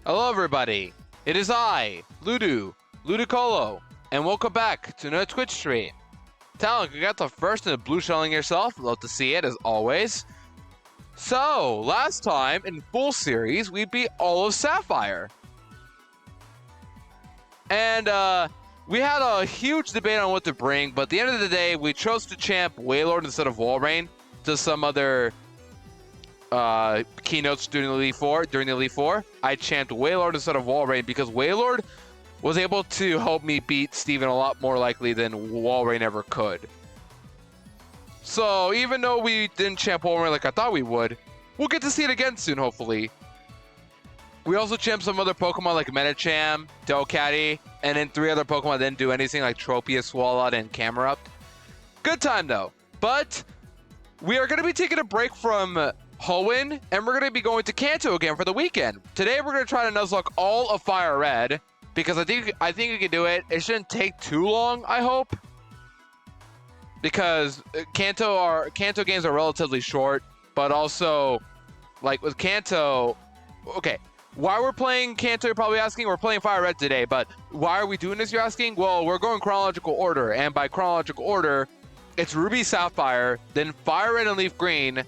Hello everybody, it is I, Ludicolo, and welcome back to another Twitch stream. Talon, you got the first in the blue shelling yourself, love to see it as always. So, last time in full series, we beat all of Sapphire. And we had a huge debate on what to bring, but at the end of the day, we chose to champ Wailord instead of Walrein to some other keynotes during the Elite Four. I champed Wailord instead of Walrein because Wailord was able to help me beat Steven a lot more likely than Walrein ever could. So even though we didn't champ Walrein like I thought we would, we'll get to see it again soon, hopefully. We also champed some other Pokemon like Medicham, Delcatty, and then 3 other Pokemon that didn't do anything like Tropius, Swalot, and Camerupt. Good time though. But we are going to be taking a break from Hoenn, and we're going to be going to Kanto again for the weekend. Today we're going to try to Nuzlocke all of FireRed, because I think we can do it. It shouldn't take too long, I hope. Because Kanto games are relatively short, but also, like with Kanto, okay, why we're playing Kanto, you're probably asking? We're playing FireRed today, but why are we doing this, you're asking? Well, we're going chronological order, and by chronological order, it's Ruby Sapphire, then FireRed and Leaf Green,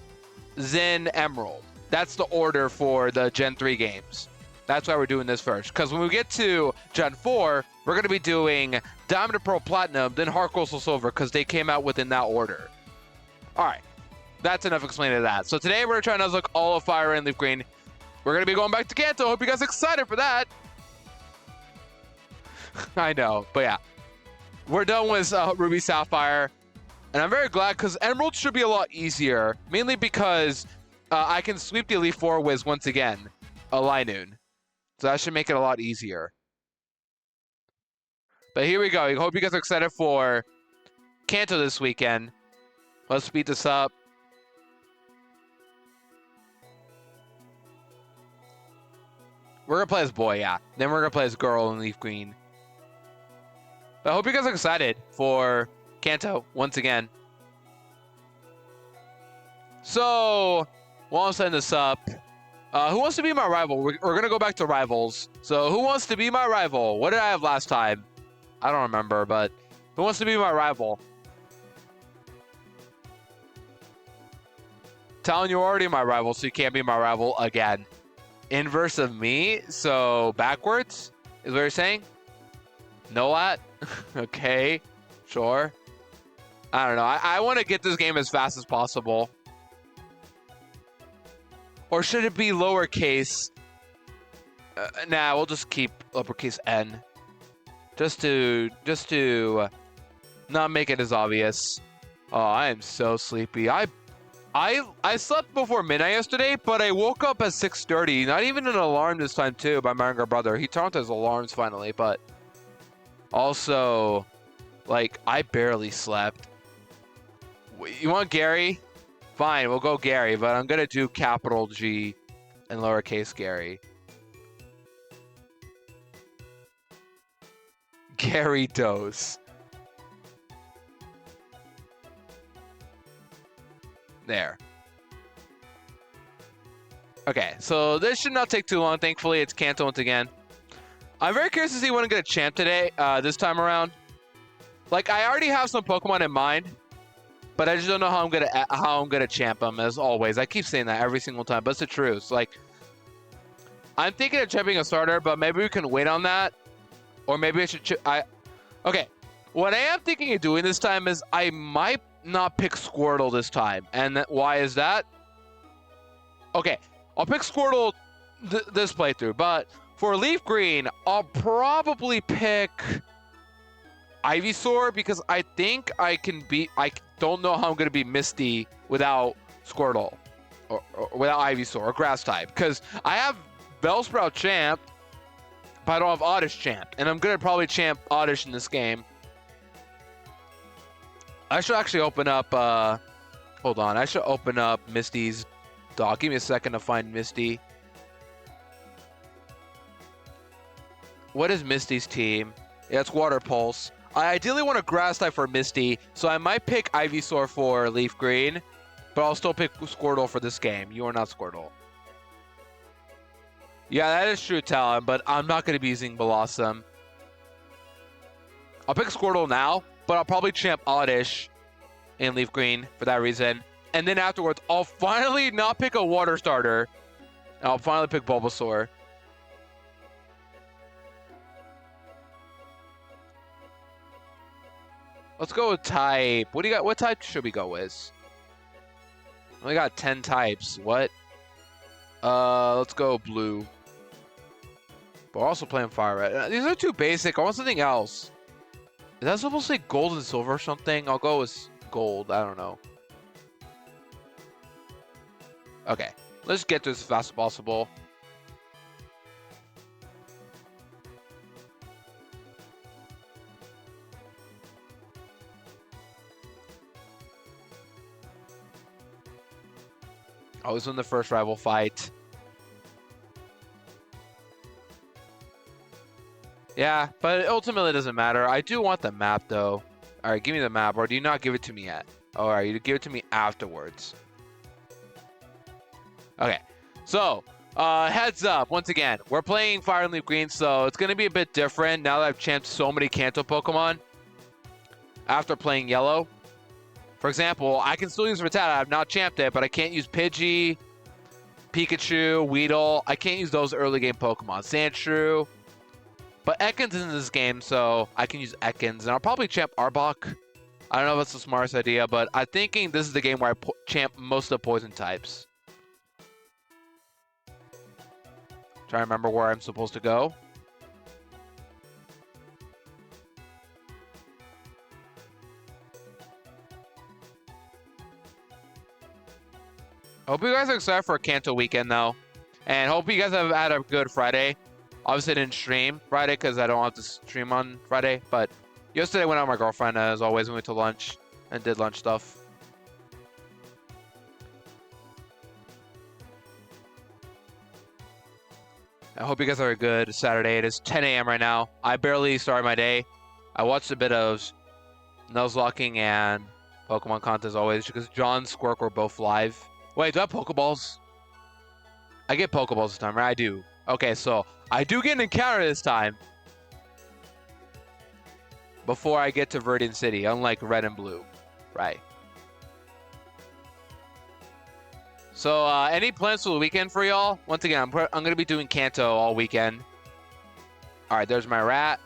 then Emerald. That's the order for the Gen 3 games. That's why we're doing this first. Because when we get to Gen 4, we're going to be doing Diamond and Pearl Platinum, then Heart Crystal Silver, because they came out within that order. Alright. That's enough explaining that. So today we're going to try and Nuzlocke all of Fire and Leaf Green. We're going to be going back to Kanto. Hope you guys are excited for that. I know. But yeah. We're done with Ruby Sapphire. And I'm very glad because Emerald should be a lot easier. Mainly because I can sweep the Elite Four Wiz once again. A Linoon. So that should make it a lot easier. But here we go. I hope you guys are excited for Kanto this weekend. Let's speed this up. We're going to play as boy, yeah. Then we're going to play as girl in Leaf Green. But I hope you guys are excited for Kanto once again. So, while I'm setting this up, who wants to be my rival? We're going to go back to rivals. So, who wants to be my rival? What did I have last time? I don't remember, but who wants to be my rival? Talon, you're already my rival, so you can't be my rival again. Inverse of me, so backwards is what you're saying? No lat? Okay, sure. I don't know. I want to get this game as fast as possible. Or should it be lowercase? Nah, we'll just keep uppercase N. Just to not make it as obvious. Oh, I am so sleepy. I slept before midnight yesterday, but I woke up at 6:30. Not even an alarm this time too by my younger brother. He turned off his alarms finally, but also, like, I barely slept. You want Gary? Fine, we'll go Gary, but I'm gonna do capital G and lowercase Gary. Gary Dose. There. Okay, so this should not take too long. Thankfully, it's Kanto once again. I'm very curious to see when I'm gonna champ today. This time around, like I already have some Pokemon in mind, but I just don't know how I'm gonna champ them. As always, I keep saying that every single time, but it's the truth. Like, I'm thinking of champing a starter, but maybe we can wait on that, or maybe I should. Okay, what I am thinking of doing this time is I might not pick Squirtle this time, and why is that? Okay, I'll pick Squirtle this playthrough, but for Leaf Green, I'll probably pick Ivysaur because I think I can beat. I don't know how I'm gonna beat Misty without Squirtle or without Ivysaur or Grass type because I have Bellsprout champ, but I don't have Oddish champ, and I'm gonna probably champ Oddish in this game. I should actually open up. Hold on, I should open up Misty's dock. Give me a second to find Misty. What is Misty's team? Yeah, it's Water Pulse. I ideally want a Grass type for Misty, so I might pick Ivysaur for Leaf Green, but I'll still pick Squirtle for this game. You are not Squirtle. Yeah, that is true talent, but I'm not going to be using Blossom. I'll pick Squirtle now, but I'll probably champ Oddish and Leaf Green for that reason. And then afterwards, I'll finally not pick a water starter. I'll finally pick Bulbasaur. Let's go with type. What do you got? What type should we go with? We got 10 types. What? Let's go blue. But we're also playing FireRed. These are too basic. I want something else. Is that supposed to say gold and silver or something? I'll go with gold. I don't know. Okay. Let's get this as fast as possible. I was in the first rival fight. Yeah, but it ultimately doesn't matter. I do want the map, though. All right, give me the map. Or do you not give it to me yet? All right, you give it to me afterwards. Okay, so heads up. Once again, we're playing Fire and Leaf Green, so it's going to be a bit different now that I've champed so many Kanto Pokemon after playing Yellow. For example, I can still use Rattata. I've not champed it, but I can't use Pidgey, Pikachu, Weedle. I can't use those early game Pokemon. Sandshrew. But Ekans is in this game, so I can use Ekans. And I'll probably champ Arbok. I don't know if that's the smartest idea, but I'm thinking this is the game where I champ most of the poison types. Trying to remember where I'm supposed to go. Hope you guys are excited for a Kanto weekend, though. And hope you guys have had a good Friday. Obviously, I didn't stream Friday because I don't have to stream on Friday. But yesterday, I went out with my girlfriend, as always. We went to lunch and did lunch stuff. I hope you guys are a good Saturday. It is 10 a.m. right now. I barely started my day. I watched a bit of Nuzlocking and Pokemon content, as always, because John and Squirk were both live. Wait, do I have Pokeballs? I get Pokeballs this time, right? I do. Okay, so I do get an encounter this time before I get to Viridian City, unlike Red and Blue. Right. So, any plans for the weekend for y'all? Once again, I'm going to be doing Kanto all weekend. All right, there's my rat.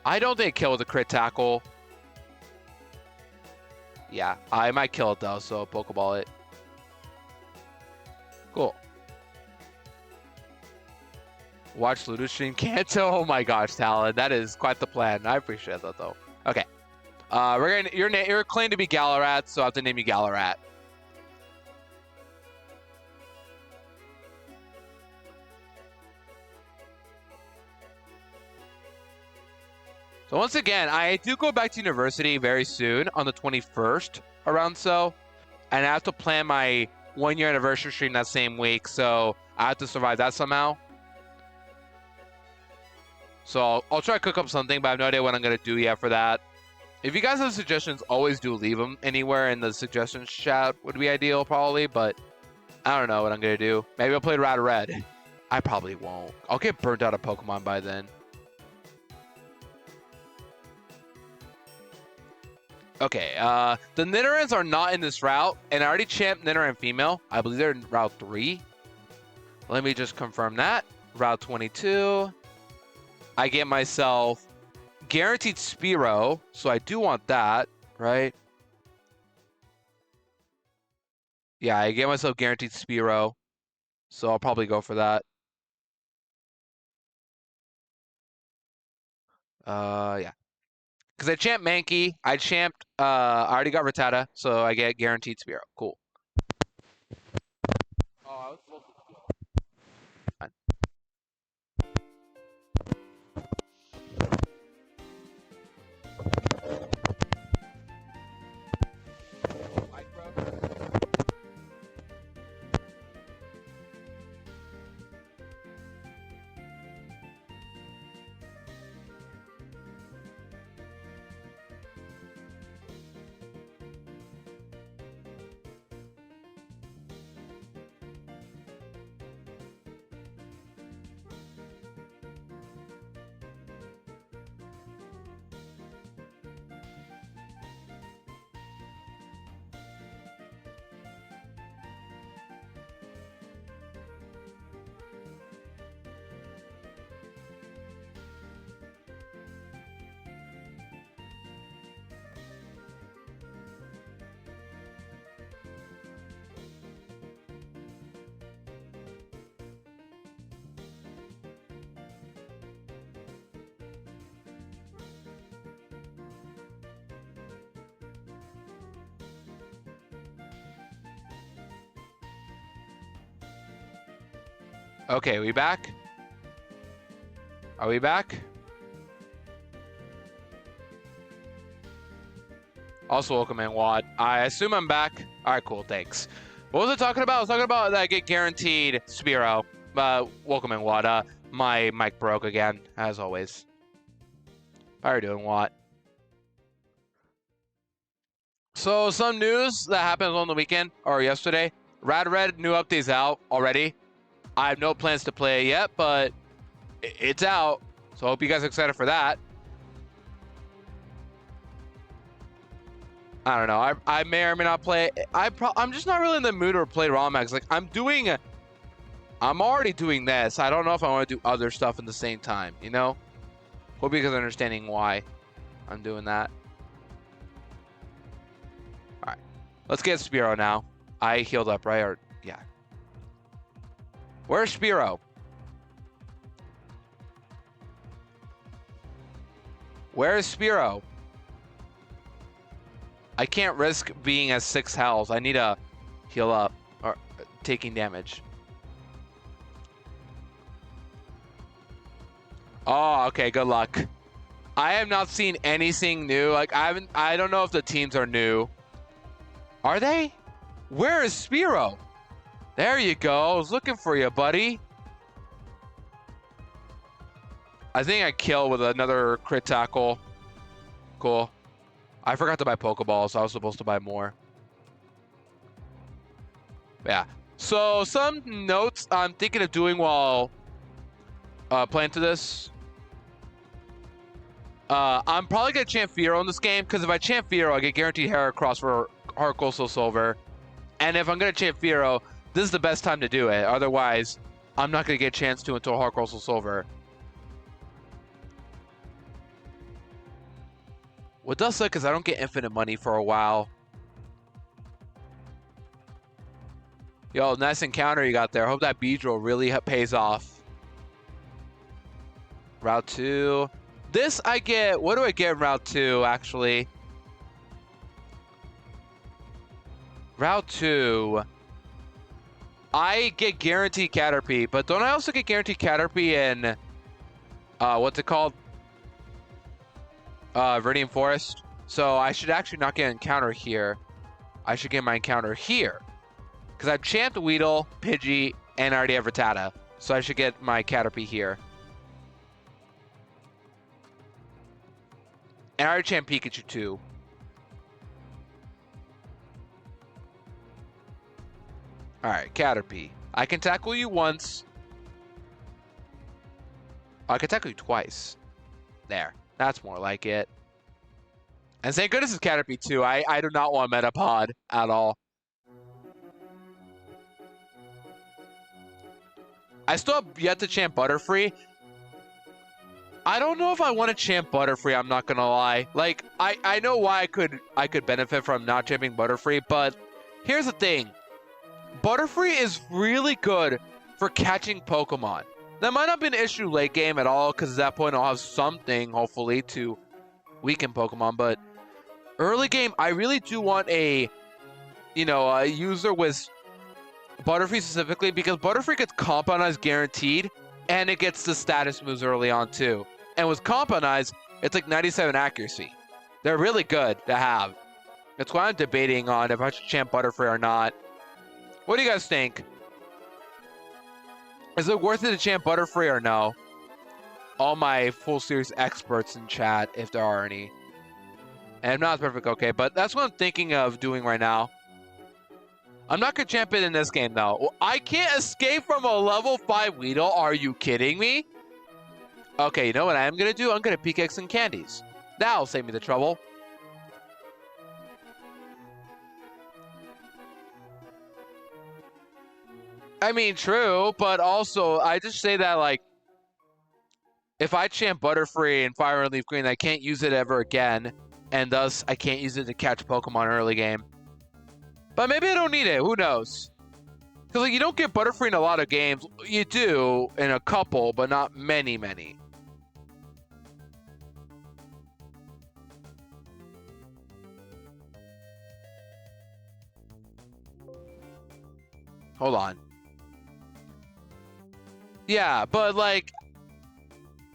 I don't think it killed with a crit tackle. Yeah, I might kill it, though, so Pokeball it. Cool. Watch Ludo stream Kanto. Oh my gosh, Talon, that is quite the plan. I appreciate that though. Okay, you're claimed to be Gallarat, so I have to name you Gallarat. So once again, I do go back to university very soon on the 21st, around so, and I have to plan my 1-year anniversary stream that same week, so I have to survive that somehow. So I'll try to cook up something, but I have no idea what I'm going to do yet for that. If you guys have suggestions, always do leave them anywhere in the suggestions chat. Would be ideal, probably, but I don't know what I'm going to do. Maybe I'll play Red. I probably won't. I'll get burnt out of Pokemon by then. Okay, the Nidorans are not in this route, and I already champed Nidoran female. I believe they're in Route 3. Let me just confirm that. Route 22. I get myself guaranteed Spearow, so I do want that, right? Yeah, I get myself guaranteed Spearow, so I'll probably go for that. Yeah. Because I champed Mankey, I already got Rattata, so I get guaranteed Spearow. Cool. Oh, I was supposed to... Okay, we back? Are we back? Also, welcome in, Wad. I assume I'm back. All right, cool, thanks. What was I talking about? I was talking about that I get guaranteed Spiro. Welcome in, Wad. My mic broke again, as always. How are you doing, Watt? So, some news that happened on the weekend, or yesterday. FireRed new update's out already. I have no plans to play it yet, but it's out. So, I hope you guys are excited for that. I don't know. I may or may not play. I'm just not really in the mood to play ROM Max. Like I'm already doing this. I don't know if I want to do other stuff at the same time. You know. Hope you guys are understanding why I'm doing that. All right, let's get Spiro now. I healed up, right? Or yeah. Where's Spiro? Where's Spiro? I can't risk being at 6 health. I need to heal up or taking damage. Oh, okay. Good luck. I have not seen anything new. Like I don't know if the teams are new. Are they? Where is Spiro? There you go. I was looking for you, buddy. I think I killed with another crit tackle. Cool. I forgot to buy Pokeballs, so I was supposed to buy more. Yeah. So some notes I'm thinking of doing while playing to this. I'm probably gonna chant Firo in this game because if I chant Firo, I get guaranteed Heracross for Heart Coastal Silver. And if I'm gonna chant Firo, this is the best time to do it. Otherwise, I'm not gonna get a chance to until Heart Coastal Silver. What does suck is I don't get infinite money for a while. Yo, nice encounter you got there. Hope that Beedrill really pays off. Route 2. This I get. What do I get in Route 2, actually? Route 2. I get guaranteed Caterpie, but don't I also get guaranteed Caterpie in... what's it called? Viridian Forest. So I should actually not get an encounter here. I should get my encounter here. Because I've champed Weedle, Pidgey, and I already have Rattata. So I should get my Caterpie here. And I already champed Pikachu too. Alright, Caterpie. I can tackle you once. I can tackle you twice. There. That's more like it. And thank goodness it's Caterpie too. I do not want Metapod at all. I still have yet to champ Butterfree. I don't know if I want to champ Butterfree, I'm not gonna lie. Like, I know why I could benefit from not champing Butterfree, but here's the thing. Butterfree is really good for catching Pokemon. That might not be an issue late game at all, because at that point I'll have something, hopefully, to weaken Pokemon, but early game, I really do want a user with Butterfree specifically, because Butterfree gets Compoundized guaranteed, and it gets the status moves early on too. And with Compoundized, it's like 97 accuracy. They're really good to have. That's why I'm debating on if I should champ Butterfree or not. What do you guys think? Is it worth it to champ Butterfree or no? All my full series experts in chat, if there are any. And if not, it's perfect, okay. But that's what I'm thinking of doing right now. I'm not going to champ it in this game, though. I can't escape from a level 5 Weedle. Are you kidding me? Okay, you know what I am going to do? I'm going to PKX and candies. That'll save me the trouble. I mean, true, but also, I just say that, like, if I champ Butterfree and Fire and Leaf Green, I can't use it ever again, and thus, I can't use it to catch Pokemon early game. But maybe I don't need it. Who knows? Because like, you don't get Butterfree in a lot of games. You do in a couple, but not many. Hold on. Yeah, but like,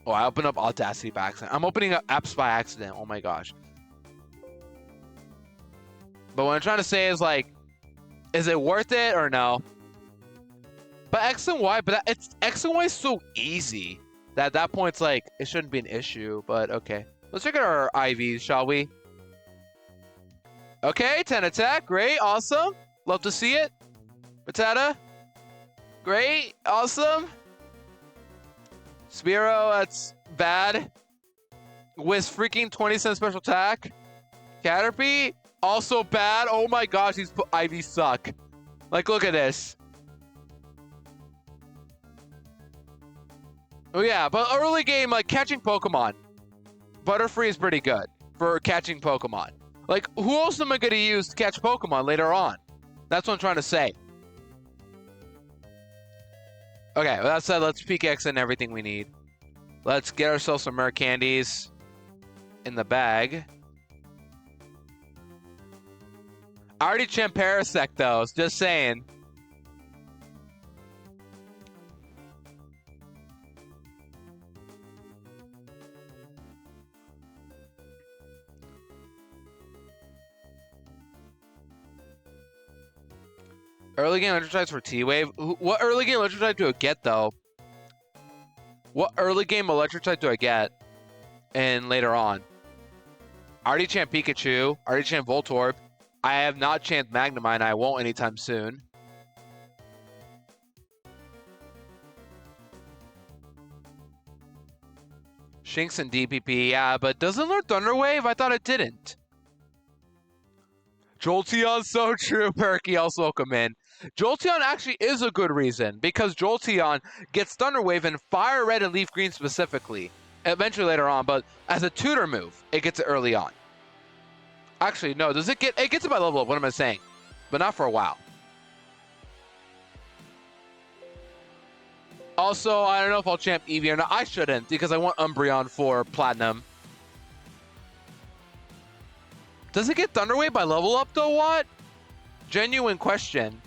oh, I opened up Audacity by accident. I'm opening up apps by accident. Oh my gosh. But what I'm trying to say is like, is it worth it or no? But X and Y, but it's X and Y is so easy that at that point it's like it shouldn't be an issue. But okay, let's check out our IVs, shall we? Okay, 10 attack, great, awesome. Love to see it. Rattata, great, awesome. Spearow, that's bad. With freaking 20-cent special attack. Caterpie, also bad. Oh my gosh, these IVs suck. Like, look at this. Oh yeah, but early game, like catching Pokemon, Butterfree is pretty good for catching Pokemon. Like, who else am I going to use to catch Pokemon later on? That's what I'm trying to say. Okay, with that said, let's peek X in everything we need. Let's get ourselves some rare candies in the bag. I already champ Parasect though, just saying. Early game Electric for T-Wave? What early game Electric type do I get though? What early game Electric type do I get? And later on. I already champ Pikachu. I already champ Voltorb. I have not champed Magnemite and I won't anytime soon. Shinx and DPP, yeah, but doesn't learn Thunder Wave? I thought it didn't. Jolteon's so true, Perky. Also welcome in. Jolteon actually is a good reason because Jolteon gets Thunder Wave and Fire Red and Leaf Green specifically. Eventually later on, but as a tutor move, it gets it early on. Actually, no, does it get it gets it by level up, what am I saying? But not for a while. Also, I don't know if I'll champ Eevee or not. I shouldn't because I want Umbreon for Platinum. Does it get Thunder Wave by level up though? What? Genuine question.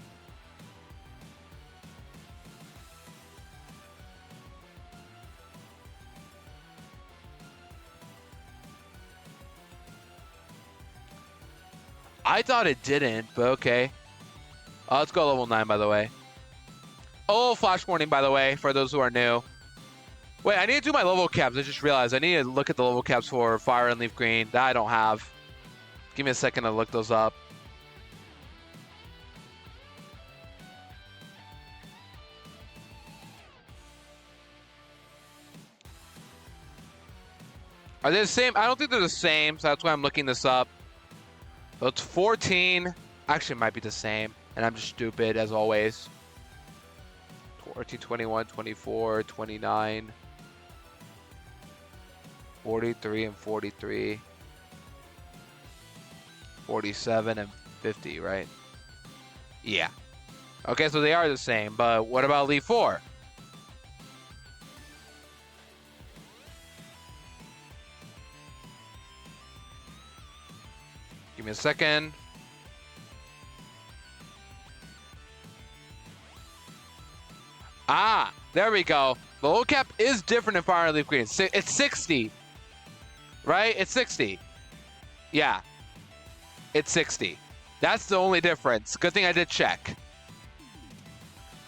I thought it didn't, but okay. Let's go level 9, by the way. Oh, flash warning, by the way, for those who are new. Wait, I need to do my level caps. I just realized I need to look at the level caps for Fire and Leaf Green. That I don't have. Give me a second to look those up. Are they the same? I don't think they're the same, so that's why I'm looking this up. So it's 14. Actually, it might be the same. And I'm just stupid, as always. 14, 21, 24, 29. 43 and 43. 47 and 50, right? Yeah. Okay, so they are the same. But what about Leaf 4? Give me a second. Ah, there we go. The low cap is different in Fire and Leaf Green. It's 60. Right? It's 60. Yeah. It's 60. That's the only difference. Good thing I did check.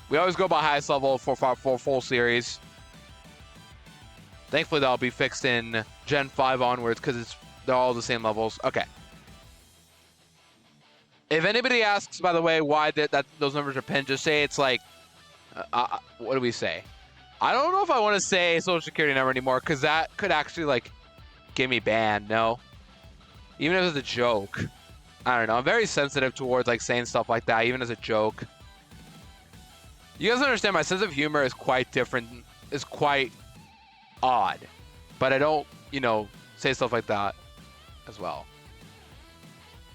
We always go by highest level for full series. Thankfully, that'll be fixed in Gen 5 onwards because they're all the same levels. Okay. If anybody asks, by the way, why those numbers are pinned, just say it's like, what do we say? I don't know if I want to say social security number anymore because that could actually like get me banned. No, even if it's a joke. I don't know. I'm very sensitive towards like saying stuff like that, even as a joke. You guys understand my sense of humor is quite different, is quite odd, but I don't, say stuff like that as well.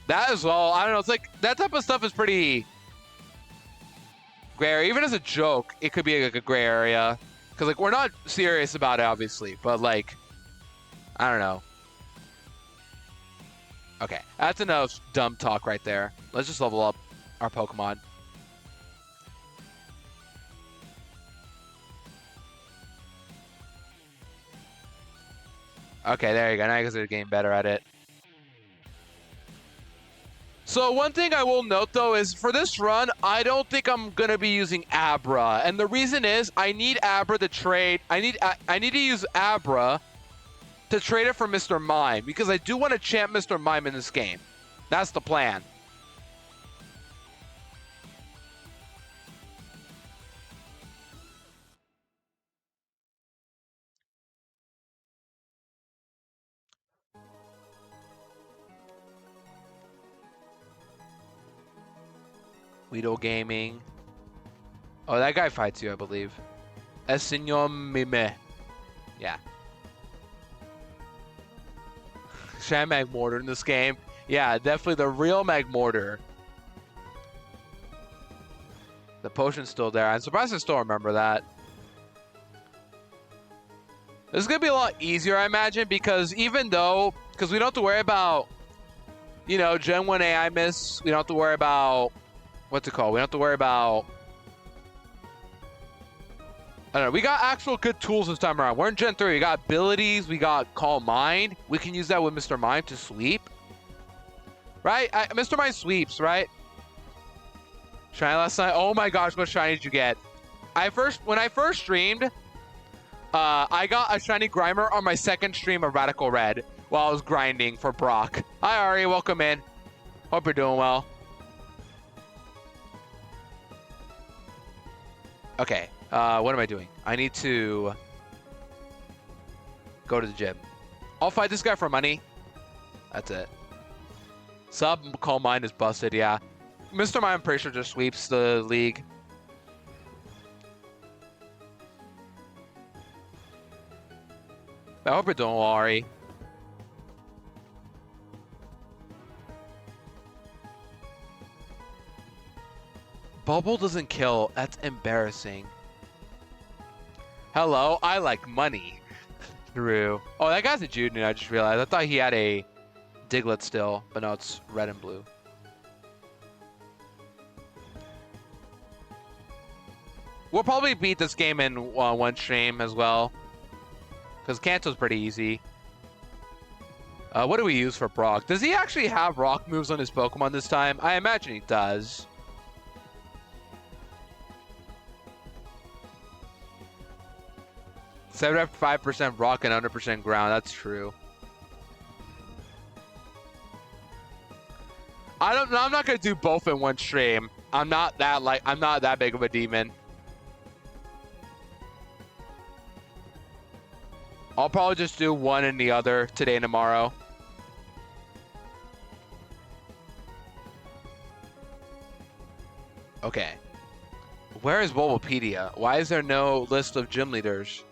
That as well, I don't know. It's like that type of stuff is pretty gray area. Even as a joke, it could be like a gray area because like we're not serious about it, obviously, but like I don't know. Okay, that's enough dumb talk right there. Let's just level up our Pokemon. Okay, there you go. Now you guys are getting better at it. So one thing I will note though is for this run, I don't think I'm gonna be using Abra, and the reason is I need Abra to trade. I need to use Abra to trade it for Mr. Mime because I do want to champ Mr. Mime in this game. That's the plan. Lido Gaming. Oh, that guy fights you, I believe. El Señor Mime. Yeah. Should I Mag Mortar in this game? Yeah, definitely the real Mag Mortar. The potion's still there. I'm surprised I still remember that. This is going to be a lot easier, I imagine, because we don't have to worry about, you know, Gen 1 AI miss. We don't have to worry about, what's it called? We don't have to worry about, I don't know. We got actual good tools this time around. We're in Gen 3. We got abilities. We got Calm Mind. We can use that with Mr. Mime to sweep. Right? Mr. Mime sweeps, right? Shiny last night. Oh my gosh, what shiny did you get? When I first streamed, I got a shiny Grimer on my second stream of Radical Red while I was grinding for Brock. Hi Ari, welcome in. Hope you're doing well. Okay, what am I doing? I need to go to the gym. I'll fight this guy for money. That's it. Sub Calm Mind is busted, yeah. Mr. Mime, I'm pretty sure, just sweeps the league. I hope you're doing well, Ari. Bubble doesn't kill. That's embarrassing. Hello, I like money. Drew. Oh, that guy's a Junior, I just realized. I thought he had a Diglett still, but no, it's red and blue. We'll probably beat this game in one stream as well. Because Kanto's pretty easy. What do we use for Brock? Does he actually have rock moves on his Pokemon this time? I imagine he does. Seven 5% rock and 100% ground. That's true. I'm not gonna do both in one stream. I'm not that big of a demon. I'll probably just do one and the other today and tomorrow. Okay. Where is Bulbapedia? Why is there no list of gym leaders?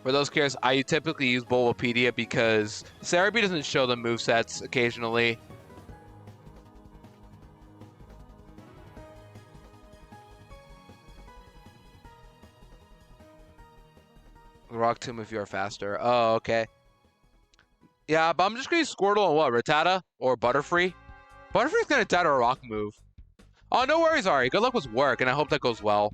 For those curious, I typically use Bulbapedia because Cerebi doesn't show the movesets occasionally. Rock Tomb if you're faster. Oh, okay. Yeah, but I'm just gonna use Squirtle and what? Rattata or Butterfree? Butterfree's gonna die to a rock move. Oh, no worries, Ari. Good luck with work, and I hope that goes well.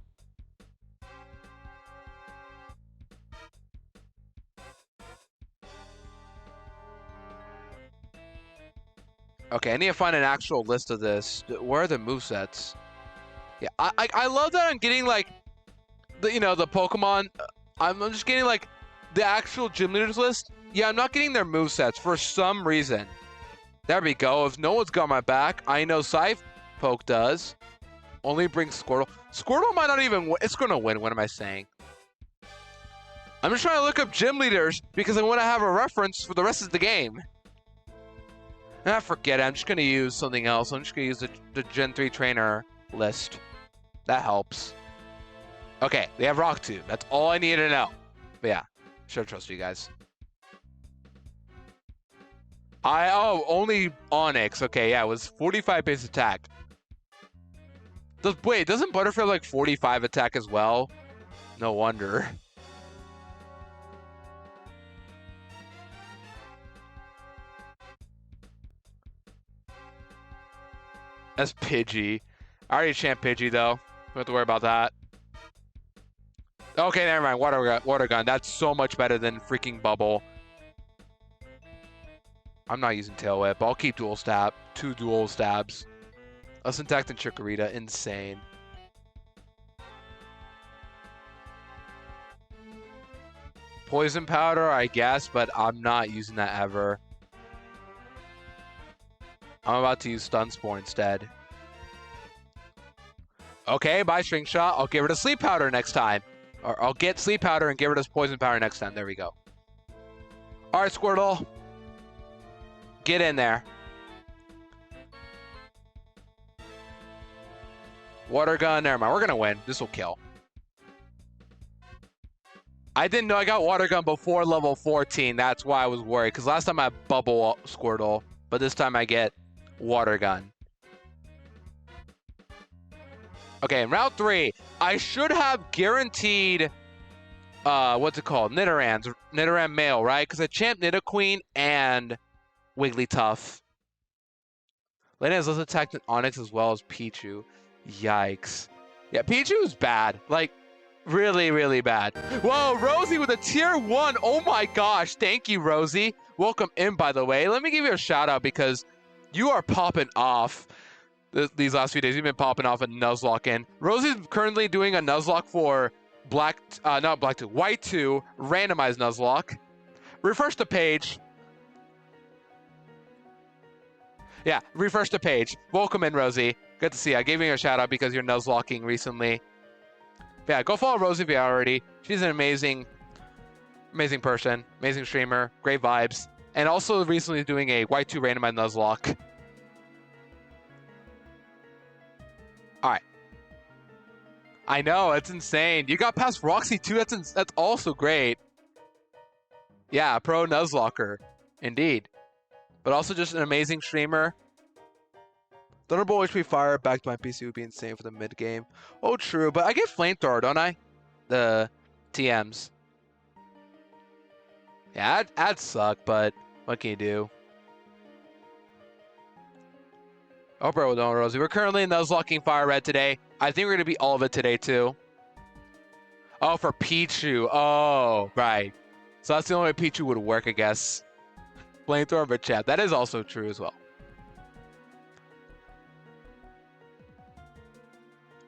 Okay, I need to find an actual list of this. Where are the movesets? Yeah, I love that I'm getting like the Pokemon. I'm just getting like the actual gym leaders list. Yeah, I'm not getting their movesets for some reason. There we go. If no one's got my back, I know Scythe Poke does. Only bring Squirtle. Squirtle might not even win. It's gonna win. What am I saying? I'm just trying to look up gym leaders because I want to have a reference for the rest of the game. Ah, forget it. I'm just gonna use something else. I'm just gonna use the Gen 3 trainer list. That helps. Okay, they have Rock Tube. That's all I need to know. But yeah, should trust you guys. Only Onyx. Okay, yeah, it was 45 base attack. Wait, doesn't Butterfree have like 45 attack as well? No wonder. That's Pidgey. I already champ Pidgey though. Don't have to worry about that. Okay, never mind. Water gun. That's so much better than freaking bubble. I'm not using tail whip. I'll keep dual stab. 2 dual stabs. Usintact and Chikorita. Insane. Poison powder, I guess, but I'm not using that ever. I'm about to use Stun Spore instead. Okay, bye String Shot. I'll get rid of Sleep Powder next time. Or I'll get Sleep Powder and get rid of Poison Powder next time. There we go. All right, Squirtle. Get in there. Water gun. Never mind. We're going to win. This will kill. I didn't know I got Water gun before level 14. That's why I was worried. Because last time I had Bubble Squirtle. But this time I get Water gun. Okay, in round 3, I should have guaranteed, what's it called? Nidoran male, right? Because I champ Nidoqueen and Wigglytuff. Lena has less attack than Onix as well as Pichu. Yikes. Yeah, Pichu is bad. Like, really, really bad. Whoa, Rosie with a tier 1. Oh my gosh. Thank you, Rosie. Welcome in, by the way. Let me give you a shout out because you are popping off. These last few days, you've been popping off a Nuzlocke in. Rosie's currently doing a Nuzlocke for White 2, randomized Nuzlocke. Refresh the page. Yeah, refresh the page. Welcome in, Rosie. Good to see you. I gave you a shout out because you're Nuzlocking recently. But yeah, go follow Rosie if you already. She's an amazing person, amazing streamer, great vibes. And also recently doing a White 2 randomized Nuzlocke. All right. I know, it's insane. You got past Roxy too. That's also great. Yeah, pro Nuzlocker, indeed. But also just an amazing streamer. Thunderbolt HP Fire back to my PC would be insane for the mid game. Oh, true. But I get Flamethrower, don't I? The TMs. Yeah, ads suck, but what can you do? Oh, bro, don't, Rosie. We're currently in Nuzlocking FireRed today. I think we're going to beat all of it today, too. Oh, for Pichu. Oh, right. So that's the only way Pichu would work, I guess. Flamethrower, but chat. That is also true as well.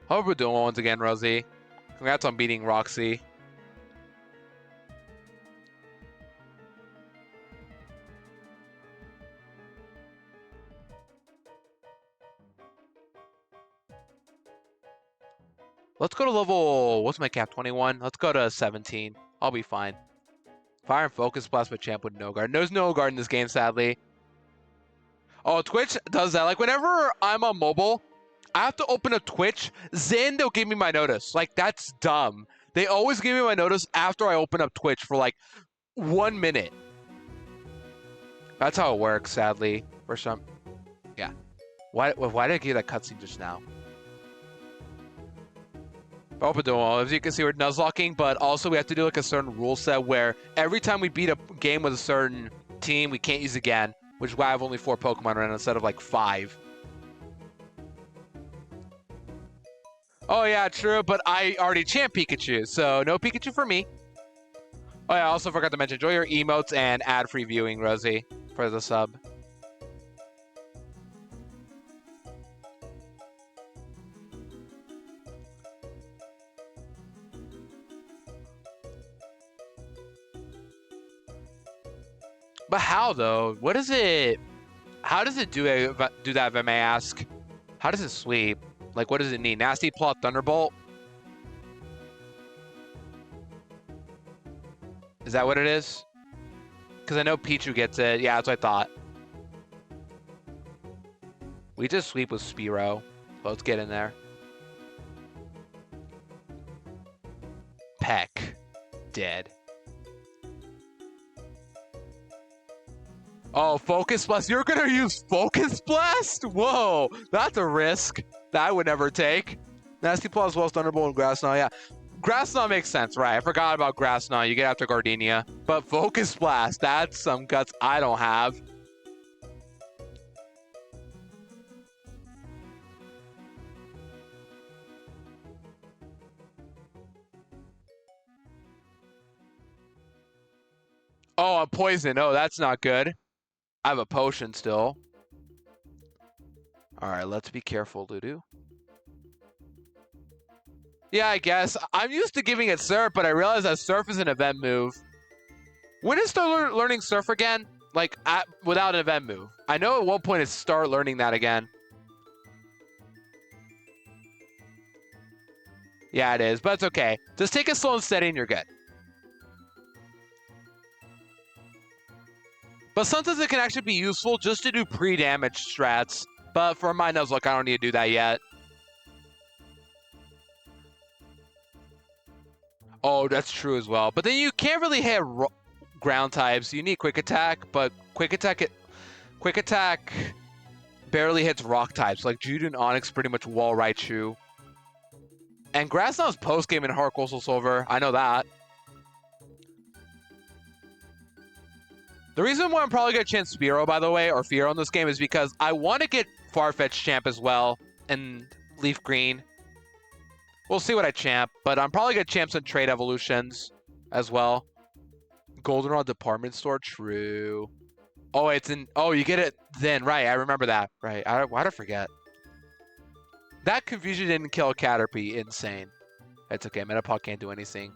Hope we're doing well once again, Rosie. Congrats on beating Roxy. Let's go to level, what's my cap, 21? Let's go to 17. I'll be fine. Fire and Focus Blast with champ with no guard. There's no guard in this game, sadly. Oh, Twitch does that. Like, whenever I'm on mobile, I have to open a Twitch. Then they'll give me my notice. Like, that's dumb. They always give me my notice after I open up Twitch for, like, 1 minute. That's how it works, sadly. For some... Yeah. Why did I get that cutscene just now? Open doing well. As you can see, we're Nuzlocking, but also we have to do like a certain rule set where every time we beat a game with a certain team, we can't use again, which is why I have only 4 Pokemon right now instead of like 5. Oh yeah, true, but I already champ Pikachu, so no Pikachu for me. Oh yeah, I also forgot to mention, enjoy your emotes and ad-free viewing, Rosie, for the sub. But how though? What is it? How does it do that, if I may ask? How does it sweep? Like, what does it need? Nasty Plot Thunderbolt? Is that what it is? Because I know Pichu gets it. Yeah, that's what I thought. We just sweep with Spearow. Let's get in there. Peck. Dead. Oh, Focus Blast. You're going to use Focus Blast? Whoa. That's a risk that I would never take. Nasty Plot as well as Thunderbolt and Grass Knot. Yeah. Grass Knot makes sense, right? I forgot about Grass Knot. You get after Gardenia. But Focus Blast, that's some guts I don't have. Oh, I'm poisoned. Oh, that's not good. I have a potion still. All right, let's be careful, Ludu. Yeah, I guess. I'm used to giving it Surf, but I realize that Surf is an event move. When is start learning Surf again? Like, without an event move. I know at one point it's start learning that again. Yeah, it is, but it's okay. Just take it slow and steady and you're good. But sometimes it can actually be useful just to do pre-damage strats. But for my Nuzlocke, I don't need to do that yet. Oh, that's true as well. But then you can't really hit ground types. You need quick attack, but quick attack barely hits rock types. Like Judo and Onyx pretty much wall Raichu. And Grass Knot's post game in Heart Coastal Silver. I know that. The reason why I'm probably gonna chance Spearow, by the way, or Fearow in this game is because I want to get Farfetch champ as well and Leaf Green. We'll see what I champ, but I'm probably gonna champ some trade evolutions as well. Goldenrod department store, true. Oh, it's in. Oh, you get it then, right? I remember that. Right? Why'd I forget? That confusion didn't kill Caterpie. Insane. It's okay. Metapod can't do anything.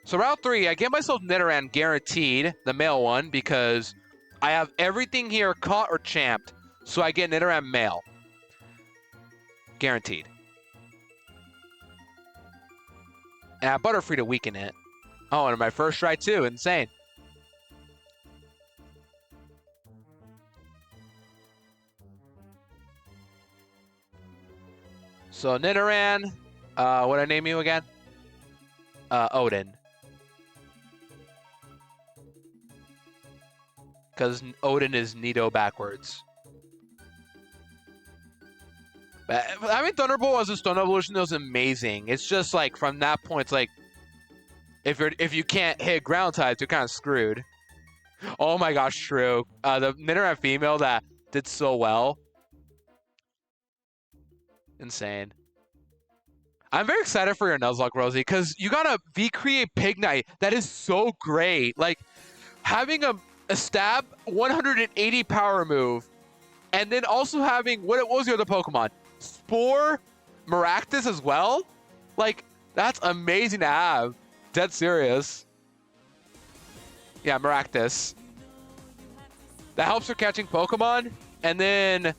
So Route 3, I get myself Nidoran guaranteed, the male one, because I have everything here caught or champed. So I get Nidoran male. Guaranteed. And I have Butterfree to weaken it. Oh, and my first try too. Insane. So Nidoran, what'd I name you again? Odin. Because Odin is Nido backwards. I mean, Thunderbolt as a Stone Evolution was amazing. It's just like from that point, it's like if you can't hit ground types, you're kind of screwed. Oh my gosh, true. The Nidoran female that did so well. Insane. I'm very excited for your Nuzlocke, Rosie, because you got a V-Create Pignite that is so great. Like having a stab 180 power move, and then also having what was your other Pokemon? Spore, Maractus as well. Like that's amazing to have. Dead serious. Yeah, Maractus. That helps her catching Pokemon, and then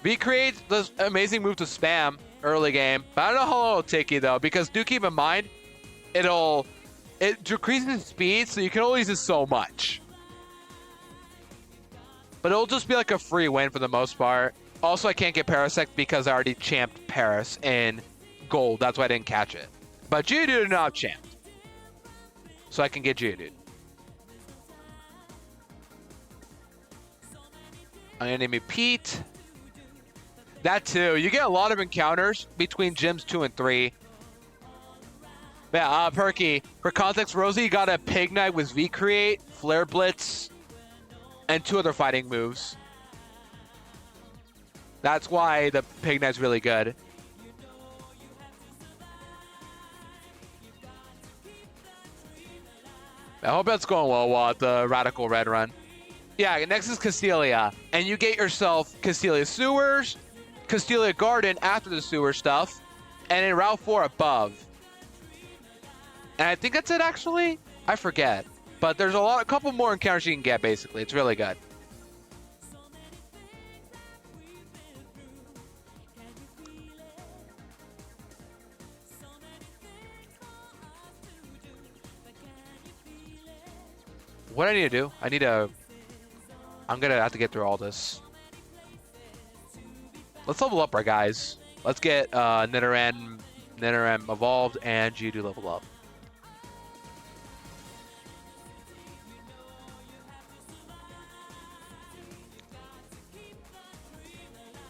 V-Create does amazing move to spam early game. But I don't know how long it'll take you though, because do keep in mind, it decreases speed, so you can only use it so much. But it'll just be like a free win for the most part. Also, I can't get Parasect because I already champed Paris in gold. That's why I didn't catch it. But Geodude did not champ. So I can get Geodude. I'm going to name you Pete. That too. You get a lot of encounters between gyms 2 and 3. Yeah, Perky. For context, Rosie got a Pignite with V-Create, Flare Blitz, and 2 other fighting moves. That's why the Pignite's really good. I hope that's going well at the Radical Red run. Yeah, next is Castelia. And you get yourself Castelia Sewers, Castelia Garden after the sewer stuff, and in Route 4 above. And I think that's it, actually. I forget. But there's a couple more encounters you can get, basically. It's really good. What I need to do? I'm gonna have to get through all this. Let's level up our guys. Let's get Nidoran evolved and Geodude leveled up.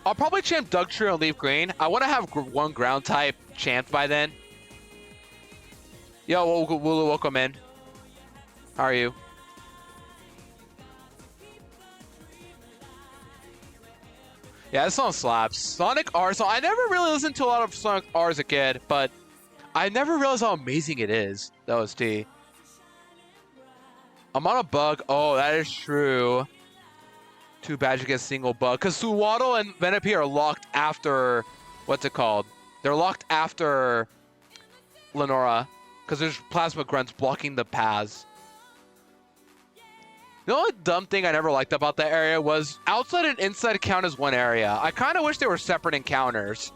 I'll probably champ Dugtrio and Leaf Green. I want to have one ground type champed by then. Yo, welcome in. How are you? Yeah, this song slaps. Sonic R. So I never really listened to a lot of Sonic R as a kid, but I never realized how amazing it is, the OST. I'm on a bug. Oh, that is true. Too bad you get a single bug. Because Suwaddle and Venipede are locked after... What's it called? They're locked after Lenora. Because there's Plasma Grunts blocking the paths. The only dumb thing I never liked about that area was outside and inside count as one area. I kind of wish they were separate encounters.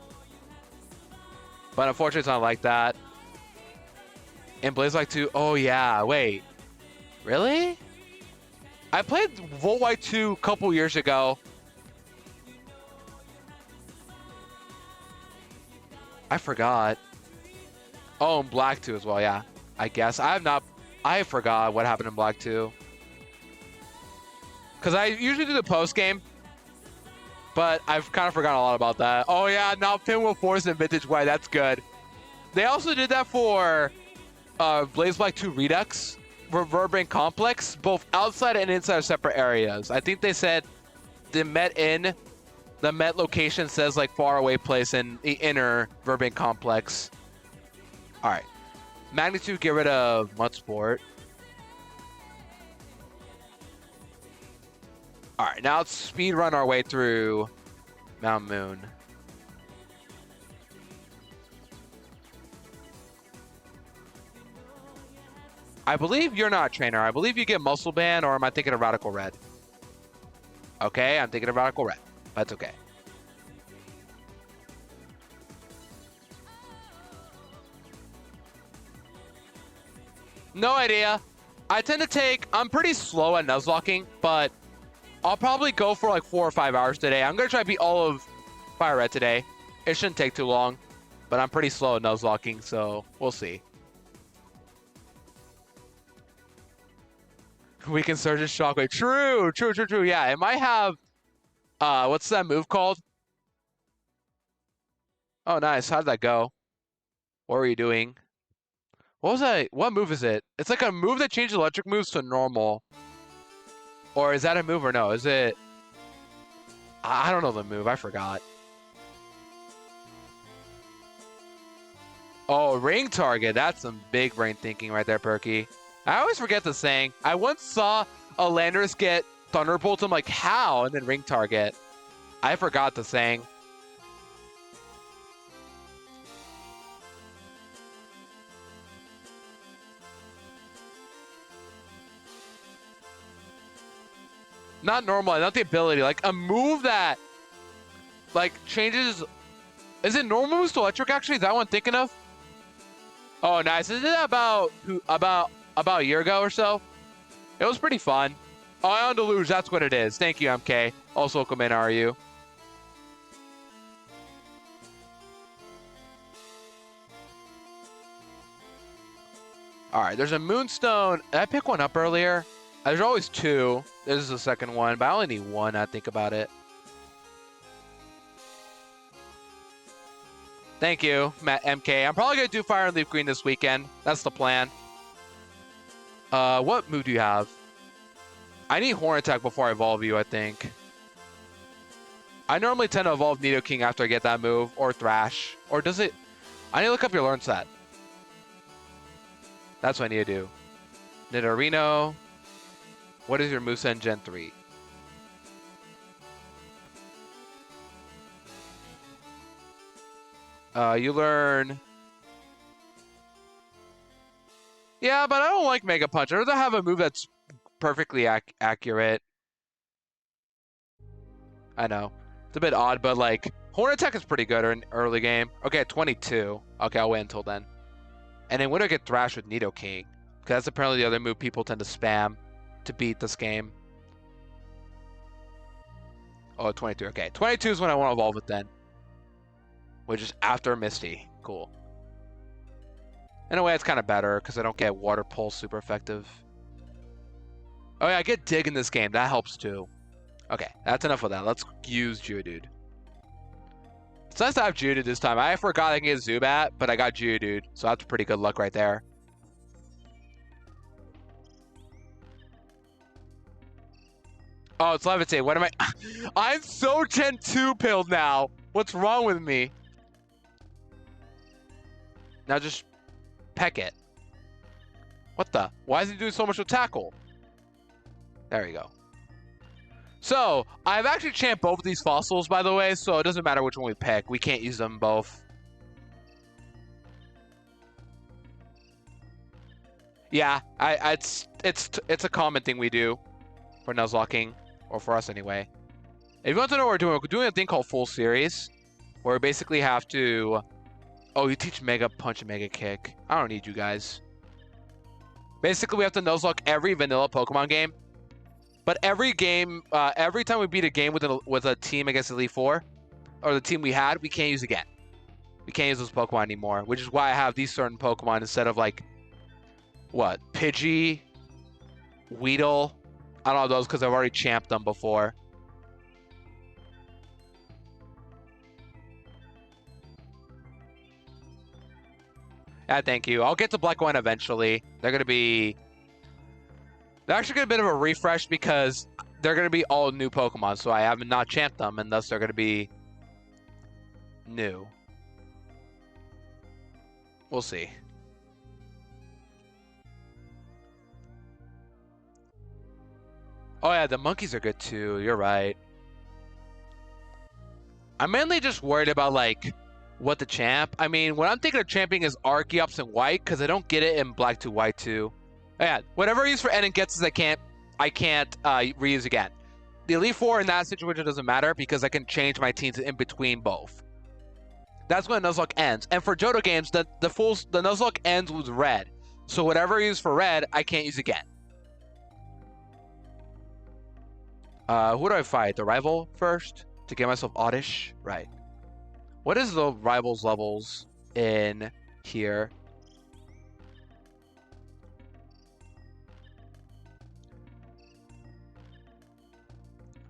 But unfortunately, it's not like that. And Blaze Black 2, oh yeah, wait. Really? I played Volt White 2 a couple years ago. I forgot. Oh, and Black 2 as well, yeah. I guess. I forgot what happened in Black 2. Because I usually do the post game. But I've kind of forgotten a lot about that. Oh yeah, now Pinwheel Force and Vintage White, that's good. They also did that for Blaze Black 2 Redux, Reverberant Complex, both outside and inside of separate areas. I think they said the Met location says like far away place in the inner Reverberant Complex. All right, Magnitude, get rid of Mudsport. All right, now let's speed run our way through Mount Moon. I believe you're not a trainer. I believe you get Muscle Band, or am I thinking of Radical Red? Okay, I'm thinking of Radical Red. That's okay. No idea. I tend to take... I'm pretty slow at Nuzlocking, but I'll probably go for like 4 or 5 hours today. I'm going to try to beat all of FireRed today. It shouldn't take too long, but I'm pretty slow at Nuzlocking, so we'll see. We can surge a Shockwave. True. Yeah, it might have... what's that move called? Oh, nice. How did that go? What were you doing? What was that? What move is it? It's like a move that changes electric moves to normal. Or is that a move or no? Is it... I don't know the move. I forgot. Oh, ring target. That's some big brain thinking right there, Perky. I always forget the saying. I once saw a Landorus get Thunderbolt. I'm like, how? And then ring target. I forgot the saying. Not normal, not the ability. Like a move that like changes. Is it normal moves to electric actually? Is that what I'm thinking of? Oh, nice. Is it about a year ago or so? It was pretty fun. Ion Deluge, that's what it is. Thank you, MK. Also, welcome in, are you? All right, there's a Moonstone. Did I pick one up earlier? There's always two. This is the second one, but I only need one, I think about it. Thank you, Matt MK. I'm probably going to do Fire and Leaf Green this weekend. That's the plan. What move do you have? I need Horn Attack before I evolve you, I think. I normally tend to evolve Nidoking after I get that move, or Thrash. Or does it... I need to look up your learn set. That's what I need to do. Nidorino. What is your moveset in Gen 3? You learn... Yeah, but I don't like Mega Punch. I'd rather have a move that's perfectly accurate. I know. It's a bit odd, but like... Horn Attack is pretty good in early game. Okay, at 22. Okay, I'll wait until then. And then when do I get Thrash with Nidoking? Because that's apparently the other move people tend to spam to beat this game. Oh, 22. Okay, 22 is when I want to evolve it then. Which is after Misty. Cool. In a way, it's kind of better because I don't get Water Pulse super effective. Oh yeah, I get Dig in this game. That helps too. Okay, that's enough of that. Let's use Geodude. It's nice to have Geodude this time. I forgot I can get Zubat, but I got Geodude. So that's pretty good luck right there. Oh, it's Levitate. What am I? I'm so Gen 2 pilled now. What's wrong with me? Now just peck it. What the? Why is he doing so much with tackle? There we go. So, I've actually champed both of these fossils, by the way, so it doesn't matter which one we pick. We can't use them both. Yeah, it's a common thing we do for Nuzlocking, or for us anyway. If you want to know what we're doing a thing called Full Series, where we basically have to... Oh, you teach Mega Punch and Mega Kick. I don't need you guys. Basically, we have to Nuzlocke every vanilla Pokemon game. But every game, every time we beat a game with a team against Elite Four, or the team we had, we can't use again. We can't use those Pokemon anymore, which is why I have these certain Pokemon instead of like, what, Pidgey, Weedle. I don't know those because I've already champed them before. Yeah, thank you. I'll get to Black One eventually. They're actually going to be a bit of a refresh because they're going to be all new Pokemon, so I have not champed them, and thus they're going to be new. We'll see. Oh yeah, the monkeys are good too. You're right. I'm mainly just worried about like what the champ. I mean, what I'm thinking of champing is Archeops and White because I don't get it in Black 2 White 2. Yeah, whatever I use for N and gets I can't reuse again. The Elite Four in that situation doesn't matter because I can change my teams in between both. That's when Nuzlocke ends. And for Johto games, the Nuzlocke ends with Red. So whatever I use for Red, I can't use again. Who do I fight? The rival first? To get myself Oddish? Right. What is the rivals levels in here?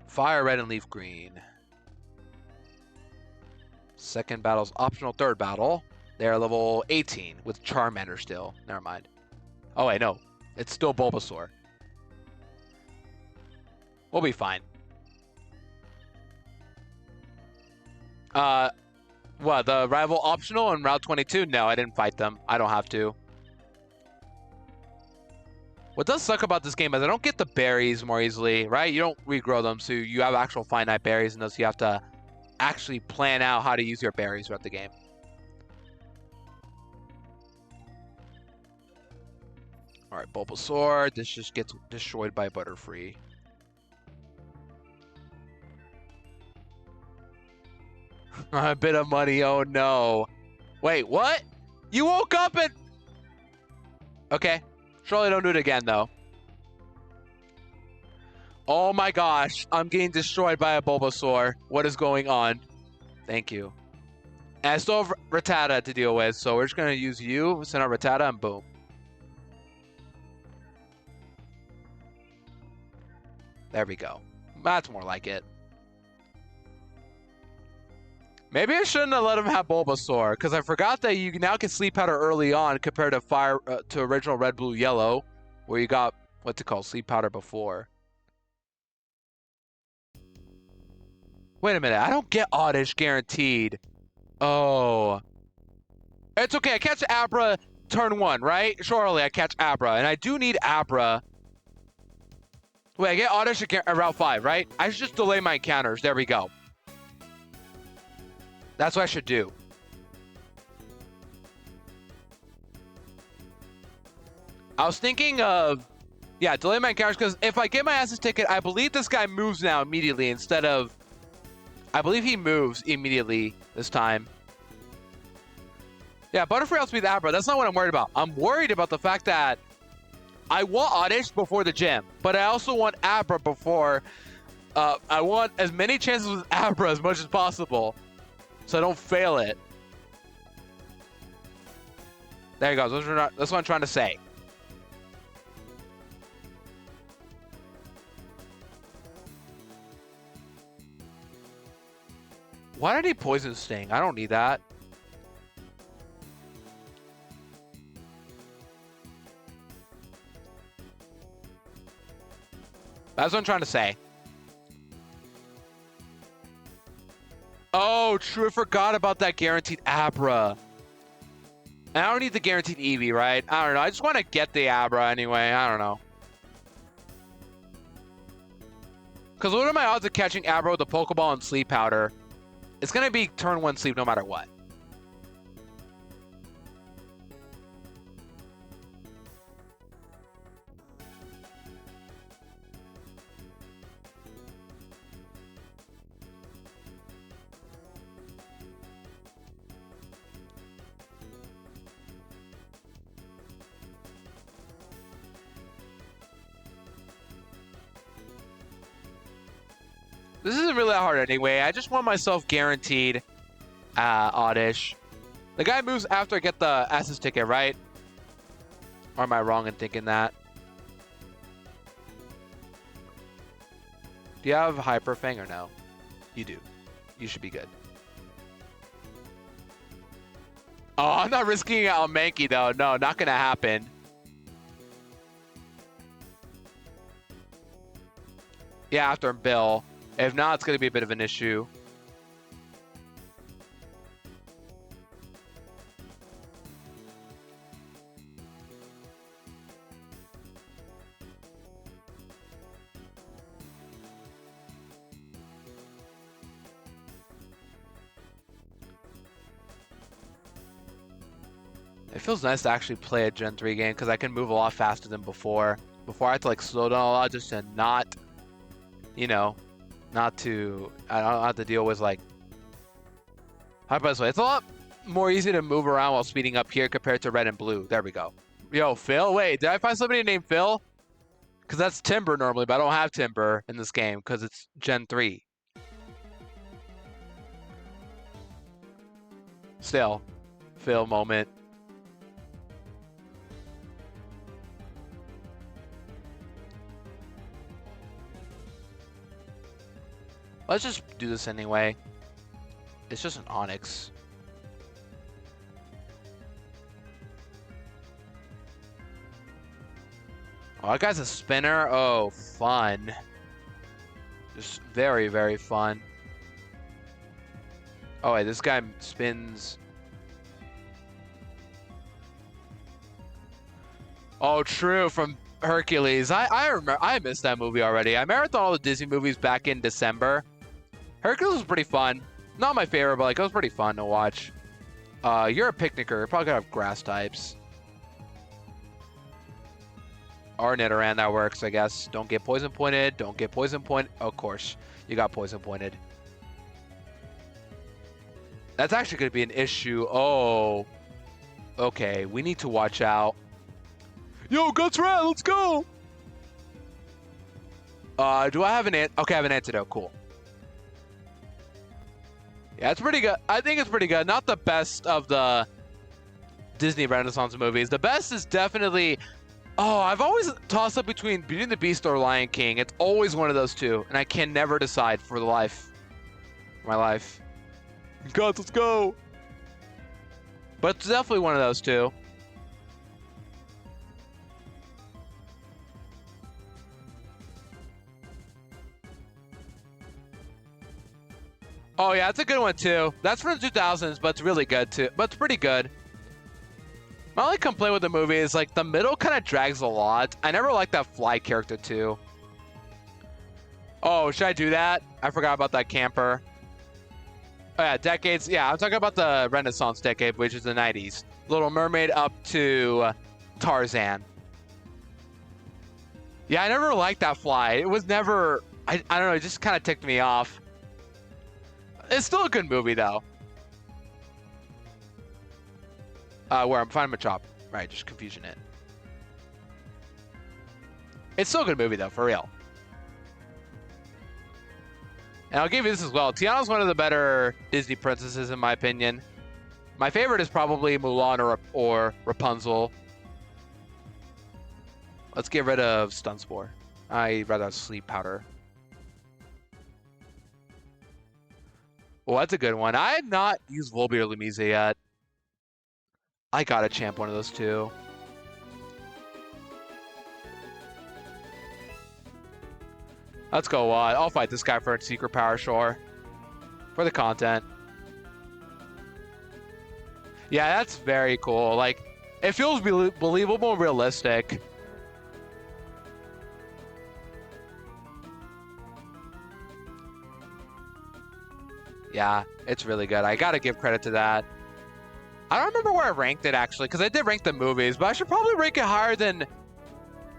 Fire Red and Leaf Green. Second battle's optional. Third battle. They're level 18 with Charmander still. Never mind. Oh wait, no. It's still Bulbasaur. We'll be fine. What, the rival optional on Route 22? No, I didn't fight them. I don't have to. What does suck about this game is I don't get the berries more easily, right? You don't regrow them, so you have actual finite berries, and thus you have to actually plan out how to use your berries throughout the game. Alright, Bulbasaur. This just gets destroyed by Butterfree. A bit of money, oh no. Wait, what? You woke up and... Okay. Surely don't do it again, though. Oh my gosh. I'm getting destroyed by a Bulbasaur. What is going on? Thank you. And I still have Rattata to deal with, so we're just going to use you, send out Rattata, and boom. There we go. That's more like it. Maybe I shouldn't have let him have Bulbasaur, because I forgot that you now can Sleep Powder early on compared to to original Red, Blue, Yellow, where you got, what's it called, Sleep Powder before. Wait a minute, I don't get Oddish guaranteed. Oh. It's okay, I catch Abra turn 1, right? Surely I catch Abra, and I do need Abra. Wait, I get Oddish at Route 5, right? I should just delay my encounters. There we go. That's what I should do. I was thinking of, yeah, delay my encounters, because if I get my Ass's ticket, I believe this guy moves now immediately instead of... I believe he moves immediately this time. Yeah, Butterfree outspeed Abra. That's not what I'm worried about. I'm worried about the fact that I want Oddish before the gym, but I also want Abra before... I want as many chances with Abra as much as possible, so I don't fail it. There you go. That's what I'm trying to say. Why did he Poison Sting? I don't need that. That's what I'm trying to say. Oh, true. I forgot about that guaranteed Abra. And I don't need the guaranteed Eevee, right? I don't know. I just want to get the Abra anyway. I don't know. Because what are my odds of catching Abra with the Pokeball and Sleep Powder? It's going to be turn 1 sleep no matter what. This isn't really that hard anyway. I just want myself guaranteed Oddish. The guy moves after I get the Ass's ticket, right? Or am I wrong in thinking that? Do you have Hyper Fang or no? You do. You should be good. Oh, I'm not risking it on Mankey though. No, not gonna happen. Yeah, after Bill. If not, it's going to be a bit of an issue. It feels nice to actually play a Gen 3 game because I can move a lot faster than before. Before I had to like slow down a lot just to not, you know, I don't have to deal with like, how about this way? It's a lot more easy to move around while speeding up here compared to red and blue. There we go. Yo, Phil, wait, did I find somebody named Phil? Because that's Timber normally, but I don't have Timber in this game because it's Gen 3. Still, Phil moment. Let's just do this anyway. It's just an Onyx. Oh, that guy's a spinner. Oh, fun. Just very, very fun. Oh, wait, this guy spins. Oh, true, from Hercules. I remember. I missed that movie already. I marathoned all the Disney movies back in December. Hercules was pretty fun. Not my favorite, but like it was pretty fun to watch. You're a picnicker. You're probably gonna have grass types. Or Nidoran, that works, I guess. Don't get poison pointed. Don't get poison point. Of course, you got poison pointed. That's actually gonna be an issue. Oh, okay. We need to watch out. Yo, Guts Rat, let's go. Do I have an okay? I have an antidote. Cool. Yeah, it's pretty good. I think it's pretty good. Not the best of the Disney Renaissance movies. The best is definitely... Oh, I've always tossed up between Beauty and the Beast or Lion King. It's always one of those two, and I can never decide for the life. My life. God, let's go. But it's definitely one of those two. Oh yeah, it's a good one too. That's from the 2000s, but it's really good too. But it's pretty good. My only complaint with the movie is like the middle kind of drags a lot. I never liked that Fly character too. Oh, should I do that? I forgot about that camper. Oh yeah, decades. Yeah, I'm talking about the Renaissance decade, which is the 90s. Little Mermaid up to Tarzan. Yeah, I never liked that Fly. It was never... I don't know, it just kind of ticked me off. It's still a good movie, though. Where I'm finding Machop. Right, just confusion it. It's still a good movie, though, for real. And I'll give you this as well. Tiana's one of the better Disney princesses, in my opinion. My favorite is probably Mulan or Rapunzel. Let's get rid of Stun Spore. I'd rather have Sleep Powder. Well, that's a good one. I have not used Volbeat or Lumiza yet. I gotta champ one of those two. Let's go. I'll fight this guy for a secret power, sure. For the content. Yeah, that's very cool. Like, it feels believable and realistic. Yeah, it's really good. I gotta give credit to that. I don't remember where I ranked it actually, because I did rank the movies, but I should probably rank it higher than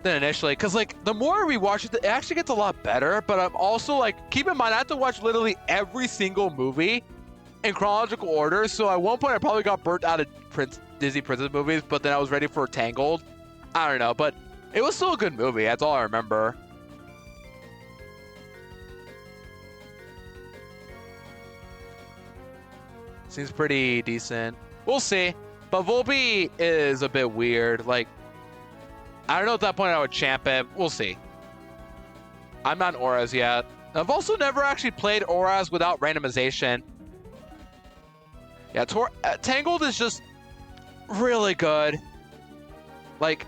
initially, because like the more I rewatch it, it actually gets a lot better. But I'm also like, keep in mind, I have to watch literally every single movie in chronological order. So at one point, I probably got burnt out of Disney princess movies, but then I was ready for Tangled. I don't know, but it was still a good movie. That's all I remember. Seems pretty decent. We'll see. But Volpe is a bit weird. Like, I don't know at that point I would champ it. We'll see. I'm not Auras yet. I've also never actually played Auras without randomization. Yeah, Tangled is just really good. Like,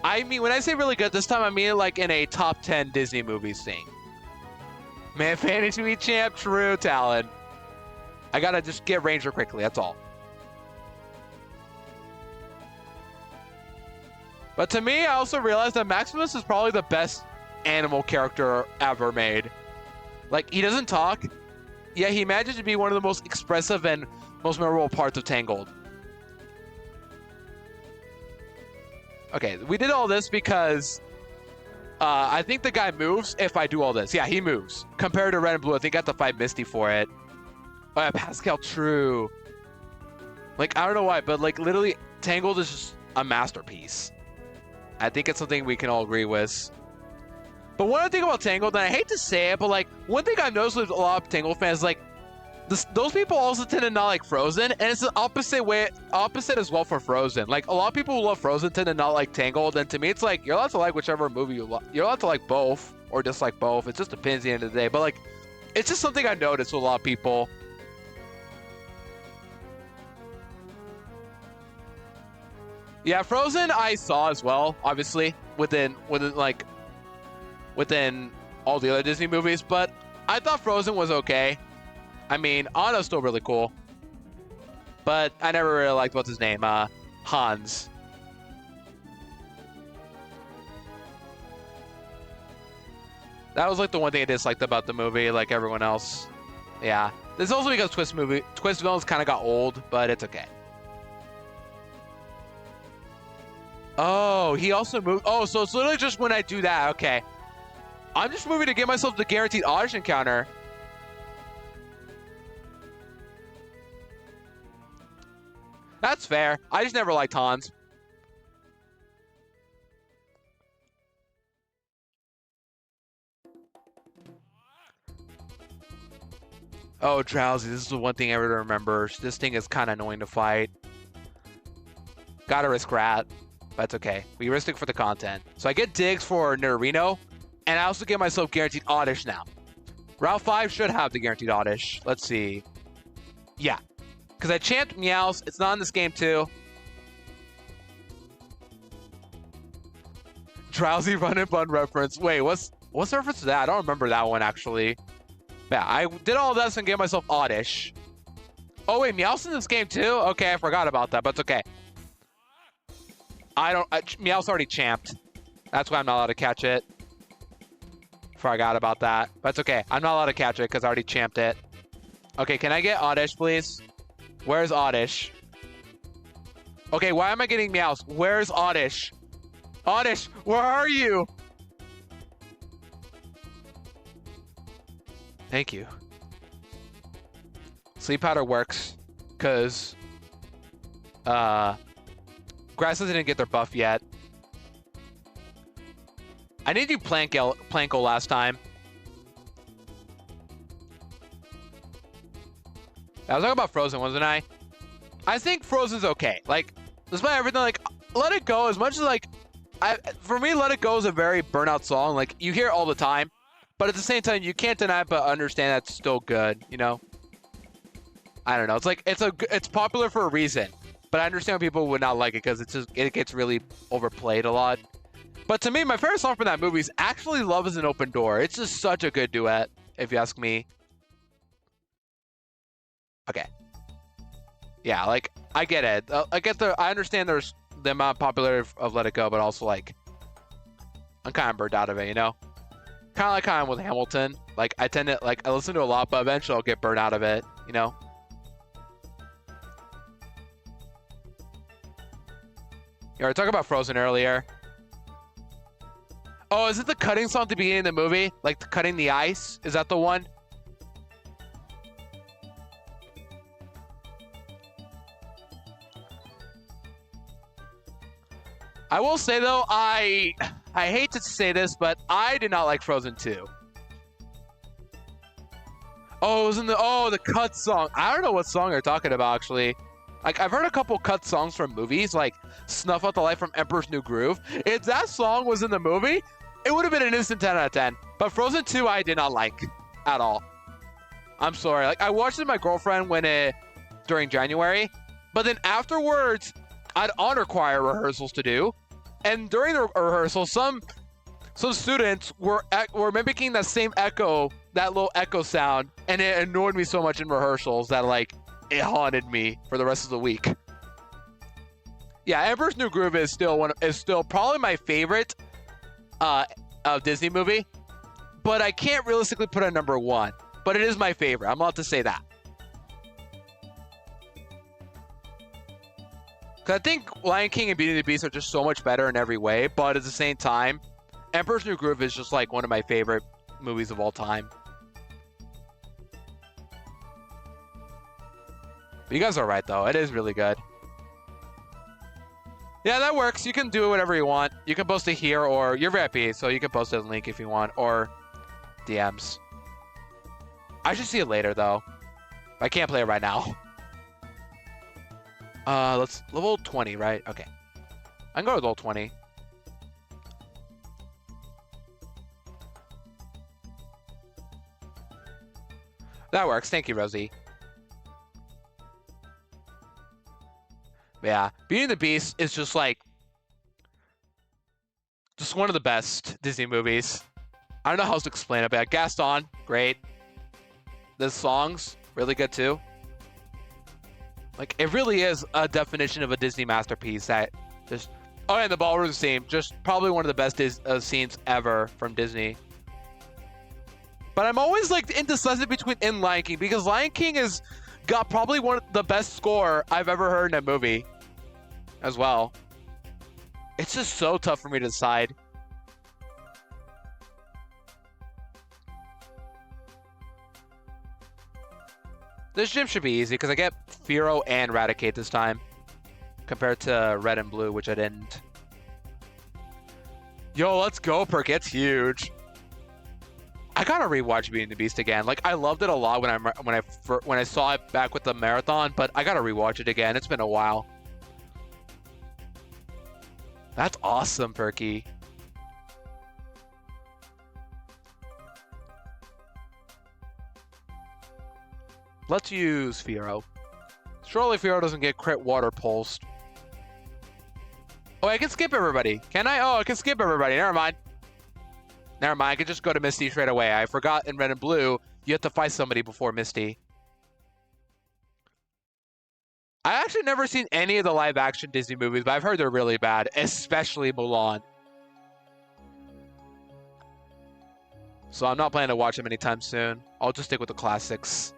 I mean, when I say really good, this time I mean like in a top 10 Disney movies thing. Man, Fantasy Week champ, true talent. I gotta just get Ranger quickly, that's all. But to me, I also realized that Maximus is probably the best animal character ever made. Like, he doesn't talk, yet he manages to be one of the most expressive and most memorable parts of Tangled. Okay, we did all this because I think the guy moves if I do all this. Yeah, he moves. Compared to Red and Blue, I think I have to fight Misty for it. Oh yeah, Pascal, true. Like, I don't know why, but like literally, Tangled is just a masterpiece. I think it's something we can all agree with. But one other thing about Tangled, and I hate to say it, but like one thing I've noticed with a lot of Tangled fans, like those people also tend to not like Frozen, and it's the opposite as well for Frozen. Like a lot of people who love Frozen tend to not like Tangled, and to me, it's like you're allowed to like whichever movie you love. You're allowed to like both or dislike both. It just depends at the end of the day. But like, it's just something I noticed with a lot of people. Yeah, Frozen I saw as well, obviously, within all the other Disney movies, but I thought Frozen was okay. I mean, Anna's still really cool, but I never really liked what's his name, Hans. That was like the one thing I disliked about the movie, like everyone else. Yeah, this is also because Twist villains kind of got old, but it's okay. Oh, he also moved. Oh, so it's literally just when I do that. Okay. I'm just moving to get myself the guaranteed oddish encounter. That's fair. I just never liked Hans. Oh, Drowsy. This is the one thing everyone remembers. This thing is kind of annoying to fight. Gotta risk Rat. That's okay. We risk it for the content. So I get digs for Nerino, and I also get myself guaranteed oddish now. Route 5 should have the guaranteed oddish. Let's see. Yeah. Because I champed Meows. It's not in this game too. Drowsy Run and Bun reference. Wait, what's the reference to that? I don't remember that one actually. Yeah, I did all this and gave myself oddish. Oh wait, Meow's in this game too? Okay, I forgot about that, but it's okay. Meow's already champed. That's why I'm not allowed to catch it. Forgot about that. But it's okay. I'm not allowed to catch it because I already champed it. Okay, can I get Oddish, please? Where's Oddish? Okay, why am I getting Meows? Where's Oddish? Oddish, where are you? Thank you. Sleep powder works because Grasses didn't get their buff yet. I need to do Planko last time. I was talking about Frozen, wasn't I? I think Frozen's okay. Like, despite everything, like, Let It Go, as much as, like, for me, Let It Go is a very burnout song. Like, you hear it all the time, but at the same time, you can't deny it, but understand that's still good, you know? I don't know. It's like, it's popular for a reason. But I understand people would not like it because it gets really overplayed a lot. But to me, my favorite song from that movie is actually Love is an Open Door. It's just such a good duet, if you ask me. Okay. Yeah, like I get it. I understand there's the amount of popularity of Let It Go, but also like I'm kind of burned out of it, you know? Kind of with Hamilton. Like I tend to like I listen to a lot, but eventually I'll get burned out of it, you know? You were talking about Frozen earlier. Oh, is it the cutting song at the beginning of the movie? Like the cutting the ice? Is that the one? I will say though, I hate to say this, but I did not like Frozen 2. Oh, it was in the cut song. I don't know what song you're talking about actually. Like I've heard a couple cut songs from movies, like Snuff Out the Light from Emperor's New Groove. If that song was in the movie, it would have been an instant 10 out of 10. But Frozen 2 I did not like at all. I'm sorry. Like I watched it with my girlfriend during January, but then afterwards I had honor choir rehearsals to do, and during the rehearsal, some students were mimicking that same echo, that little echo sound, and it annoyed me so much in rehearsals that like it haunted me for the rest of the week. Yeah, Emperor's New Groove is still probably my favorite Disney movie, but I can't realistically put it at number 1. But it is my favorite. I'm allowed to say that. Because I think Lion King and Beauty and the Beast are just so much better in every way, but at the same time, Emperor's New Groove is just like one of my favorite movies of all time. But you guys are right, though. It is really good. Yeah, that works. You can do whatever you want. You can post it here, or you're VIP, so you can post it as a link if you want, or DMs. I should see it later, though. I can't play it right now. Let's level 20, right? Okay. I can go with level 20. That works. Thank you, Rosie. But yeah, Beauty and the Beast is just like one of the best Disney movies. I don't know how else to explain it, but yeah, Gaston, great. The songs, really good too. Like, it really is a definition of a Disney masterpiece that just... Oh, and the ballroom scene, just probably one of the best scenes ever from Disney. But I'm always, like, indecisive between Lion King, because Lion King has got probably one of the best score I've ever heard in a movie as well. It's just so tough for me to decide. This gym should be easy because I get Firo and Raticate this time compared to Red and Blue, which I didn't. Yo, let's go, Perk. It's huge. I gotta rewatch Beauty and the Beast again. Like, I loved it a lot when I saw it back with the marathon, but I gotta rewatch it again. It's been a while. That's awesome, Perky. Let's use Firo. Surely Firo doesn't get crit water pulsed. Oh, I can skip everybody. Can I? Oh, I can skip everybody. Never mind. Never mind. I can just go to Misty straight away. I forgot in Red and Blue, you have to fight somebody before Misty. I actually never seen any of the live-action Disney movies, but I've heard they're really bad, especially Mulan. So I'm not planning to watch them anytime soon. I'll just stick with the classics.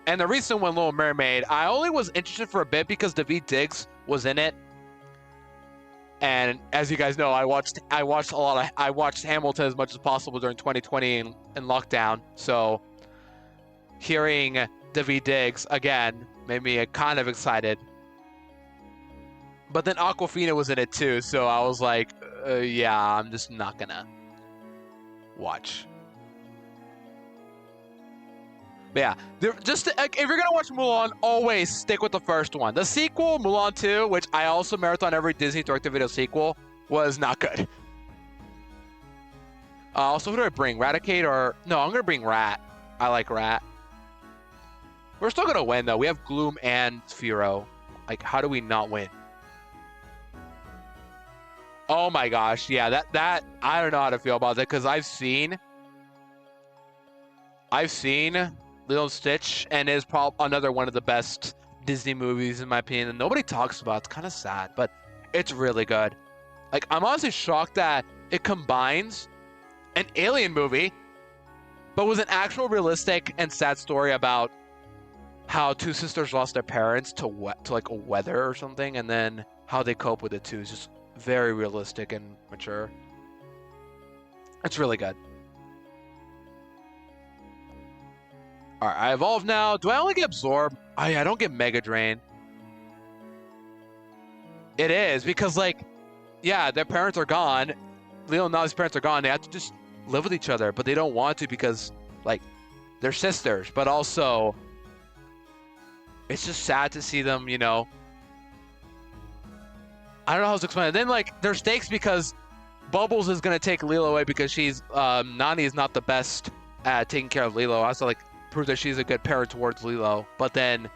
And the recent one, Little Mermaid, I only was interested for a bit because Daveed Diggs was in it. And as you guys know, I watched Hamilton as much as possible during 2020 in lockdown. So hearing Daveed Diggs again made me kind of excited. But then Awkwafina was in it too, so I was like, yeah, I'm just not gonna watch. But yeah, if you're gonna watch Mulan, always stick with the first one. The sequel, Mulan 2, which I also marathon every Disney direct-to-video sequel, was not good. Also, who do I bring? Raticate or... No, I'm gonna bring Rat. I like Rat. We're still gonna win, though. We have Gloom and Firo. Like, how do we not win? Oh my gosh, yeah, that I don't know how to feel about that, because I've seen I've seen Lilo and Stitch, and it is probably another one of the best Disney movies in my opinion. And nobody talks about it. It's kind of sad, but it's really good. Like, I'm honestly shocked that it combines an alien movie, but with an actual realistic and sad story about how two sisters lost their parents to like a weather or something, and then how they cope with it too. It's just very realistic and mature. It's really good. All right, I evolve now. Do I only get absorb? I don't get Mega Drain. It is because, like, yeah, their parents are gone. Leo and Navi's parents are gone. They have to just live with each other, but they don't want to because, like, they're sisters. But also, it's just sad to see them, you know. I don't know how to explain it. Then, like, there's stakes because Bubbles is going to take Lilo away because she's, Nani is not the best at taking care of Lilo. I also, like, prove that she's a good parent towards Lilo. But then,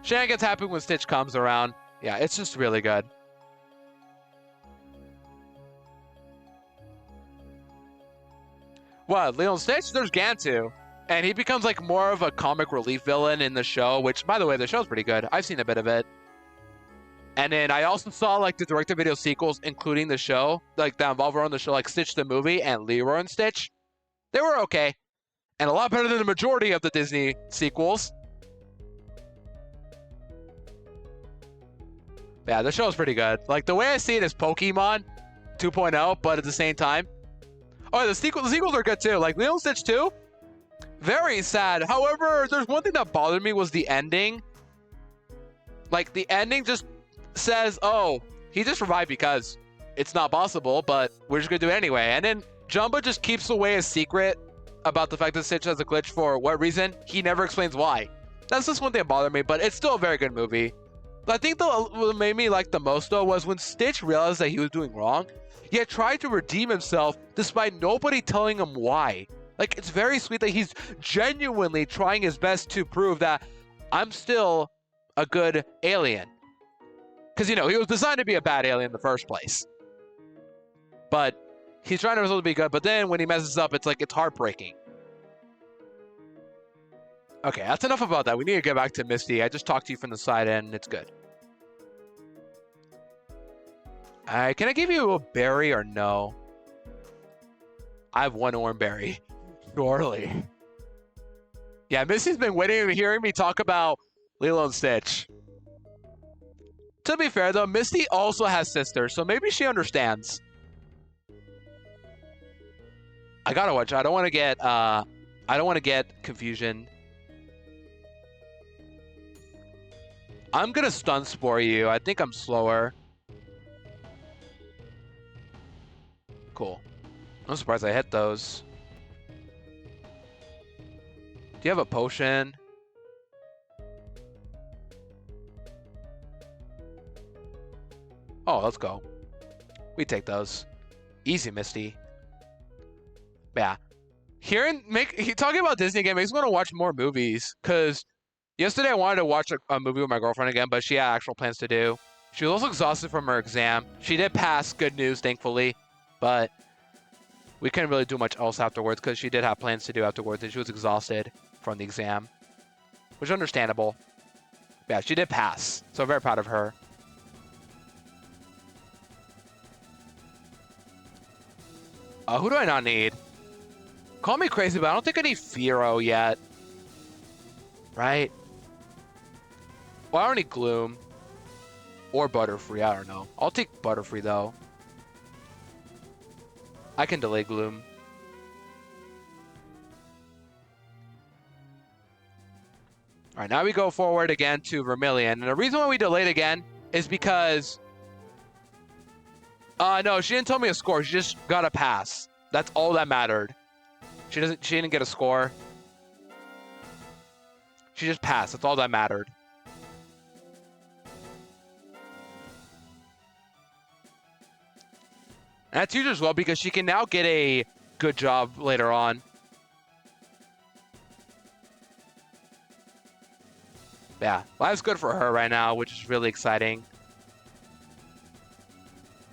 shenanigans happen when Stitch comes around. Yeah, it's just really good. What, Lilo and Stitch? There's Gantu. And he becomes like more of a comic relief villain in the show, which, by the way, the show's pretty good. I've seen a bit of it. And then I also saw like the direct-to-video sequels, including the show, like that involve around the show, like Stitch the movie and Leroy and Stitch. They were okay. And a lot better than the majority of the Disney sequels. Yeah, the show's pretty good. Like, the way I see it is Pokemon 2.0, but at the same time. Oh, the sequels are good too. Like, Lilo and Stitch 2, very sad. However, there's one thing that bothered me was the ending. Like, the ending just says, oh, he just survived because it's not possible, but we're just gonna do it anyway. And then Jumba just keeps away a secret about the fact that Stitch has a glitch for what reason. He never explains why. That's just one thing that bothered me, but it's still a very good movie. I think what made me like the most, though, was when Stitch realized that he was doing wrong, yet tried to redeem himself despite nobody telling him why. Like, it's very sweet that he's genuinely trying his best to prove that I'm still a good alien. Because, you know, he was designed to be a bad alien in the first place. But he's trying to himself to be good, but then when he messes up, it's like, it's heartbreaking. Okay, that's enough about that. We need to get back to Misty. I just talked to you from the side and it's good. Can I give you a berry or no? I have one orange berry. Surely. Yeah, Misty's been waiting and hearing me talk about Lilo and Stitch. To be fair, though, Misty also has sisters, so maybe she understands. I gotta watch. I don't want to get confusion. I'm gonna stun spore you. I think I'm slower. Cool. I'm surprised I hit those. Do you have a potion? Oh, let's go. We take those. Easy, Misty. Yeah. Talking about Disney again makes me want to watch more movies. Because yesterday I wanted to watch a movie with my girlfriend again, but she had actual plans to do. She was also exhausted from her exam. She did pass, good news, thankfully. But we couldn't really do much else afterwards because she did have plans to do afterwards and she was exhausted from the exam. Which is understandable. Yeah, she did pass. So I'm very proud of her. Who do I not need? Call me crazy, but I don't think I need Firo yet. Right? Well, I don't need Gloom. Or Butterfree, I don't know. I'll take Butterfree, though. I can delay Gloom. Alright, now we go forward again to Vermilion. And the reason why we delayed again is because... no, she didn't tell me a score. She just got a pass. That's all that mattered. She didn't get a score. She just passed. That's all that mattered. And that's huge as well because she can now get a good job later on. Yeah, life's good for her right now, which is really exciting.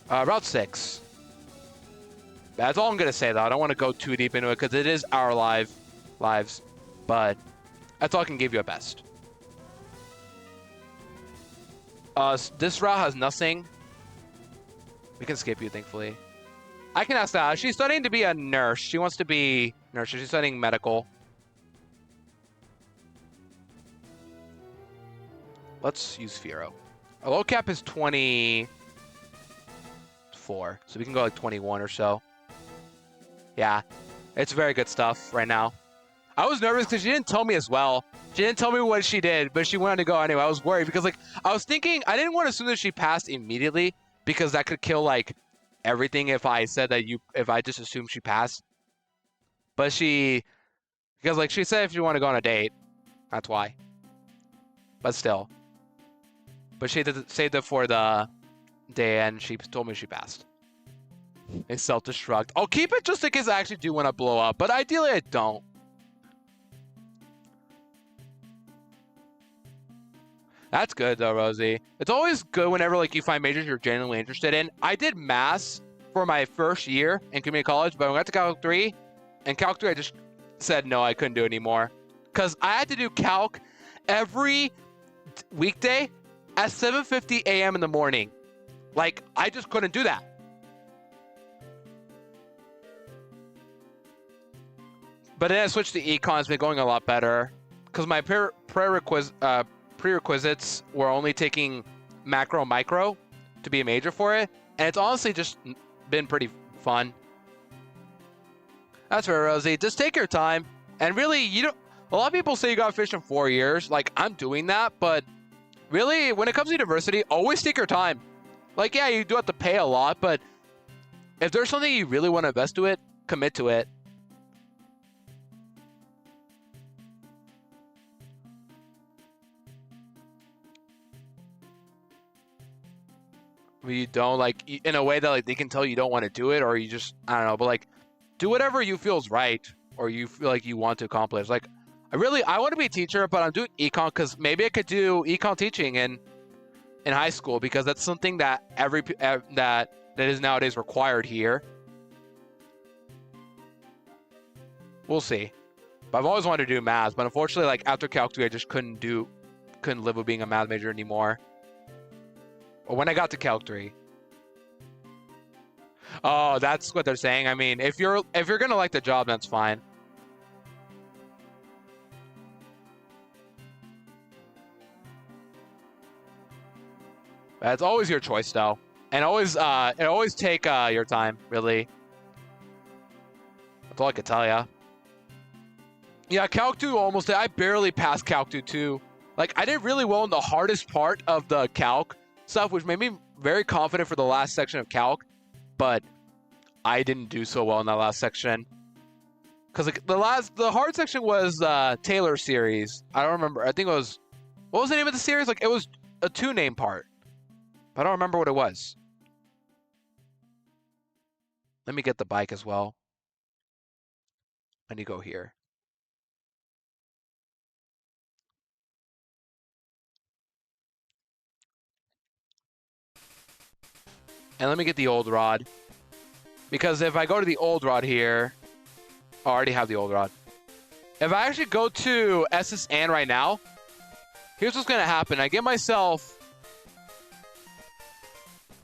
Route 6. That's all I'm going to say, though. I don't want to go too deep into it because it is our live lives, but that's all I can give you at best. This route has nothing. We can skip you, thankfully. I can ask that. She's studying to be a nurse. She wants to be nurse. She's studying medical. Let's use Firo. Our low cap is 24, so we can go like 21 or so. Yeah, it's very good stuff right now. I was nervous because she didn't tell me as well. She didn't tell me what she did, but she wanted to go anyway. I was worried because, like, I was thinking I didn't want to assume that she passed immediately because that could kill like everything if I said that if I just assumed she passed. But because like she said if you want to go on a date, that's why. But still. But she saved it for the day and she told me she passed. And self-destruct. I'll keep it just in case I actually do want to blow up, but ideally I don't. That's good though, Rosie. It's always good whenever like you find majors you're genuinely interested in. I did maths for my first year in community college, but when I got to Calc 3, and Calc 3 I just said no, I couldn't do it anymore. Because I had to do Calc every weekday at 7:50 a.m. in the morning. Like, I just couldn't do that. But then I switched to econ. It's been going a lot better. Because my prerequisites were only taking macro micro to be a major for it, and it's honestly just been pretty fun. That's fair, Rosie. Just take your time, and really, you don't. A lot of people say you got to finish in 4 years. Like, I'm doing that, but really, when it comes to university, always take your time. Like, yeah, you do have to pay a lot, but if there's something you really want to invest to it, commit to it. You don't, like, in a way that like they can tell you don't want to do it, or you just, I don't know, but like do whatever you feel is right or you feel like you want to accomplish. Like I want to be a teacher, but I'm doing econ because maybe I could do econ teaching in high school because that's something that that is nowadays required here. We'll see. But I've always wanted to do math, but unfortunately, like after Calc 3, I just couldn't live with being a math major anymore. Or when I got to Calc 3. Oh, that's what they're saying. I mean, if you're gonna like the job, that's fine. That's always your choice, though, and always take your time. Really, that's all I could tell ya. Yeah, Calc 2 almost. I barely passed Calc 2 too. Like I did really well in the hardest part of the Calc stuff, which made me very confident for the last section of Calc, but I didn't do so well in that last section. Because like, the hard section was Taylor series. I don't remember. I think it was, what was the name of the series? Like it was a 2-name part, but I don't remember what it was. Let me get the bike as well. I need to go here. And let me get the old rod. Because if I go to the old rod here, I already have the old rod. If I actually go to SSN right now, here's what's going to happen. I get myself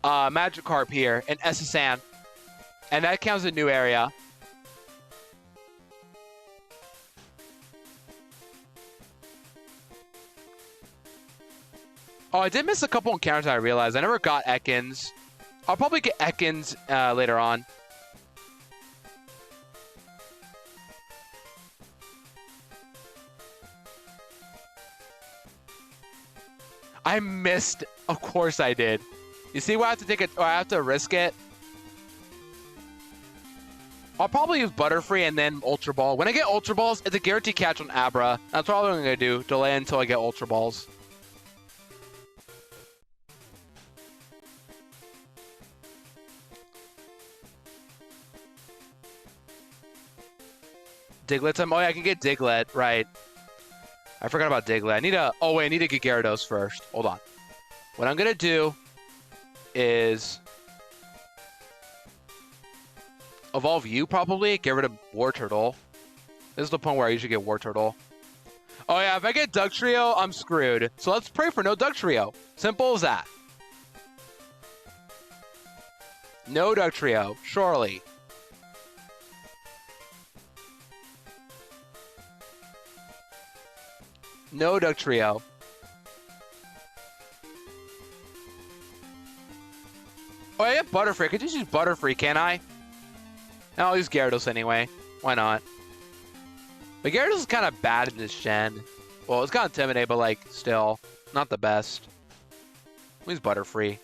Magikarp here in SSN. And that counts as a new area. Oh, I did miss a couple encounters I realized. I never got Ekans. I'll probably get Ekans later on. I missed. Of course I did. You see why I have to take it, or I have to risk it? I'll probably use Butterfree and then Ultra Ball. When I get Ultra Balls, it's a guaranteed catch on Abra. That's all I'm going to do. Delay until I get Ultra Balls. Diglett time. Oh yeah, I can get Diglett. Right. I forgot about Diglett. I need to get Gyarados first. Hold on. What I'm gonna do is evolve you probably. Get rid of War Turtle. This is the point where I usually get War Turtle. Oh yeah, if I get Duck Trio, I'm screwed. So let's pray for no Duck Trio. Simple as that. No Duck Trio, surely. No Duck Trio. Oh, I get Butterfree. I could just use Butterfree, can't I? No, I'll use Gyarados anyway. Why not? But Gyarados is kind of bad in this gen. Well, it's kind of Intimidate, but like, still, not the best. I'll use Butterfree.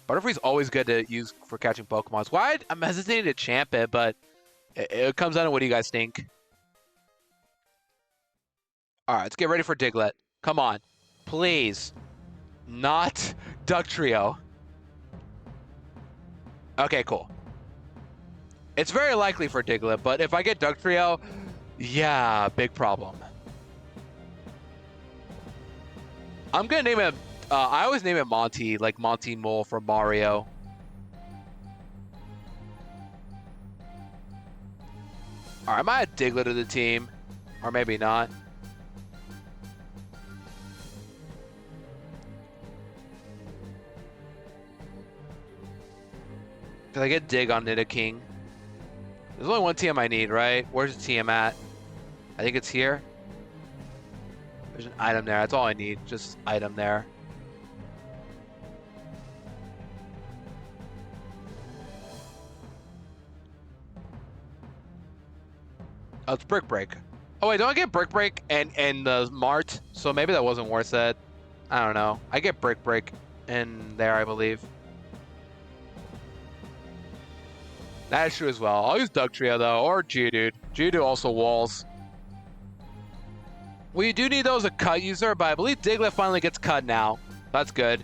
Butterfree's always good to use for catching Pokemon. It's why I'm hesitating to champ it, but it comes down to what do you guys think. All right, let's get ready for Diglett. Come on. Please. Not Duck Trio. Okay, cool. It's very likely for Diglett, but if I get Duck Trio, yeah, big problem. I'm going to name it... I always name it Monty, like Monty Mole from Mario. All right, I might add Diglett to the team, or maybe not. Because I get Dig on Nidoking. There's only one TM I need, right? Where's the TM at? I think it's here. There's an item there. That's all I need. Just item there. Oh, it's Brick Break. Oh wait, don't I get Brick Break and the Mart? So maybe that wasn't worth it. I don't know. I get Brick Break in there, I believe. That is true as well. I'll use Duck Trio though, or Geodude. Geodude also walls. We do need those a cut user, but I believe Diglett finally gets cut now. That's good.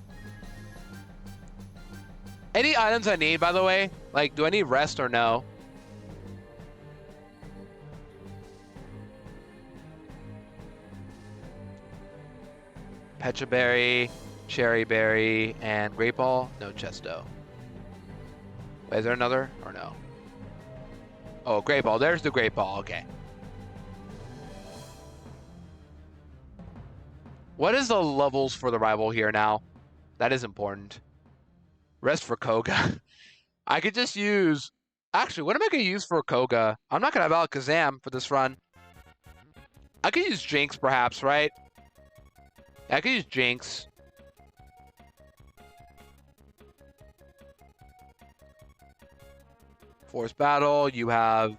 Any items I need, by the way? Like, do I need rest or no? Pecha Berry, Cherry Berry, and Great Ball. No Chesto. Wait, is there another or no? Oh, Great Ball. There's the Great Ball. Okay. What is the levels for the rival here now? That is important. Rest for Koga. I could just use... Actually, what am I going to use for Koga? I'm not going to have Alakazam for this run. I could use Jinx, perhaps, right? I could use Jinx. Force Battle, you have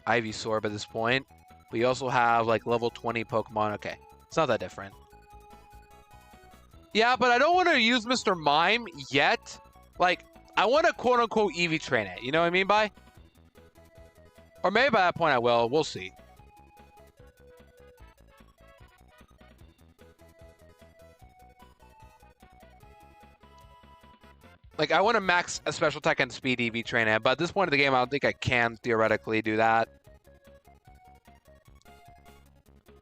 Ivysaur at this point. But you also have, like, level 20 Pokemon. Okay, it's not that different. Yeah, but I don't want to use Mr. Mime yet. Like, I want to quote-unquote Eevee train it. You know what I mean by? Or maybe by that point I will. We'll see. Like, I want to max a special attack and speed Eevee train it. But at this point of the game, I don't think I can theoretically do that.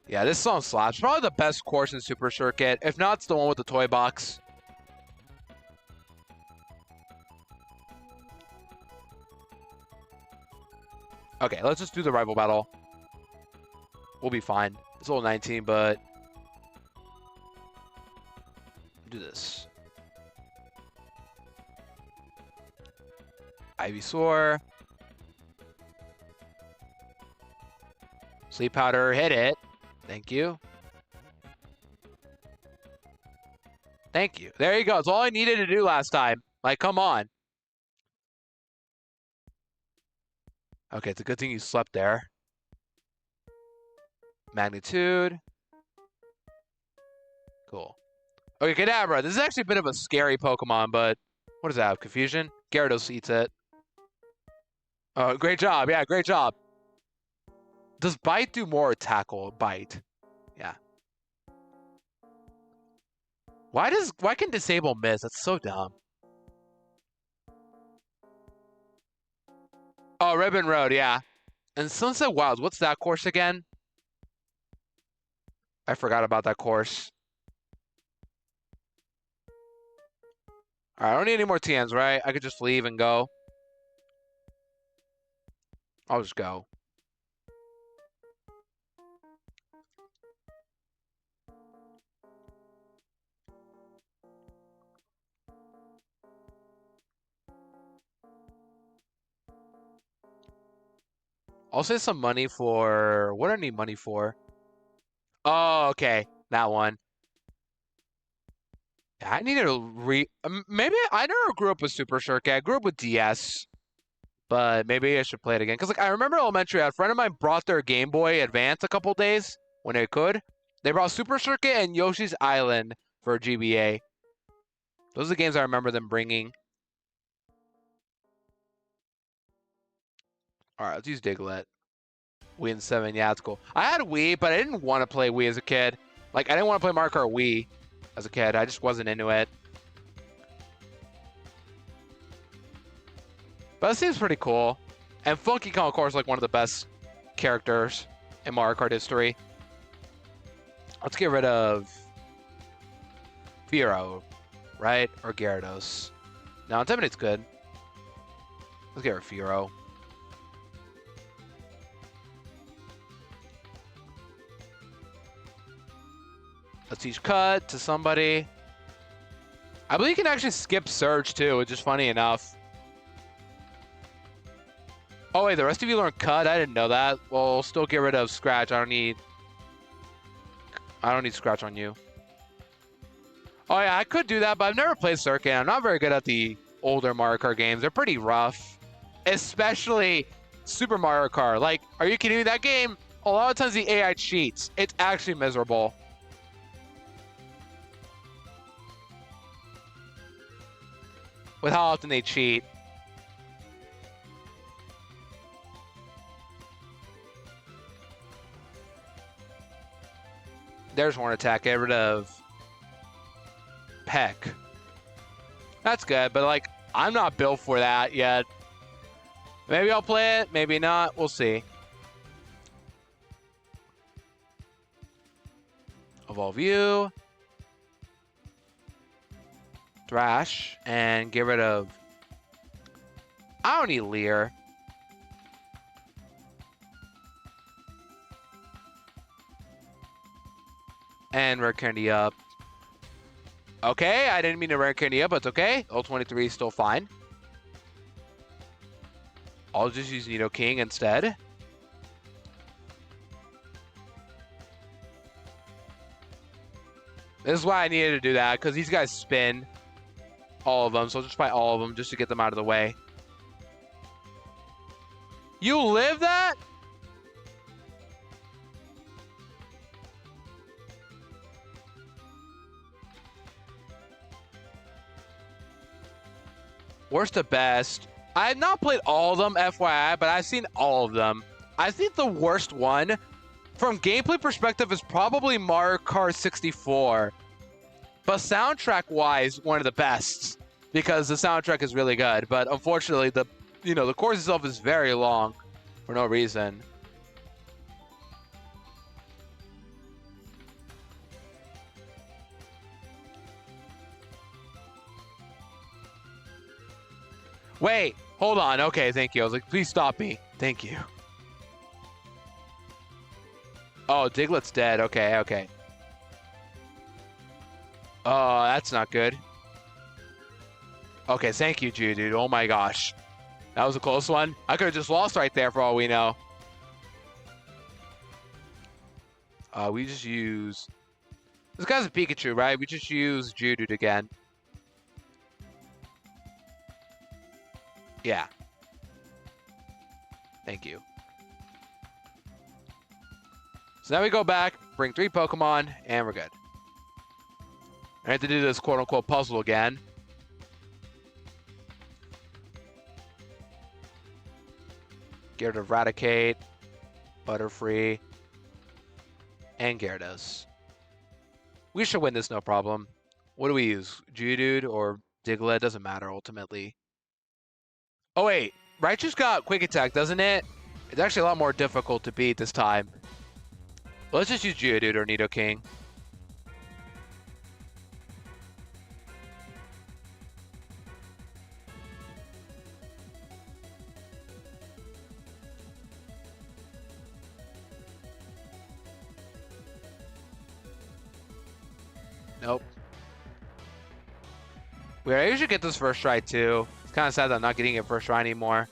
Yeah, this song slaps. Probably the best course in Super Circuit. If not, it's the one with the toy box. Okay, let's just do the rival battle. We'll be fine. It's level 19, but... do this. Ivysaur. Sleep Powder, hit it. Thank you. Thank you. There you go. It's all I needed to do last time. Like, come on. Okay, it's a good thing you slept there. Magnitude. Cool. Okay, Kadabra. This is actually a bit of a scary Pokemon, but what does that have? Confusion? Gyarados eats it. Oh, great job. Yeah, great job. Does Bite do more or Tackle? Bite. Yeah. Why can Disable miss? That's so dumb. Oh, Ribbon Road, yeah. And Sunset Wilds, what's that course again? I forgot about that course. Alright, I don't need any more TNs, right? I could just leave and go. I'll just go. I'll save some money for... What do I need money for? Oh, okay. That one. I needed to maybe I never grew up with Super Circuit. I grew up with DS. But maybe I should play it again. Because like I remember elementary, a friend of mine brought their Game Boy Advance a couple days when they could. They brought Super Circuit and Yoshi's Island for GBA. Those are the games I remember them bringing. All right, let's use Diglett. Wii and 7, yeah, that's cool. I had Wii, but I didn't want to play Wii as a kid. Like, I didn't want to play Mario Kart Wii as a kid. I just wasn't into it. But it seems pretty cool. And Funky Kong, of course, like one of the best characters in Mario Kart history. Let's get rid of Firo, right? Or Gyarados. No, Intimidate's good. Let's get rid of Firo. Let's each cut to somebody. I believe you can actually skip Surge too, which is funny enough. Oh wait, the rest of you learn cut? I didn't know that. Well, we'll still get rid of Scratch. I don't need Scratch on you. Oh yeah, I could do that, but I've never played Circuit. I'm not very good at the older Mario Kart games. They're pretty rough. Especially Super Mario Kart. Like, are you kidding me? That game, a lot of times the AI cheats. It's actually miserable. With how often they cheat. There's one attack. Get rid of Peck. That's good, but like, I'm not built for that yet. Maybe I'll play it, maybe not. We'll see. Evolve you. Thrash. And get rid of... I don't need Leer. And Rare Candy up. Okay, I didn't mean to Rare Candy up, but it's okay. L23 is still fine. I'll just use Nidoking instead. This is why I needed to do that, because these guys spin all of them, so I'll just fight all of them just to get them out of the way. You live that? Worst to best. I have not played all of them, FYI, but I've seen all of them. I think the worst one, from gameplay perspective, is probably Mario Kart 64. But soundtrack-wise, one of the best, because the soundtrack is really good. But unfortunately, the course itself is very long for no reason. Wait, hold on. Okay, thank you. I was like, please stop me. Thank you. Oh, Diglett's dead. Okay, okay. Oh, that's not good. Okay, thank you, dude. Oh my gosh. That was a close one. I could have just lost right there for all we know. We just use... This guy's a Pikachu, right? We just use Geodude again. Yeah. Thank you. So now we go back, bring 3 Pokemon, and we're good. I have to do this quote-unquote puzzle again. Get rid of Raticate, Butterfree, and Gyarados. We should win this, no problem. What do we use? Geodude or Diglett? Doesn't matter, ultimately. Oh, wait. Raichu's got Quick Attack, doesn't it? It's actually a lot more difficult to beat this time. Let's just use Geodude or Nidoking. Nope. Weird, I usually get this first try too. It's kind of sad that I'm not getting it first try anymore.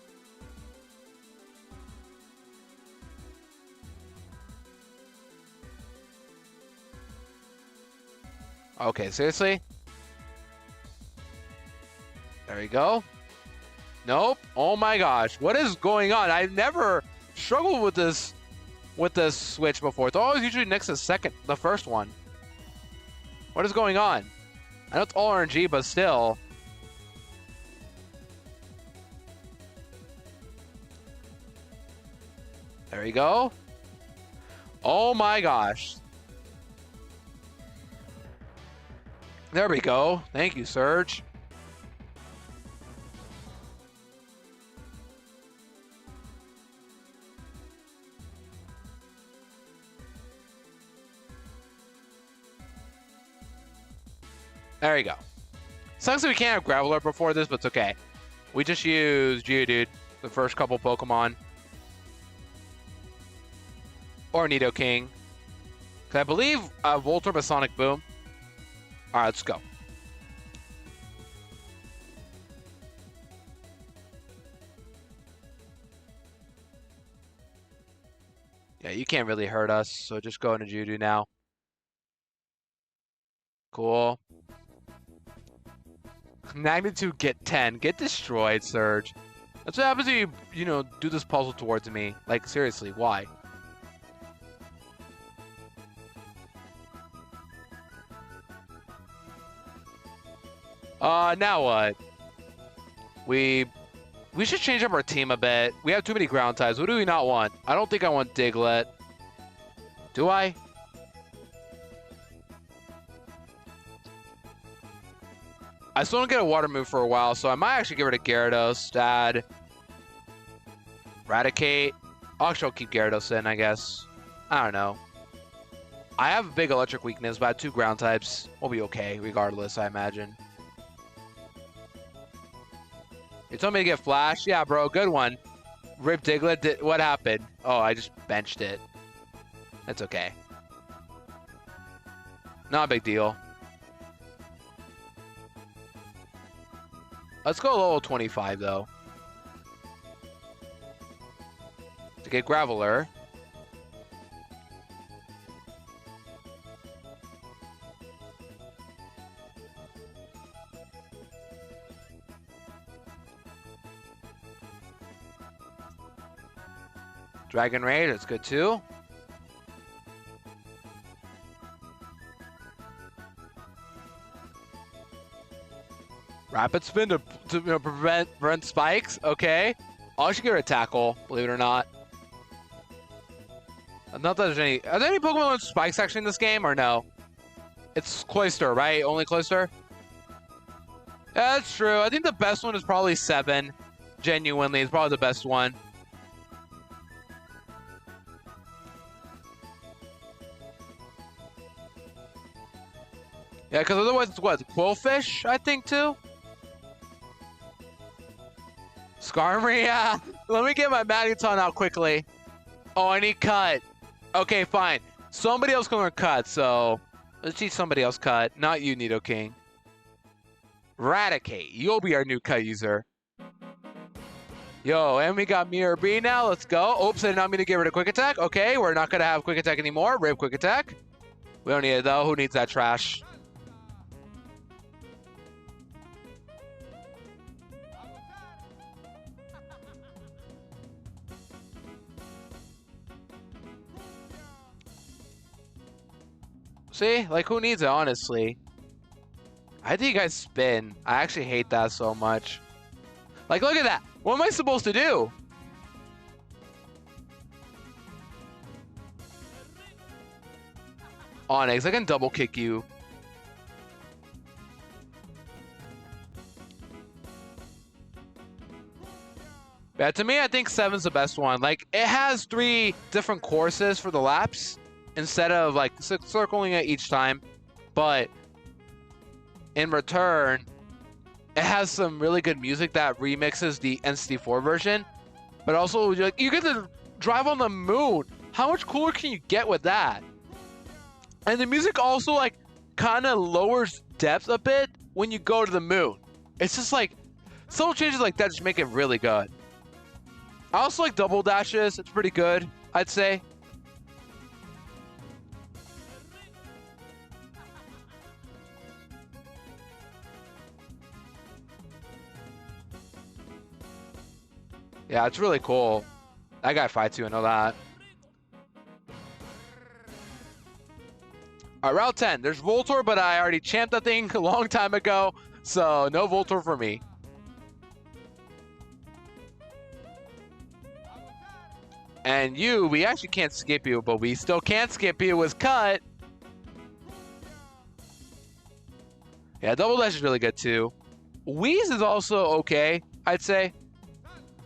Okay, seriously? There we go. Nope. Oh my gosh. What is going on? I've never struggled with this switch before. It's always usually next to the first one. What is going on? I know it's all RNG, but still. There we go. Oh my gosh. There we go. Thank you, Surge. There you go. Sucks that we can't have Graveler before this, but it's okay. We just use Geodude, the first couple Pokemon. Or Nidoking. Because I believe Voltorb is Sonic Boom. Alright, let's go. Yeah, you can't really hurt us, so just go into Geodude now. Cool. Magnitude get 10. Get destroyed, Surge. That's what happens if you do this puzzle towards me. Like, seriously, why? Now what? We should change up our team a bit. We have too many ground types. What do we not want? I don't think I want Diglett. Do I? I still don't get a water move for a while, so I might actually get rid of Gyarados, add Eradicate. Actually, I'll keep Gyarados in, I guess. I don't know. I have a big electric weakness, but I have 2 ground types. We'll be okay, regardless, I imagine. You told me to get Flash? Yeah, bro, good one. Rip Diglett, what happened? Oh, I just benched it. That's okay. Not a big deal. Let's go level 25, though. To get Graveler. Dragon Raid, that's good too. Rapid Spin to prevent spikes. Okay. I'll actually get her a tackle, believe it or not. Not that there's any. Are there any Pokemon with spikes actually in this game or no? It's Cloyster, right? Only Cloyster? Yeah, that's true. I think the best one is probably 7. Genuinely, it's probably the best one. Yeah, because otherwise it's what? Quillfish, I think, too? Skarmory, yeah. Let me get my Magneton out quickly. Oh, I need Cut. Okay, fine. Somebody else can learn Cut, so let's teach somebody else Cut. Not you, Nidoking. Eradicate. You'll be our new Cut user. Yo, and we got Mirror B now. Let's go. Oops, I did not mean to get rid of Quick Attack. Okay, we're not going to have Quick Attack anymore. Rip Quick Attack. We don't need it, though. Who needs that trash? See? Like, who needs it, honestly? I think you guys spin. I actually hate that so much. Like, look at that. What am I supposed to do? Onyx, I can double kick you. Yeah, to me, I think 7's the best one. Like, it has 3 different courses for the laps instead of, like, circling it each time. But in return, it has some really good music that remixes the N64 version. But also, like, you get to drive on the moon. How much cooler can you get with that? And the music also, like, kind of lowers depth a bit when you go to the moon. It's just, like, subtle changes like that just make it really good. I also like double dashes. It's pretty good, I'd say. Yeah, it's really cool. That guy fights you, I know that. All right, Route 10. There's Voltor, but I already champed that thing a long time ago, so no Voltor for me. And you, we actually can't skip you, but we still can't skip you. Was cut. Yeah, Double Dash is really good too. Wheeze is also okay, I'd say.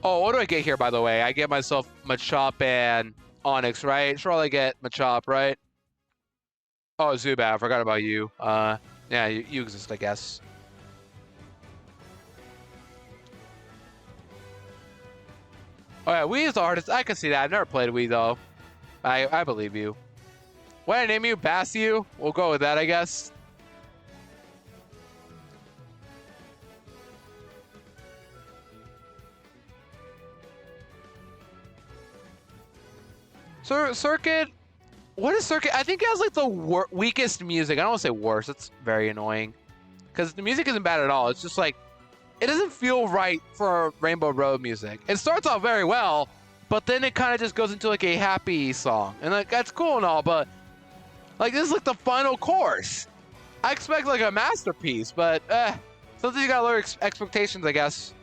Oh, what do I get here, by the way? I get myself Machop and Onyx, right? Sure, I get Machop, right? Oh, Zubat, I forgot about you. Yeah, you exist, I guess. Oh yeah, Wii is the hardest. I can see that. I've never played Wii though. I believe you. What did I name you? Bassiu? We'll go with that, I guess. Circuit. What is Circuit? I think it has like the weakest music. I don't want to say worse. It's very annoying because the music isn't bad at all. It's just like it doesn't feel right for Rainbow Road music. It starts off very well, but then it kind of just goes into like a happy song, and like that's cool and all, but like this is like the final course. I expect like a masterpiece, but sometimes you gotta lower expectations, I guess.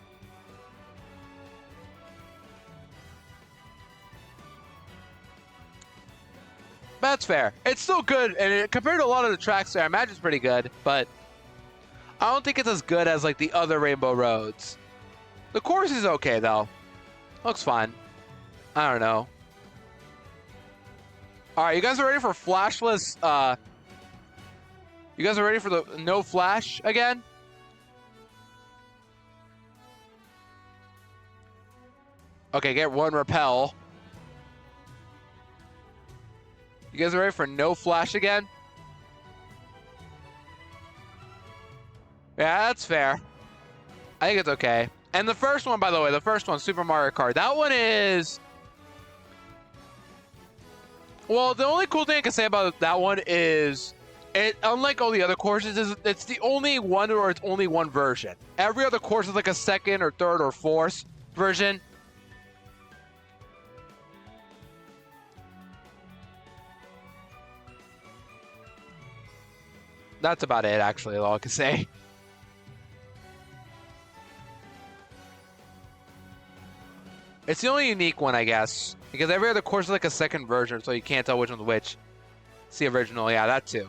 That's fair. It's still good, and compared to a lot of the tracks there, I imagine it's pretty good, but I don't think it's as good as like the other Rainbow Roads. The course is okay though. Looks fine. I don't know. All right, you guys are ready for flashless? You guys are ready for the no flash again? Okay, get one repel. You guys are ready for no flash again? Yeah, that's fair. I think it's okay. And the first one, by the way, the first one, Super Mario Kart, that one is... Well, the only cool thing I can say about that one is, it, unlike all the other courses, is it's the only one or it's only one version. Every other course is like a second or third or fourth version. That's about it, actually, all I can say. It's the only unique one, I guess, because every other course is like a second version, so you can't tell which one's which. It's the original, yeah, that too.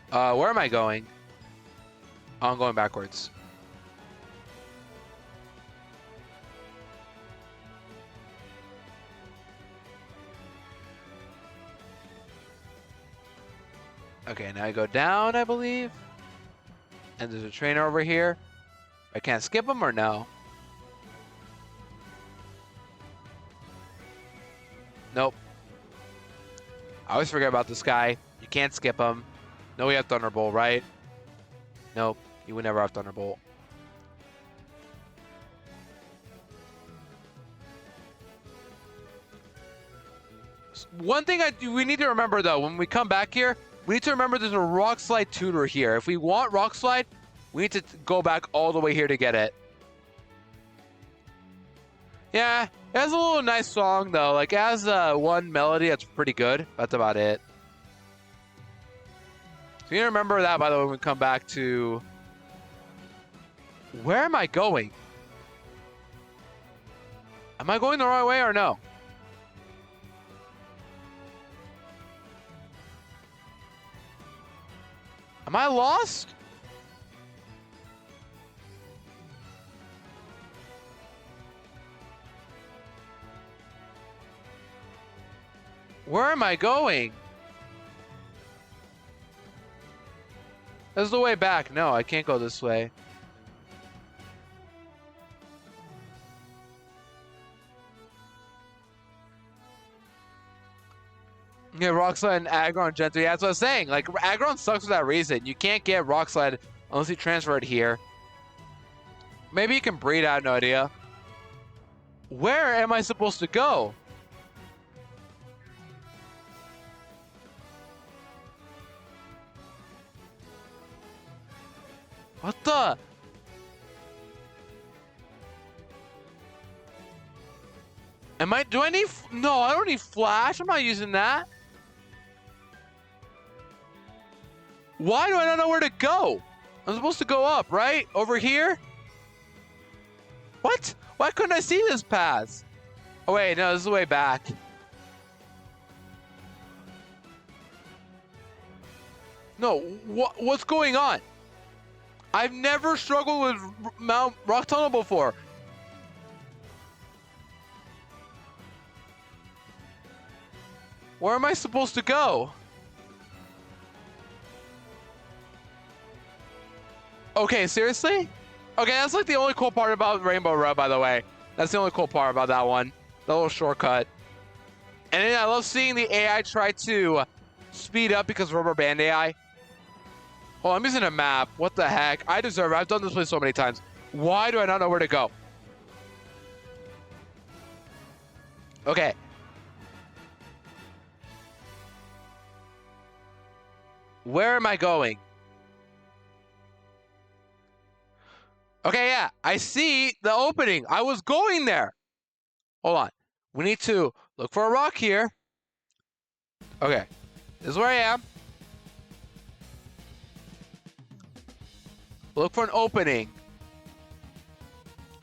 Where am I going? Oh, I'm going backwards. Okay, now I go down, I believe. And there's a trainer over here. I can't skip him or no? Nope. I always forget about this guy. You can't skip him. No, we have Thunderbolt, right? Nope. You would never have Thunderbolt. One thing we need to remember, though, when we come back here, we need to remember there's a Rock Slide tuner here. If we want Rock Slide, we need to go back all the way here to get it. Yeah, it has a little nice song, though. Like, it has one melody that's pretty good. That's about it. So you need to remember that, by the way, when we come back to... Where am I going? Am I going the right way or no? Am I lost? Where am I going? This is the way back. No, I can't go this way. Yeah, Rock Slide and Aggron Gentle. Yeah, that's what I was saying. Like, Aggron sucks for that reason. You can't get Rock Slide unless you transfer it here. Maybe you can breed, I have no idea. Where am I supposed to go? What the? Do I need, no, I don't need flash. I'm not using that. Why do I not know where to go? I'm supposed to go up, right? Over here? What? Why couldn't I see this path? Oh wait, no, this is the way back. No, what's going on? I've never struggled with Mount Rock Tunnel before. Where am I supposed to go? Okay, seriously? Okay, that's like the only cool part about Rainbow Road, by the way. That's the only cool part about that one. The little shortcut. And then I love seeing the AI try to speed up because rubber band AI. Oh, I'm using a map. What the heck? I deserve it. I've done this place so many times. Why do I not know where to go? Okay. Where am I going? Okay, yeah. I see the opening. I was going there. Hold on. We need to look for a rock here. Okay. This is where I am. Look for an opening.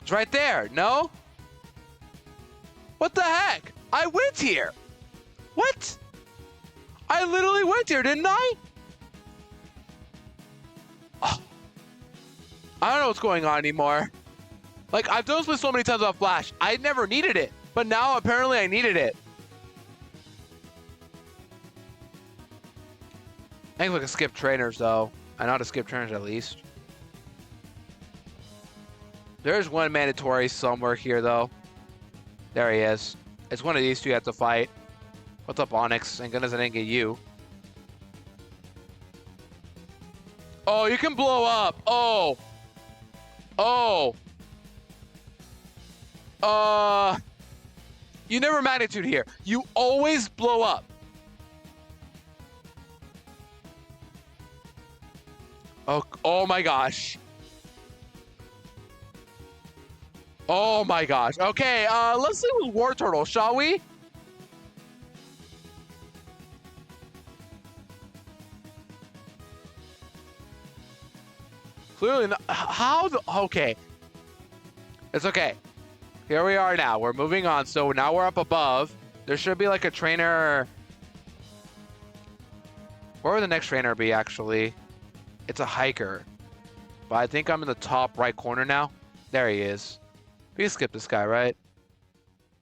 It's right there. No? What the heck? I went here. What? I literally went here, didn't I? Oh. I don't know what's going on anymore. Like, I've done this so many times on Flash. I never needed it. But now, apparently, I needed it. I think we can skip trainers, though. I know how to skip trainers, at least. There's one mandatory somewhere here, though. There he is. It's one of these two you have to fight. What's up, Onyx? Thank goodness I didn't get you. Oh, you can blow up. Oh. Oh. You never magnitude here. You always blow up. Oh my gosh. Oh my gosh. Okay, let's see with War Turtle, shall we? Clearly not. Okay. It's okay. Here we are now. We're moving on. So now we're up above. There should be like a trainer. Where would the next trainer be, actually? It's a hiker. But I think I'm in the top right corner now. There he is. We can skip this guy, right?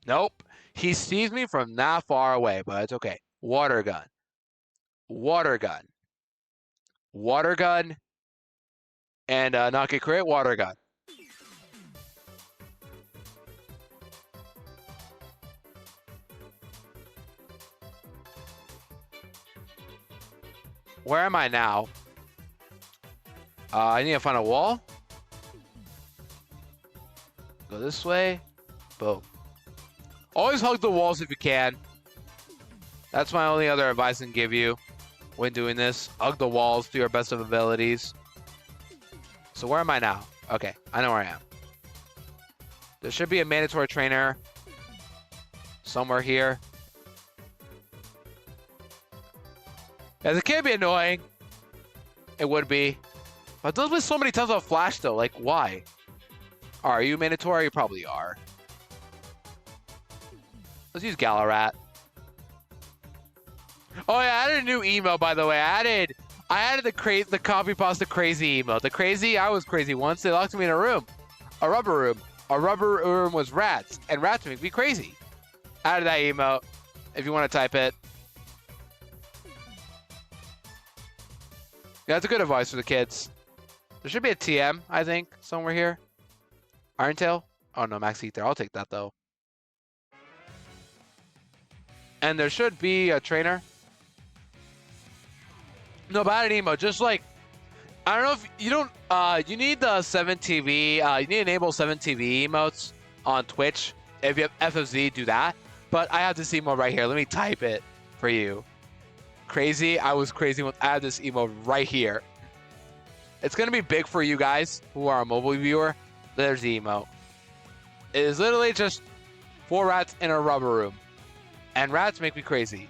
Nope. He sees me from that far away, but it's okay. Water gun. Water gun. Water gun. And not get crit, water gun. Where am I now? I need to find a wall. Go this way. Boom. Always hug the walls if you can. That's my only other advice I can give you when doing this. Hug the walls to your best of abilities. So where am I now? Okay, I know where I am. There should be a mandatory trainer somewhere here. As it can be annoying. It would be. But it does this so many times on Flash, though. Like, why? Are you mandatory? You probably are. Let's use Galarat. Oh, yeah, I added a new email, by the way. I added the copy pasta crazy email. The crazy, I was crazy once. They locked me in a room. A rubber room. A rubber room was rats. And rats make me crazy. Added that email if you want to type it. Yeah, that's a good advice for the kids. There should be a TM, I think, somewhere here. Iron Tail? Oh, no, Max Ether. I'll take that, though. And there should be a trainer. No, but an emote. Just like, I don't know if you don't, you need the 7TV, you need to enable 7TV emotes on Twitch. If you have FFZ, do that. But I have this emote right here. Let me type it for you. Crazy. I was crazy when I had this emote right here. It's going to be big for you guys who are a mobile viewer. There's the emote. It is literally just 4 rats in a rubber room. And rats make me crazy.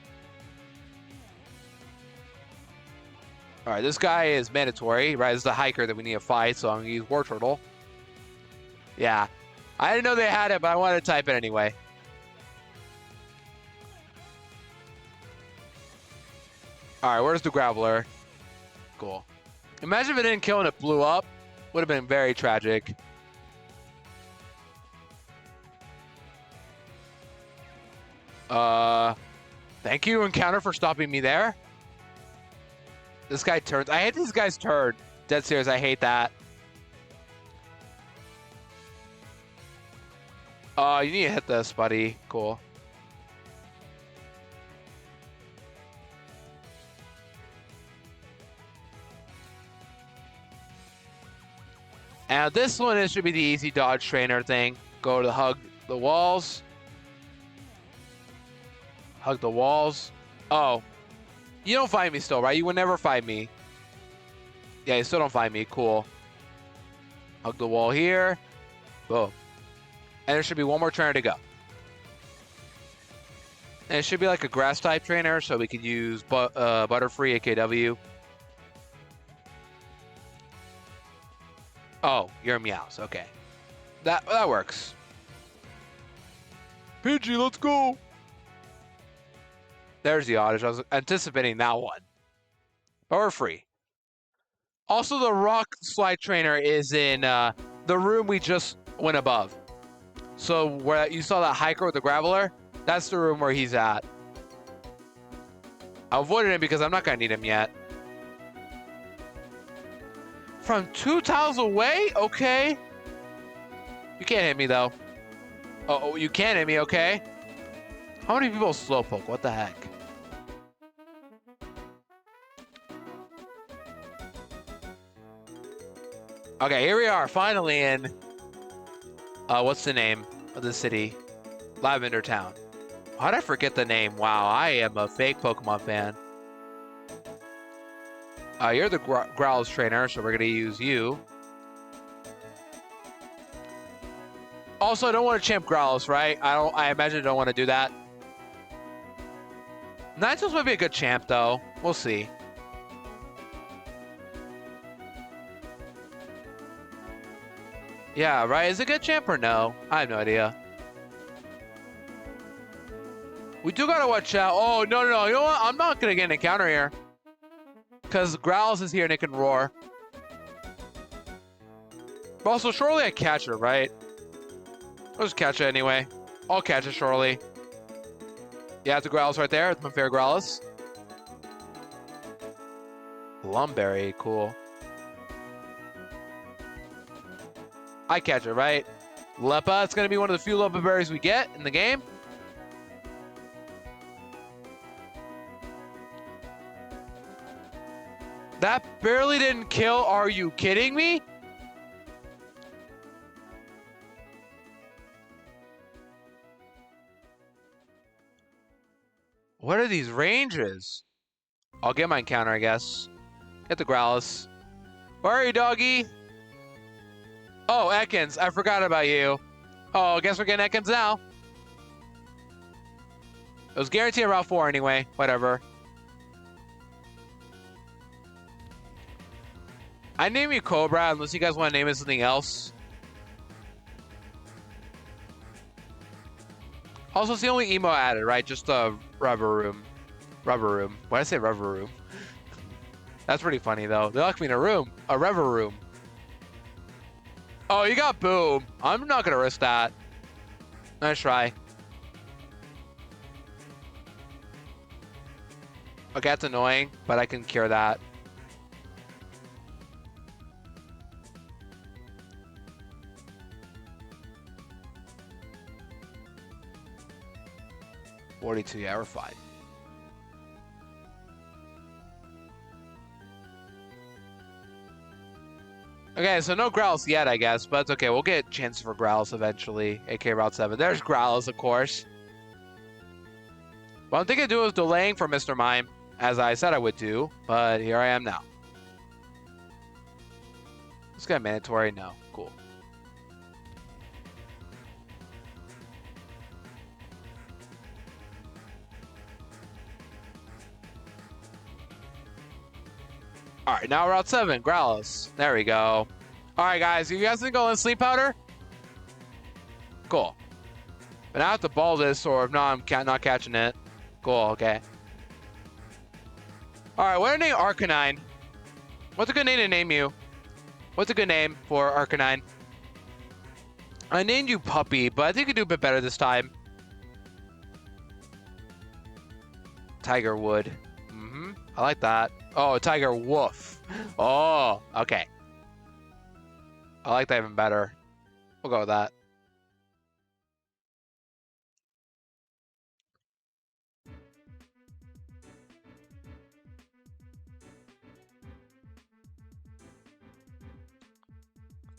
All right, this guy is mandatory, right? This is the hiker that we need to fight, so I'm going to use War Turtle. Yeah. I didn't know they had it, but I wanted to type it anyway. All right, where's the Graveler? Cool. Imagine if it didn't kill and it blew up. Would have been very tragic. Thank you, Encounter, for stopping me there. This guy turns. I hate these guys turn. Dead serious, I hate that. You need to hit this, buddy. Cool. And this one, it should be the easy dodge trainer thing. Go to hug the walls. Hug the walls. Oh. You don't find me still, right? You would never find me. Yeah, you still don't find me. Cool. Hug the wall here. Boom. And there should be one more trainer to go. And it should be like a grass type trainer, so we could use Butterfree, AKW. Oh, you're a Meows. Okay. That works. Pidgey, let's go. There's the Oddish. I was anticipating that one. But we're free. Also, the Rock Slide Trainer is in the room we just went above. So where you saw that hiker with the Graveler, that's the room where he's at. I avoided him because I'm not going to need him yet. From 2 tiles away? Okay. You can't hit me, though. Oh, you can hit me, okay. How many people Slowpoke? What the heck? Okay, here we are, finally in... what's the name of the city? Lavender Town. How'd I forget the name? Wow, I am a fake Pokemon fan. You're the Growls trainer, so we're going to use you. Also, I don't want to champ Growls, right? I imagine I don't want to do that. Ninetales might be a good champ, though. We'll see. Yeah, right? Is it a good champ or no? I have no idea. We do gotta watch out. Oh, no. You know what? I'm not gonna get an encounter here. Because Growls is here and it can roar. But also, surely I catch it, right? I'll just catch it anyway. I'll catch it surely. Yeah, it's a Growls right there. It's my fair Growlithe. Lumberry, cool. I catch it, right? Lepa, it's going to be one of the few Lepa berries we get in the game. That barely didn't kill. Are you kidding me? What are these ranges? I'll get my encounter, I guess. Get the Growlithe. Where are you, doggy? Oh, Ekans. I forgot about you. Oh, I guess we're getting Ekans now. It was guaranteed Route 4 anyway. Whatever. I name you Cobra unless you guys want to name it something else. Also, it's the only emo added, right? Just a rubber room. Rubber room. Why did I say rubber room? That's pretty funny, though. They locked me in a room. A rubber room. Oh, you got Boom. I'm not going to risk that. Nice try. Okay, that's annoying, but I can cure that. $42, yeah, we're fine. Okay, so no Growls yet, I guess, but it's okay. We'll get chances for Growls eventually. AK Route 7. There's Growls, of course. What I'm thinking of doing is delaying for Mr. Mime, as I said I would do, but here I am now. Let's get mandatory. No. Cool. All right, now we're out 7. Growlithe. There we go. All right, guys. You guys think go in sleep powder? Cool. But now I have to ball this, or if not, I'm not catching it. Cool. Okay. All right. What are name Arcanine? What's a good name to name you? What's a good name for Arcanine? I named you Puppy, but I think you do a bit better this time. Tiger Wood. I like that. Oh, Tiger Woof. Oh, okay. I like that even better. We'll go with that.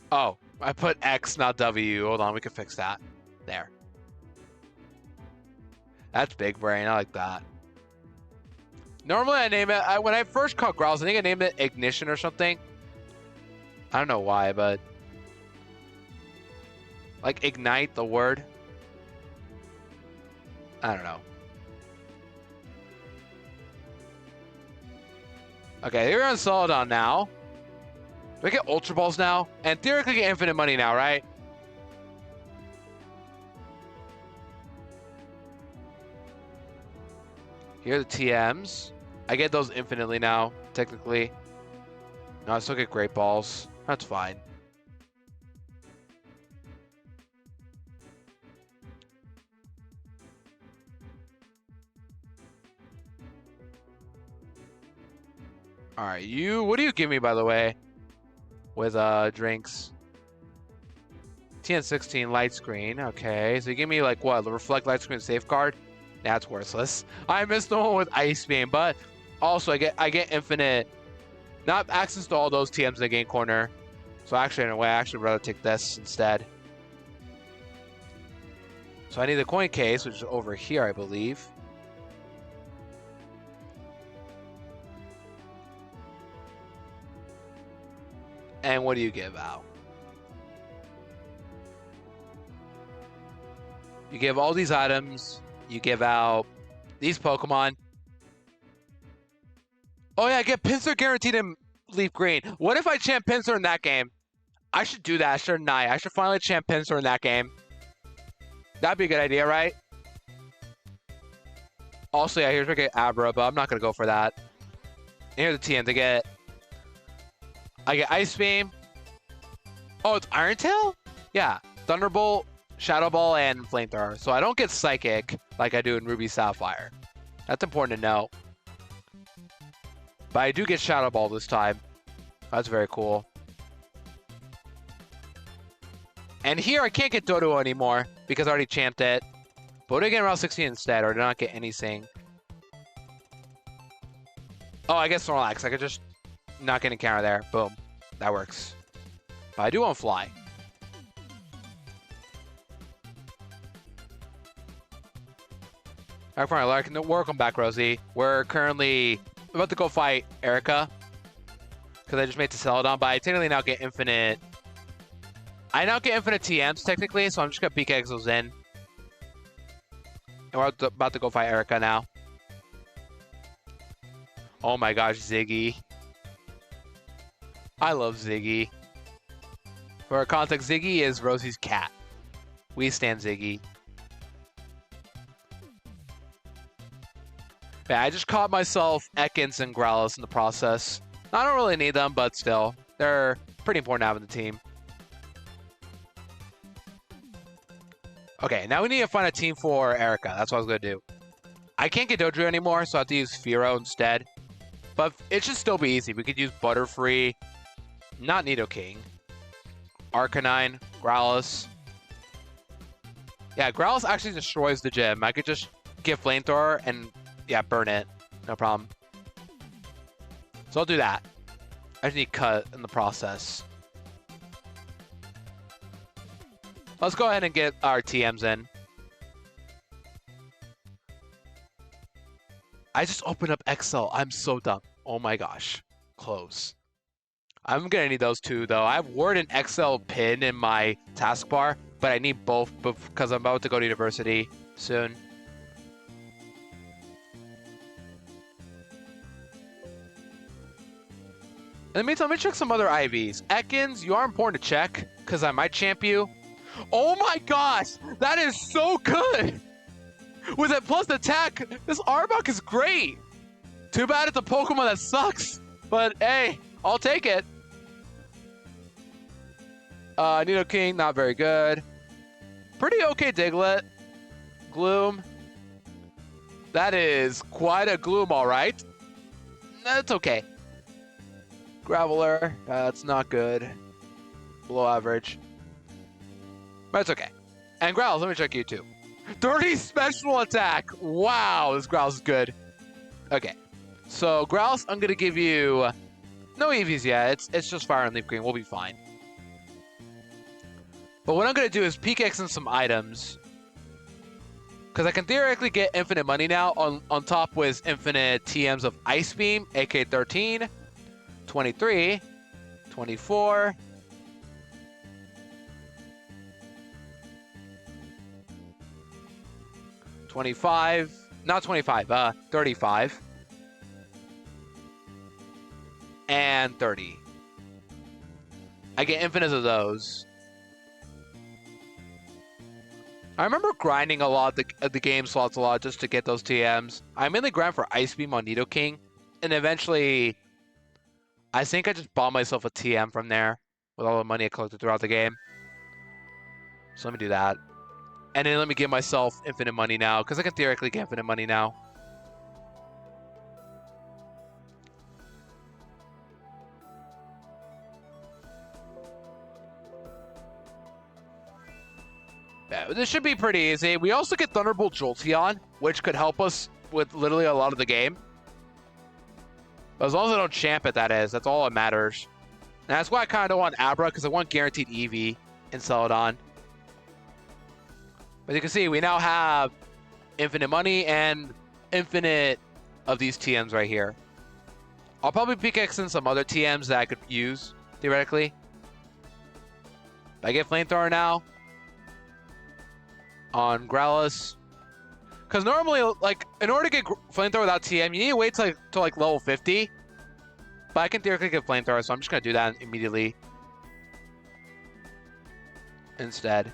Oh, I put X, not W. Hold on, we can fix that. There. That's big brain. I like that. Normally, I name it... when I first caught Growlithe, I think I named it Ignition or something. I don't know why, but... like, ignite, the word. I don't know. Okay, here we're on Celadon now. Do I get Ultra Balls now? And theoretically get infinite money now, right? Here are the TMs. I get those infinitely now, technically. No, I still get Great Balls. That's fine. All right, you. What do you give me, by the way, with drinks? TN16 light screen. Okay, so you give me like what? The reflect light screen safeguard. That's worthless. I missed the one with Ice Beam, but also I get infinite, not access to all those TMs in the game corner. So actually, in a way, I actually rather take this instead. So I need the coin case, which is over here, I believe. And what do you give out? You give all these items. You give out these Pokemon. Oh yeah, I get Pinsir guaranteed in Leaf Green. What if I champ Pinsir in that game? I should do that, shouldn't I? I should finally champ Pinsir in that game. That'd be a good idea, right? Also, yeah, here's where I get Abra, but I'm not gonna go for that. And here's the TN I get Ice Beam. Oh, it's Iron Tail? Yeah. Thunderbolt, Shadow Ball, and Flamethrower. So I don't get Psychic like I do in Ruby Sapphire. That's important to know. But I do get Shadow Ball this time. That's very cool. And here I can't get Doduo anymore because I already champed it. But what do I get around 16 instead, or did I not get anything? Oh, I guess Snorlax. I could just not get a counter there. Boom. That works. But I do want Fly. Alright, fine. Welcome back, Rosie. We're currently about to go fight Erica. Because I just made the Celadon, but I technically now get infinite. I now get infinite TMs, technically, so I'm just going to PK Exos in. And we're about to go fight Erica now. Oh my gosh, Ziggy. I love Ziggy. For context, Ziggy is Rosie's cat. We stand Ziggy. Yeah, I just caught myself Ekans and Growlithe in the process. I don't really need them, but still. They're pretty important to have in the team. Okay, now we need to find a team for Erica. That's what I was going to do. I can't get Dodrio anymore, so I have to use Fearow instead. But it should still be easy. We could use Butterfree, not Nidoking, Arcanine, Growlithe. Yeah, Growlithe actually destroys the gym. I could just get Flamethrower and, yeah, burn it. No problem. So I'll do that. I just need Cut in the process. Let's go ahead and get our TMs in. I just opened up Excel. I'm so dumb. Oh my gosh. Close. I'm gonna need those two though. I have Word and Excel pin in my taskbar, but I need both because I'm about to go to university soon. In the meantime, let me check some other IVs. Ekans, you are important to check because I might champ you. Oh my gosh, that is so good! With that plus attack, this Arbok is great. Too bad it's a Pokemon that sucks, but hey, I'll take it. Nidoking, not very good. Pretty okay Diglett. Gloom. That is quite a Gloom, all right. That's okay. Graveler, that's not good. Below average. But it's okay. And Growls, let me check you too. 30 special attack. Wow, this Growls is good. Okay. So Growls, I'm gonna give you no EVs yet. It's just Fire and Leaf Green. We'll be fine. But what I'm gonna do is PKX in some items. Because I can theoretically get infinite money now on top with infinite TMs of Ice Beam, AK 13, 23, 24. 25, not 25, 35. And 30. I get infinites of those. I remember grinding a lot, the game slots a lot just to get those TMs. I mainly grind for Ice Beam on Nidoking. And eventually, I think I just bought myself a TM from there with all the money I collected throughout the game. So let me do that. And then let me give myself infinite money now, because I can theoretically get infinite money now. Yeah, this should be pretty easy. We also get Thunderbolt Jolteon, which could help us with literally a lot of the game. But as long as I don't champ it, that is. That's all that matters. And that's why I kind of don't want Abra, because I want guaranteed EV in Celadon. But you can see, we now have infinite money and infinite of these TMs right here. I'll probably PKX in some other TMs that I could use, theoretically. But I get Flamethrower now on Growlithe. Because normally, like, in order to get Flamethrower without TM, you need to wait till like level 50. But I can theoretically get Flamethrower, so I'm just going to do that immediately. Instead.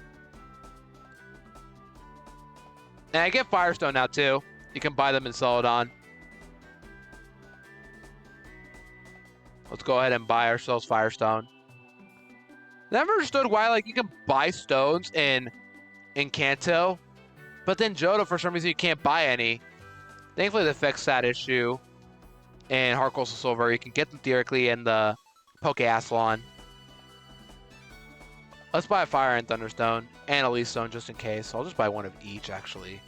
And I get Firestone now, too. You can buy them in Celadon. Let's go ahead and buy ourselves Firestone. Never understood why, like, you can buy stones in Kanto, but then Johto, for some reason, you can't buy any. Thankfully, they fixed that issue in Heart Coastal Silver. You can get them theoretically in the Pokeathlon. Let's buy a Fire and Thunderstone and a Leaf Stone just in case. I'll just buy one of each, actually.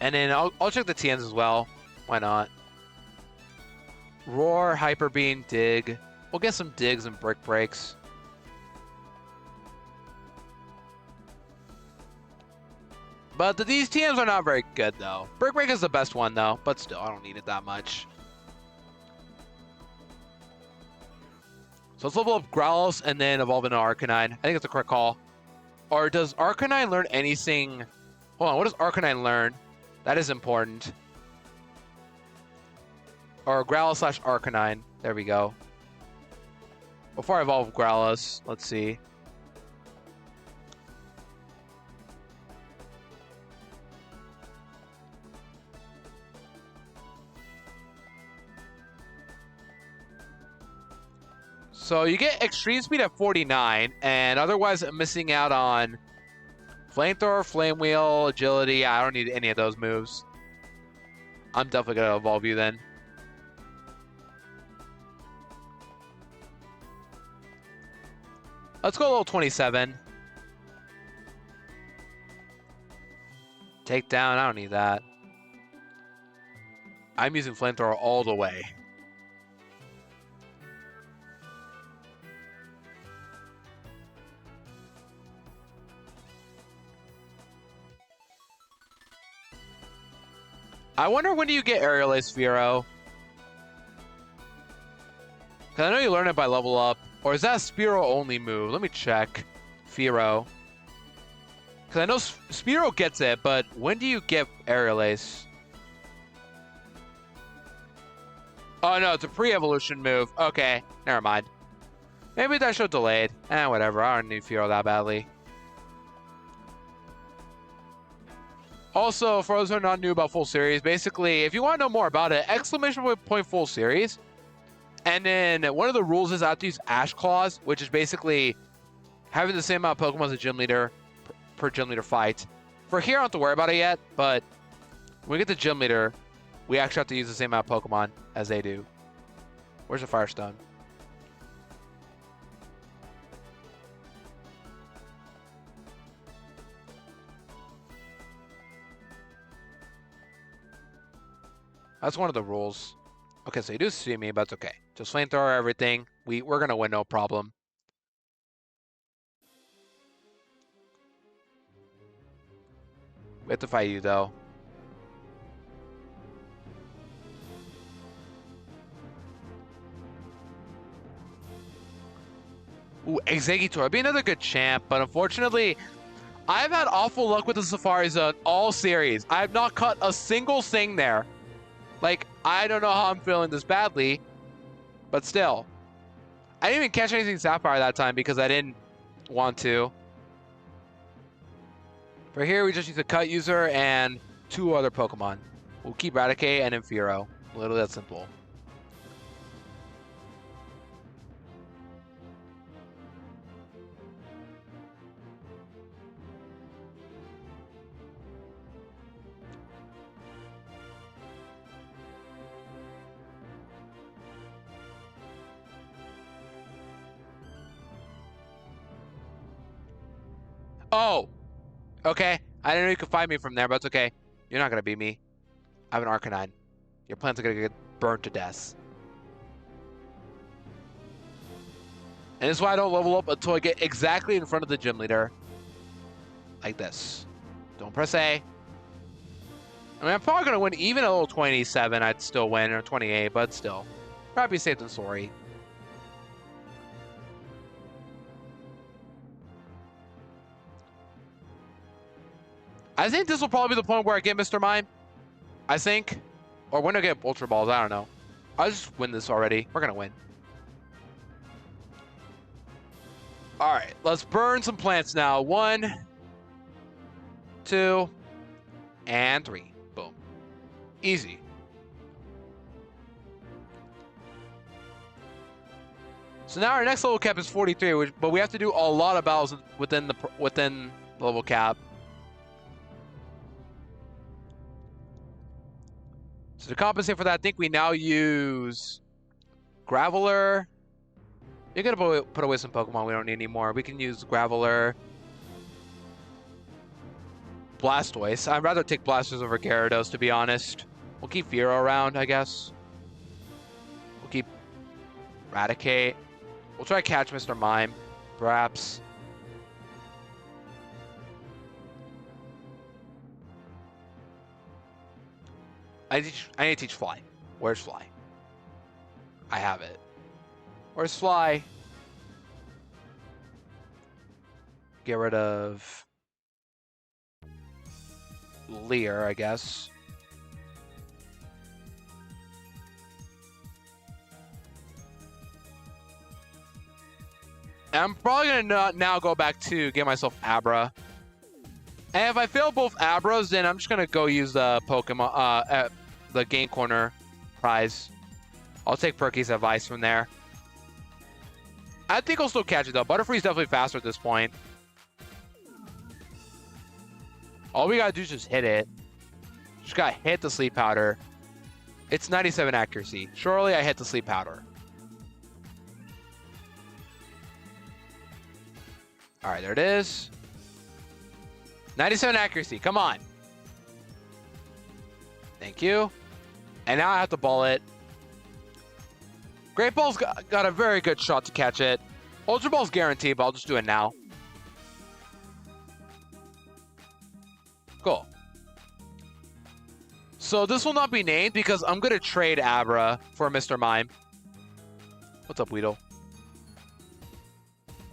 And then I'll check the TNs as well. Why not? Roar, Hyper Beam, Dig. We'll get some Digs and Brick Breaks. But these TMs are not very good, though. Brick Break is the best one, though. But still, I don't need it that much. So let's level up Growlithe and then evolve into Arcanine. I think it's a correct call. Or does Arcanine learn anything? Hold on, what does Arcanine learn? That is important. Or Growlithe / Arcanine. There we go. Before I evolve Growlithe, let's see. So you get extreme speed at 49, and otherwise I'm missing out on Flamethrower, Flame Wheel, Agility. I don't need any of those moves. I'm definitely going to evolve you then. Let's go level 27. Take down, I don't need that. I'm using Flamethrower all the way. I wonder when do you get Aerial Ace Firo? Because I know you learn it by level up. Or is that a Spearow only move? Let me check. Fearow. Because I know Spearow gets it, but when do you get Aerial Ace? Oh no, it's a pre-evolution move. Okay, never mind. Maybe that should delayed. Whatever. I don't need Fearow that badly. Also, for those who are not new about full series, basically, if you want to know more about it, ! full series. And then one of the rules is I have to use Ash Claws, which is basically having the same amount of Pokemon as a gym leader per gym leader fight. For here, I don't have to worry about it yet, but when we get the gym leader, we actually have to use the same amount of Pokemon as they do. Where's the Firestone? That's one of the rules. Okay, so you do see me, but it's okay. Just flamethrower everything. We're gonna win, no problem. We have to fight you though. Ooh, Exeggutor would be another good champ, but unfortunately, I've had awful luck with the Safari Zone all series. I have not caught a single thing there. Like, I don't know how I'm feeling this badly, but still. I didn't even catch anything Sapphire that time because I didn't want to. For here, we just use a Cut User and 2 other Pokemon. We'll keep Raticate and Fearow. Literally that simple. Oh! Okay. I didn't know you could find me from there, but it's okay. You're not going to beat me. I have an Arcanine. Your plants are going to get burnt to death. And this is why I don't level up until I get exactly in front of the gym leader. Like this. Don't press A. I mean, I'm probably going to win even a little 27. I'd still win, or 28, but still. Probably safe than sorry. I think this will probably be the point where I get Mr. Mime. I think. Or when I get Ultra Balls, I don't know. I'll just win this already. We're going to win. Alright, let's burn some plants now. 1, 2, and 3. Boom. Easy. So now our next level cap is 43, but we have to do a lot of battles within the level cap. So to compensate for that, I think we now use Graveler. You're going to put away some Pokemon we don't need anymore. We can use Graveler. Blastoise. I'd rather take Blastoise over Gyarados, to be honest. We'll keep Fearow around, I guess. We'll keep Raticate. We'll try to catch Mr. Mime, perhaps. I need to teach Fly. Where's Fly? I have it. Where's Fly? Get rid of Leer, I guess. And I'm probably going to now go back to get myself Abra. And if I fail both Abras, then I'm just going to go use the Pokemon, the Game Corner prize. I'll take Perky's advice from there. I think I'll still catch it, though. Butterfree's definitely faster at this point. All we got to do is just hit it. Just got to hit the Sleep Powder. It's 97 accuracy. Surely I hit the Sleep Powder. All right, there it is. 97 accuracy. Come on. Thank you. And now I have to ball it. Great Ball's got a very good shot to catch it. Ultra Ball's guaranteed, but I'll just do it now. Cool. So this will not be named because I'm going to trade Abra for Mr. Mime. What's up, Weedle?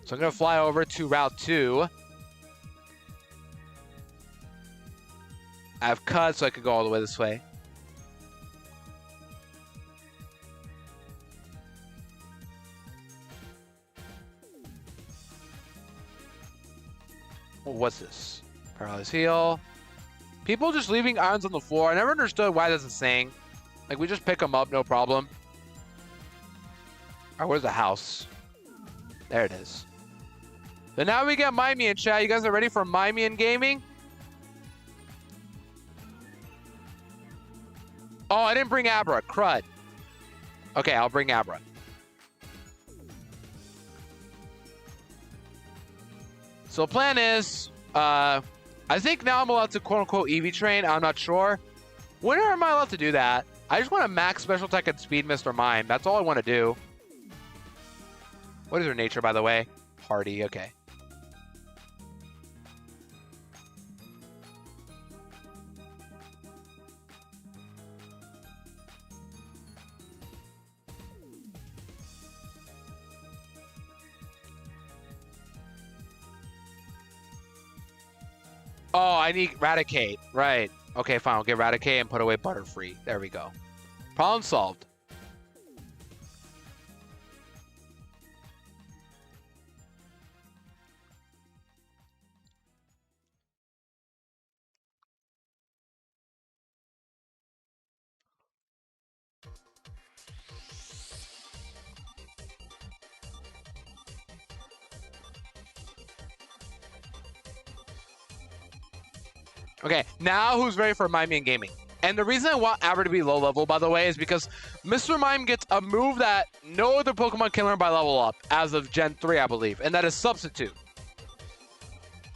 So I'm going to fly over to Route 2. I have cut, so I could go all the way this way. Well, what's this? Paralyzed heal. People just leaving irons on the floor. I never understood why that's a saying. Like, we just pick them up, no problem. All right, where's the house? There it is. So now we get Mime in chat. You guys are ready for Mime in gaming? Oh, I didn't bring Abra. Crud. Okay, I'll bring Abra. So the plan is, I think now I'm allowed to quote-unquote EV train. I'm not sure. When am I allowed to do that? I just want to max special attack and speed Mr. Mime. That's all I want to do. What is her nature, by the way? Hardy, okay. Oh, I need Eradicate. Right. Okay, fine. I'll get Eradicate and put away Butterfree. There we go. Problem solved. Okay, now who's ready for Mime in gaming? And the reason I want Abra to be low level, by the way, is because Mr. Mime gets a move that no other Pokemon can learn by level up as of Gen 3, I believe, and that is Substitute.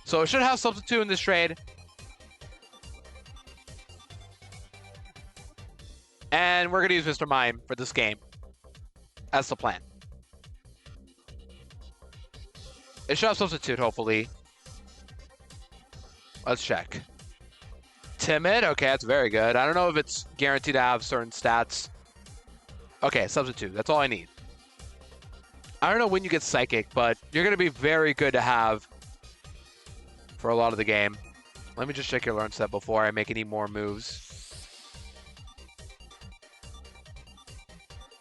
So it should have Substitute in this trade. And we're going to use Mr. Mime for this game. That's the plan. It should have Substitute, hopefully. Let's check. Timid, okay, that's very good. I don't know if it's guaranteed to have certain stats. Okay, Substitute, that's all I need. I don't know when you get Psychic, but you're going to be very good to have for a lot of the game. Let me just check your learn set before I make any more moves.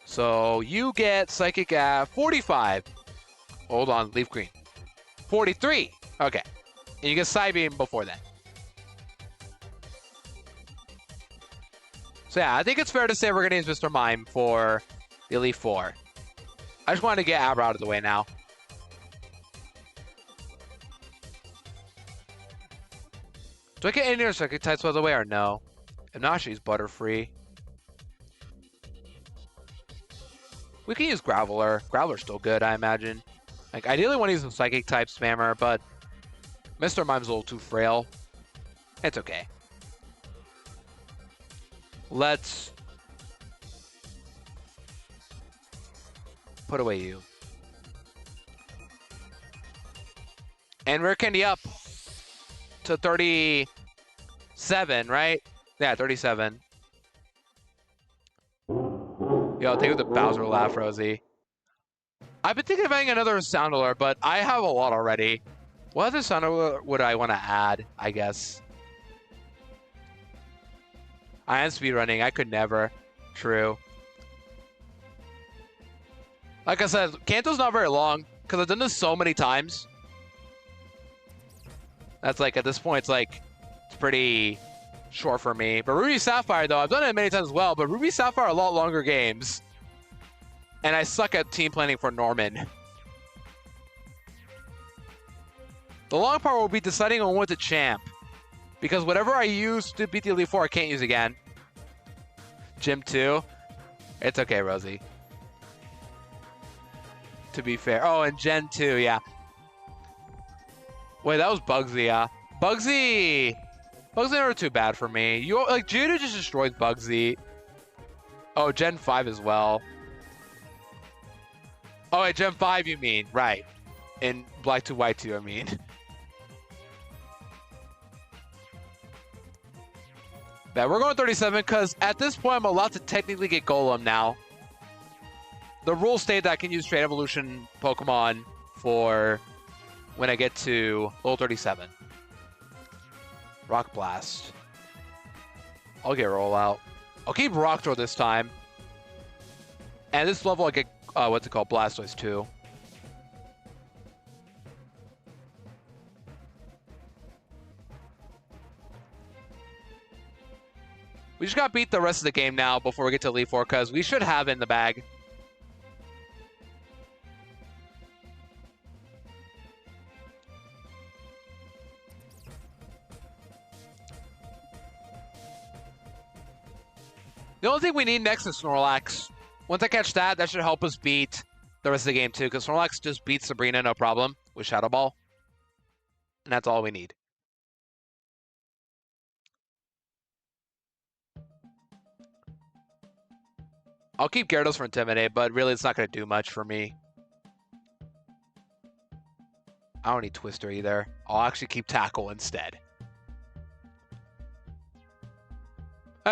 So you get Psychic at 45. Hold on, Leaf Green. 43, okay. And you get Psybeam before that. So yeah, I think it's fair to say we're going to use Mr. Mime for the Elite Four. I just wanted to get Abra out of the way now. Do I get any other Psychic types, by the way, or no? If not, she's Butterfree. We can use Graveler. Graveler's still good, I imagine. Like, ideally want to use some Psychic type spammer, but Mr. Mime's a little too frail. It's okay. Let's put away you. And Rare Candy up to 37, right? Yeah, 37. Yo, take the Bowser laugh, Rosie. I've been thinking of adding another sound alert, but I have a lot already. What other sound alert would I want to add, I guess? I am speedrunning. I could never. True. Like I said, Kanto's not very long because I've done this so many times. That's like, at this point, it's like, it's pretty short for me. But Ruby Sapphire, though, I've done it many times as well, but Ruby Sapphire are a lot longer games. And I suck at team planning for Norman. The long part will be deciding on what to champ. Because whatever I use to beat the Elite Four, I can't use again. Gym 2. It's okay, Rosie. To be fair. Oh, and Gen 2, yeah. Wait, that was Bugsy, yeah. Bugsy never too bad for me. You like Judo just destroys Bugsy. Oh, Gen 5 as well. Oh, wait, Gen 5 you mean. Right. In Black 2, White 2, I mean. Yeah, we're going 37 because at this point I'm allowed to technically get Golem now. the rules state that I can use Trade Evolution Pokemon for when I get to level 37. Rock Blast. I'll get Rollout. I'll keep Rock Throw this time. And this level I get, what's it called? Blastoise too. We just got to beat the rest of the game now before we get to Elite Four, because we should have it in the bag. The only thing we need next is Snorlax. Once I catch that, that should help us beat the rest of the game too, because Snorlax just beats Sabrina no problem with Shadow Ball. And that's all we need. I'll keep Gyarados for Intimidate, but really it's not going to do much for me. I don't need Twister either. I'll actually keep Tackle instead.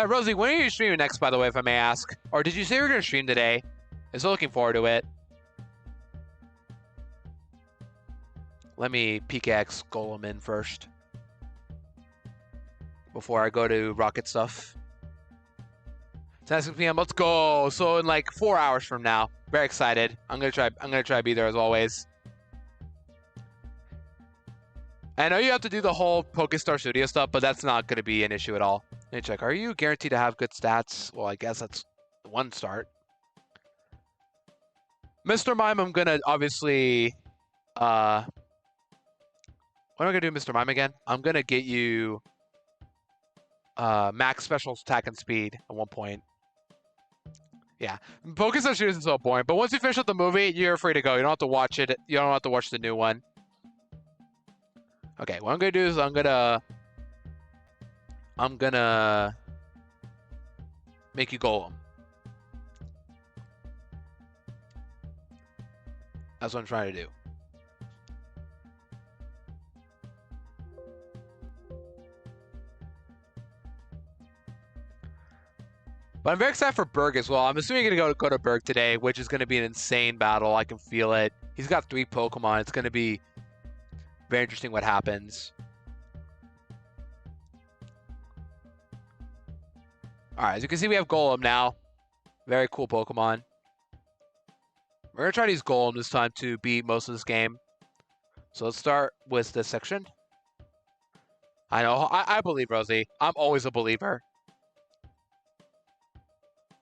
Rosie, when are you streaming next, by the way, if I may ask? Or did you say you were going to stream today? I'm still looking forward to it. Let me PKX Golem in first. Before I go to Rocket stuff. 10 p.m. Let's go. So in like 4 hours from now. Very excited. I'm gonna try to be there as always. I know you have to do the whole Pokestar Studio stuff, but that's not gonna be an issue at all. Let me check. Are you guaranteed to have good stats? Well, I guess that's one start. Mr. Mime, I'm gonna obviously what am I gonna do, Mr. Mime, again? I'm gonna get you max special attack and speed at one point. Yeah, Pokestar Studio is so boring, but once you finish with the movie, you're free to go. You don't have to watch it. You don't have to watch the new one. Okay, what I'm gonna do is I'm gonna make you Golem. That's what I'm trying to do. But I'm very excited for Berg as well. I'm assuming you're going to go to Berg today, which is going to be an insane battle. I can feel it. He's got 3 Pokemon. It's going to be very interesting what happens. All right, as you can see, we have Golem now. Very cool Pokemon. We're going to try to use Golem this time to beat most of this game. So let's start with this section. I know. I believe, Rosie. I'm always a believer.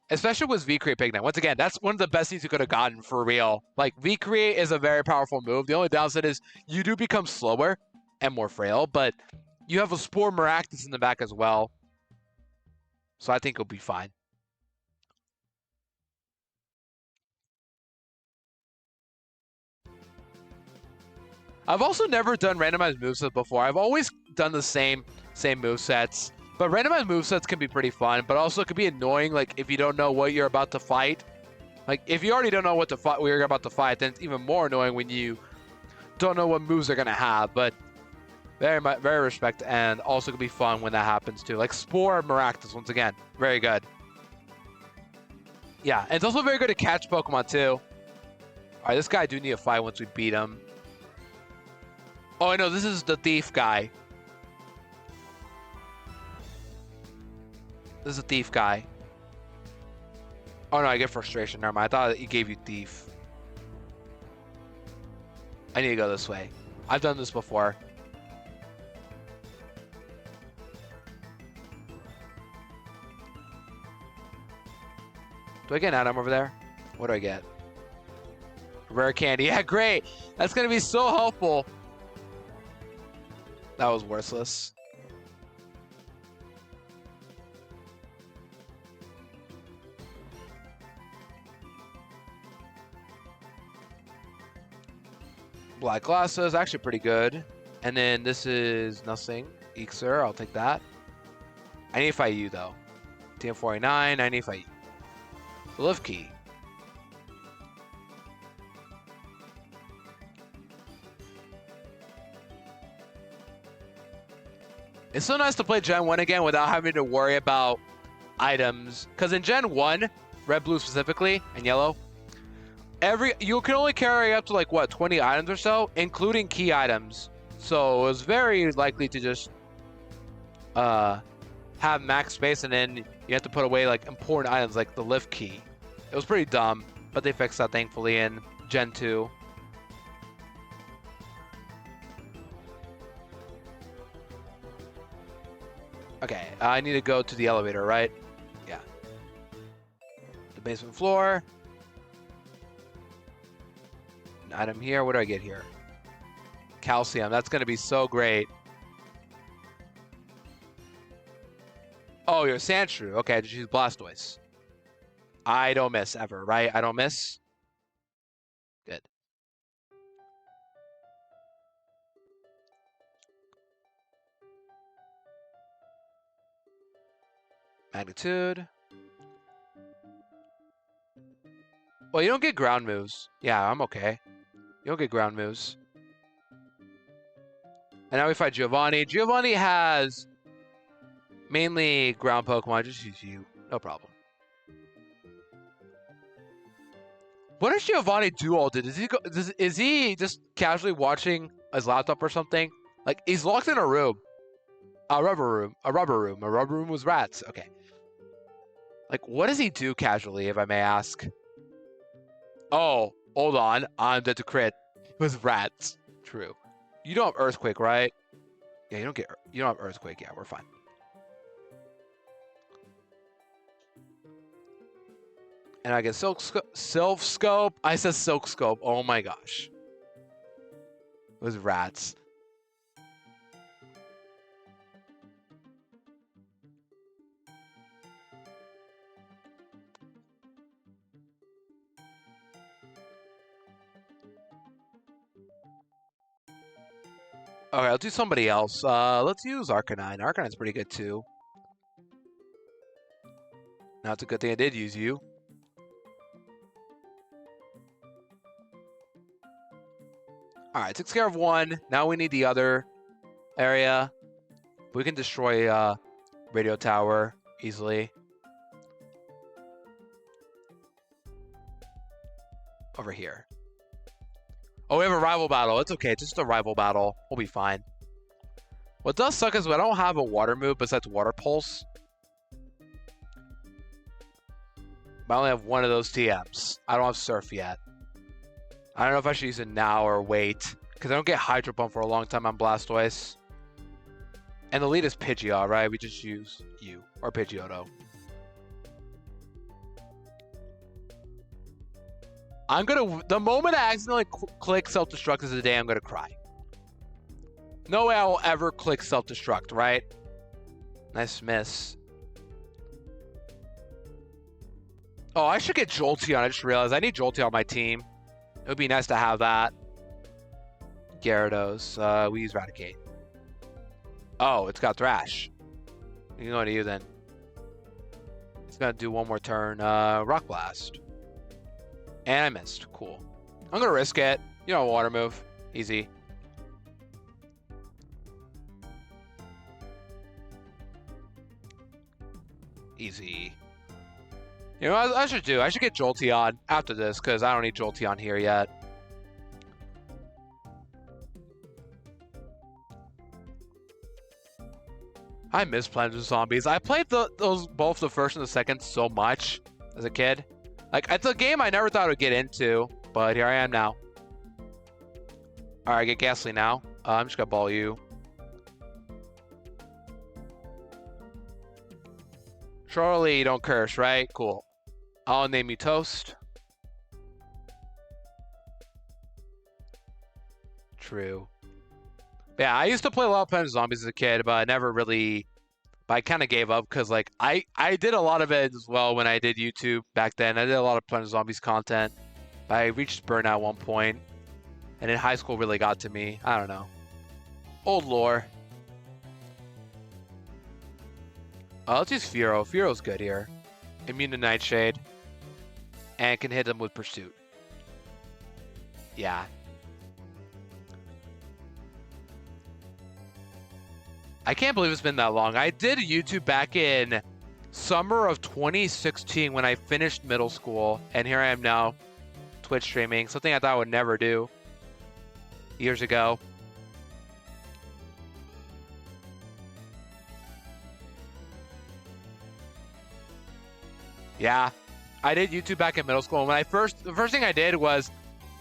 Especially with V-Create Big Night. Once again, that's one of the best things you could have gotten for real. Like, V-Create is a very powerful move. The only downside is you do become slower and more frail, but you have a Spore Maractus in the back as well. So I think it'll be fine. I've also never done randomized movesets before. I've always done the same movesets. But randomized movesets can be pretty fun, but also it can be annoying, like, if you don't know what you're about to fight. Like, if you already don't know what you're about to fight, then it's even more annoying when you don't know what moves they're going to have. But very respect, and also can be fun when that happens, too. Like, Spore Maractus, once again. Very good. Yeah, and it's also very good to catch Pokemon, too. All right, this guy I do need a fight once we beat him. Oh, I know, this is the Thief guy. This is a Thief guy. Oh no, I get Frustration. Never mind. I thought he gave you Thief. I need to go this way. I've done this before. Do I get an item over there? What do I get? Rare candy. Yeah, great. That's going to be so helpful. That was worthless. Black Glasses, actually pretty good. And then this is nothing. Ixer, I'll take that. I need to fight you though. TM49, I need to fight you. Lift Key. It's so nice to play Gen 1 again without having to worry about items. Because in Gen 1, Red, Blue specifically, and Yellow, You can only carry up to like what 20 items or so, including key items. So it was very likely to just have max space, and then you have to put away like important items like the lift key. It was pretty dumb, but they fixed that thankfully in Gen 2. Okay, I need to go to the elevator, right? Yeah. The basement floor. An item here. What do I get here? Calcium. That's going to be so great. Oh, you're a Sandshrew. Okay, I just use Blastoise. I don't miss ever, right? I don't miss. Good. Magnitude. Well, you don't get ground moves. Yeah, I'm okay. You don't get ground moves. And now we fight Giovanni. Giovanni has mainly ground Pokemon. Just use you. No problem. What does Giovanni do all day? Is he just casually watching his laptop or something? Like, he's locked in a room. A rubber room. A rubber room. A rubber room with rats. Okay. Like, what does he do casually, if I may ask? Oh, hold on. I'm dead to crit. With rats. True. You don't have Earthquake, right? Yeah, you don't have Earthquake. Yeah, we're fine. And I get Silph Scope. I said Silk Scope. Oh my gosh. It was rats. Okay, I'll do somebody else. Let's use Arcanine. Arcanine's pretty good too. Now it's a good thing I did use you. Alright, takes care of one. Now we need the other area. We can destroy Radio Tower easily. Over here. Oh, we have a rival battle. It's okay. It's just a rival battle. We'll be fine. What does suck is I don't have a water move besides Water Pulse. But I only have one of those TMs. I don't have Surf yet. I don't know if I should use it now or wait. Because I don't get Hydro Pump for a long time on Blastoise. And the lead is Pidgeot, right? We just use you. Or Pidgeotto. The moment I accidentally click self-destruct is the day I'm gonna cry. No way I will ever click self-destruct, right? Nice miss. Oh, I should get Jolteon. I just realized I need Jolteon on my team. It would be nice to have that. Gyarados. We use Raticate. Oh, it's got Thrash. We can go to you then. It's gonna do one more turn. Rock Blast. And I missed. Cool. I'm going to risk it. You know, water move. Easy. Easy. You know what I should do? I should get Jolteon after this, because I don't need Jolteon here yet. I miss Plants vs. Zombies. I played those both the first and the second so much as a kid. Like, it's a game I never thought I would get into, but here I am now. Alright, get Ghastly now. I'm just gonna ball you. Surely you don't curse, right? Cool. I'll name you Toast. True. But yeah, I used to play a lot of Plants vs. Zombies as a kid, but I never really... But I kind of gave up because, like, I did a lot of it as well when I did YouTube back then. I did a lot of Plants vs. Zombies content. But I reached burnout at one point. And then high school really got to me. I don't know. Old lore. Let's use Fearow. Fearow's good here. Immune to Nightshade. And can hit them with Pursuit. Yeah. I can't believe it's been that long. I did YouTube back in summer of 2016 when I finished middle school. And here I am now, Twitch streaming, something I thought I would never do years ago. Yeah, I did YouTube back in middle school. And the first thing I did was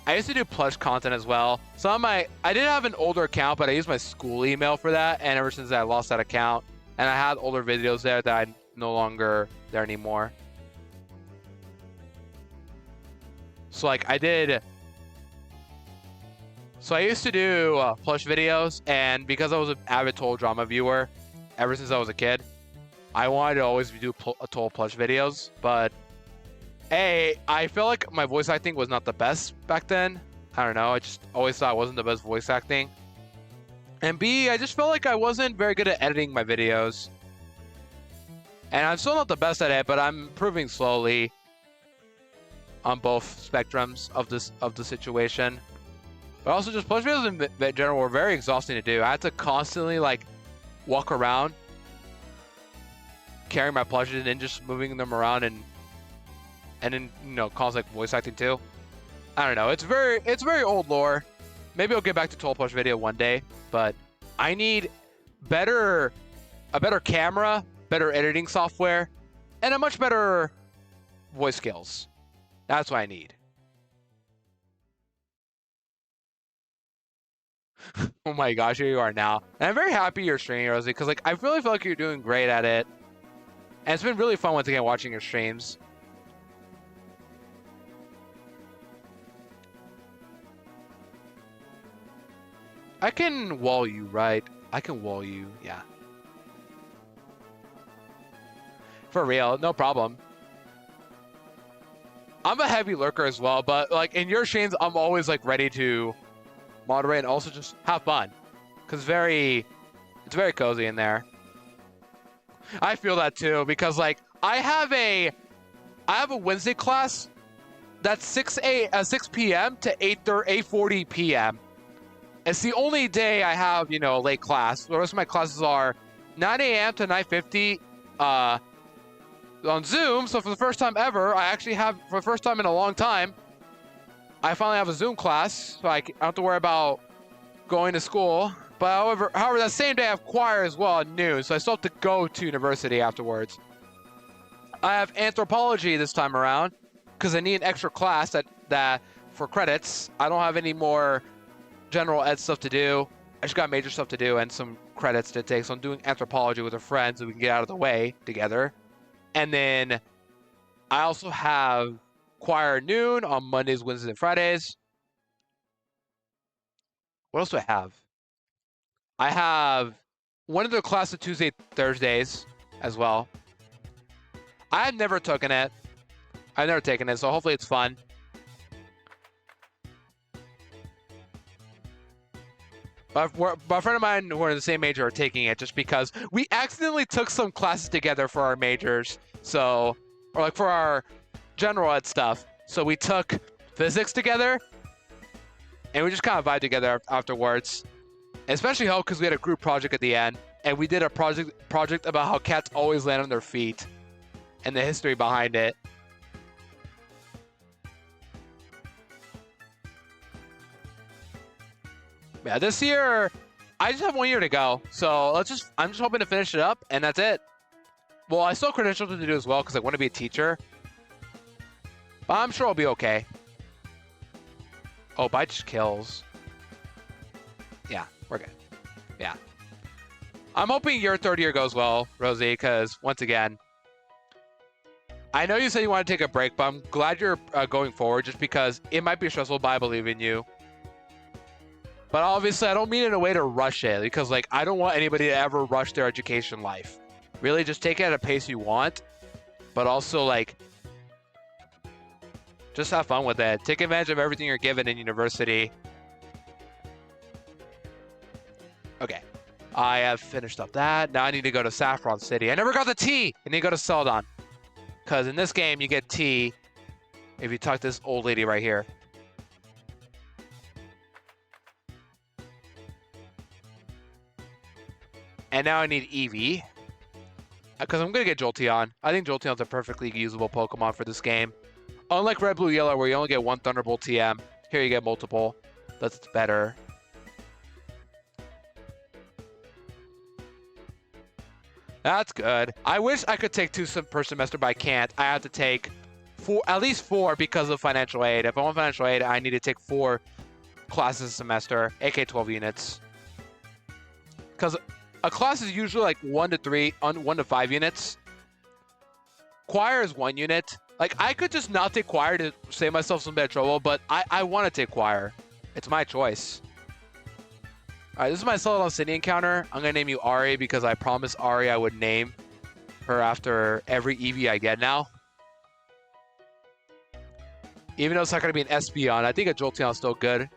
I used to do plush content as well. I did have an older account, but I used my school email for that. And ever since I lost that account, and I had older videos there that I no longer there anymore. So like I used to do plush videos, and because I was an avid Total Drama viewer ever since I was a kid, I wanted to always do Total plush videos. But A, I felt like my voice acting was not the best back then. I don't know, I just always thought I wasn't the best voice acting. And B, I just felt like I wasn't very good at editing my videos. And I'm still not the best at it, but I'm improving slowly on both spectrums of the situation. But also just plush videos in general were very exhausting to do. I had to constantly like walk around carrying my plushes and then just moving them around and then, you know, constant voice acting too. I don't know. It's very old lore. Maybe I'll get back to Total Plush video one day, but I need a better camera, better editing software, and a much better voice skills. That's what I need. Oh my gosh, here you are now. And I'm very happy you're streaming, Rosie, because like I really feel like you're doing great at it. And it's been really fun once again watching your streams. I can wall you, right? I can wall you, yeah. For real, no problem. I'm a heavy lurker as well, but like in your streams, I'm always like ready to moderate and also just have fun. Because it's very cozy in there. I feel that too, because like I have a Wednesday class that's 6 p.m. to 8:40 p.m. It's the only day I have, you know, a late class. The rest of my classes are 9 a.m. to 9:50 on Zoom. So for the first time ever, for the first time in a long time, I finally have a Zoom class, so I don't have to worry about going to school. But however, that same day I have choir as well at noon, so I still have to go to university afterwards. I have anthropology this time around because I need an extra class that for credits. I don't have any more general ed stuff to do. I just got major stuff to do and some credits to take. So I'm doing anthropology with a friend so we can get out of the way together. And then I also have choir at noon on Mondays, Wednesdays, and Fridays. What else do I have? I have one of the classes Tuesday, Thursdays as well. I've never taken it. So hopefully it's fun. But a friend of mine who are in the same major are taking it just because we accidentally took some classes together for our majors. So, or like for our general ed stuff. So we took physics together and we just kind of vibed together afterwards. Especially helped because we had a group project at the end, and we did a project about how cats always land on their feet and the history behind it. Yeah, this year I just have 1 year to go, so I'm just hoping to finish it up, and that's it. Well, I still have credentials to do as well because I want to be a teacher, but I'm sure I'll be okay. Oh, bite just kills. Yeah, we're good. Yeah. I'm hoping your third year goes well, Rosie, because once again, I know you said you want to take a break, but I'm glad you're going forward just because it might be stressful, but I believe in you. But obviously, I don't mean it in a way to rush it because, like, I don't want anybody to ever rush their education life. Really, just take it at a pace you want, but also, like, just have fun with it. Take advantage of everything you're given in university. Okay, I have finished up that. Now I need to go to Saffron City. I never got the tea. I need to go to Celadon. Because in this game, you get tea if you talk to this old lady right here. And now I need Eevee. Because I'm going to get Jolteon. I think Jolteon's a perfectly usable Pokemon for this game. Unlike red, blue, yellow, where you only get one Thunderbolt TM, here you get multiple. That's better. That's good. I wish I could take 2 per semester, but I can't. I have to take at least 4 because of financial aid. If I want financial aid, I need to take 4 classes a semester, aka 12 units. Because a class is usually like 1 to 5 units. Choir is 1 unit. Like, I could just not take choir to save myself some bit of trouble, but I want to take choir. It's my choice. All right, this is my Celadon City encounter. I'm going to name you Ari because I promised Ari I would name her after every EV I get now. Even though it's not going to be an Espeon, I think a Jolteon is still good.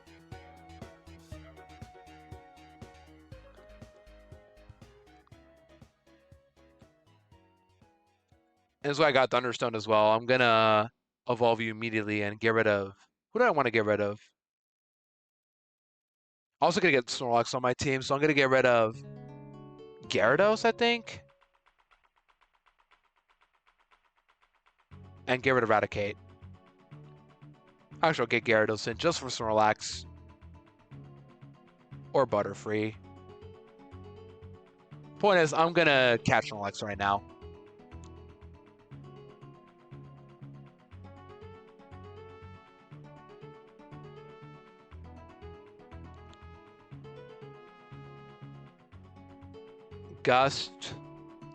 And this is why I got Thunderstone as well. I'm going to evolve you immediately and get rid of... Who do I want to get rid of? Also going to get Snorlax on my team, so I'm going to get rid of Gyarados, I think. And get rid of Raticate. Actually, I'll get Gyarados in just for Snorlax. Or Butterfree. Point is, I'm going to catch Snorlax right now. Gust.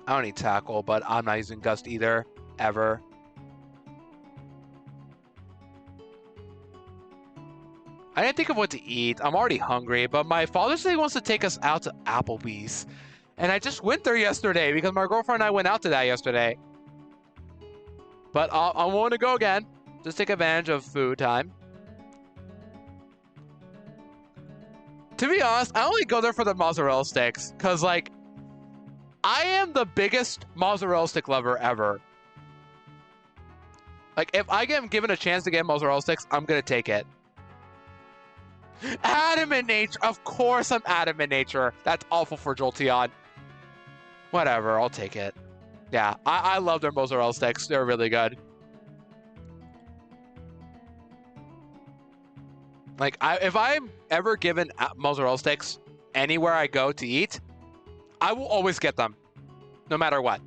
I don't need Tackle, but I'm not using Gust either, ever. I didn't think of what to eat. I'm already hungry, but my father said he wants to take us out to Applebee's. And I just went there yesterday because my girlfriend and I went out to that yesterday. But I want to go again. Just take advantage of food time. To be honest, I only go there for the mozzarella sticks. Because, like, I am the biggest mozzarella stick lover ever. Like, if I get given a chance to get mozzarella sticks, I'm going to take it. Adamant nature. Of course I'm adamant nature. That's awful for Jolteon. Whatever, I'll take it. Yeah, I love their mozzarella sticks. They're really good. Like, if I'm ever given mozzarella sticks anywhere I go to eat, I will always get them, no matter what.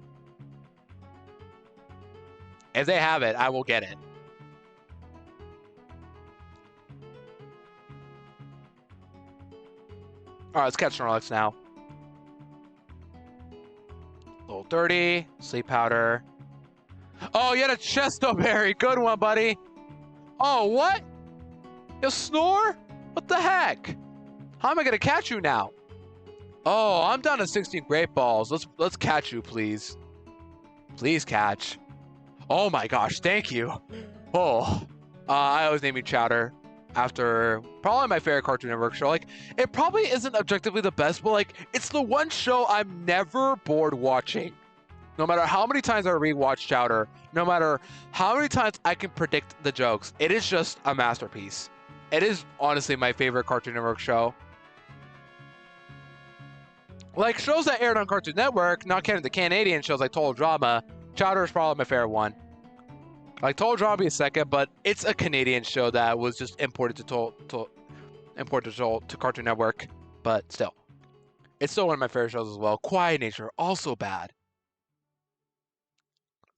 If they have it, I will get it. All right, let's catch Snorlax now. Level 30, Sleep Powder. Oh, you had a Chesto Berry. Good one, buddy. Oh, what? You snore? What the heck? How am I gonna catch you now? Oh, I'm down to 16 Great Balls. Let's catch you, please. Please catch. Oh my gosh, thank you. Oh, I always name you Chowder after probably my favorite Cartoon Network show. Like, it probably isn't objectively the best, but like, it's the one show I'm never bored watching. No matter how many times I rewatch Chowder, no matter how many times I can predict the jokes, it is just a masterpiece. It is honestly my favorite Cartoon Network show. Like, shows that aired on Cartoon Network, not counting the Canadian shows like Total Drama, Chowder is probably my favorite one. Like, Total Drama would be a second, but it's a Canadian show that was just imported to Cartoon Network. But still, it's still one of my favorite shows as well. Quiet Nature, also bad.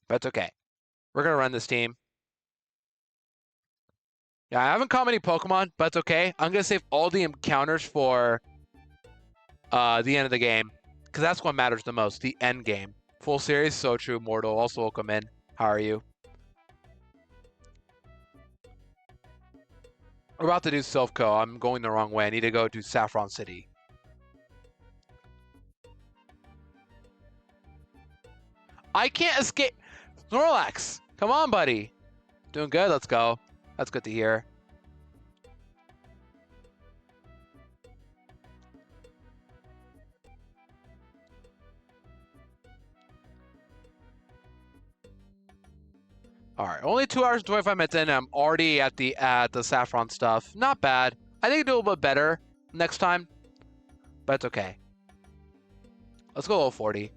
But it's okay. We're going to run this team. Yeah, I haven't caught many Pokemon, but it's okay. I'm going to save all the encounters for the end of the game, because that's what matters the most, the end game. Full series, so true, Mortal. Also, welcome in. How are you? We're about to do Silph-Co. I'm going the wrong way. I need to go to Saffron City. I can't escape. Snorlax, come on, buddy. Doing good. Let's go. That's good to hear. All right, only 2 hours and 25 minutes in, and I'm already at the Saffron stuff. Not bad. I think I'll do a little bit better next time, but it's okay. Let's go level 40.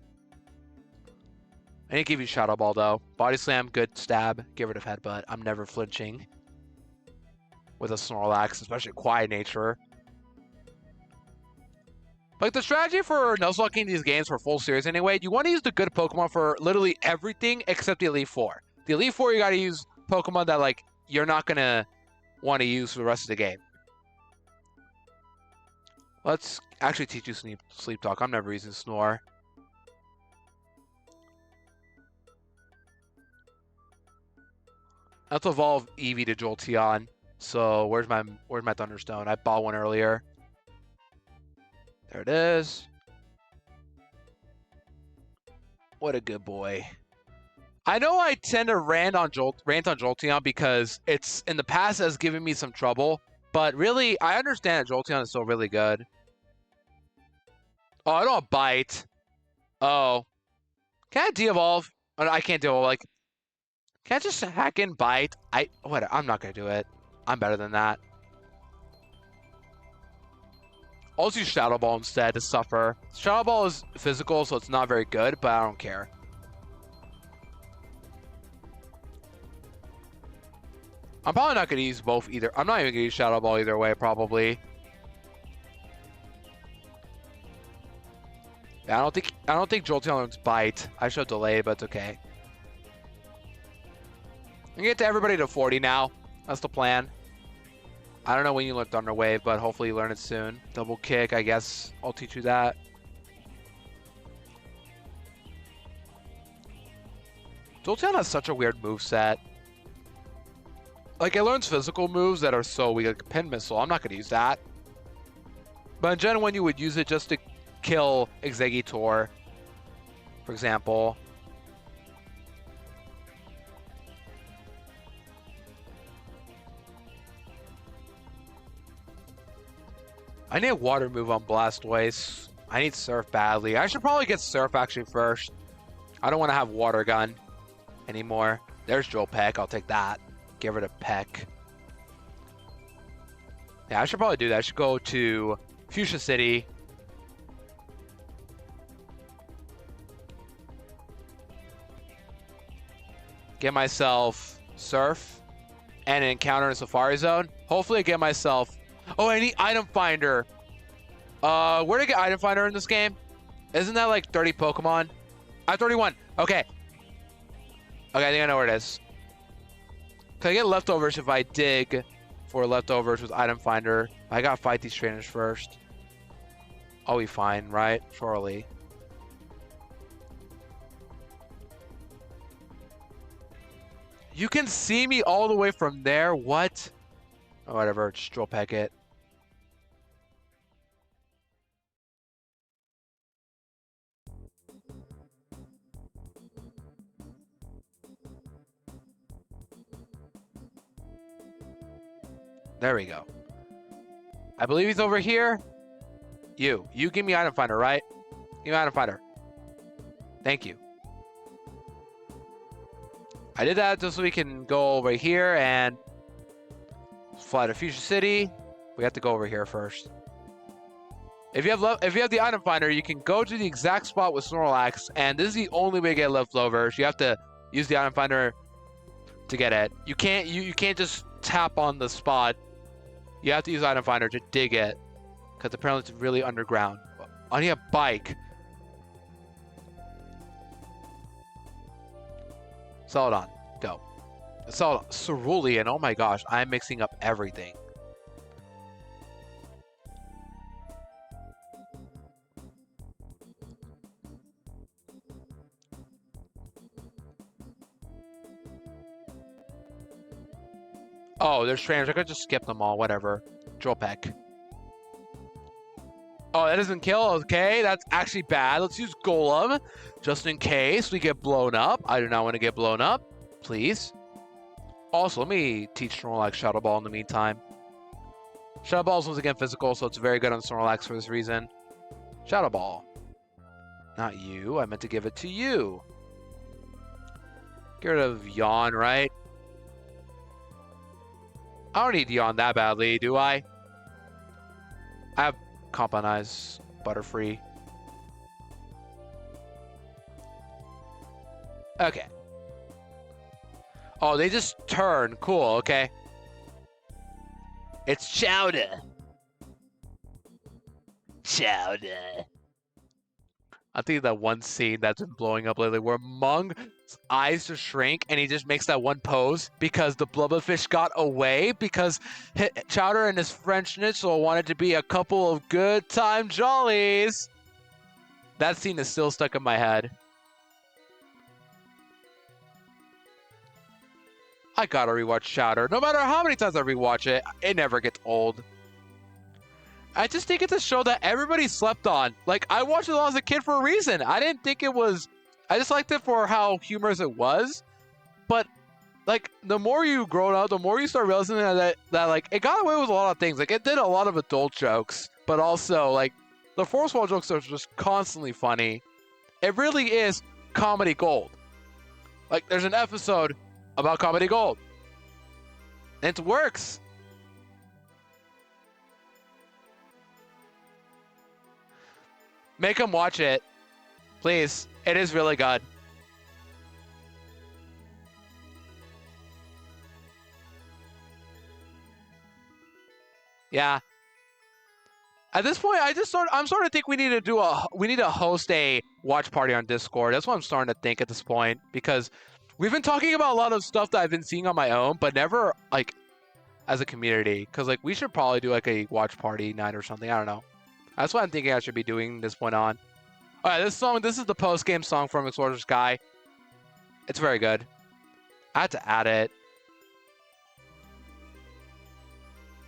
I need to give you Shadow Ball, though. Body Slam, good stab. Get rid of Headbutt. I'm never flinching with a Snorlax, especially Quiet Nature. Like, the strategy for Nuzlocking these games for full series anyway, you want to use the good Pokemon for literally everything except the Elite Four. The Elite Four, you got to use Pokemon that, like, you're not going to want to use for the rest of the game. Let's actually teach you Sleep Talk. I'm never using Snore. Let's evolve Eevee to Jolteon. So where's my Thunderstone? I bought one earlier. There it is. What a good boy. I know I tend to rant on Jolteon because it's in the past has given me some trouble, but really I understand that Jolteon is still really good. Oh, I don't bite. Oh. Can I de-evolve? Oh, I can't de-evolve. Like, can I just hack and bite? I'm not gonna do it. I'm better than that. I'll just use Shadow Ball instead to suffer. Shadow Ball is physical, so it's not very good, but I don't care. I'm probably not gonna use both either. I'm not even gonna use Shadow Ball either way, probably. Yeah, I don't think Jolteon learns Bite. I should delay, but it's okay. I can get to everybody to 40 now. That's the plan. I don't know when you learn Thunder Wave, but hopefully you learn it soon. Double Kick, I guess I'll teach you that. Jolteon has such a weird moveset. Like, it learns physical moves that are so weak, like Pin Missile. I'm not going to use that. But in Gen 1, you would use it just to kill Exeggutor, for example. I need a water move on Blastoise. I need Surf badly. I should probably get Surf actually first. I don't want to have Water Gun anymore. There's Joe Peck. I'll take that. Get rid of Peck. Yeah, I should probably do that. I should go to Fuchsia City. Get myself Surf and an encounter in Safari Zone. Hopefully I get myself... Oh, I need Item Finder. Where do I get Item Finder in this game? Isn't that like 30 Pokemon? I have 31. Okay. Okay, I think I know where it is. Can I get leftovers if I dig for leftovers with Item Finder? I gotta fight these trainers first. I'll be fine, right? Surely. You can see me all the way from there? What? Oh, whatever, just drill peck it. There we go. I believe he's over here. You give me Item Finder, right? Give me Item Finder. Thank you. I did that just so we can go over here and fly to Fuchsia City. We have to go over here first. If you have the Item Finder, you can go to the exact spot with Snorlax, and this is the only way to get leftovers. You have to use the Item Finder to get it. You can't just tap on the spot. You have to use Item Finder to dig it, because apparently it's really underground. I need a bike. Celadon, go. Celadon, Cerulean. Oh my gosh, I'm mixing up everything. Oh, there's trainers. I could just skip them all. Whatever. Drill Peck. Oh, that doesn't kill. Okay, that's actually bad. Let's use Golem, just in case we get blown up. I do not want to get blown up. Please. Also, let me teach Snorlax Shadow Ball in the meantime. Shadow Ball is once again physical, so it's very good on Snorlax for this reason. Shadow Ball. Not you. I meant to give it to you. Get rid of Yawn, right? I don't need Yawn that badly, do I? I have Compound Eyes, Butterfree. Okay. Oh, they just turn. Cool, okay. It's Chowder. Chowder. I think that one scene that's been blowing up lately where Mung's eyes just shrink and he just makes that one pose because the blubberfish got away because Chowder and his French schnitzel wanted to be a couple of good time jollies. That scene is still stuck in my head. I gotta rewatch Chowder. No matter how many times I rewatch it, it never gets old. I just think it's a show that everybody slept on. Like, I watched it when I was a kid for a reason. I didn't think it was... I just liked it for how humorous it was. But, like, the more you grow up, the more you start realizing that, like, it got away with a lot of things. Like, it did a lot of adult jokes. But also, like, the fourth wall jokes are just constantly funny. It really is comedy gold. Like, there's an episode about comedy gold. And it works. Make them watch it. Please. It is really good. Yeah. At this point, I'm starting to think we need to host a watch party on Discord. That's what I'm starting to think at this point, because we've been talking about a lot of stuff that I've been seeing on my own, but never like as a community. Because like we should probably do like a watch party night or something. I don't know. That's what I'm thinking I should be doing this point on. All right, this is the post-game song from Explorer Sky. It's very good. I had to add it.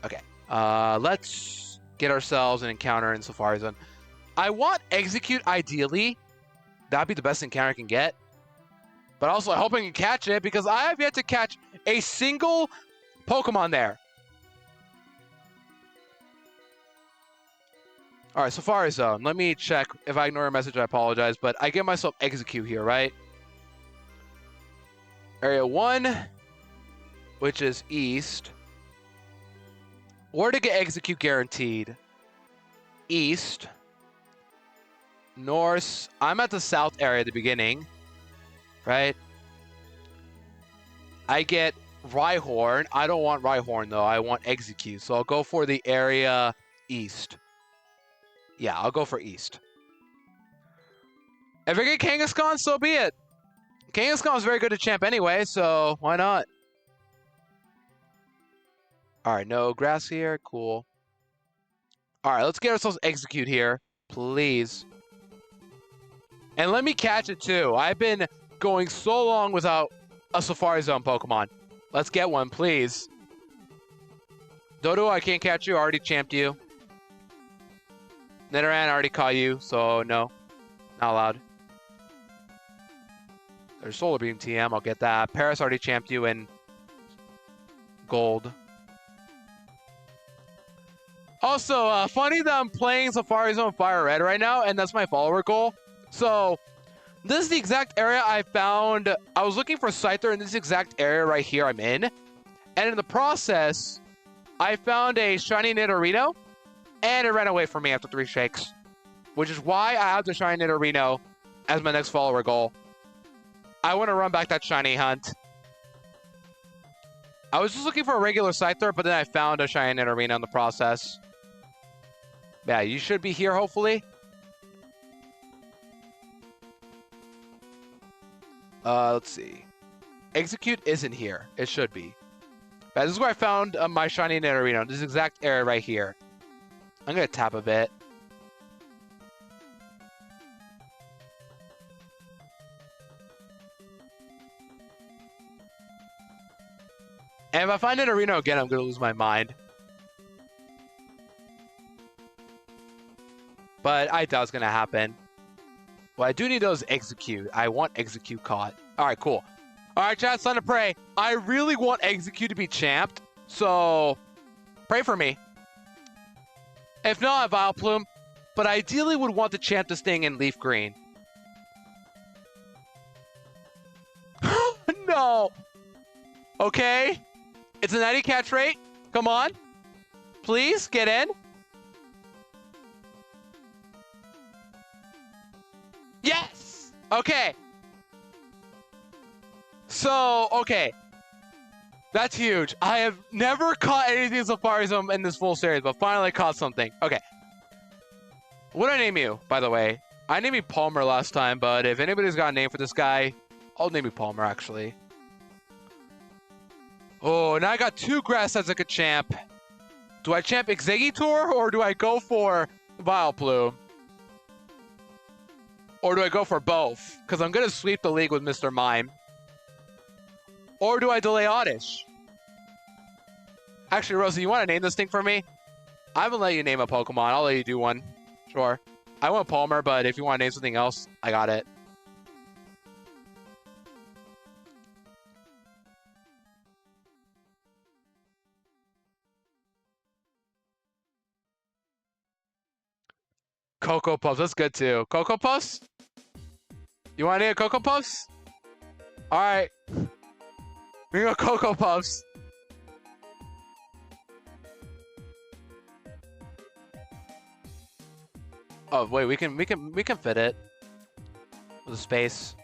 Okay. Let's get ourselves an encounter in Safari Zone. I want Execute ideally. That'd be the best encounter I can get. But also I hope I can catch it because I have yet to catch a single Pokemon there. All right, Safari Zone. Let me check. If I ignore a message, I apologize. But I give myself Execute here, right? Area 1, which is east. Where to get Execute guaranteed? East. North. I'm at the south area at the beginning. Right? I get Rhyhorn. I don't want Rhyhorn, though. I want Execute. So I'll go for the area east. Yeah, I'll go for east. If I get Kangaskhan, so be it. Kangaskhan is very good at champ anyway, so why not? All right, no grass here. Cool. All right, let's get ourselves Execute here, please. And let me catch it, too. I've been going so long without a Safari Zone Pokemon. Let's get one, please. Dodo, I can't catch you. I already champed you. Nidoran, I already caught you, so no. Not allowed. There's Solar Beam TM. I'll get that. Paris already champed you in gold. Also, funny that I'm playing Safari Zone FireRed right now, and that's my follower goal. So, this is the exact area I found. I was looking for Scyther in this exact area right here I'm in. And in the process, I found a shiny Nidorino, and it ran away from me after 3 shakes. Which is why I have the shiny Nidorino as my next follower goal. I want to run back that shiny hunt. I was just looking for a regular Scyther, but then I found a shiny Nidorino in the process. Yeah, you should be here, hopefully. Let's see. Execute isn't here. It should be. But this is where I found my shiny Nidorino. This exact area right here. I'm going to tap a bit. And if I find Nidorino again, I'm going to lose my mind. But I doubt it's going to happen. What I do need those Execute. I want Execute caught. All right, cool. All right, chat, Son of Prey. I really want Execute to be champed. So, pray for me. If not, Vileplume. But I ideally would want to champ this thing in Leaf Green. No. Okay. It's a 90 catch rate. Come on. Please, get in. Yes! Okay. So, okay. That's huge. I have never caught anything Safari Zone in this full series, but finally caught something. Okay. What did I name you, by the way? I named you Palmer last time, but if anybody's got a name for this guy, I'll name you Palmer, actually. Oh, now I got two grass sets I could champ. Do I champ Exeggutor, or do I go for Vileplume? Or do I go for both? Because I'm going to sweep the league with Mr. Mime. Or do I delay Oddish? Actually, Rosie, you want to name this thing for me? I haven't let you name a Pokemon. I'll let you do one. Sure. I want Palmer, but if you want to name something else, I got it. Cocoa Puffs. That's good, too. Cocoa Puffs? You want to name a Cocoa Puffs? All right. We go Cocoa Puffs. Oh wait, we can fit it with a space.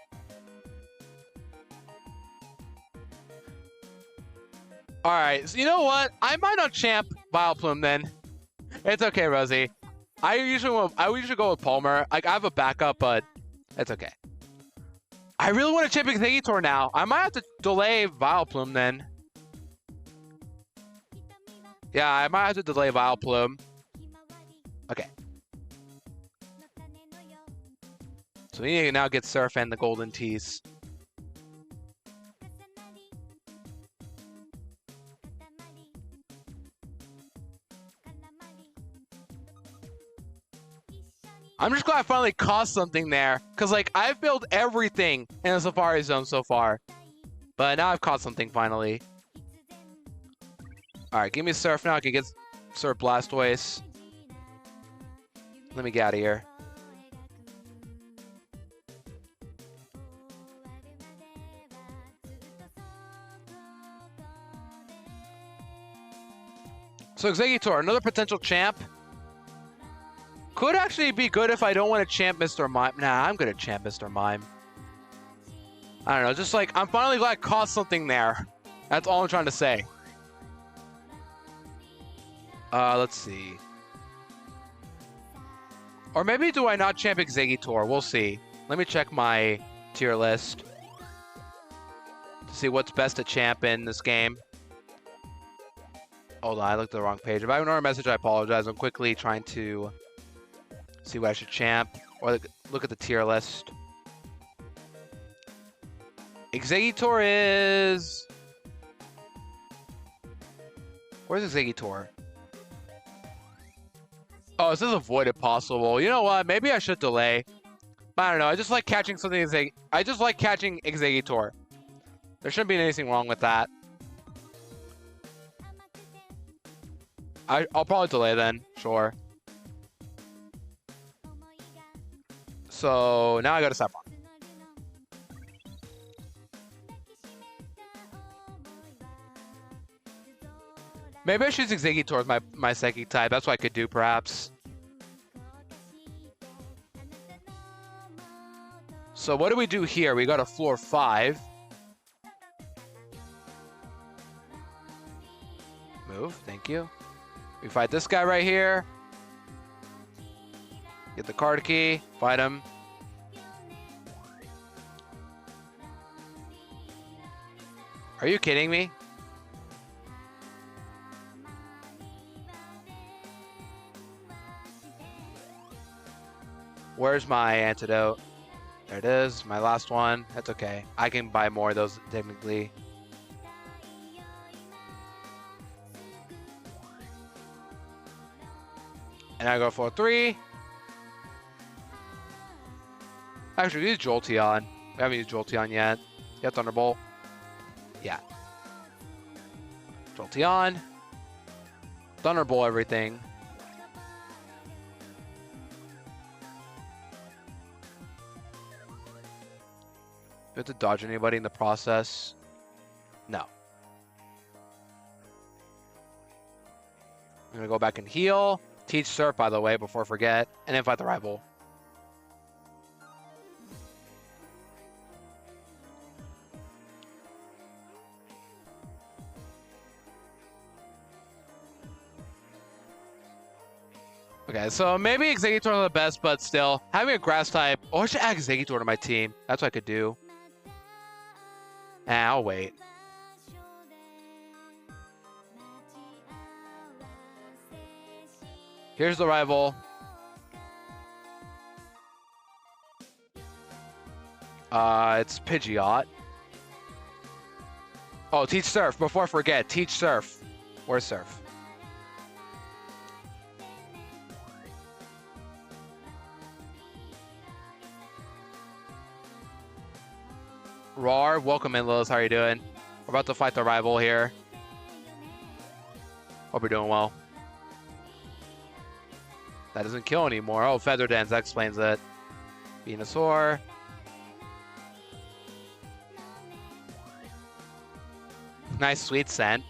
All right, so you know what? I might not champ Vileplume then. It's okay, Rosie. I usually go with Palmer. Like I have a backup, but it's okay. I really want to champ Exeggutor now. I might have to delay Vileplume then. Yeah, I might have to delay Vileplume. Okay. So we need to now get Surf and the Golden Tees. I'm just glad I finally caught something there. Because, like, I've built everything in the Safari Zone so far. But now I've caught something finally. Alright, give me Surf now. I can get Surf Blastoise. Let me get out of here. So Exeggutor, another potential champ. Could actually be good if I don't want to champ Mr. Mime. Nah, I'm going to champ Mr. Mime. I don't know, just like, I'm finally glad I caught something there. That's all I'm trying to say. Let's see. Or maybe do I not champ Exeggutor? We'll see. Let me check my tier list to see what's best to champ in this game. Hold on, I looked at the wrong page. If I have another message, I apologize. I'm quickly trying to see what I should champ. Or look at the tier list. Exeggutor is... Where's Exeggutor? Oh, this is avoided possible. You know what? Maybe I should delay. I don't know. I just like catching something. I just like catching Exeggutor. There shouldn't be anything wrong with that. I'll probably delay then. Sure. So now I go to Saffron. Maybe I should use Exeggutor as my psychic type. That's what I could do, perhaps. So what do we do here? We go to floor 5. Move, thank you. We fight this guy right here. Get the card key, fight him. Are you kidding me? Where's my antidote? There it is, my last one. That's okay. I can buy more of those technically. And I go for 3. Actually, we use Jolteon. We haven't used Jolteon yet. Yeah, Thunderbolt. Yeah. Jolteon. Thunderbolt everything. Do you have to dodge anybody in the process? No. I'm gonna go back and heal. Teach Surf, by the way, before I forget. And then fight the rival. Okay, so maybe Exeggutor is the best, but still, having a grass type. Oh, I should add Exeggutor to my team. That's what I could do. I'll wait. Here's the rival. It's Pidgeot. Oh, teach Surf. Before I forget, teach Surf. Where's Surf? Roar, welcome in, Lilith. How are you doing? We're about to fight the rival here. Hope you're doing well. That doesn't kill anymore. Oh, Feather Dance, that explains it. Venusaur. Nice sweet scent.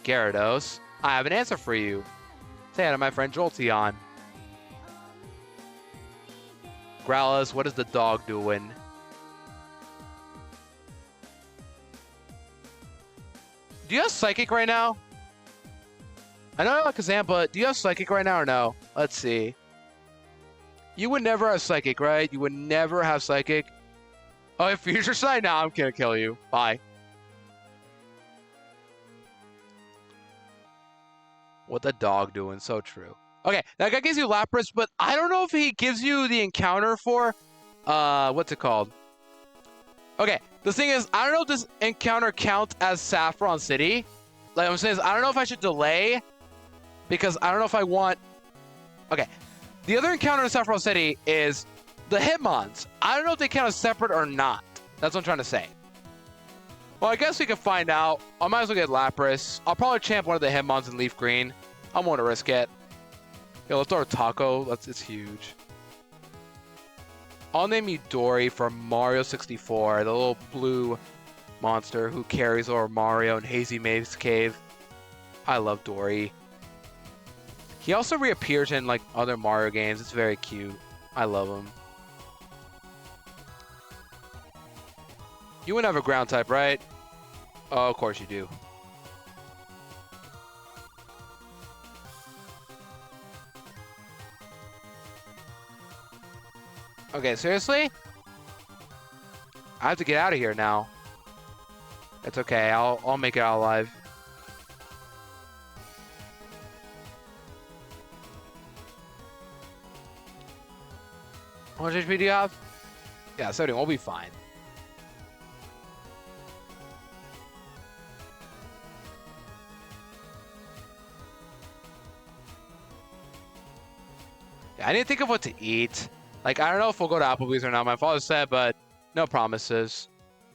Gyarados. I have an answer for you. Say hi to my friend Jolteon. Growlithe, what is the dog doing? Do you have Psychic right now? I know not Kazam, but do you have Psychic right now or no? Let's see. You would never have Psychic, right? You would never have Psychic. Oh, if Future Sight? Now I'm gonna kill you. Bye. What the dog doing? So true. Okay, that guy gives you Lapras, but I don't know if he gives you the encounter for, what's it called? Okay, the thing is, I don't know if this encounter counts as Saffron City. Like I'm saying, is I don't know if I should delay, because I don't know if I want... Okay, the other encounter in Saffron City is the Hitmons. I don't know if they count as separate or not. That's what I'm trying to say. Well, I guess we can find out. I might as well get Lapras. I'll probably champ one of the Hitmons in Leaf Green. I'm willing to risk it. Yo, let's throw a Taco. It's huge. I'll name you Dory from Mario 64, the little blue monster who carries over Mario in Hazy Maze Cave. I love Dory. He also reappears in like other Mario games. It's very cute. I love him. You wouldn't have a ground type, right? Oh, of course you do. Okay, seriously? I have to get out of here now. It's okay. I'll make it out alive. How much HP do you have? Yeah, 70. We'll be fine. Yeah, I need to think of what to eat. Like, I don't know if we'll go to Applebee's or not. My father said, but no promises.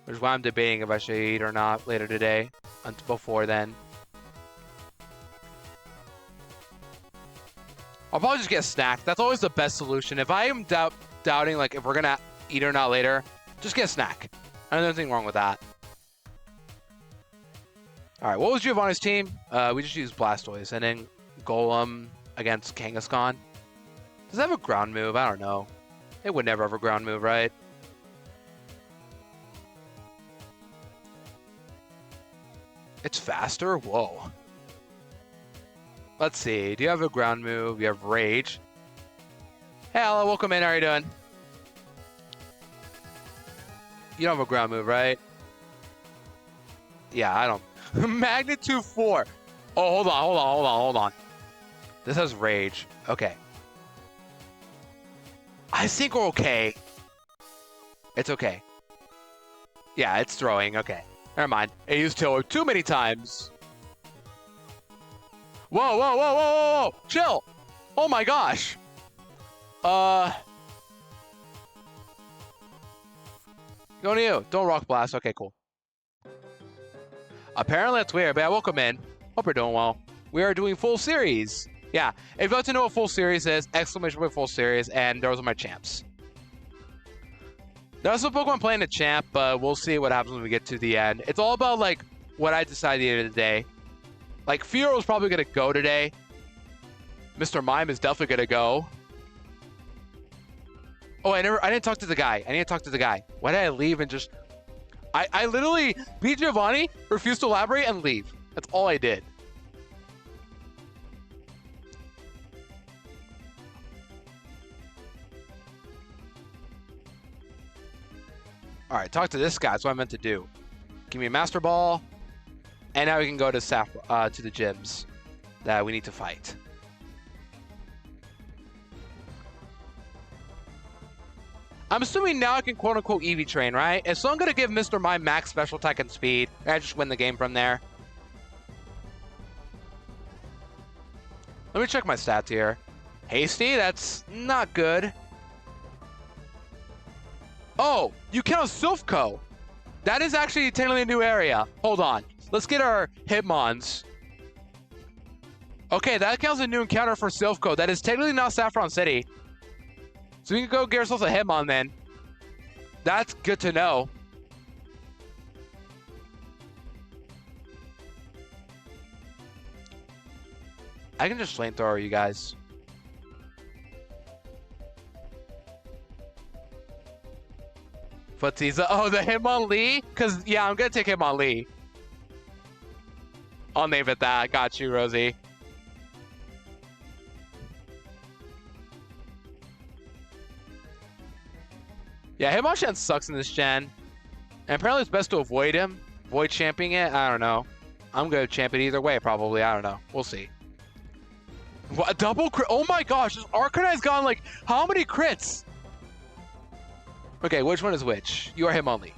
Which is why I'm debating if I should eat or not later today. Until before then. I'll probably just get a snack. That's always the best solution. If I am doubting, like, if we're going to eat or not later, just get a snack. I don't know anything wrong with that. All right, what was Giovanni's team? We just used Blastoise. And then Golem against Kangaskhan. Does it have a ground move? I don't know. It would never have a ground move, right? It's faster? Whoa. Let's see. Do you have a ground move? You have Rage. Hey, Ella, welcome in. How are you doing? You don't have a ground move, right? Yeah, I don't. Magnitude 4. Oh, hold on. This has Rage. Okay. I think we're okay. It's okay. Yeah, it's throwing. Okay. Never mind. It used Tiller too many times. Whoa. Chill. Oh my gosh. Going to you. Don't Rock Blast. Okay, cool. Apparently that's weird, but yeah, welcome in. Hope you're doing well. We are doing full series. Yeah, if you'd like to know what full series is, exclamation point full series, and those are my champs. There's some Pokemon playing a champ, but we'll see what happens when we get to the end. It's all about, like, what I decide at the end of the day. Like, Fearo's probably going to go today. Mr. Mime is definitely going to go. Oh, I didn't talk to the guy. I need to talk to the guy. Why did I leave and just... I literally beat Giovanni, refused to elaborate, and leave. That's all I did. All right, talk to this guy. That's what I meant to do. Give me a Master Ball. And now we can go to to the gyms that we need to fight. I'm assuming now I can quote-unquote EV train, right? And so I'm going to give Mr. Mime max special attack and speed. And I just win the game from there. Let me check my stats here. Hasty, that's not good. Oh, you count Silphco. That is actually technically a new area. Hold on. Let's get our Hitmons. Okay, that counts as a new encounter for Silphco. That is technically not Saffron City. So we can go get ourselves a Hitmon then. That's good to know. I can just flamethrower you guys. Footsies. Oh, the Hitmonlee? Because, yeah, I'm going to take Hitmonlee. I'll name it that. Got you, Rosie. Yeah, Hitmonchan sucks in this gen. And apparently it's best to avoid him. Avoid championing it. I don't know. I'm going to champ it either way, probably. I don't know. We'll see. What, a double crit? Oh my gosh. This Arcanine's gone like, how many crits? Okay, which one is which? You are Hitmonlee.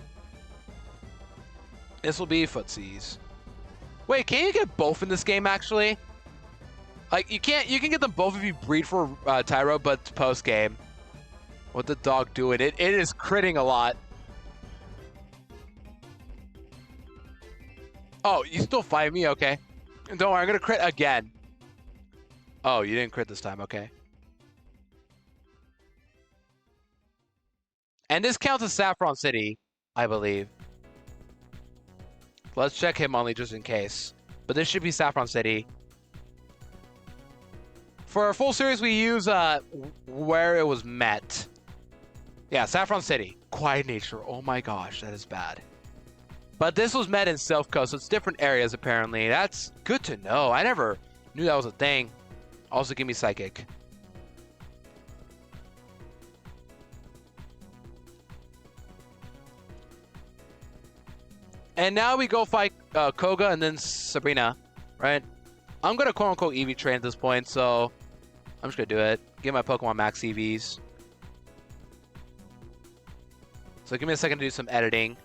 This will be Footsies. Wait, can you get both in this game, actually? Like, you can't. You can get them both if you breed for Tyro, but it's post-game. What the dog doing? It is critting a lot. Oh, you still fight me? Okay. Don't worry, I'm going to crit again. Oh, you didn't crit this time. Okay. And this counts as Saffron City, I believe. Let's check Hitmonlee just in case. But this should be Saffron City. For our full series, we use where it was met. Yeah, Saffron City. Quiet nature. Oh my gosh, that is bad. But this was met in Silphco, so it's different areas apparently. That's good to know. I never knew that was a thing. Also, give me Psychic. And now we go fight Koga and then Sabrina, right? I'm going to quote-unquote EV train at this point, so I'm just going to do it. Get my Pokemon max EVs. So give me a second to do some editing.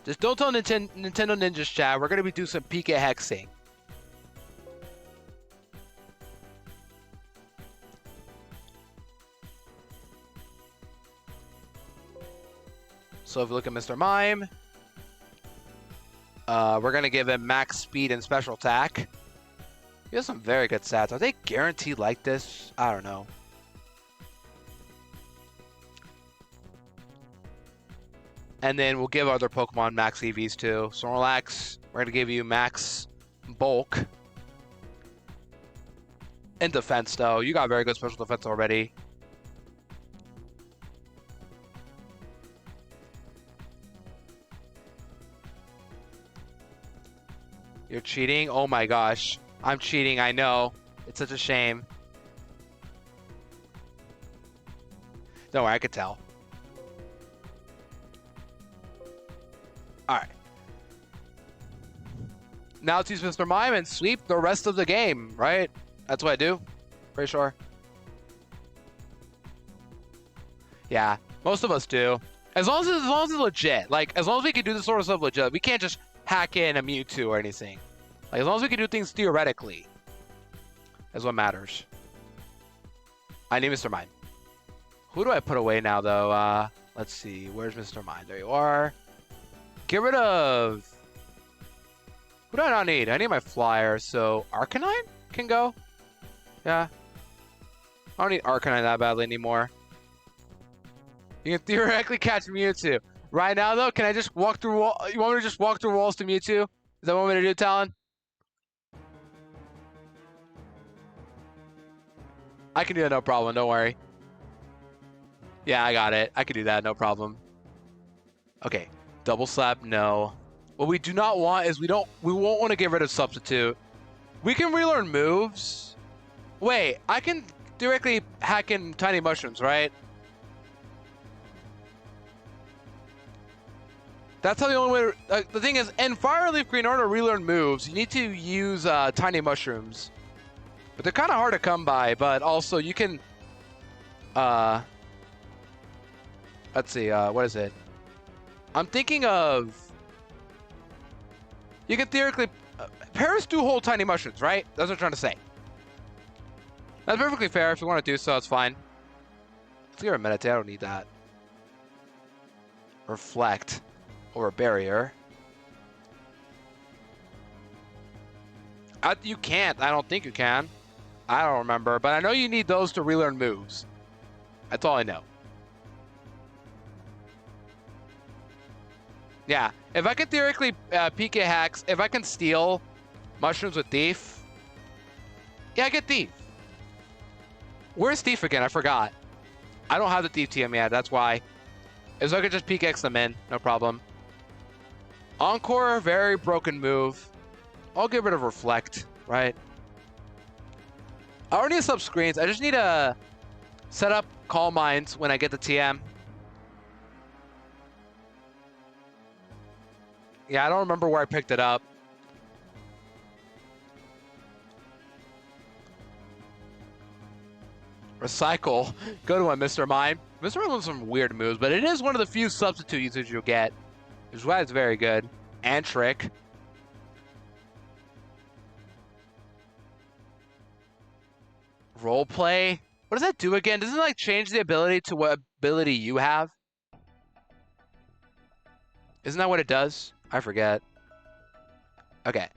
Just don't tell Nintendo Ninja's chat. We're going to be doing some Pika hexing. So if you look at Mr. Mime, we're going to give him max speed and special attack. He has some very good stats. Are they guaranteed like this? I don't know. And then we'll give other Pokemon max EVs too. Snorlax, we're going to give you max bulk. And defense though. You got very good special defense already. You're cheating? Oh my gosh. I'm cheating, I know. It's such a shame. Don't worry, I could tell. Alright. Now let's use Mr. Mime and sweep the rest of the game, right? That's what I do. Pretty sure. Yeah, most of us do. As long as it's legit. Like, as long as we can do this sort of stuff legit. We can't just hack in a Mewtwo or anything. Like, as long as we can do things theoretically. That's what matters. I need Mr. Mime. Who do I put away now, though? Let's see. Where's Mr. Mime? There you are. Get rid of... Who do I not need? I need my flyer, so Arcanine can go. Yeah. I don't need Arcanine that badly anymore. You can theoretically catch Mewtwo. Right now, though, can I just walk through wall? You want me to just walk through walls to Mewtwo? Is that what you want me to do, Talon? I can do that, no problem. Don't worry. Yeah, I got it. I can do that, no problem. Okay. Double slap, no. What we do not want is we won't want to get rid of Substitute. We can relearn moves. Wait, I can directly hack in Tiny Mushrooms, right? That's how the only way to, the thing is, in Fire Leaf Green, in order to relearn moves, you need to use tiny mushrooms. But they're kind of hard to come by, but also you can, let's see, what is it? I'm thinking of, you can theoretically, Paris do hold tiny mushrooms, right? That's what I'm trying to say. That's perfectly fair. If you want to do so, it's fine. Let's give her a meditate. I don't need that. Reflect or a barrier. You can't. I don't think you can. I don't remember, but I know you need those to relearn moves. That's all I know. Yeah, if I could theoretically PK hacks, if I can steal mushrooms with Thief, yeah, I get Thief. Where's Thief again? I forgot. I don't have the Thief TM yet, that's why. If so I could just PKX them in, no problem. Encore, very broken move. I'll get rid of Reflect, right? I already need sub screens. I just need to set up Calm Minds when I get the TM. Yeah, I don't remember where I picked it up. Recycle. Good one, Mr. Mime. Mr. Mime has some weird moves, but it is one of the few substitute users you'll get, which is why it's very good. And Trick. Roleplay. What does that do again? Doesn't it like change the ability to what ability you have? Isn't that what it does? I forget. Okay.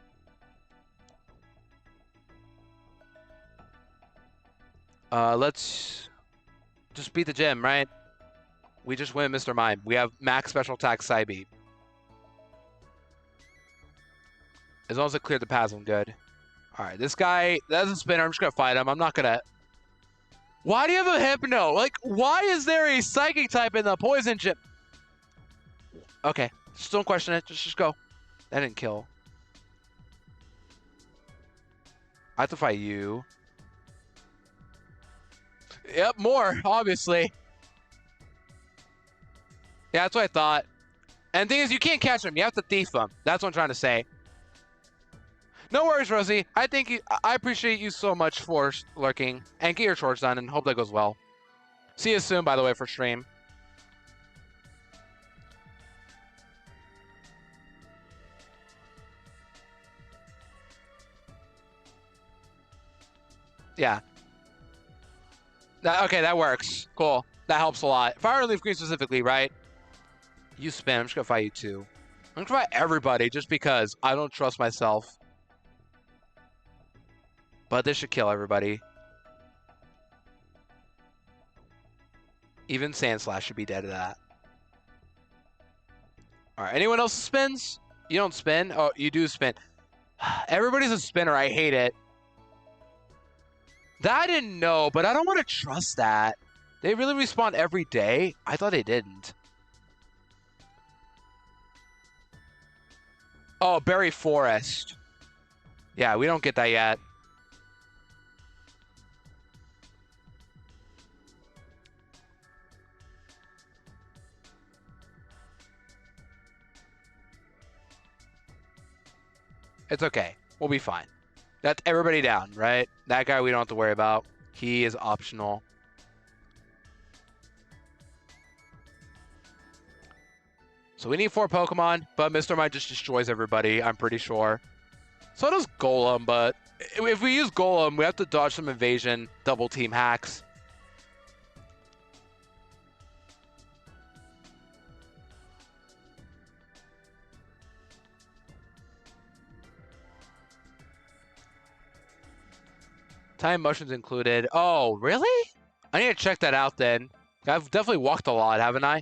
Let's just beat the gym, right? We just win Mr. Mime. We have max special attack side beat. As long as it cleared the paths, I'm good. Alright, this guy, that's a spinner. I'm just gonna fight him. I'm not gonna... Why do you have a Hypno? Like, why is there a Psychic type in the Poison Gym? Okay, just don't question it. Just go. That didn't kill. I have to fight you. Yep, more, obviously. Yeah, that's what I thought. And the thing is, you can't catch him. You have to thief him. That's what I'm trying to say. No worries, Rosie. I appreciate you so much for lurking. And get your chores done, and hope that goes well. See you soon, by the way, for stream. Yeah. Okay, that works. Cool. That helps a lot. Fire and Leaf Green specifically, right? You spin. I'm just going to fight you too. I'm going to fight everybody just because I don't trust myself. But this should kill everybody. Even Sandslash should be dead to that. Alright, anyone else spins? You don't spin? Oh, you do spin. Everybody's a spinner. I hate it. That I didn't know, but I don't want to trust that. They really respawn every day? I thought they didn't. Oh, Berry Forest. Yeah, we don't get that yet. It's okay. We'll be fine. That's everybody down, right? That guy we don't have to worry about. He is optional. So we need 4 Pokemon, but Mr. Mime just destroys everybody, I'm pretty sure. So does Golem, but if we use Golem, we have to dodge some invasion, double team hacks. Time mushrooms included. Oh, really? I need to check that out then. I've definitely walked a lot, haven't I?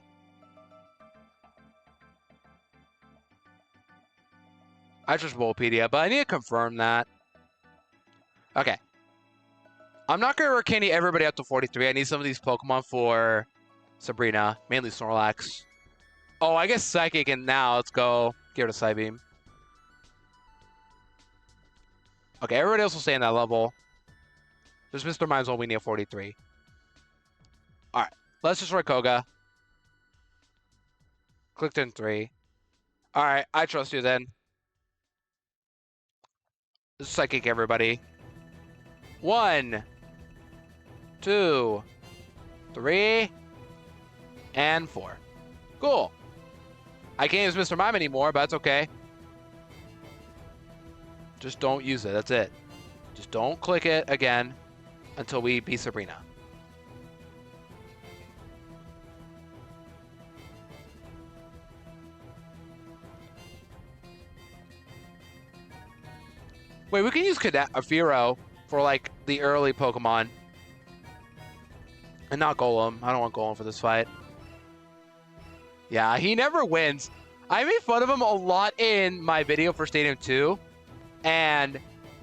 I trust Bulbapedia, but I need to confirm that. Okay. I'm not going to Arcani everybody up to 43. I need some of these Pokemon for Sabrina, mainly Snorlax. Oh, I guess Psychic, and now let's go get rid of Psybeam. Okay, everybody else will stay in that level. Just Mr. Mime's all we need at 43. Alright, let's destroy Koga. Clicked in 3. All right, I trust you then. Psychic everybody. 1, 2, 3, and 4. Cool. I can't use Mr. Mime anymore, but that's okay. Just don't use it. That's it. Just don't click it again until we beat Sabrina. Wait, we can use Firo for like the early Pokemon. And not Golem. I don't want Golem for this fight. Yeah, he never wins. I made fun of him a lot in my video for Stadium 2. And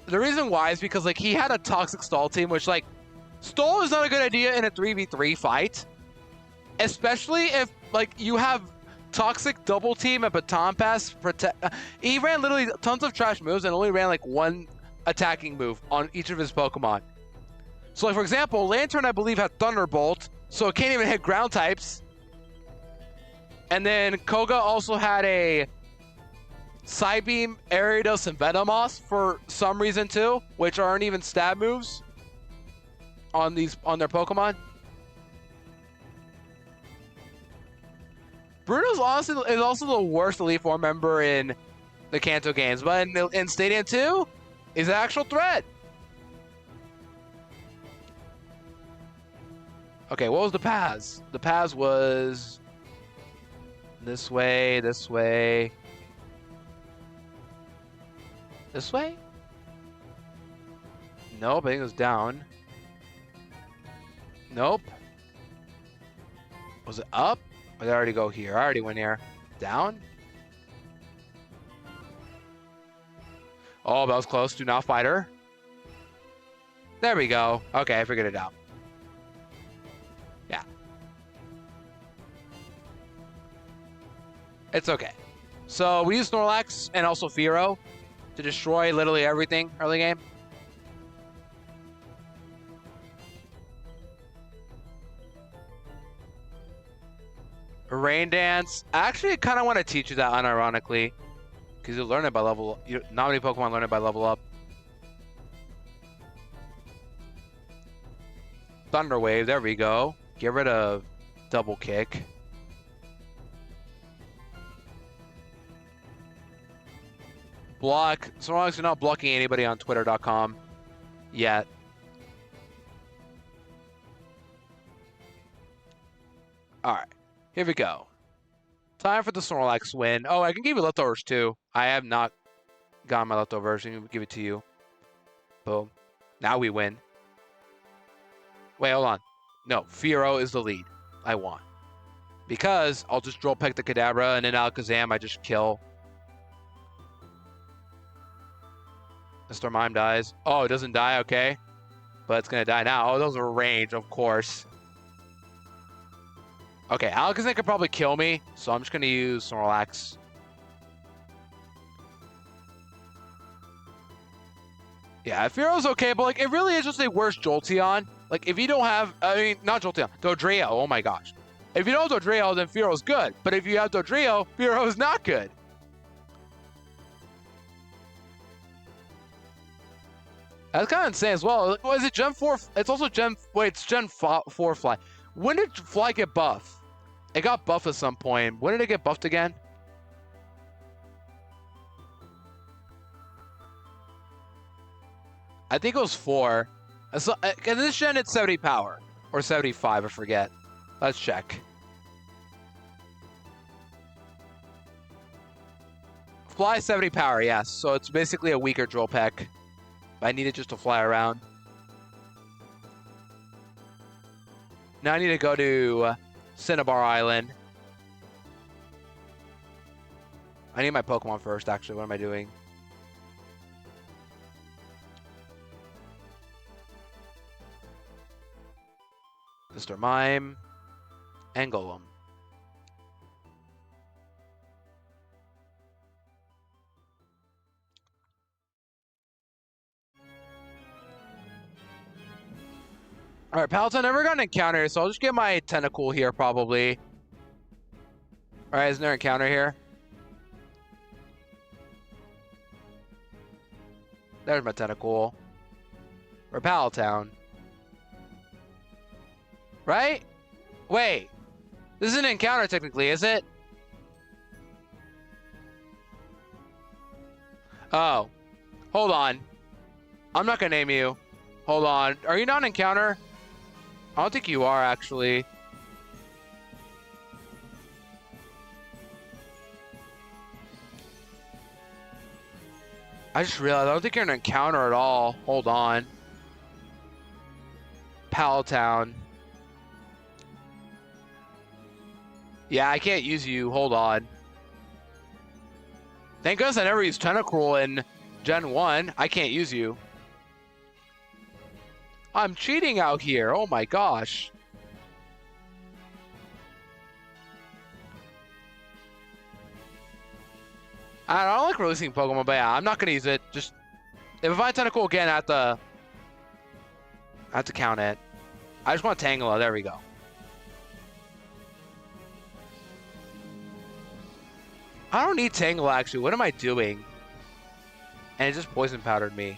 the reason why is because like he had a toxic stall team, which like stall is not a good idea in a 3v3 fight. Especially if like you have toxic double team and baton pass he ran literally tons of trash moves and only ran like one attacking move on each of his Pokemon. So like for example, Lantern I believe had Thunderbolt, so it can't even hit ground types. And then Koga also had a Psybeam, Ariados, and Venomoth for some reason too, which aren't even stab moves on their Pokemon. Bruno's honestly is also the worst Elite Four member in the Kanto games, but in Stadium 2, he's an actual threat. Okay, what was the paths? The paths was this way, this way, this way? Nope, I think it was down. Nope. Was it up? Or did I already go here? I already went here. Down? Oh, that was close. Do not fight her. There we go. Okay, I figured it out. Yeah. It's okay. So we use Snorlax and also Firo to destroy literally everything early game. Rain Dance. I actually kind of want to teach you that unironically, because you learn it by level. Not many Pokemon learn it by level up. Thunder Wave. There we go. Get rid of Double Kick. Block. So long as you're not blocking anybody on Twitter.com yet. All right. Here we go. Time for the Snorlax win. Oh, I can give you leftovers too. I have not gotten my leftovers. I can give it to you. Boom. Now we win. Wait, hold on. No, Firo is the lead. I won. Because I'll just Drill Peck the Kadabra and then Alakazam I just kill. Mr. Mime dies. Oh, it doesn't die, okay. But it's gonna die now. Oh, those are range, of course. Okay, Alakazam could probably kill me, so I'm just going to use Snorlax. Yeah, Firo's okay, but like it really is just a worse Jolteon. Like if you don't have, I mean, not Jolteon, Dodrio, oh my gosh. If you don't have Dodrio, then Firo's good. But if you have Dodrio, Firo's not good. That's kind of insane as well. Was it Gen 4? It's also Gen, wait, it's Gen 4 Fly. When did Fly get buffed? It got buffed at some point. When did it get buffed again? I think it was 4. So, in this gen, it's 70 power. Or 75, I forget. Let's check. Fly 70 power, yes. So it's basically a weaker Drill Peck. I need it just to fly around. Now I need to go to Cinnabar Island. I need my Pokemon first, actually. What am I doing? Mr. Mime and Golem. All right, Palutena never got an encounter, so I'll just get my Tentacool here probably. All right, isn't there an encounter here? There's my tentacle. Repel Town. Right? Wait. This is an encounter technically, is it? Oh. Hold on. I'm not gonna name you. Hold on. Are you not an encounter? I don't think you are, actually. I just realized I don't think you're an encounter at all. Hold on. Palatown. Yeah, I can't use you. Hold on. Thank goodness I never used Tentacruel in Gen 1. I can't use you. I'm cheating out here. Oh my gosh. I don't like releasing Pokemon, but yeah, I'm not gonna use it. Just if I find Tentacle again, I have to count it. I just want Tangela. There we go. I don't need Tangela actually. What am I doing? And it just poison powdered me.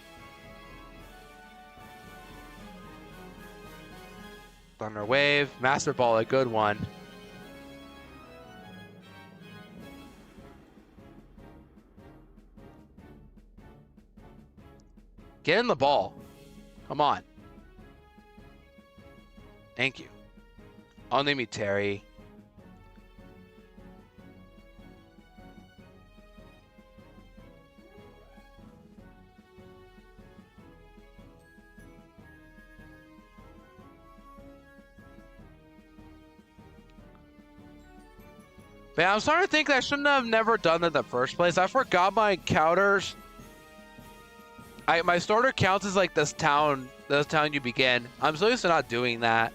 Thunder Wave, Master Ball, a good one. Get in the ball. Come on. Thank you. I'll name you Terry. But yeah, I'm starting to think that I shouldn't have never done that in the first place. I forgot my encounters. My starter counts as like this town you begin. I'm so used to not doing that.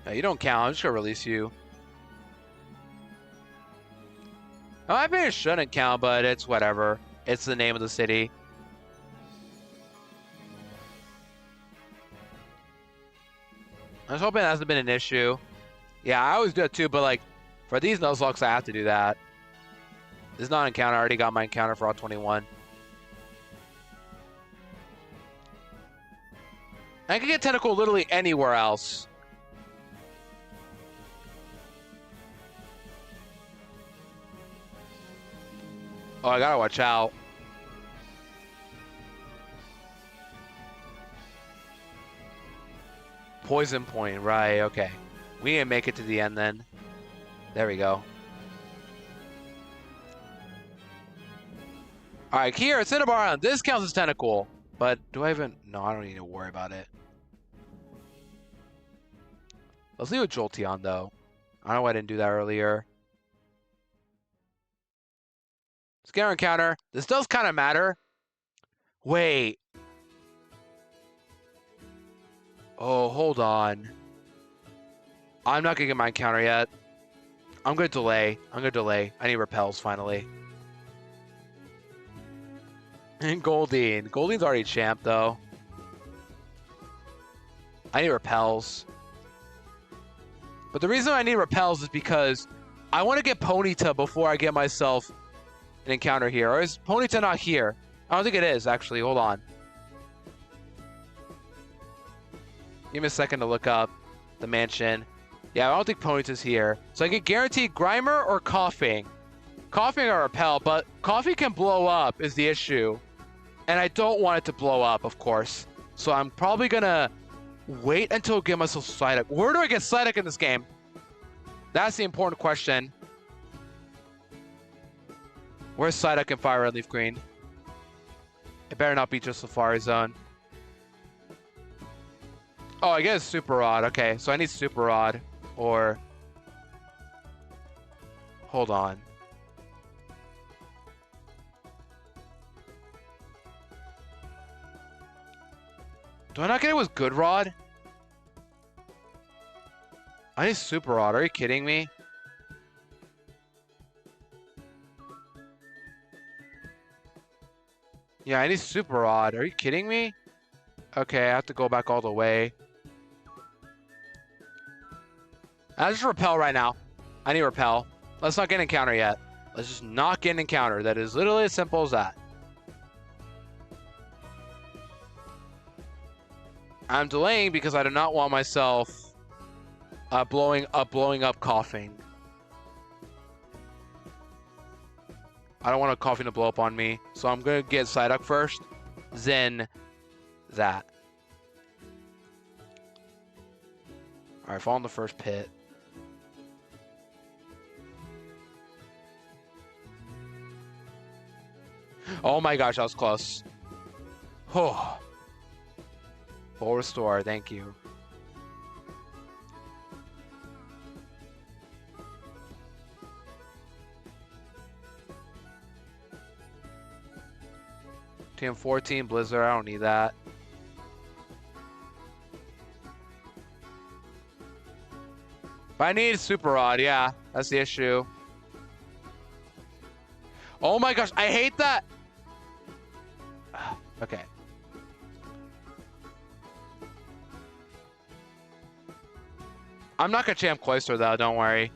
No, you don't count. I'm just gonna release you. Oh, I mean it shouldn't count, but it's whatever. It's the name of the city. I was hoping that hasn't been an issue. Yeah, I always do it too, but like for these Nuzlocks, I have to do that. This is not an encounter. I already got my encounter for all 21. I can get Tentacle literally anywhere else. Oh, I gotta watch out. Poison point, right, okay. We didn't make it to the end then. There we go. Alright, here at Cinnabar Island, this counts as Tentacle. But do I even... No, I don't need to worry about it. Let's leave with Jolteon, though. I don't know why I didn't do that earlier. Scanner encounter. This does kind of matter. Wait. Oh, hold on. I'm not going to get my encounter yet. I'm going to delay. I need repels, finally. And Goldeen. Goldeen's already champ, though. I need repels. But the reason I need repels is because I want to get Ponyta before I get myself an encounter here. Or is Ponyta not here? I don't think it is, actually. Hold on. Give me a second to look up the mansion. Yeah, I don't think Ponyta's here. So I get guaranteed Grimer or Coughing. Coughing or Repel, but Coughing can blow up is the issue. And I don't want it to blow up, of course. So I'm probably gonna wait until I get myself Psyduck. Where do I get Psyduck in this game? That's the important question. Where's Psyduck in Fire Red Leaf Green? It better not be just Safari Zone. Oh, I guess Super Rod. Okay, so I need Super Rod. Or... Hold on. Do I not get it with Good Rod? I need Super Rod. Are you kidding me? Yeah, I need Super Rod. Are you kidding me? Okay, I have to go back all the way. I just repel right now. I need repel. Let's not get an encounter yet. Let's just not get an encounter. That is literally as simple as that. I'm delaying because I do not want myself blowing up coughing. I don't want a coughing to blow up on me. So I'm going to get Psyduck first. Then that. Alright, fall in the first pit. Oh my gosh, that was close. Oh. Full restore, thank you. Team 14, Blizzard, I don't need that. But I need Super Rod, yeah, that's the issue. Oh my gosh, I hate that! Okay. I'm not gonna champ Cloyster though, don't worry.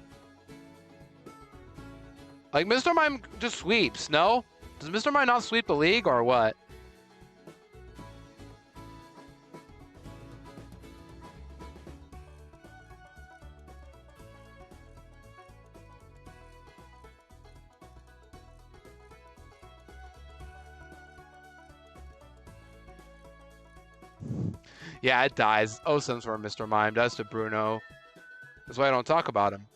Like, Mr. Mime just sweeps, no? Does Mr. Mime not sweep the league or what? Yeah, it dies. OSIMs for Mr. Mime. That's to Bruno. That's why I don't talk about him.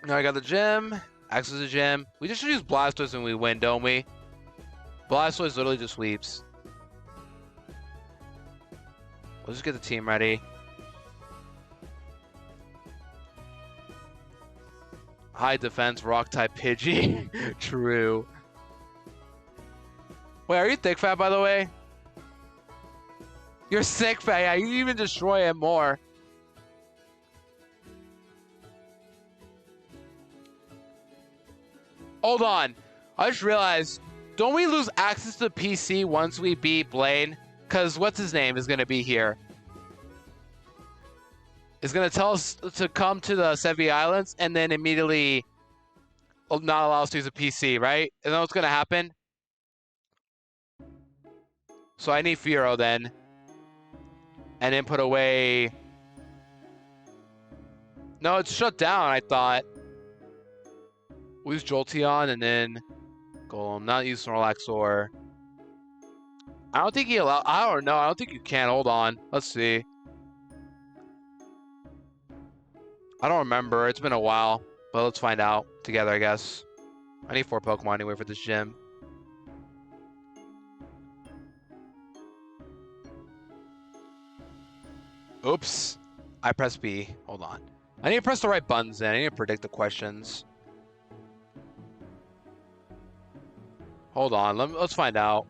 Now I got the gym. Access the gym. We just should use Blastoise and we win, don't we? Blastoise literally just sweeps. We'll just get the team ready. High defense, rock type Pidgey. True. Wait, are you thick fat by the way? You're sick fat, yeah, you even destroy it more. Hold on. I just realized, don't we lose access to PC once we beat Blaine? Because what's his name is going to be here. Is going to tell us to come to the Sevi Islands and then immediately not allow us to use a PC, right? Isn't that what's going to happen? So I need Firo then. And then put away... No, it's shut down, I thought. We'll use Jolteon and then Golem. Not use Snorlax or... I don't think he allow... I don't know. I don't think you can. Hold on. Let's see. I don't remember. It's been a while. But let's find out together, I guess. I need 4 Pokemon anyway for this gym. Oops. I pressed B. Hold on. I need to press the right buttons in. I need to predict the questions. Hold on. Let's find out.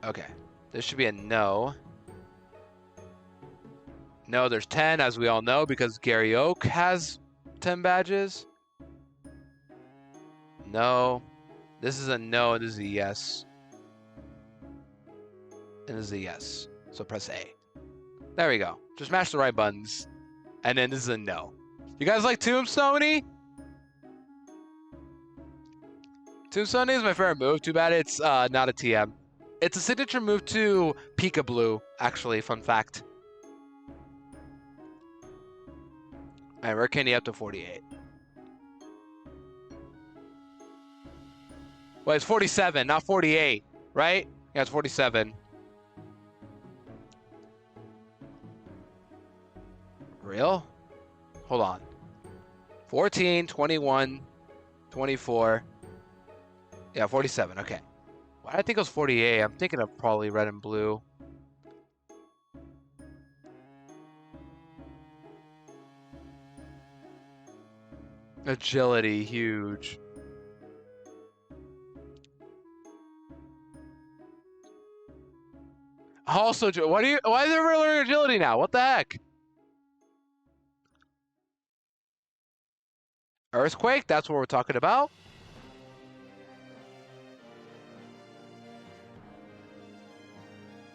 Okay. This should be a no. No, there's 10, as we all know, because Gary Oak has 10 badges. No. This is a no, and this is a yes. And this is a yes. So press A. There we go. Just mash the right buttons. And then this is a no. You guys like Tombstone? Tombstone is my favorite move. Too bad it's not a TM. It's a signature move to Pika Blue, actually. Fun fact. Alright, we're candy up to 48. Well, it's 47, not 48, right? Yeah, it's 47. Real? Hold on. 14, 21, 24. Yeah, 47. Okay. Why did I think it was 48? I'm thinking of probably red and blue. Agility, huge. Also, why is everyone learning agility now? What the heck? Earthquake, that's what we're talking about.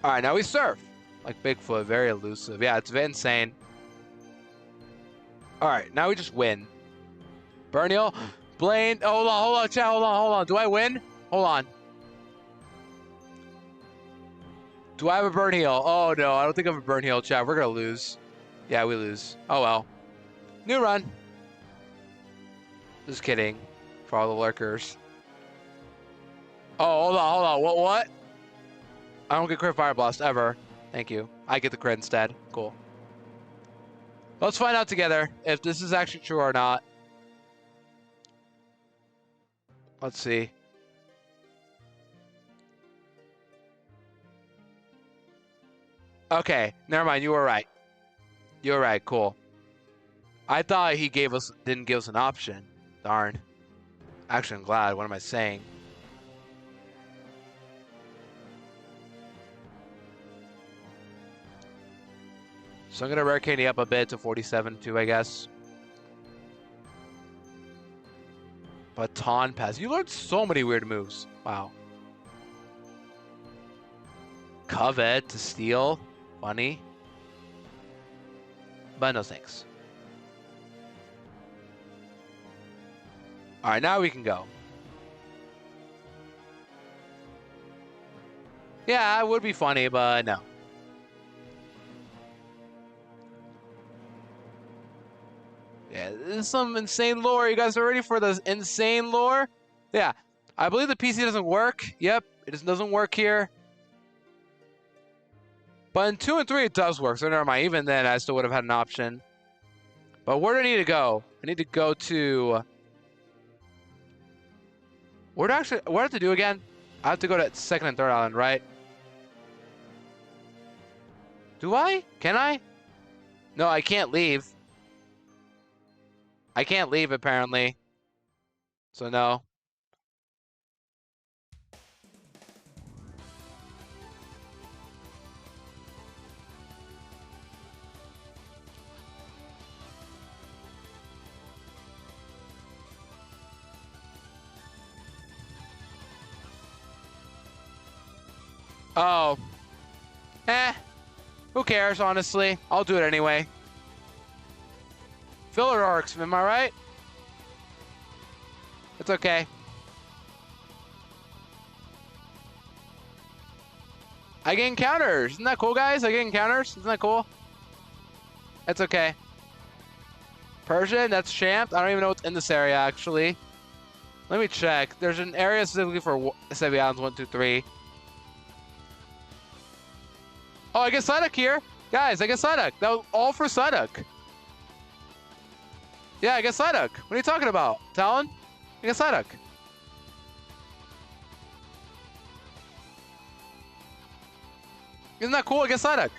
All right, now we surf. Like Bigfoot, very elusive. Yeah, it's insane. All right, now we just win. Berniel, Blaine. Oh, hold on, chat. Hold on. Do I win? Hold on. Do I have a burn heal? Oh, no, I don't think I have a burn heal, chat. We're going to lose. Yeah, we lose. Oh, well. New run. Just kidding. For all the lurkers. Oh, hold on. What? I don't get crit fire blast ever. Thank you. I get the crit instead. Cool. Let's find out together if this is actually true or not. Let's see. Okay, never mind. You were right. You were right. Cool. I thought he didn't give us an option. Darn. Actually, I'm glad. What am I saying? So I'm gonna rare candy up a bit to 47 too, I guess. Baton pass. You learned so many weird moves. Wow. Covet to steal. Funny. But no thanks. All right, now we can go. Yeah, it would be funny, but no. Yeah, this is some insane lore. You guys are ready for this insane lore? Yeah, I believe the PC doesn't work. Yep, it just doesn't work here. But in 2 and 3, it does work, so never mind. Even then, I still would have had an option. But where do I need to go? I need to go to... What do I have to do again? I have to go to 2nd and 3rd island, right? Do I? Can I? No, I can't leave. I can't leave, apparently. So, no. Oh. Who cares, honestly? I'll do it anyway. Filler arcs, am I right? It's okay. I get encounters. Isn't that cool, guys? I get encounters. Isn't that cool? That's okay. Persian, that's Champ. I don't even know what's in this area, actually. Let me check. There's an area specifically for Sevi Islands 1, 2, 3. Oh, I get Psyduck here. Guys, I get Psyduck. That was all for Psyduck. Yeah, I get Psyduck. What are you talking about? Talon? I get Psyduck. Isn't that cool? I get Psyduck.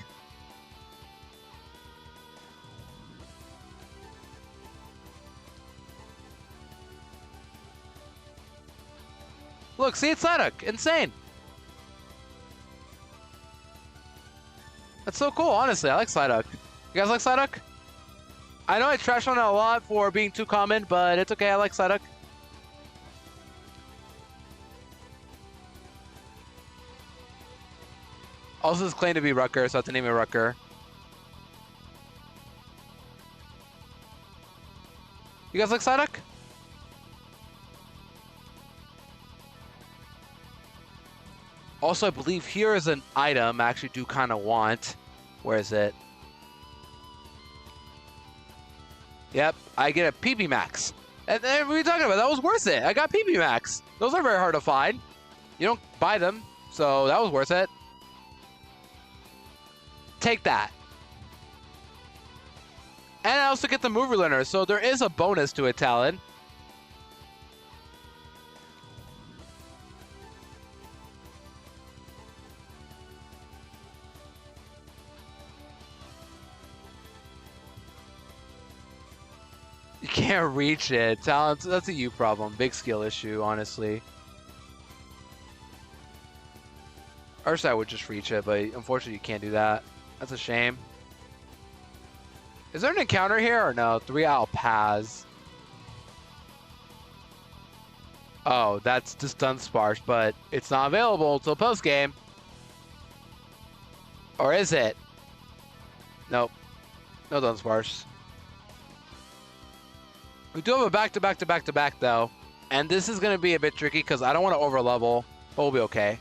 Look, see, it's Psyduck. Insane. That's so cool, honestly. I like Psyduck. You guys like Psyduck? I know I trash on it a lot for being too common, but it's okay. I like Psyduck. Also, it's claimed to be Rucker, so I have to name it Rucker. You guys like Psyduck? Also, I believe here is an item I actually do kind of want. Where is it? Yep, I get a PB Max. And what are you talking about? That was worth it. I got PB Max. Those are very hard to find. You don't buy them, so that was worth it. Take that. And I also get the movie learner, so there is a bonus to it, Talon. You can't reach it. Talent, that's a you problem. Big skill issue, honestly. Ursa would just reach it, but unfortunately you can't do that. That's a shame. Is there an encounter here or no? 3 Alpaz. Oh, that's just Dunsparce, but it's not available until post-game. Or is it? Nope. No Dunsparce. We do have a back-to-back-to-back-to-back, though. And this is going to be a bit tricky because I don't want to over-level, but we'll be okay.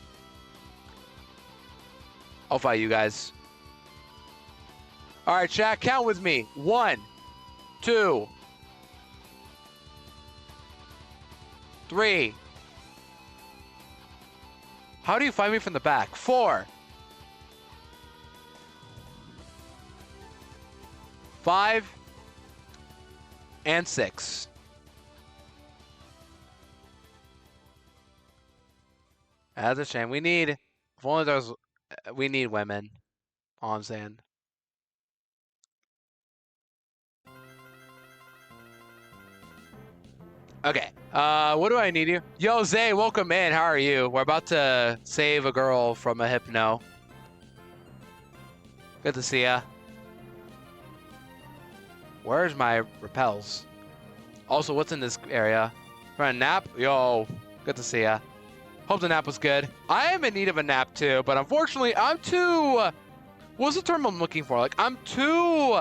I'll fight you guys. All right, chat, count with me. 1, 2, 3. How do you find me from the back? 4, 5, and 6. That's a shame. We need, if only there's, we need women. All I'm saying. Okay. What do I need you? Yo, Zay, welcome in. How are you? We're about to save a girl from a hypno. Good to see ya. Where's my repels? Also, what's in this area? For a nap? Yo, good to see ya. Hope the nap was good. I am in need of a nap too, but unfortunately, I'm too... what's the term I'm looking for? Like, I'm too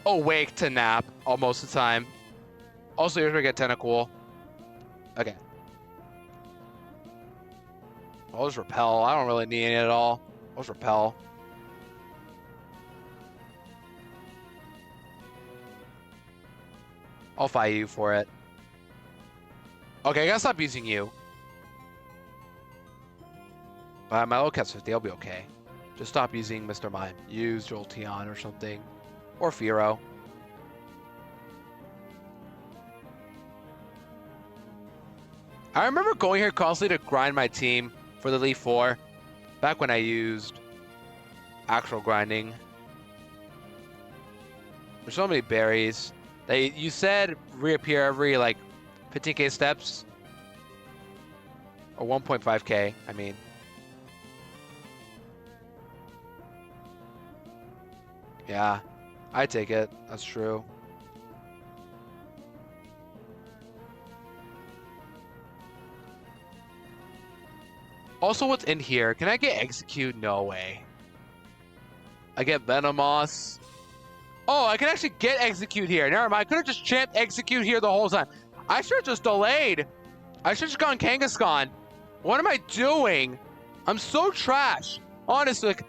awake to nap most of the time. Also, here's where we get Tentacool. Okay. I'll just repel. I don't really need any at all. I'll just repel. I'll fight you for it. Okay, I gotta stop using you. My little cat's 50. I'll be okay. Just stop using Mr. Mime. Use Jolteon or something. Or Fearow. I remember going here constantly to grind my team for the Elite Four. Back when I used actual grinding. There's so many berries. You said reappear every like 15k steps. Or 1.5k, I mean. Yeah, I take it. That's true. Also, what's in here? Can I get Execute? No way. I get Venomoth. Oh, I can actually get Execute here. Never mind. I could have just champed Execute here the whole time. I should have just delayed. I should have just gone Kangaskhan. What am I doing? I'm so trash. Honestly, like,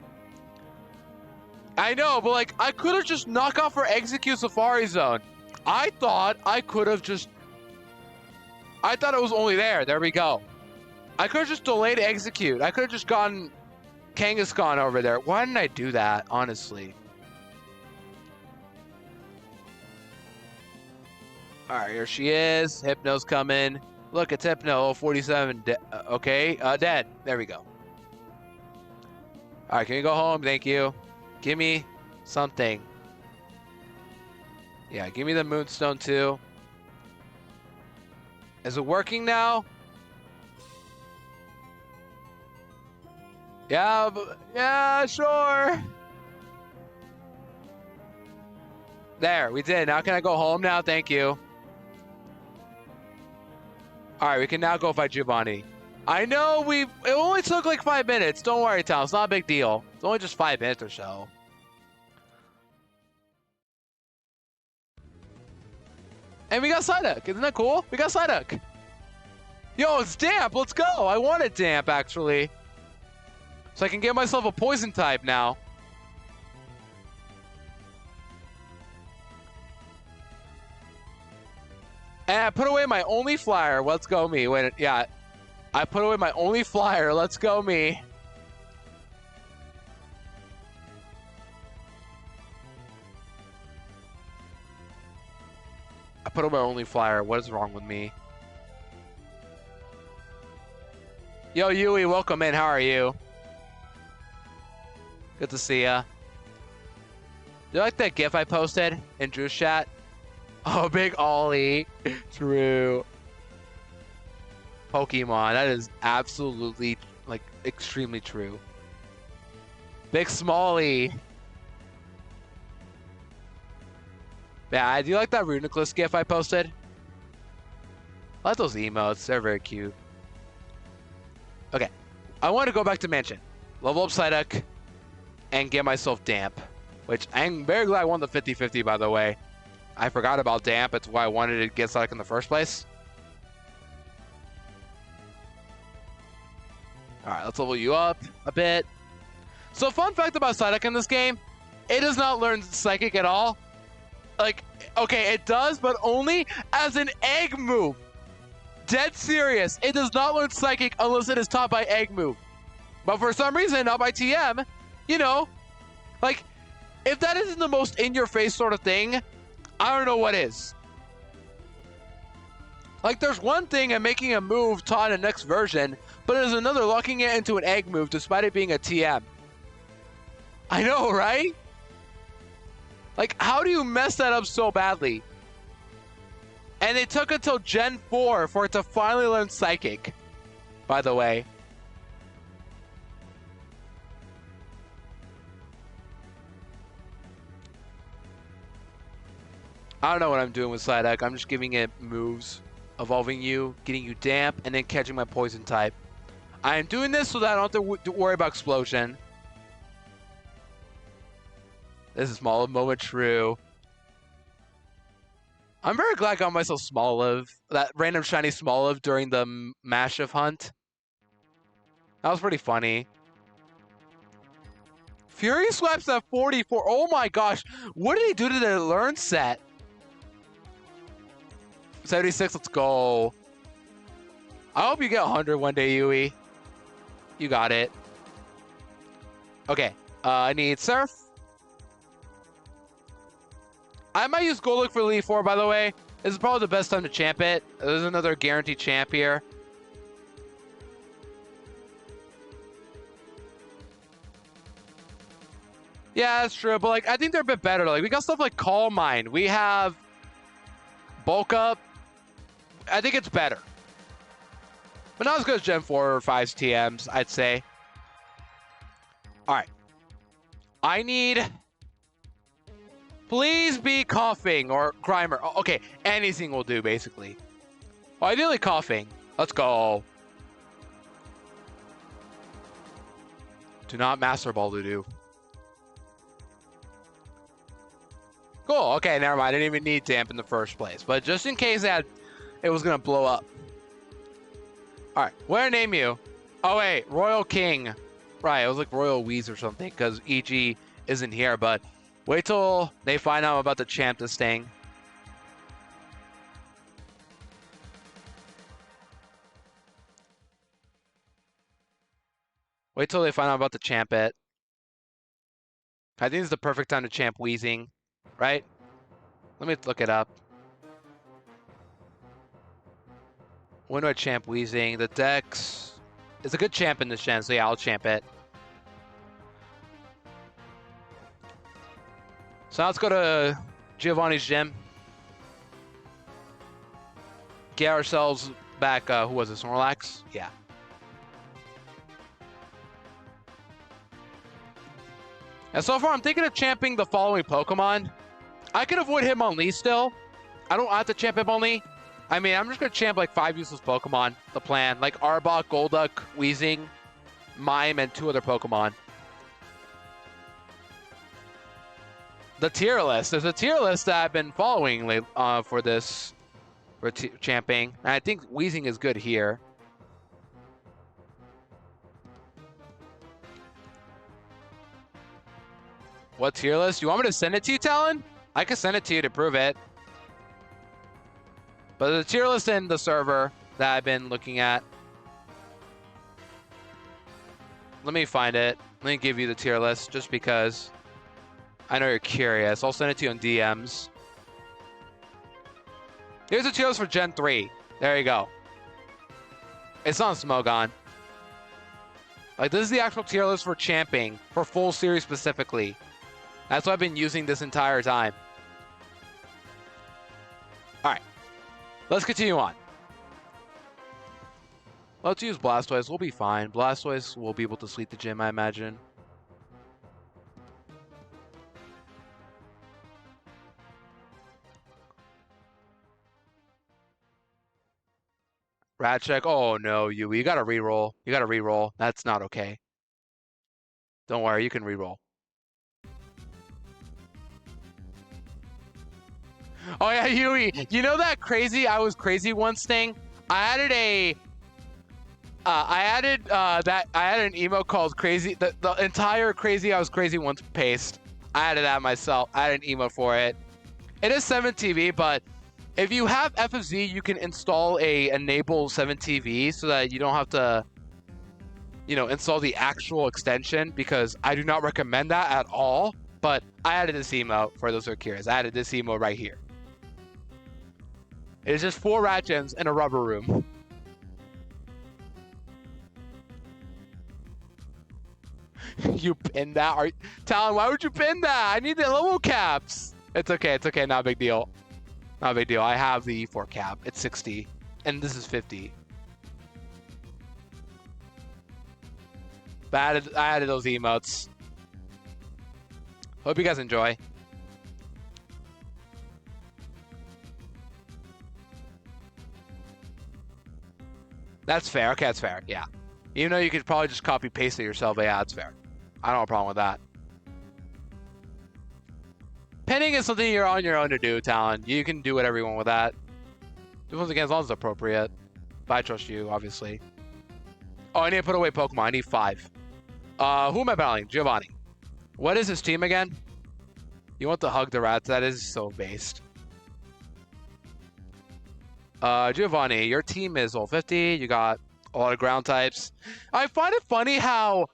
I know, but like, I could have just knocked off for Execute Safari Zone. I thought I could have just... I thought it was only there. There we go. I could have just delayed Execute. I could have just gone Kangaskhan over there. Why didn't I do that, honestly? Alright, here she is. Hypno's coming. Look, it's Hypno, 47. Okay, dead. There we go. Alright, can you go home? Thank you. Give me something. Yeah, give me the Moonstone too. Is it working now? Yeah, sure. There, we did. Now can I go home now? Thank you. All right, we can now go fight Giovanni. I know it only took like 5 minutes. Don't worry, Tom. It's not a big deal. It's only just 5 minutes or so. And we got Psyduck. Isn't that cool? We got Psyduck. Yo, it's damp. Let's go. I want it damp, actually. So I can get myself a poison type now. And I put away my only flyer. Let's go me. Wait, yeah. I put away my only flyer. Let's go me. I put away my only flyer. What is wrong with me? Yo, Yui, welcome in. How are you? Good to see ya. Do you like that GIF I posted in Drew's chat? Oh, big Ollie. True. Pokemon. That is absolutely, like, extremely true. Big Smalley. Yeah, I do like that Runiclus GIF I posted. I like those emotes. They're very cute. Okay. I want to go back to Mansion. Level up Psyduck. and get myself damp, which I'm very glad I won the 50-50, by the way. I forgot about damp. It's why I wanted to get Psyduck in the first place. All right, let's level you up a bit. So fun fact about Psyduck in this game, it does not learn Psychic at all. Like, okay, it does, but only as an egg move. Dead serious. It does not learn Psychic unless it is taught by egg move. But for some reason, not by TM, you know, like, if that isn't the most in-your-face sort of thing, I don't know what is. Like, there's one thing in making a move taught in the next version, but there's another locking it into an egg move despite it being a TM. I know, right? Like, how do you mess that up so badly? And it took until Gen 4 for it to finally learn Psychic, by the way. I don't know what I'm doing with Psyduck. I'm just giving it moves, evolving you, getting you damp, and then catching my poison type. I am doing this so that I don't have to worry about explosion. This is small moment true. I'm very glad I got myself Smoliv, that random shiny Smoliv during the Mashiv hunt. That was pretty funny. Fury Swaps at 44. Oh my gosh. What did he do to the learn set? 76, let's go. I hope you get 100 one day, Yui. You got it. Okay, I need Surf. I might use Goluk for Elite 4, by the way. This is probably the best time to champ it. There's another guaranteed champ here. Yeah, that's true. But, like, I think they're a bit better. Like, we got stuff like Calm Mind. We have Bulk Up. I think it's better. But not as good as Gen 4 or 5's TMs, I'd say. All right. I need... Please be Coughing or Grimer. Okay, anything will do, basically. Well, ideally Coughing. Let's go. Do not Master Ball Ludo. Cool. Okay, never mind. I didn't even need Damp in the first place. But just in case it was going to blow up. All right. What do I name you? Oh, wait. Royal King. Right. It was like Royal Wheeze or something because EG isn't here. But wait till they find out about the champ this thing. Wait till they find out about the champ it. I think it's the perfect time to champ Wheezing, right? Let me look it up. When do I champ Wheezing? The Dex is a good champ in this gen, so yeah, I'll champ it. So now let's go to Giovanni's gym. Get ourselves back, who was this, Snorlax? Yeah. And so far, I'm thinking of champing the following Pokemon. I could avoid Hitmonlee still. I don't have to champ Hitmonlee. I mean, I'm just going to champ like 5 useless Pokemon, the plan. Like Arbok, Golduck, Weezing, Mime, and 2 other Pokemon. The tier list. There's a tier list that I've been following for this, for champing. And I think Weezing is good here. What tier list? You want me to send it to you, Talon? I can send it to you to prove it. But the tier list in the server that I've been looking at. Let me find it. Let me give you the tier list just because I know you're curious. I'll send it to you on DMs. Here's the tier list for Gen 3. There you go. It's on Smogon. Like, this is the actual tier list for champing for full series specifically. That's what I've been using this entire time. All right. Let's continue on. Let's use Blastoise. We'll be fine. Blastoise will be able to sleep the gym, I imagine. Rat check. Oh no, you gotta reroll. You gotta reroll. That's not okay. Don't worry, you can reroll. Oh yeah, Yui. You know that crazy I was crazy once thing? I added an emote called crazy. The entire crazy I was crazy once paste. I added that myself. I added an emote for it. It is 7TV, but if you have FFZ, you can install a enable 7TV so that you don't have to, install the actual extension, because I do not recommend that at all. But I added this emote for those who are curious. I added this emote right here. It is just 4 rat gens in a rubber room. You pinned that? Talon, why would you pin that? I need the level caps. It's okay. It's okay. Not a big deal. Not a big deal. I have the E4 cap. It's 60. And this is 50. But I added those emotes. Hope you guys enjoy. That's fair. Okay, that's fair. Yeah. Even though you could probably just copy paste it yourself, but yeah, that's fair. I don't have a problem with that. Pinning is something you're on your own to do, Talon. You can do whatever you want with that. Once again, as long as it's appropriate. But I trust you, obviously. Oh, I need to put away Pokemon. I need 5. Who am I battling? Giovanni. What is his team again? You want to hug the rats? That is so based. Giovanni, your team is all 50. You got a lot of ground types. I find it funny how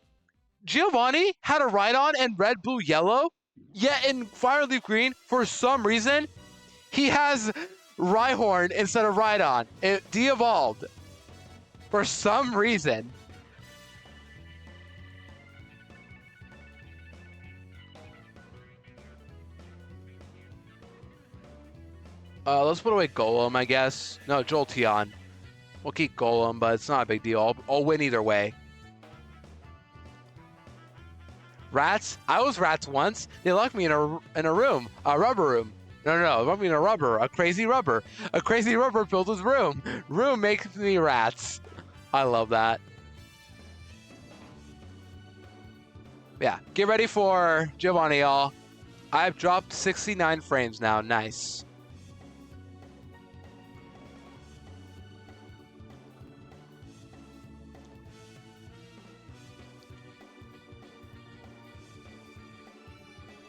Giovanni had a Rhydon in red, blue, yellow, yet in Fire Leaf Green, for some reason, he has Rhyhorn instead of Rhydon. It de-evolved. For some reason. Let's put away Golem, I guess. No, Jolteon. We'll keep Golem, but it's not a big deal. I'll win either way. Rats? I was rats once. They locked me in a room. A rubber room. No. Locked me in a rubber. A crazy rubber. A crazy rubber filled with room. Room makes me rats. I love that. Yeah. Get ready for Giovanni, y'all. I've dropped 69 frames now. Nice.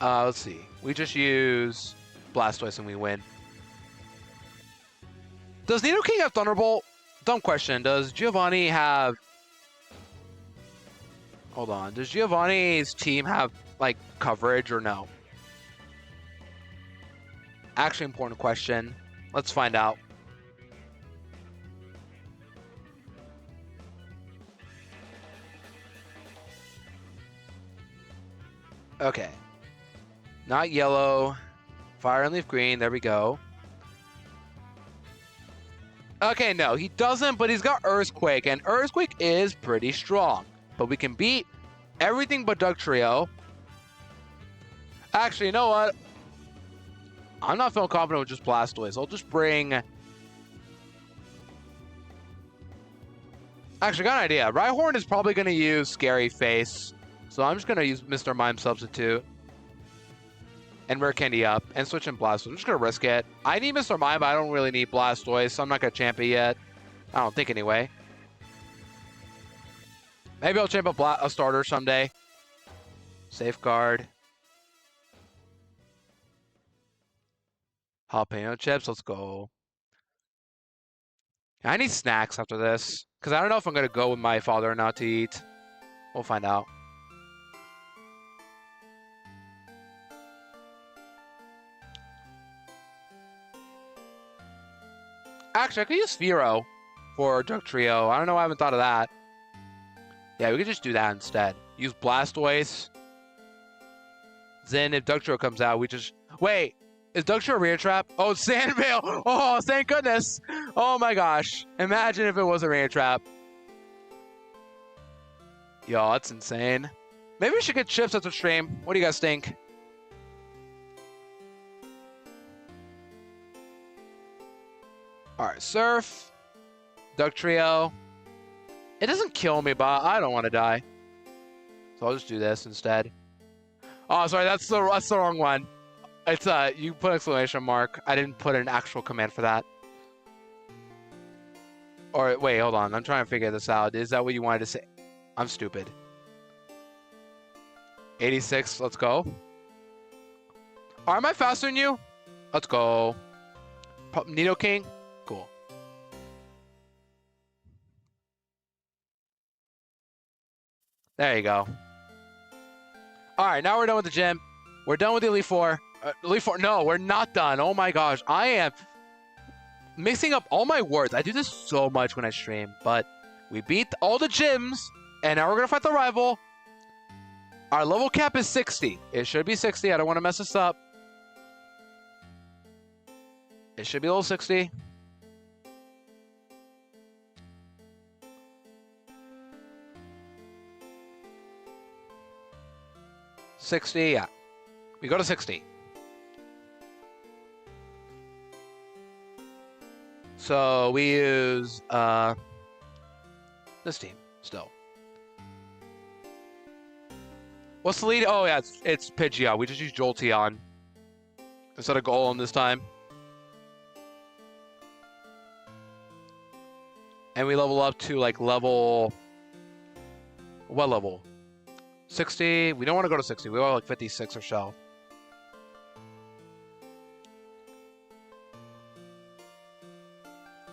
Let's see. We just use Blastoise and we win. Does Nidoking have Thunderbolt? Dumb question. Does Giovanni have... Hold on. Does Giovanni's team have, like, coverage or no? Actually, important question. Let's find out. Okay. Not yellow. Fire and Leaf Green. There we go. Okay, no, he doesn't, but he's got Earthquake, and Earthquake is pretty strong. But we can beat everything but Dugtrio. Actually, you know what? I'm not feeling confident with just Blastoise. I'll just bring... Actually, got an idea. Rhyhorn is probably going to use Scary Face. So I'm just going to use Mr. Mime Substitute. And Rare Candy up. And switch in Blastoise. I'm just going to risk it. I need Mr. Mime, but I don't really need Blastoise. So I'm not going to champ it yet. I don't think anyway. Maybe I'll champ a starter someday. Safeguard. Jalapeno chips. Let's go. I need snacks after this. Because I don't know if I'm going to go with my father or not to eat. We'll find out. Actually, I could use Sphero for Dugtrio. I don't know why I haven't thought of that. Yeah, we could just do that instead. Use Blastoise. Then if Dugtrio comes out, we just... Wait, is Dugtrio a Rear Trap? Oh, it's Sandveil! Oh, thank goodness! Oh my gosh. Imagine if it was a Rear Trap. Yo, that's insane. Maybe we should get chips at the stream. What do you guys think? Alright, Surf. Dugtrio. It doesn't kill me, but I don't want to die. So I'll just do this instead. Oh, sorry, that's the wrong one. It's you put exclamation mark. I didn't put an actual command for that. Or wait, hold on. I'm trying to figure this out. Is that what you wanted to say? I'm stupid. 86. Let's go. Am I faster than you? Let's go. Nido King. Cool. There you go. All right, now we're done with the gym. We're done with the Elite Four. Elite Four. No, we're not done. Oh my gosh, I am mixing up all my words. I do this so much when I stream, but we beat all the gyms, and now we're gonna fight the rival. Our level cap is 60. It should be 60. I don't want to mess this up. It should be level 60. Yeah. We go to 60. So we use this team still. What's the lead? Oh yeah, it's Pidgeot. We just use Jolteon instead of Golem this time. And we level up to like level... What level? 60. We don't want to go to 60. We want like 56 or so.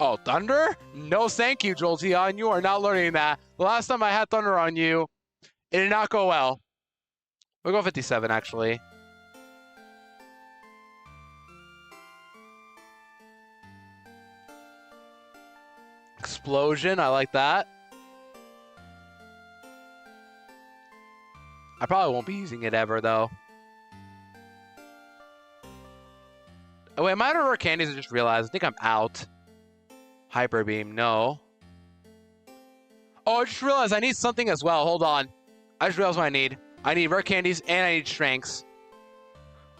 Oh, Thunder? No thank you, Jolteon. You are not learning that. The last time I had Thunder on you, it did not go well. We'll go 57, actually. Explosion. I like that. I probably won't be using it ever, though. Oh, wait, am I out of rare candies? I just realized. I think I'm out. Hyper Beam, no. Oh, I just realized I need something as well. Hold on. I just realized what I need. I need rare candies and I need strengths.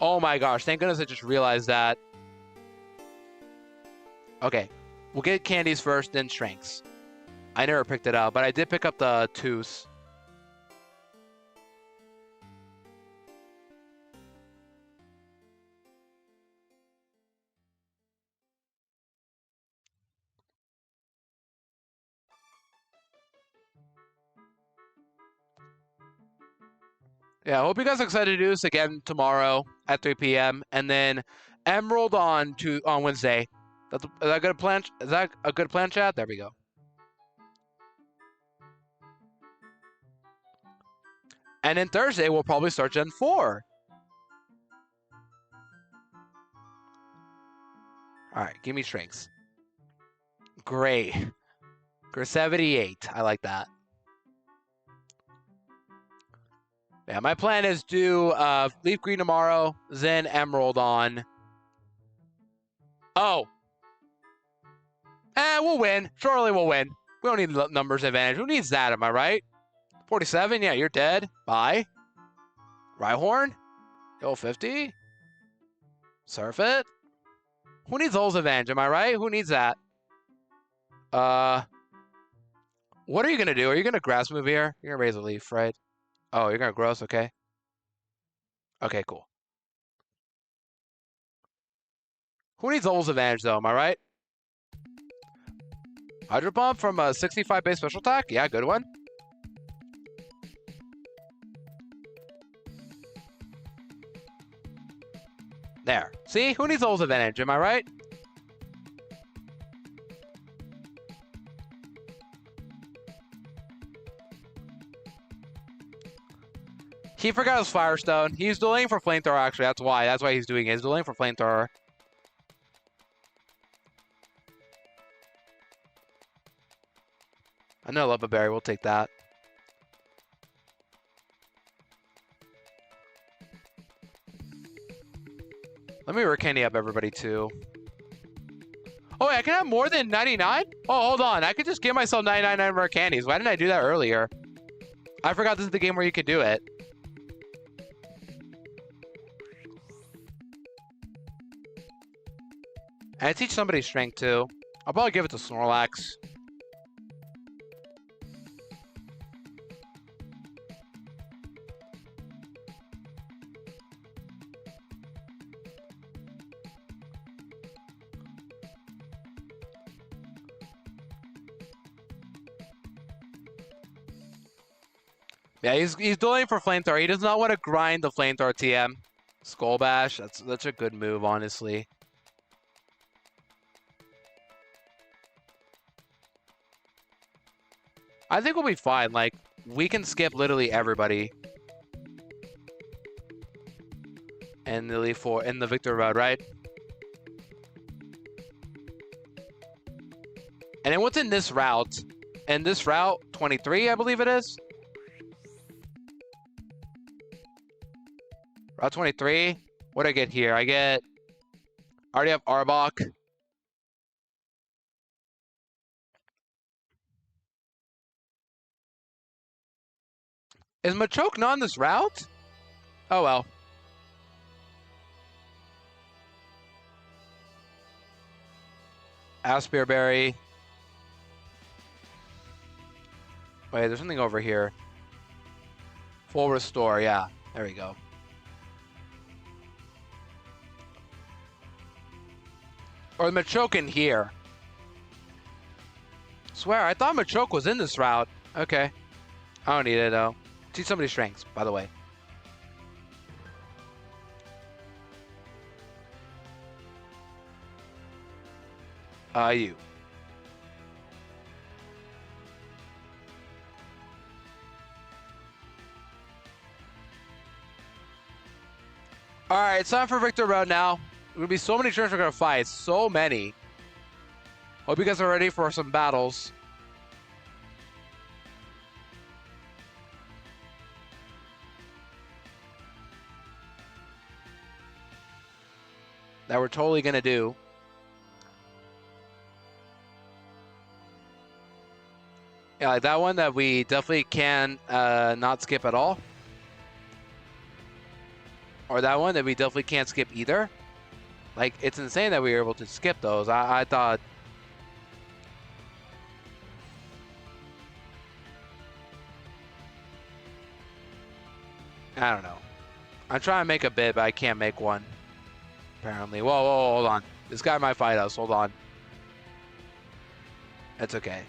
Oh my gosh, thank goodness I just realized that. Okay, we'll get candies first, then strengths. I never picked it up, but I did pick up the tooth. Yeah, I hope you guys are excited to do this again tomorrow at 3 p.m. and then Emerald on Wednesday. Is that a good plan? Is that a good plan, chat? There we go. And then Thursday we'll probably start Gen 4. All right, give me strengths. Great. 78. I like that. Yeah, my plan is do Leaf Green tomorrow, then Emerald on. Oh. We'll win. Surely we'll win. We don't need numbers advantage. Who needs that, am I right? 47? Yeah, you're dead. Bye. Rhyhorn? Go 50? Surf it? Who needs those advantage, am I right? Who needs that? What are you going to do? Are you going to grass move here? You're going to raise a leaf, right? Oh, you're going to gross, okay. Okay, cool. Who needs Old's advantage, though? Am I right? Hydro Pump from a 65 base special attack? Yeah, good one. There. See? Who needs Old's advantage? Am I right? He forgot his Firestone. He's delaying for Flamethrower, actually. That's why. That's why he's doing it. He's delaying for Flamethrower. I know Lava Berry. We'll take that. Let me candy up everybody, too. Oh, wait, I can have more than 99? Oh, hold on. I could just give myself 99 rare candies. Why didn't I do that earlier? I forgot this is the game where you could do it. And I teach somebody strength, too. I'll probably give it to Snorlax. Yeah, he's dueling for flamethrower. He does not want to grind the flamethrower TM. Skull Bash, that's a good move, honestly. I think we'll be fine. Like, we can skip literally everybody. And the Elite Four in the Victor Road, right? And then what's in this route? And this route, 23, I believe it is. Route 23. What do I get here? I already have Arbok. Is Machoke not on this route? Oh well. Aspearberry. Wait, there's something over here. Full restore, yeah. There we go. Or Machoke in here. Swear, I thought Machoke was in this route. Okay. I don't need it though. Teach somebody strengths, by the way. You. Alright, it's time for Victor Road now. There's gonna be so many trainers we're gonna fight. So many. Hope you guys are ready for some battles. That we're totally gonna do. Yeah, like that one that we definitely can not skip at all. Or that one that we definitely can't skip either. Like, it's insane that we were able to skip those. I thought... I don't know. I'm trying to make a bid, but I can't make one. Apparently. Whoa, whoa, hold on. This guy might fight us. Hold on. It's okay.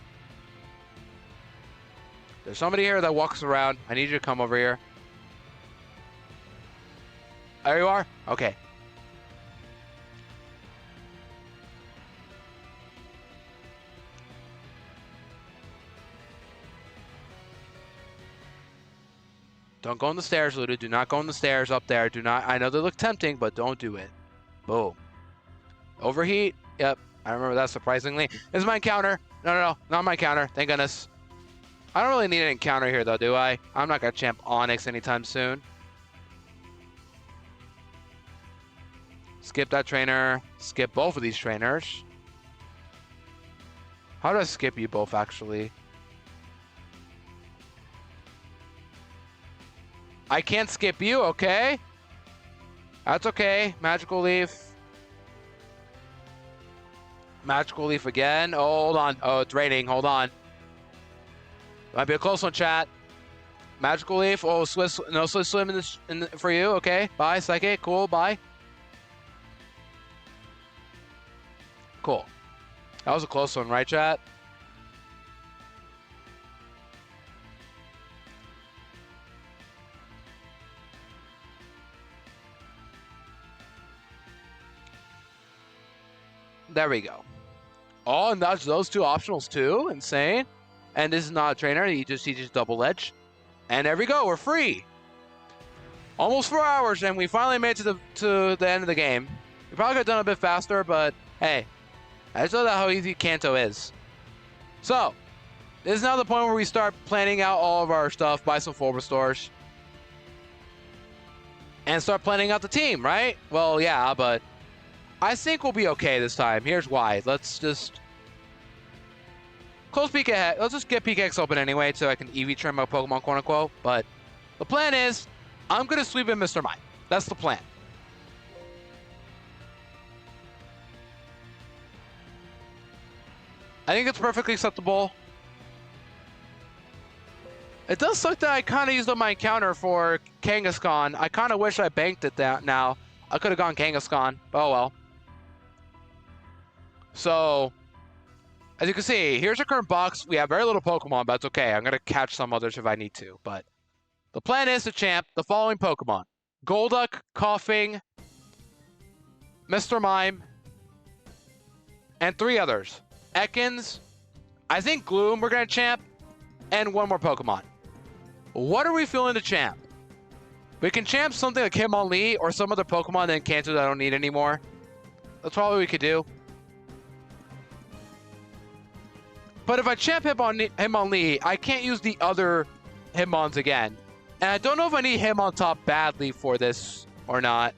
There's somebody here that walks around. I need you to come over here. There you are? Okay. Don't go on the stairs, Luda. Do not go on the stairs up there. Do not. I know they look tempting, but don't do it. Boom. Overheat. Yep. I remember that surprisingly. This is my encounter. No. Not my counter. Thank goodness. I don't really need an encounter here, though, do I? I'm not going to champ Onyx anytime soon. Skip that trainer. Skip both of these trainers. How do I skip you both, actually? I can't skip you, okay? That's okay. Magical Leaf. Magical Leaf again. Oh, hold on. Oh, it's raining. Hold on. Might be a close one, chat. Magical Leaf. Oh, Swiss. No Swiss Swim for you. Okay. Bye, Psychic. Cool. Bye. Cool. That was a close one, right, chat? There we go. Oh, and that's those two optionals too. Insane. And this is not a trainer. He just double edge. And there we go. We're free. Almost 4 hours, and we finally made it to the end of the game. We probably could have done it a bit faster, but hey, I just know that how easy Kanto is. So, this is now the point where we start planning out all of our stuff, buy some full restores, and start planning out the team, right? Well, yeah, but I think we'll be okay this time. Here's why. Let's just close PKX. Let's just get PKX open anyway so I can EV trim my Pokemon, quote unquote. But the plan is I'm going to sweep in Mr. Mime. That's the plan. I think it's perfectly acceptable. It does suck that I kind of used up my encounter for Kangaskhan. I kind of wish I banked it that now. I could have gone Kangaskhan. Oh well. So, as you can see, here's our current box. We have very little Pokemon, but it's okay. I'm going to catch some others if I need to. But The plan is to champ the following Pokemon. Golduck, Coughing, Mr. Mime, and 3 others. Ekans, I think Gloom we're going to champ, and 1 more Pokemon. What are we feeling to champ? We can champ something like Hitmonlee or some other Pokemon in Kanto that I don't need anymore. That's probably what we could do. But if I champ Hitmonlee, I can't use the other Hitmons again. And I don't know if I need him on top badly for this or not.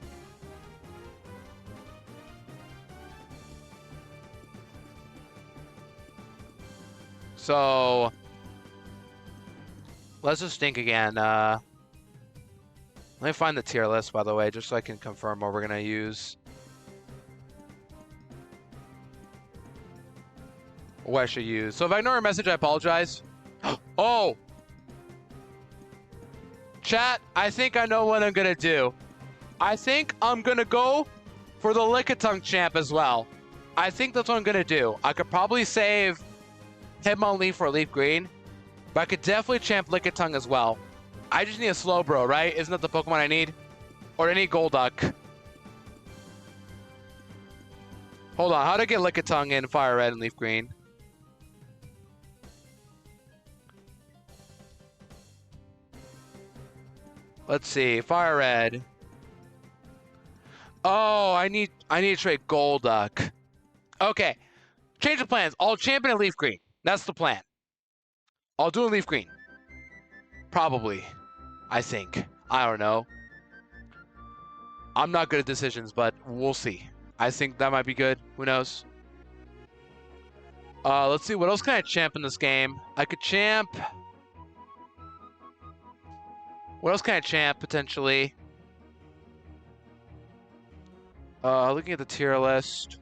So let's just think again. Let me find the tier list, by the way, just so I can confirm what we're gonna use. What I should use. So if I ignore a message, I apologize. Oh! Chat, I think I know what I'm gonna do. I think I'm gonna go for the Lickitung champ as well. I think that's what I'm gonna do. I could probably save Hitmonlee for Leaf Green, but I could definitely champ Lickitung as well. I just need a Slowbro, right? Isn't that the Pokemon I need? Or any Golduck. Hold on, how to get Lickitung in Fire Red and Leaf Green? Let's see, Fire Red. Oh, I need to trade Golduck. Okay, change of plans. I'll champion in Leaf Green. That's the plan. I'll do a Leaf Green. Probably. I think. I don't know. I'm not good at decisions, but we'll see. I think that might be good. Who knows? Let's see. What else can I champ in this game? I could champ... What else can I champ, potentially? Looking at the tier list.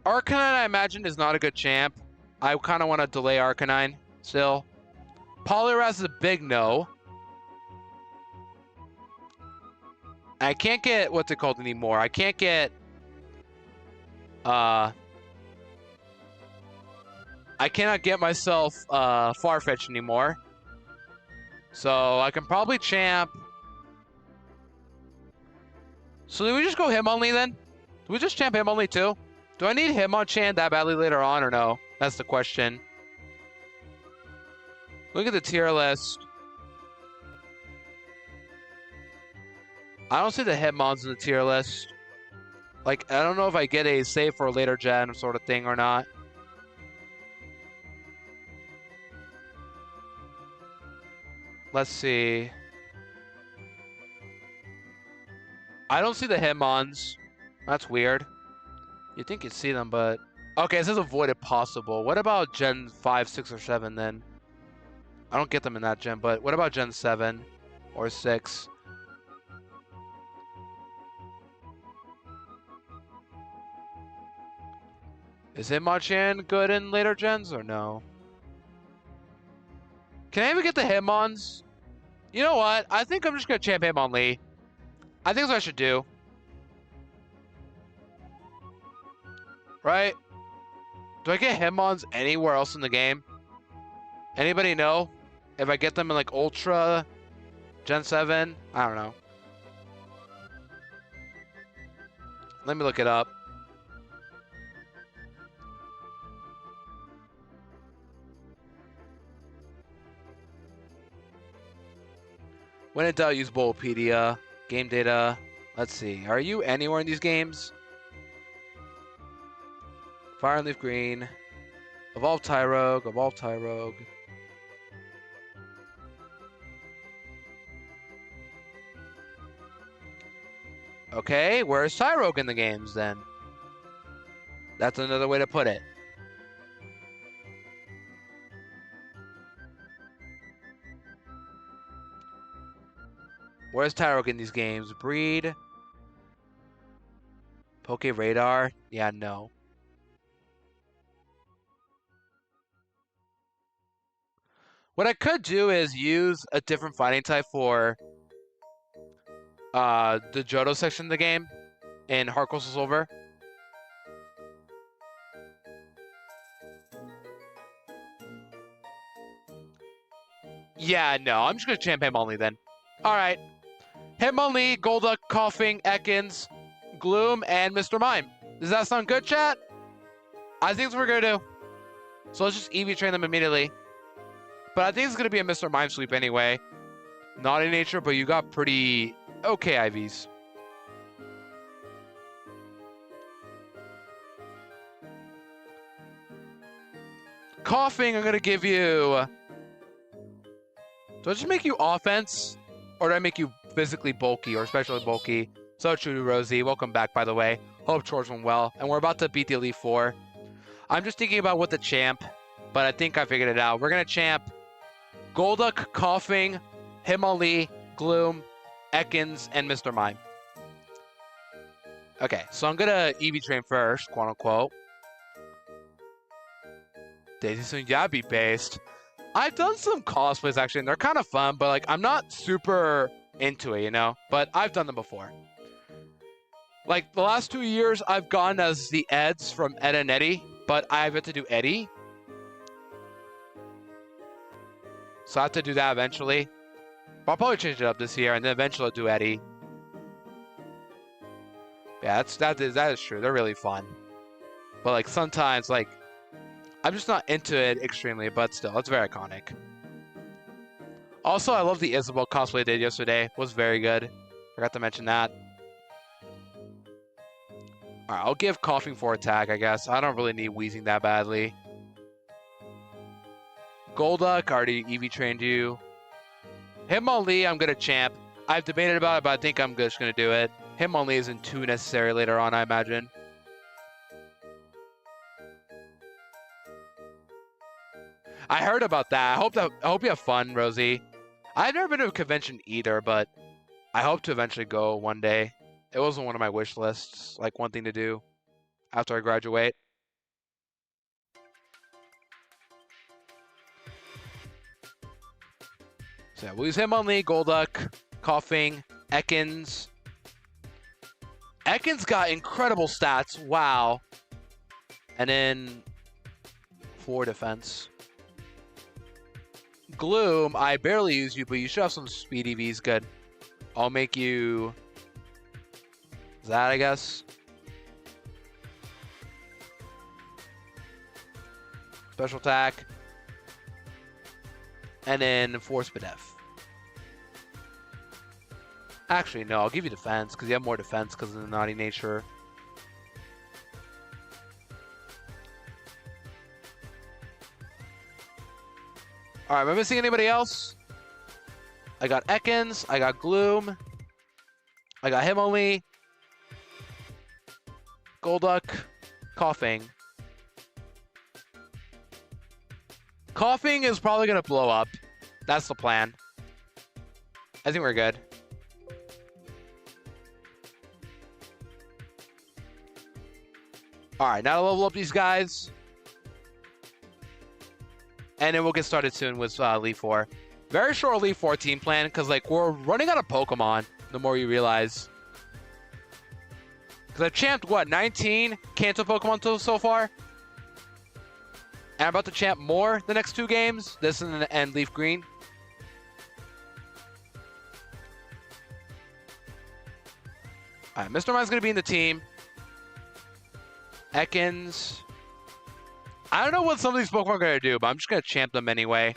Arcanine, I imagine, is not a good champ. I kind of want to delay Arcanine still. Poliwrath is a big no. I can't get, what's it called anymore? I can't get... I cannot get myself Farfetch anymore. So I can probably champ... So do we just go Hitmonlee then? Do we just champ Hitmonlee too? Do I need Hitmonchan that badly later on or no? That's the question. Look at the tier list. I don't see the Hitmons in the tier list. Like, I don't know if I get a save for a later gen sort of thing or not. Let's see. I don't see the Hitmons. That's weird. You'd think you'd see them, but... Okay, it says avoid if possible. What about Gen 5, 6, or 7 then? I don't get them in that gen, but what about Gen 7 or 6? Is Hitmonchan good in later gens or no? Can I even get the Hitmons? You know what? I think I'm just going to champ Hitmonlee. I think that's what I should do. Right? Do I get Hitmons anywhere else in the game? Anybody know? If I get them in like Ultra, Gen 7? I don't know. Let me look it up. When in doubt, use Bulbapedia. Game data. Let's see. Are you anywhere in these games? Fire and Leaf Green. Evolve Tyrogue. Evolve Tyrogue. Okay, where's Tyrogue in the games then? That's another way to put it. Where's Tyrogue in these games? Breed? Poke Radar? Yeah, no. What I could do is use a different fighting type for the Johto section of the game in Heart Crystal Silver. Yeah, no, I'm just gonna champ Hitmonlee then. Alright. Hitmonlee, Golduck, Coughing, Ekans, Gloom, and Mr. Mime. Does that sound good, chat? I think that's what we're gonna do. So let's just EV train them immediately. But I think it's gonna be a Mr. Mime sweep anyway. Naughty nature, but you got pretty okay IVs. Coughing, I'm gonna give you. Do I just make you offense, or do I make you physically bulky or especially bulky? So true, Rosie. Welcome back, by the way. Hope chores went well, and we're about to beat the Elite Four. I'm just thinking about what the champ, but I think I figured it out. We're gonna champ Golduck, Coughing, Hitmonlee, Gloom, Ekans, and Mr. Mime. Okay, so I'm gonna EV train first, quote unquote. Daisy Soon Yabby based. I've done some cosplays actually, and they're kind of fun, but like I'm not super into it, you know? But I've done them before. Like the last 2 years, I've gone as the Eds from Ed and Eddie, but I've had to do Eddie. So I have to do that eventually. But I'll probably change it up this year, and then eventually I'll do Eddie. Yeah, that is true. They're really fun. But like sometimes, like I'm just not into it extremely, but still, it's very iconic. Also, I love the Isabel cosplay I did yesterday. It was very good. Forgot to mention that. Alright, I'll give Coughing for attack, I guess. I don't really need Wheezing that badly. Golduck, already EV trained you. Hitmonlee, I'm gonna champ. I've debated about it, but I think I'm just gonna do it. Hitmonlee isn't too necessary later on, I imagine. I heard about that. I hope you have fun, Rosie. I've never been to a convention either, but I hope to eventually go one day. It wasn't one of my wish lists, like one thing to do after I graduate. So yeah, we'll use Hitmonlee, Golduck, Coughing, Ekans. Ekans got incredible stats. Wow. And then 4 defense. Gloom, I barely use you, but you should have some speed EVs. Good. I'll make you that, I guess. Special attack. And then Force Bedef. Actually, no, I'll give you defense because you have more defense because of the naughty nature. Alright, am I missing anybody else? I got Ekans, I got Gloom, I got Hitmonlee, Golduck, Coughing. Coughing is probably going to blow up. That's the plan. I think we're good. Alright, now to level up these guys. And then we'll get started soon with Elite Four. Very short Elite Four team plan, because like we're running out of Pokemon, the more you realize. Because I've champed, what, 19 Kanto Pokemon so far? And I'm about to champ more the next 2 games, this and Leaf Green. Alright, Mr. Mime's going to be in the team. Ekans. I don't know what some of these Pokemon are going to do, but I'm just going to champ them anyway.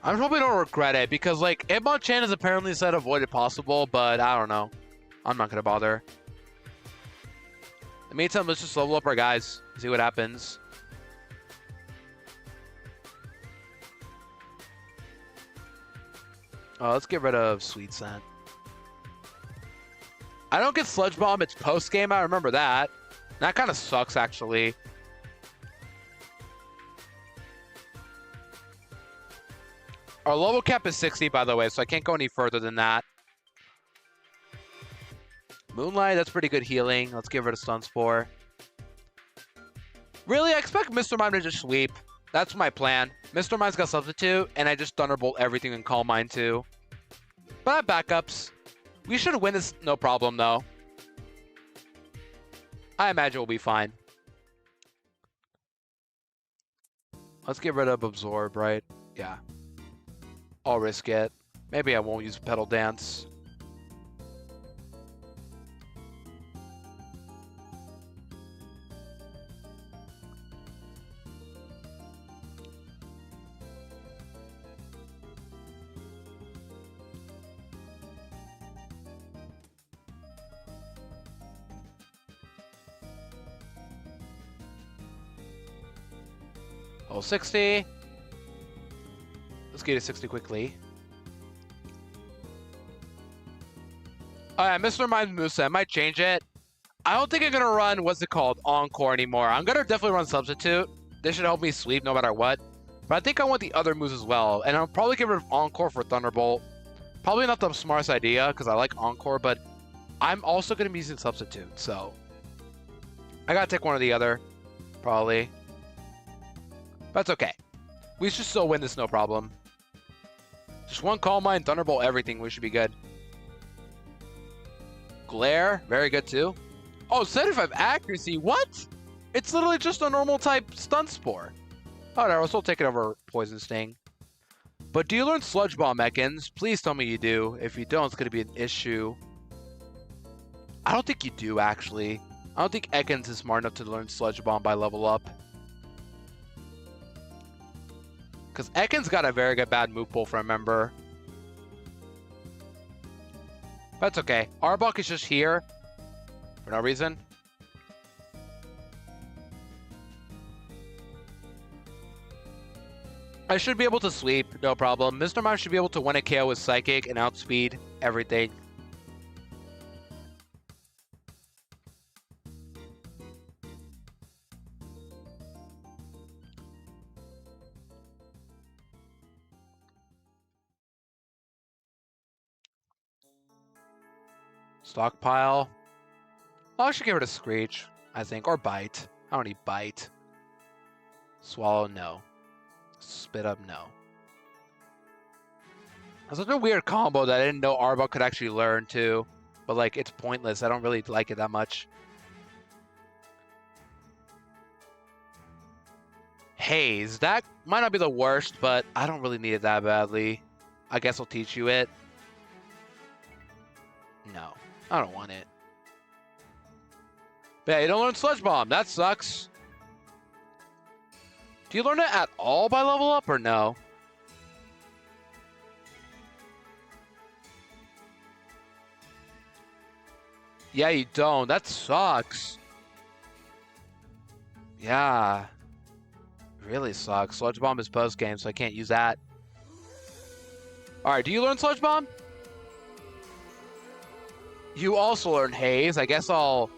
I probably don't regret it because, like, Hitmonchan has apparently said avoid it possible, but I don't know. I'm not going to bother. In the meantime, let's just level up our guys, see what happens. Oh, let's get rid of Sweet Scent. I don't get Sludge Bomb, it's post-game, I remember that. That kind of sucks, actually. Our level cap is 60, by the way, so I can't go any further than that. Moonlight, that's pretty good healing. Let's give her a Stun Spore. Really, I expect Mr. Mime to just sweep. That's my plan. Mr. Mine's got Substitute, and I just Thunderbolt everything and Calm Mind too. But I have backups. We should win this no problem, though. I imagine we'll be fine. Let's get rid of Absorb, right? Yeah. I'll risk it. Maybe I won't use Pedal Dance. Oh, 60. Let's get to 60 quickly. Alright, Mr. Mime's moveset. I might change it. I don't think I'm going to run, what's it called, Encore anymore. I'm going to definitely run Substitute. This should help me sleep no matter what. But I think I want the other moves as well. And I'll probably get rid of Encore for Thunderbolt. Probably not the smartest idea, because I like Encore, but I'm also going to be using Substitute, so... I got to take one or the other, probably. That's okay. We should still win this, no problem. Just one Calm Mind, Thunderbolt, everything. We should be good. Glare, very good too. Oh, 75 accuracy, what? It's literally just a normal type Stun Spore. Alright, I'll still take it over Poison Sting. But do you learn Sludge Bomb, Ekans? Please tell me you do. If you don't, it's going to be an issue. I don't think you do, actually. I don't think Ekans is smart enough to learn Sludge Bomb by level up. Because Ekans got a very good bad move pool from a member. That's okay. Arbok is just here for no reason. I should be able to sweep, no problem. Mr. Mime should be able to win a KO with Psychic and outspeed everything. Stockpile. I should get rid of Screech, I think, or Bite. I don't need Bite. Swallow, no. Spit up, no. That's such a weird combo that I didn't know Arbok could actually learn too. But like, it's pointless. I don't really like it that much. Haze. That might not be the worst, but I don't really need it that badly. I guess I'll teach you it. No, I don't want it. But yeah, you don't learn Sludge Bomb. That sucks. Do you learn it at all by level up or no? Yeah, you don't. That sucks. Yeah. Really sucks. Sludge Bomb is post-game, so I can't use that. Alright, do you learn Sludge Bomb? You also learn Haze. I guess I'll...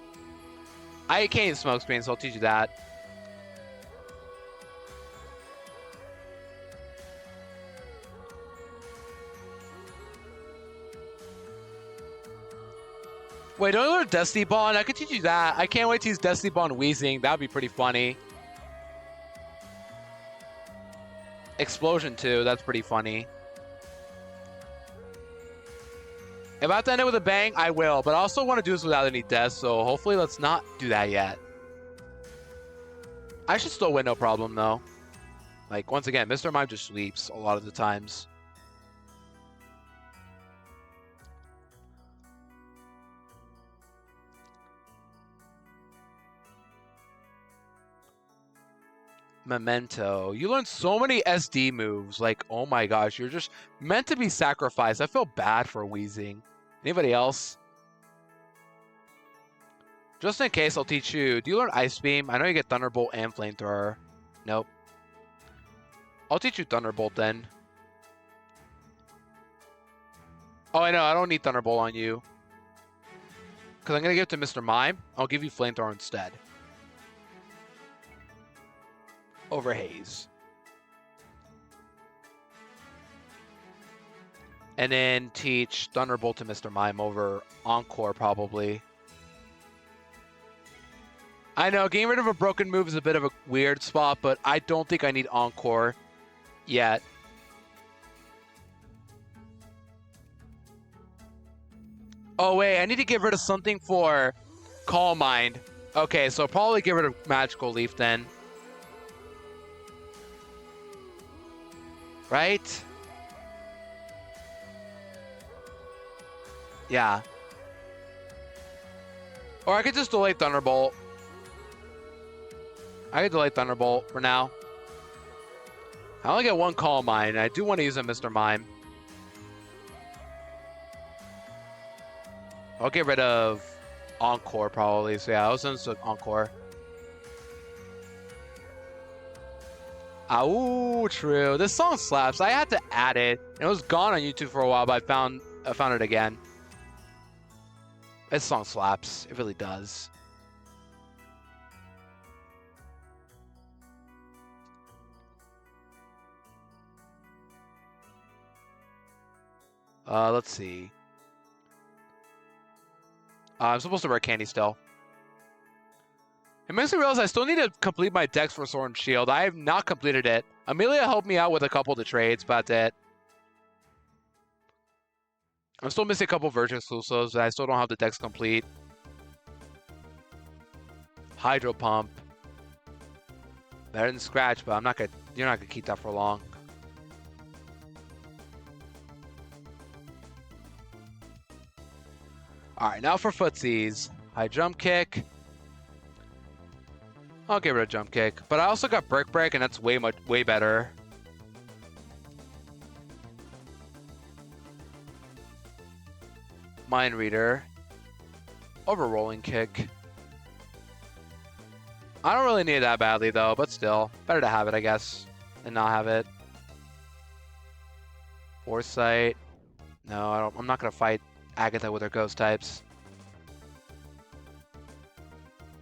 I can't use Smoke Screen, so I'll teach you that. Wait, don't you learn Destiny Bond? I could teach you that. I can't wait to use Destiny Bond Wheezing. That would be pretty funny. Explosion too. That's pretty funny. If I have to end it with a bang, I will. But I also want to do this without any deaths, so hopefully let's not do that yet. I should still win, no problem, though. Like, once again, Mr. Mime just sweeps a lot of the times. Memento. You learn so many SD moves. Like, oh my gosh, you're just meant to be sacrificed. I feel bad for Wheezing. Anybody else? Just in case, I'll teach you. Do you learn Ice Beam? I know you get Thunderbolt and Flamethrower. Nope. I'll teach you Thunderbolt then. Oh, I know. I don't need Thunderbolt on you. Because I'm going to give it to Mr. Mime. I'll give you Flamethrower instead. Over Haze. And then teach Thunderbolt to Mr. Mime over Encore, probably. I know getting rid of a broken move is a bit of a weird spot, but I don't think I need Encore yet. Oh, wait, I need to get rid of something for Calm Mind. Okay, so probably get rid of Magical Leaf then. Right? Yeah. Or I could just delay Thunderbolt. I could delay Thunderbolt for now. I only get one Calm Mind. I do want to use a Mr. Mime. I'll get rid of Encore probably. So yeah, I'll send this to Encore. Oh, true. This song slaps. I had to add it. It was gone on YouTube for a while, but I found it again. This song slaps. It really does. Let's see. I'm supposed to wear candy still. It makes me realize I still need to complete my decks for Sword and Shield. I have not completed it. Amelia helped me out with a couple of the trades, but that's it. I'm still missing a couple version exclusives, and I still don't have the decks complete. Hydro Pump. Better than Scratch, but you're not gonna keep that for long. Alright, now for footsies. High Jump Kick. I'll get rid of Jump Kick. But I also got Brick Break, and that's way better. Mind Reader. Over Rolling Kick. I don't really need it that badly, though, but still. Better to have it, I guess, than not have it. Foresight. No, I'm not going to fight Agatha with her ghost types.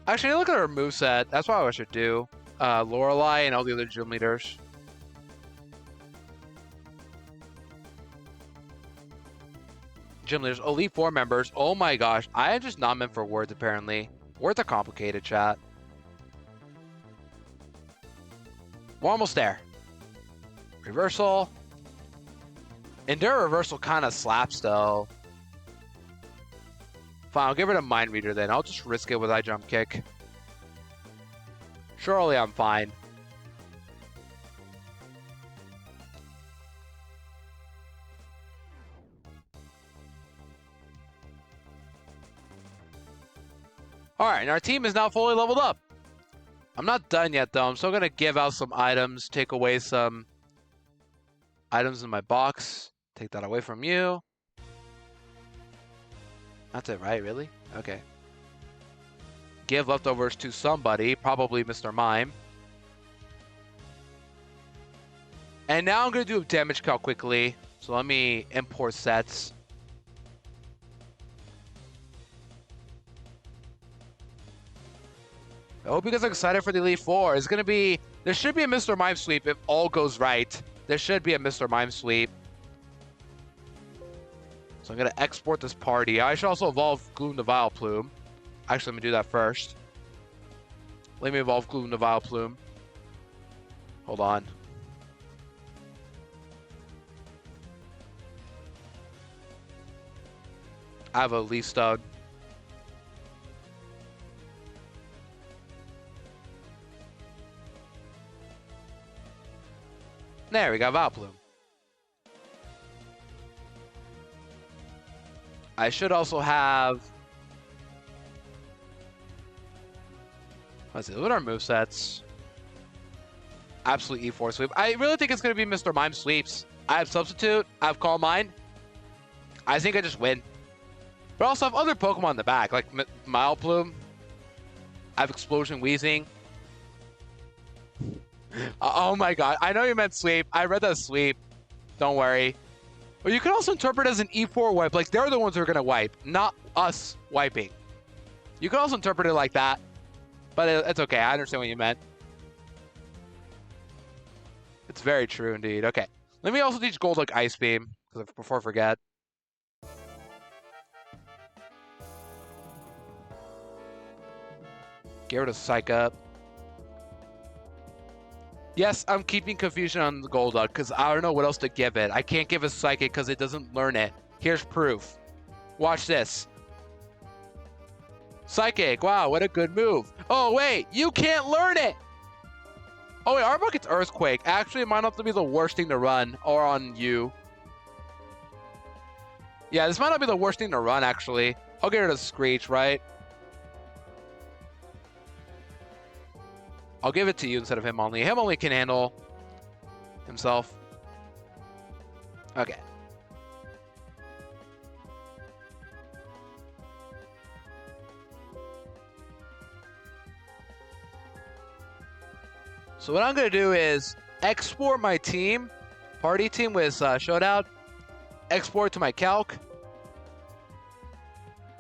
Actually, look at her moveset. That's what I should do. Lorelei and all the other gym leaders. Gym leaders. Elite 4 members. Oh my gosh. I am just not meant for words, apparently. Words are complicated, chat. We're almost there. Reversal. Endure Reversal kind of slaps, though. Fine, I'll get rid of Mind Reader then. I'll just risk it with High Jump Kick. Surely I'm fine. Alright, and our team is now fully leveled up. I'm not done yet, though. I'm still going to give out some items, take away some items in my box. Take that away from you. That's it, right? Really? Okay. Give leftovers to somebody, probably Mr. Mime. And now I'm going to do a damage calc quickly. So let me import sets. I hope you guys are excited for the Elite Four. It's going to be... There should be a Mr. Mime sweep if all goes right. There should be a Mr. Mime sweep. So I'm going to export this party. I should also evolve Gloom the Vileplume. Actually, let me do that first. Let me evolve Gloom the Vileplume. Hold on. I have a Leaf Stud. There, we got Vileplume. I should also have... Let's see, what are our movesets? Absolute E4 sweep. I really think it's going to be Mr. Mime sweeps. I have Substitute. I have Calm Mind. I think I just win. But I also have other Pokemon in the back, like Vileplume. I have Explosion Wheezing. Oh my god. I know you meant sweep. I read that sweep. Don't worry. But you can also interpret it as an E4 wipe. Like, they're the ones who are going to wipe, not us wiping. You can also interpret it like that. But it's okay. I understand what you meant. It's very true indeed. Okay. Let me also teach Golduck Ice Beam, before I forget. Get rid of Psych Up. Yes, I'm keeping Confusion on the Golduck because I don't know what else to give it. I can't give it Psychic because it doesn't learn it. Here's proof. Watch this. Psychic. Wow, what a good move. Oh, wait. You can't learn it. Oh, wait. Arbok gets Earthquake. Actually, it might not be the worst thing to run or on you. Yeah, this might not be the worst thing to run, actually. I'll get rid of Screech, right? I'll give it to you instead of him only. Him only can handle himself. Okay. So what I'm going to do is export my team, party team with Showdown, export to my calc,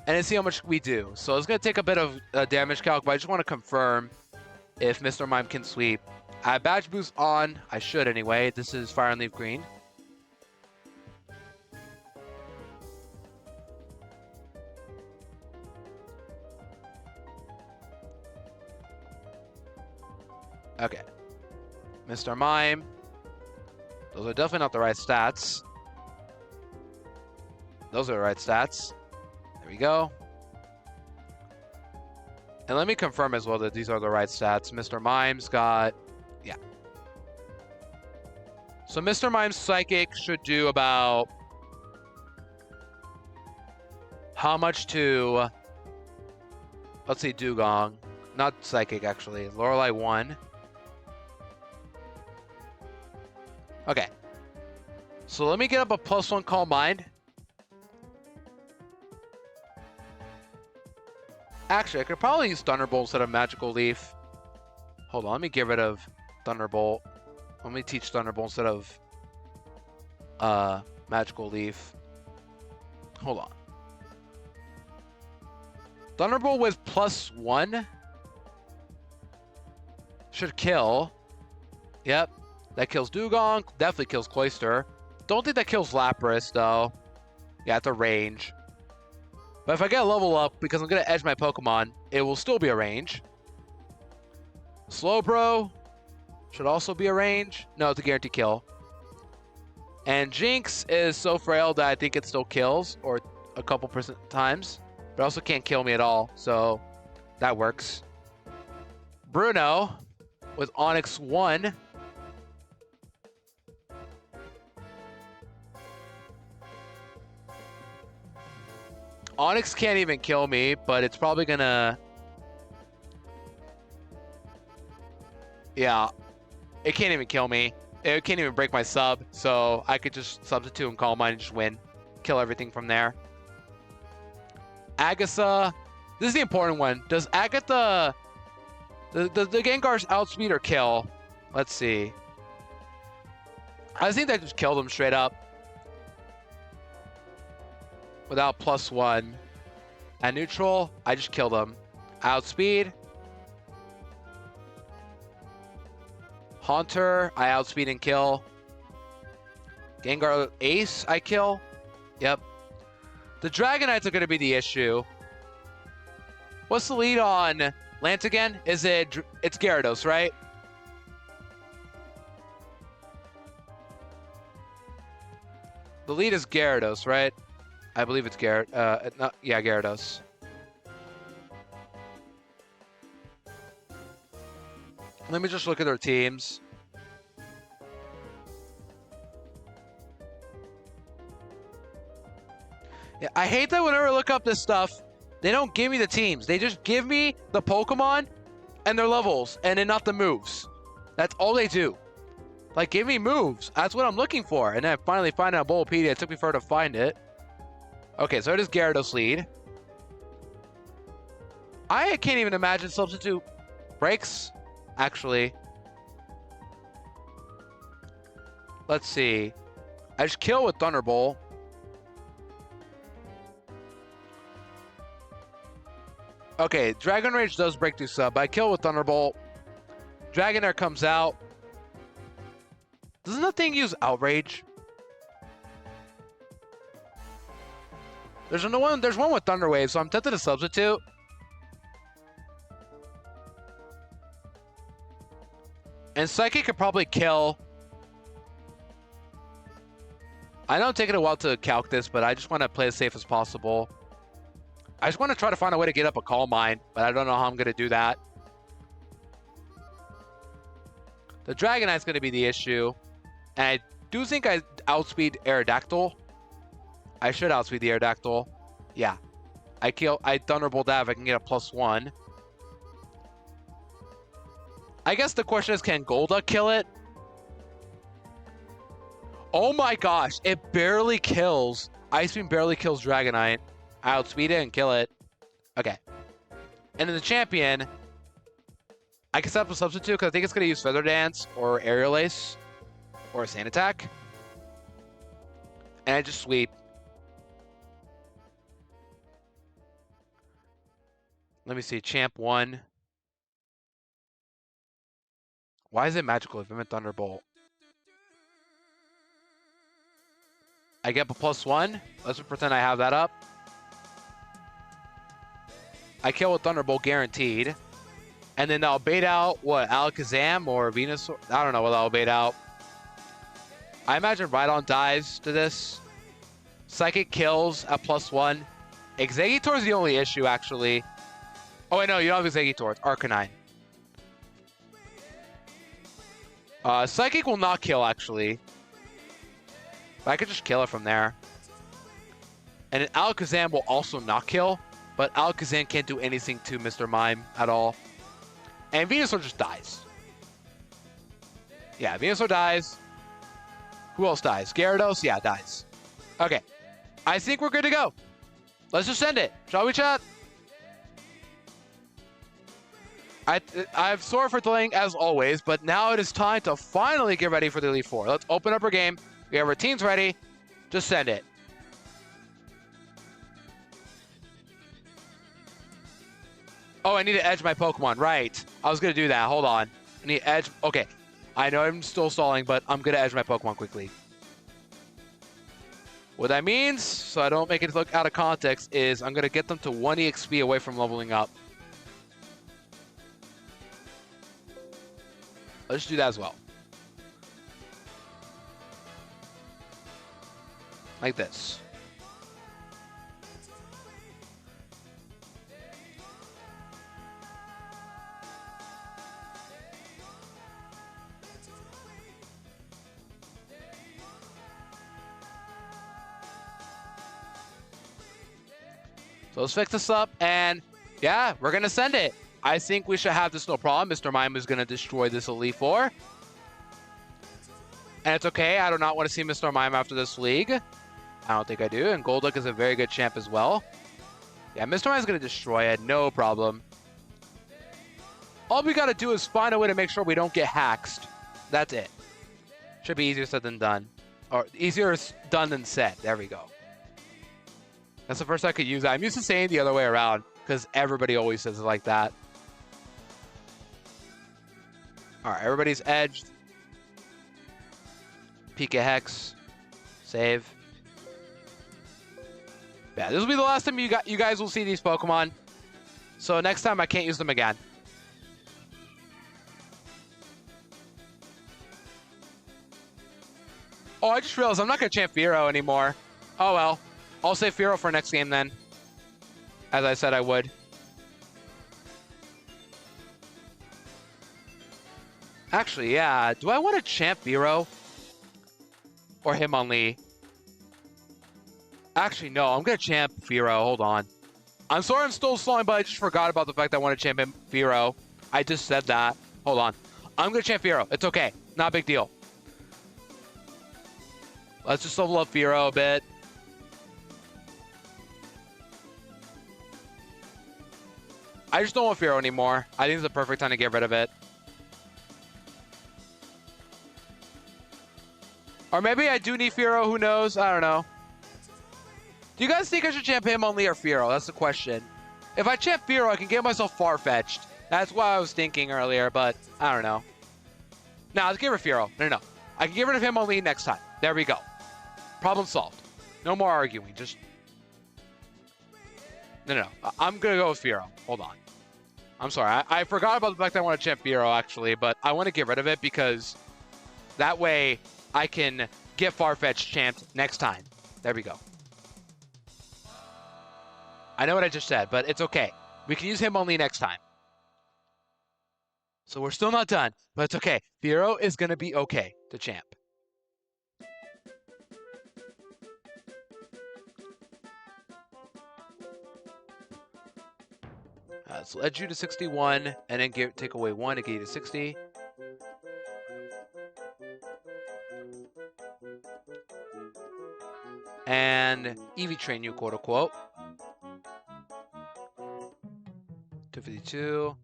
and then see how much we do. So it's going to take a bit of damage calc, but I just want to confirm if Mr. Mime can sweep. I have badge boost on. I should anyway. This is Fire and Leaf Green. Okay. Mr. Mime. Those are definitely not the right stats. Those are the right stats. There we go. And let me confirm as well that these are the right stats. Mr. Mime's got... Yeah. So Mr. Mime's Psychic should do about... How much to... Let's see, Dugong. Not Psychic, actually. Lorelei 1. Okay. So let me get up a +1 Calm Mind. Actually, I could probably use Thunderbolt instead of Magical Leaf. Hold on, let me get rid of Thunderbolt. Let me teach Thunderbolt instead of Magical Leaf. Hold on. Thunderbolt with +1 should kill. Yep, that kills Dugong. Definitely kills Cloyster. Don't think that kills Lapras though. Yeah, it's a range. But if I get a level up, because I'm going to edge my Pokemon, it will still be a range. Slowbro should also be a range. No, it's a guaranteed kill. And Jinx is so frail that I think it still kills, or a couple times. But also can't kill me at all, so that works. Bruno with Onyx 1. Onyx can't even kill me, but it's probably gonna... Yeah, it can't even kill me. It can't even break my sub, so I could just substitute and Calm Mind and just win. Kill everything from there. Agatha, this is the important one. Does Agatha... The Gengar's outspeed or kill? Let's see. I think that just killed him straight up. Without +1. At neutral, I just killed him. Outspeed. Haunter, I outspeed and kill. Gengar Ace, I kill. Yep. The Dragonites are going to be the issue. What's the lead on Lance again? Is it... It's Gyarados, right? The lead is Gyarados, right? I believe it's yeah, Gyarados. Let me just look at their teams. Yeah, I hate that whenever I look up this stuff, they don't give me the teams. They just give me the Pokemon and their levels, and then not the moves. That's all they do. Like, give me moves. That's what I'm looking for. And then I finally find out Bulbapedia. It took me forever to find it. Okay, so it is Gyarados lead. I can't even imagine substitute breaks, actually. Let's see. I just kill with Thunderbolt. Okay, Dragon Rage does break through sub. I kill with Thunderbolt. Dragonair comes out. Doesn't that thing use Outrage? There's one with Thunder Wave, so I'm tempted to substitute. And Psychic could probably kill. I know I'm taking a while to calc this, but I just want to play as safe as possible. I just want to try to find a way to get up a Calm Mind, but I don't know how I'm going to do that. The Dragonite's going to be the issue. And I do think I outspeed Aerodactyl. I should outspeed the Aerodactyl. Yeah. I Thunderbolt that if I can get a +1. I guess the question is, can Golduck kill it? Oh my gosh, it barely kills. Ice Beam barely kills Dragonite. I outspeed it and kill it. Okay. And then the champion, I can set up a substitute because I think it's going to use Feather Dance or Aerial Ace or a Sand Attack. And I just sweep. Let me see, Champ 1. Why is it magical if I'm at Thunderbolt? I get a +1. Let's pretend I have that up. I kill with Thunderbolt guaranteed. And then I'll bait out, what, Alakazam or Venusaur? I don't know what I'll bait out. I imagine Rhydon dies to this. Psychic kills at +1. Exeggutor is the only issue, actually. Oh, wait, no, you don't have Exeggutor. It's Arcanine. Psychic will not kill, actually. But I could just kill it from there. And then Alakazam will also not kill. But Alakazam can't do anything to Mr. Mime at all. And Venusaur just dies. Yeah, Venusaur dies. Who else dies? Gyarados? Yeah, dies. Okay. I think we're good to go. Let's just send it. Shall we, chat? I'm sorry for delaying as always, but now it is time to finally get ready for the Elite Four. Let's open up our game. We have our teams ready. Just send it. Oh, I need to edge my Pokemon. Right. I was going to do that. Hold on. I need to edge. Okay. I know I'm still stalling, but I'm going to edge my Pokemon quickly. What that means, so I don't make it look out of context, is I'm going to get them to 1 EXP away from leveling up. Let's do that as well. Like this. So let's fix this up, and yeah, we're going to send it. I think we should have this no problem. Mr. Mime is going to destroy this Elite Four. And it's okay. I do not want to see Mr. Mime after this league. I don't think I do. And Golduck is a very good champ as well. Yeah, Mr. Mime is going to destroy it. No problem. All we got to do is find a way to make sure we don't get hacked. That's it. Should be easier said than done. Or easier done than said. There we go. That's the first I could use that. I'm used to saying the other way around because everybody always says it like that. All right, everybody's edged. Pika Hex. Save. Yeah, this will be the last time you guys will see these Pokemon. So next time I can't use them again. Oh, I just realized I'm not going to champ Fearow anymore. Oh, well. I'll save Fearow for next game then. As I said I would. Actually, yeah. Do I want to champ Fearow? Or Hitmonlee? Actually, no. I'm going to champ Fearow. Hold on. I'm sorry I'm still slowing, but I just forgot about the fact that I want to champ Fearow. I just said that. Hold on. I'm going to champ Fearow. It's okay. Not a big deal. Let's just level up Fearow a bit. I just don't want Fearow anymore. I think it's the perfect time to get rid of it. Or maybe I do need Fearow. Who knows? I don't know. Do you guys think I should champ Hitmonlee or Fearow? That's the question. If I champ Fearow, I can get myself far-fetched. That's what I was thinking earlier, but I don't know. Nah, let's get rid of Fearow. No. I can get rid of Hitmonlee next time. There we go. Problem solved. No more arguing. Just... No. I'm going to go with Fearow. Hold on. I'm sorry. I forgot about the fact that I want to champ Firo, actually, but I want to get rid of it because that way I can get Farfetch'd champed next time. There we go. I know what I just said, but it's okay. We can use him only next time. So we're still not done, but it's okay. Firo is going to be okay to champ. So edge you to 61, and then take away 1 to get you to 60. And EV train you, quote unquote. 252.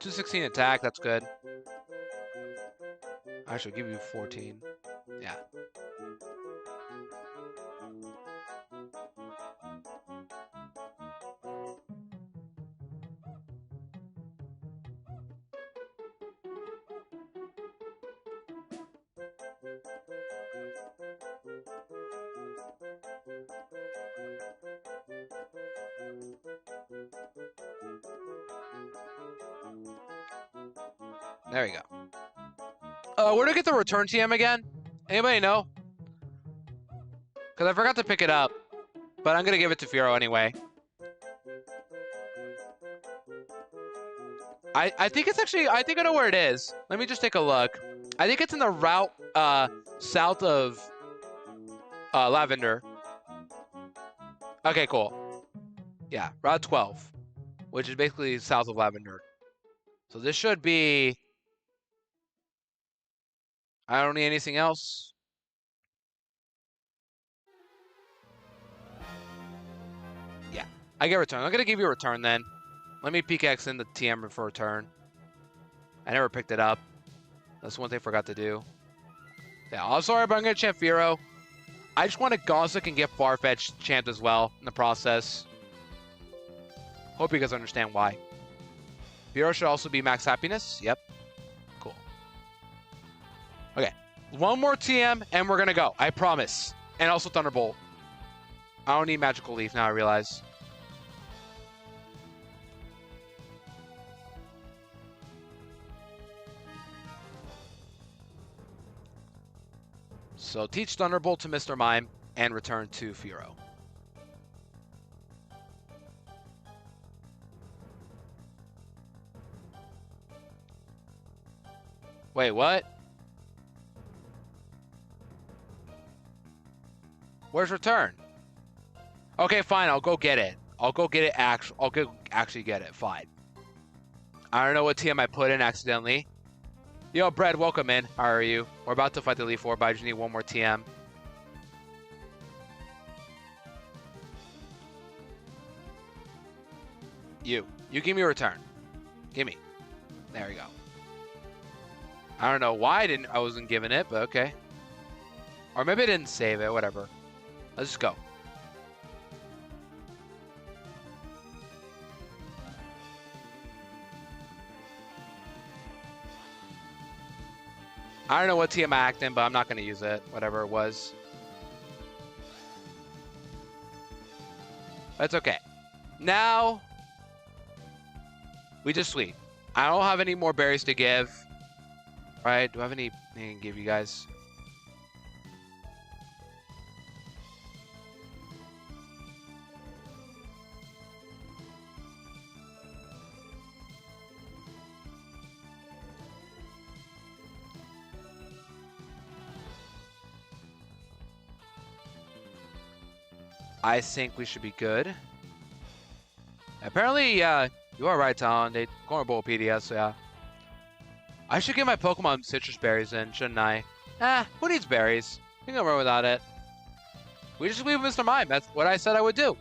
$216 attack, that's good. I should give you 14. Yeah. There we go. Where do I get the return TM again? Anybody know? Because I forgot to pick it up. But I'm going to give it to Firo anyway. I think it's actually... I think I know where it is. Let me just take a look. I think it's in the route south of Lavender. Okay, cool. Yeah, Route 12. Which is basically south of Lavender. So this should be... I don't need anything else. Yeah, I get return. I'm going to give you a return then. Let me PKX in the TM for return. I never picked it up. That's one thing I forgot to do. Yeah, I'm sorry, but I'm going to champ Firo. I just want to Gauntlet and get Farfetch'd champed as well in the process. Hope you guys understand why. Firo should also be max happiness. Yep. Cool. Okay. One more TM and we're going to go. I promise. And also Thunderbolt. I don't need Magical Leaf now, I realize. So teach Thunderbolt to Mr. Mime and return to Firo. Wait, what? Where's return? Okay, fine. I'll go get it. I'll go get it. I'll go actually get it. Fine. I don't know what TM I put in accidentally. Yo, Brad, welcome in. How are you? We're about to fight the Elite Four, but I just need one more TM. You give me a return. Give me. There we go. I don't know why I wasn't given it, but okay. Or maybe I didn't save it. Whatever. Let's just go. I don't know what TM I act in, but I'm not going to use it. Whatever it was. That's okay. Now, we just sweep. I don't have any more berries to give. Right? Do I have anything to give you guys? I think we should be good. Apparently, you are right, Talon. They corner bowl PDS, so yeah. I should get my Pokemon citrus berries in, shouldn't I? Who needs berries? I think I'll run without it. We just leave Mr. Mime. That's what I said I would do.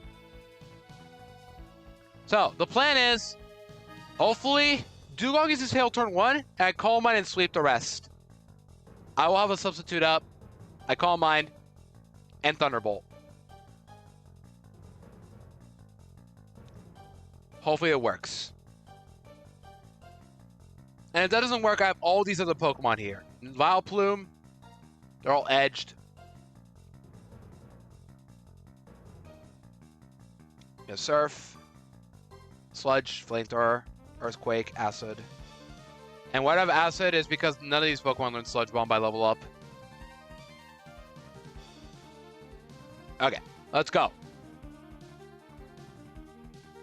So, the plan is, hopefully, Dugong uses his Hail turn 1, and I Calm Mind and sweep the rest. I will have a substitute up. I Calm Mind and Thunderbolt. Hopefully it works. And if that doesn't work, I have all these other Pokemon here. Vileplume, they're all edged. Yeah, Surf, Sludge, Flamethrower, Earthquake, Acid. And why do I have Acid is because none of these Pokemon learn Sludge Bomb by level up. Okay, let's go.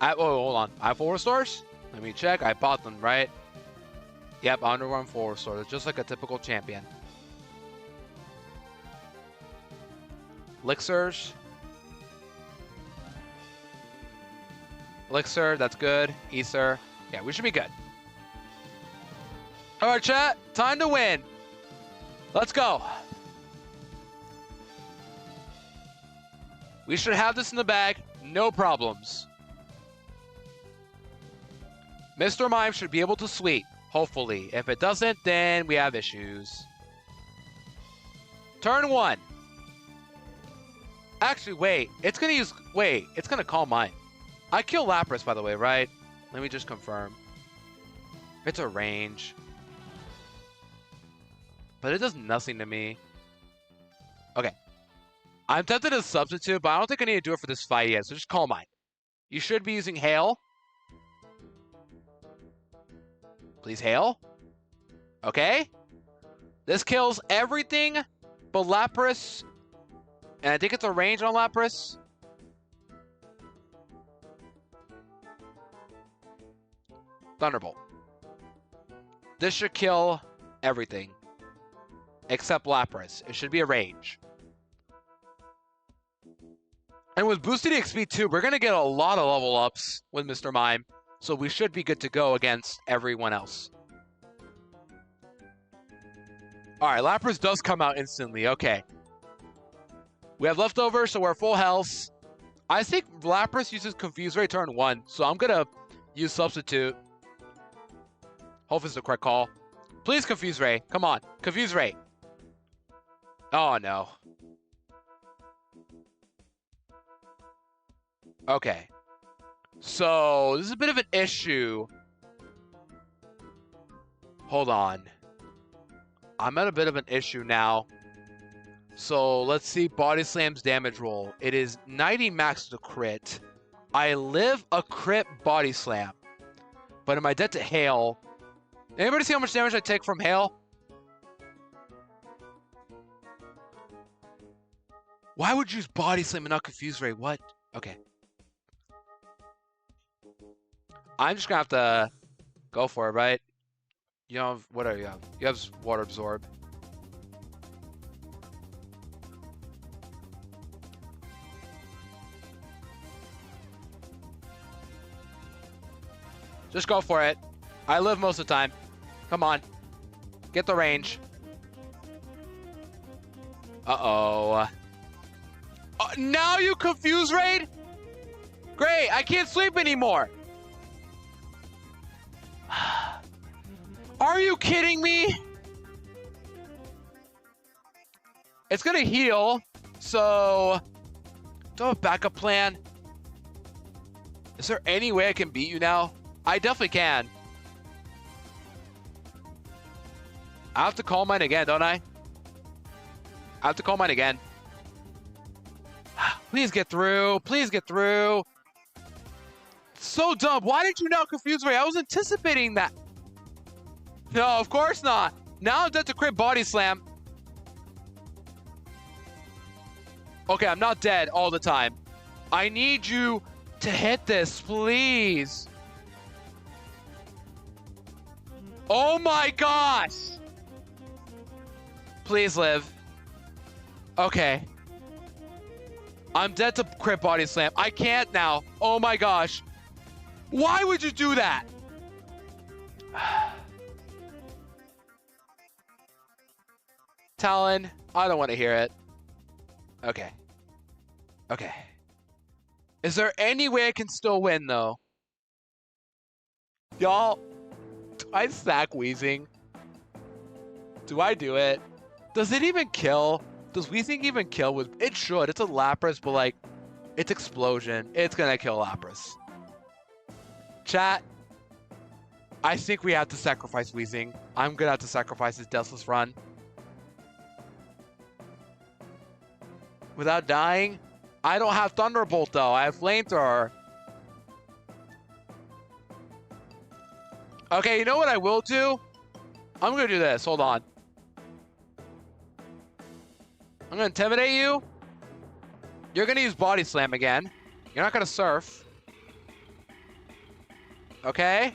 Oh, hold on. I have 4 restores? Let me check. I bought them, right? Yep, Underworm 4 restores. Just like a typical champion. Elixirs. Elixir, that's good. Ether. Yeah, we should be good. All right, chat. Time to win. Let's go. We should have this in the bag. No problems. Mr. Mime should be able to sweep, hopefully. If it doesn't, then we have issues. Turn 1. Actually, wait. It's going to use... Wait. It's going to call Mime. I kill Lapras, by the way, right? Let me just confirm. It's a range. But it does nothing to me. Okay. I'm tempted to substitute, but I don't think I need to do it for this fight yet. So just call Mime. You should be using Hail. Please Hail. Okay. This kills everything but Lapras. And I think it's a range on Lapras. Thunderbolt. This should kill everything. Except Lapras. It should be a range. And with boosted XP too, we're going to get a lot of level ups with Mr. Mime. So we should be good to go against everyone else. Alright, Lapras does come out instantly. Okay. We have leftovers, so we're full health. I think Lapras uses Confuse Ray turn 1, so I'm going to use Substitute. Hope it's the correct call. Please Confuse Ray. Come on. Confuse Ray. Oh, no. Okay. So, this is a bit of an issue. Hold on. I'm at a bit of an issue now. So, let's see Body Slam's damage roll. It is 90 max to crit. I live a crit Body Slam. But am I dead to Hail? Anybody see how much damage I take from Hail? Why would you use Body Slam and not Confuse Ray? What? Okay. I'm just gonna have to go for it, right? You have, what do you have? You have Water Absorb. Just go for it. I live most of the time. Come on. Get the range. Uh-oh. Now you Confuse Raid? Great, I can't sleep anymore. Are you kidding me? It's gonna heal, so do I have a backup plan? Is there any way I can beat you now? I definitely can. I have to call mine again, don't I? I have to call mine again. Please get through. Please get through. So dumb. Why did you not Confuse Ray? I was anticipating that. No, of course not. Now I'm dead to crit Body Slam. Okay, I'm not dead all the time. I need you to hit this, please. Oh my gosh. Please live. Okay. I'm dead to crit Body Slam. I can't now. Oh my gosh. Why would you do that? Talon, I don't want to hear it. Okay. Okay. Is there any way I can still win, though? Y'all, do I sack Weezing? Do I do it? Does it even kill? Does Weezing even kill with... It should. It's a Lapras, but, like, it's Explosion. It's gonna kill Lapras. Chat, I think we have to sacrifice Weezing. I'm gonna have to sacrifice his Deathless Run. Without dying? I don't have Thunderbolt, though. I have Flamethrower. Okay, you know what I will do? I'm gonna do this. Hold on. I'm gonna intimidate you. You're gonna use body slam again. You're not gonna surf. Okay?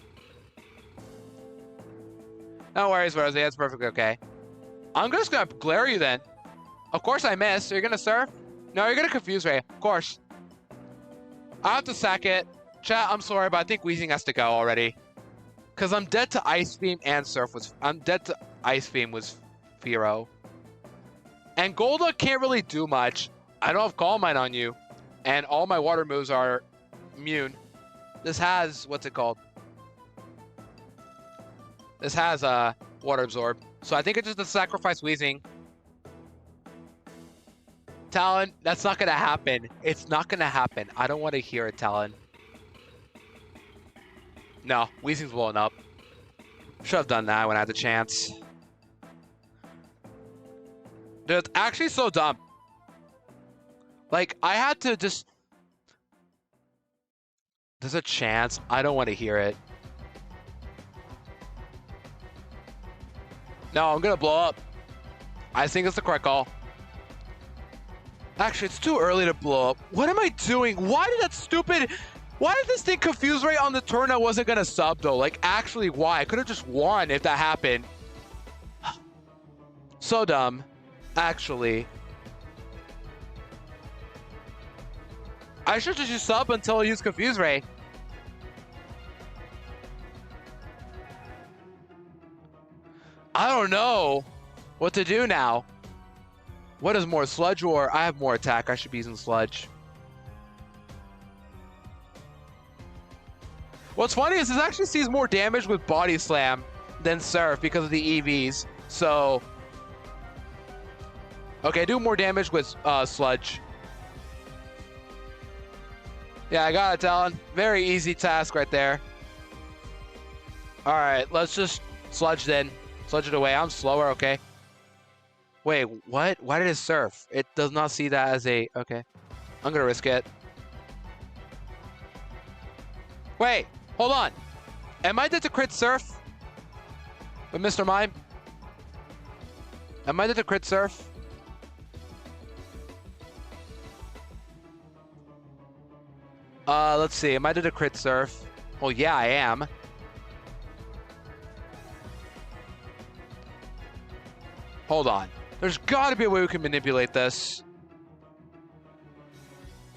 No worries, Rosie. That's perfectly okay. I'm just gonna glare you then. Of course I miss. You're gonna surf? No, you're gonna confuse Ray. Of course. I have to sack it. Chat, I'm sorry, but I think Weezing has to go already. Because I'm dead to Ice Beam and Surf was... I'm dead to Ice Beam was Firo. And Golduck can't really do much. I don't have Calm Mind on you. And all my water moves are immune. This has... What's it called? This has Water Absorb. So I think it's just a sacrifice Weezing. Talon, that's not going to happen. It's not going to happen. I don't want to hear it, Talon. No, Weezing's blowing up. Should have done that when I had the chance. Dude, it's actually so dumb. Like, I had to just... There's a chance. I don't want to hear it. No, I'm going to blow up. I think it's the correct call. Actually, it's too early to blow up. What am I doing? Why did that stupid... Why did this thing confuse Ray on the turn I wasn't going to sub, though? Like, actually, why? I could have just won if that happened. So dumb. Actually. I should just use sub until I use confuse Ray. I don't know what to do now. What is more, Sludge or... I have more attack. I should be using Sludge. What's funny is this actually sees more damage with Body Slam than Surf because of the EVs. So... Okay, do more damage with Sludge. Yeah, I got it, Talon. Very easy task right there. Alright, let's just Sludge then. Sludge it away. I'm slower, okay. Wait, what? Why did it surf? It does not see that as a... Okay. I'm gonna risk it. Wait, hold on. Am I dead to crit surf? With Mr. Mime? Am I dead to crit surf? Let's see. Am I dead to crit surf? Well, yeah, I am. Hold on. There's got to be a way we can manipulate this.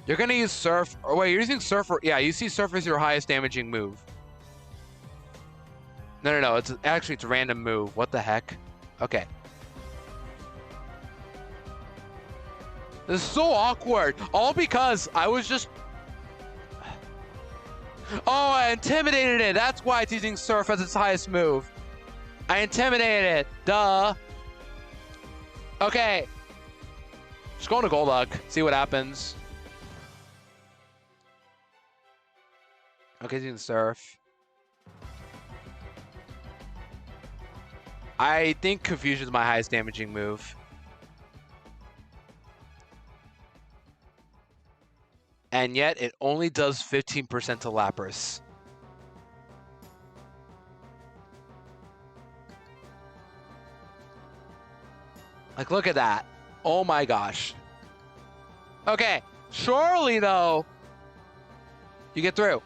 You're going to use Surf. Or wait, you're using Surf. Yeah, you see Surf as your highest damaging move. No. It's a random move. What the heck? Okay. This is so awkward. All because I was just... Oh, I intimidated it. That's why it's using Surf as its highest move. I intimidated it. Duh. Okay. Just going to Golduck. See what happens. Okay, he's using Surf. I think Confusion is my highest damaging move. And yet, it only does 15% to Lapras. Like, look at that. Oh my gosh. Okay. Surely, though, you get through.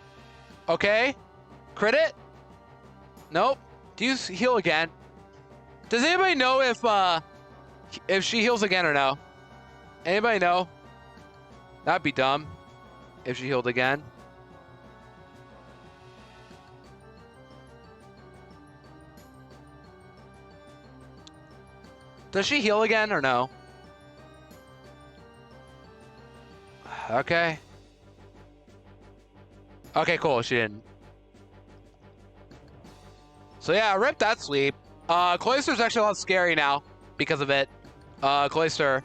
Okay. Crit it? Nope. Do you heal again? Does anybody know if she heals again or no? Anybody know? That'd be dumb if she healed again. Does she heal again or no? Okay. Okay, cool. She didn't. So yeah, rip that sweep. Cloyster's actually a lot scary now because of it. Cloyster.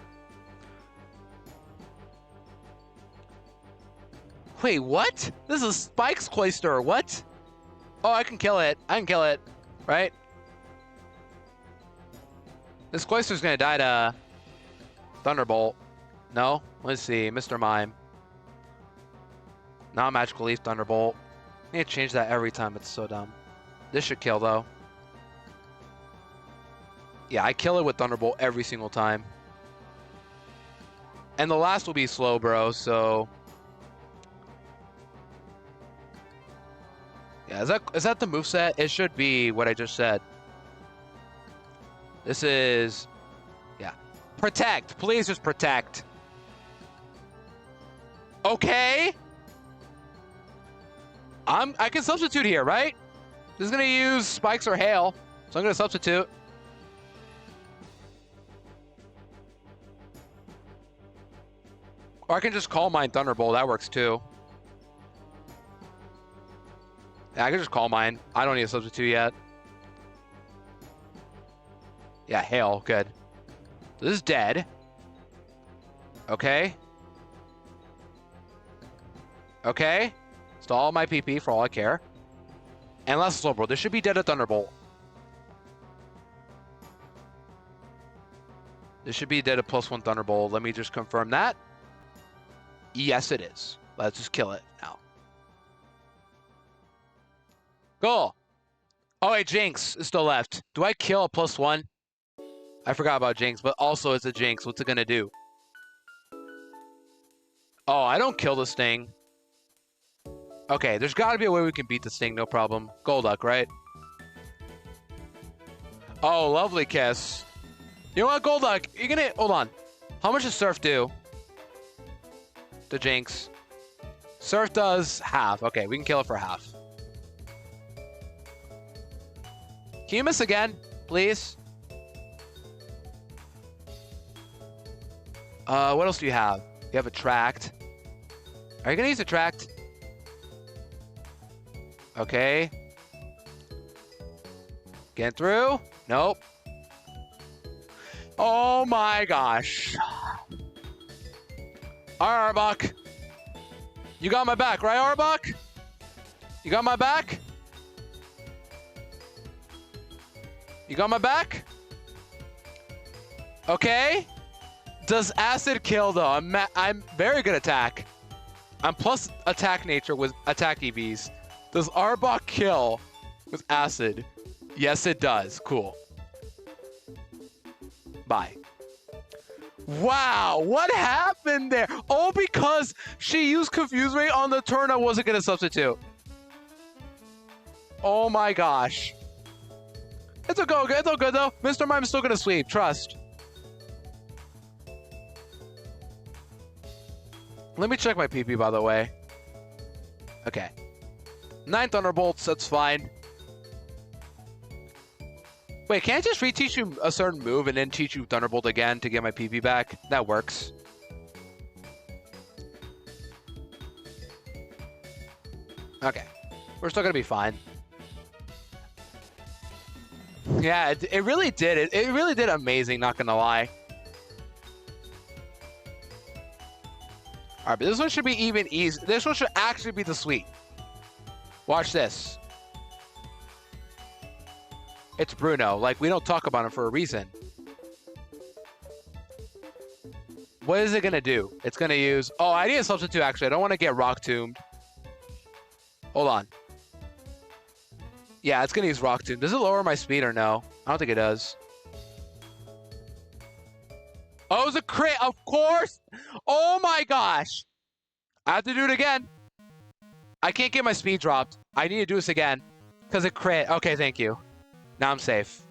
Wait, what? This is Spike's Cloyster. What? Oh, I can kill it. I can kill it. Right? This Cloyster's gonna die to Thunderbolt. No? Let's see. Mr. Mime. Not Magical Leaf, Thunderbolt. I need to change that every time. It's so dumb. This should kill, though. Yeah, I kill it with Thunderbolt every single time. And the last will be slow, bro, so... Yeah, is that the moveset? It should be what I just said. This is... Yeah. Protect! Please just protect. Okay! I can substitute here, right? This is gonna use spikes or hail, so I'm gonna substitute. Or I can just call mine Thunderbolt. That works too. Yeah, I can just call mine. I don't need a substitute yet. Yeah, hail. Good. This is dead. Okay. Okay. Stall my PP for all I care. And last slow, bro. This should be dead at Thunderbolt. This should be dead at +1 Thunderbolt. Let me just confirm that. Yes, it is. Let's just kill it now. Cool. Oh, wait, Jinx is still left. Do I kill a +1? I forgot about Jinx, but also it's a Jinx. What's it gonna do? Oh, I don't kill this thing. Okay, there's got to be a way we can beat this thing, no problem. Golduck, right? Oh, lovely kiss. You know what, Golduck? You're gonna... Hold on. How much does Surf do? The Jinx. Surf does half. Okay, we can kill it for half. Can you miss again, please? What else do you have? You have Attract. Are you gonna use Attract? Okay. Getting through? Nope. Oh my gosh. Alright, Arbok. You got my back, right, Arbok? You got my back? You got my back? Okay. Does acid kill though? I'm very good attack. I'm plus attack nature with attack EVs. Does Arbok kill with acid? Yes, it does. Cool. Bye. Wow, what happened there? Oh, because she used Confuse Ray on the turn I wasn't going to substitute. Oh my gosh. It's all good. It's all good though. Mr. Mime's still going to sweep. Trust. Let me check my PP, by the way. Okay. 9 Thunderbolts, that's fine. Wait, can't I just reteach you a certain move and then teach you Thunderbolt again to get my PP back? That works. Okay. We're still gonna be fine. Yeah, it really did. It really did amazing, not gonna lie. Alright, but this one should be even easy. This one should actually be the sweet. Watch this. It's Bruno. Like, we don't talk about him for a reason. What is it going to do? It's going to use... Oh, I need a substitute, actually. I don't want to get Rock Tombed. Hold on. Yeah, it's going to use Rock Tomb. Does it lower my speed or no? I don't think it does. Oh, it was a crit. Of course. Oh, my gosh. I have to do it again. I can't get my speed dropped. I need to do this again. Because it crit. Okay, thank you. Now I'm safe.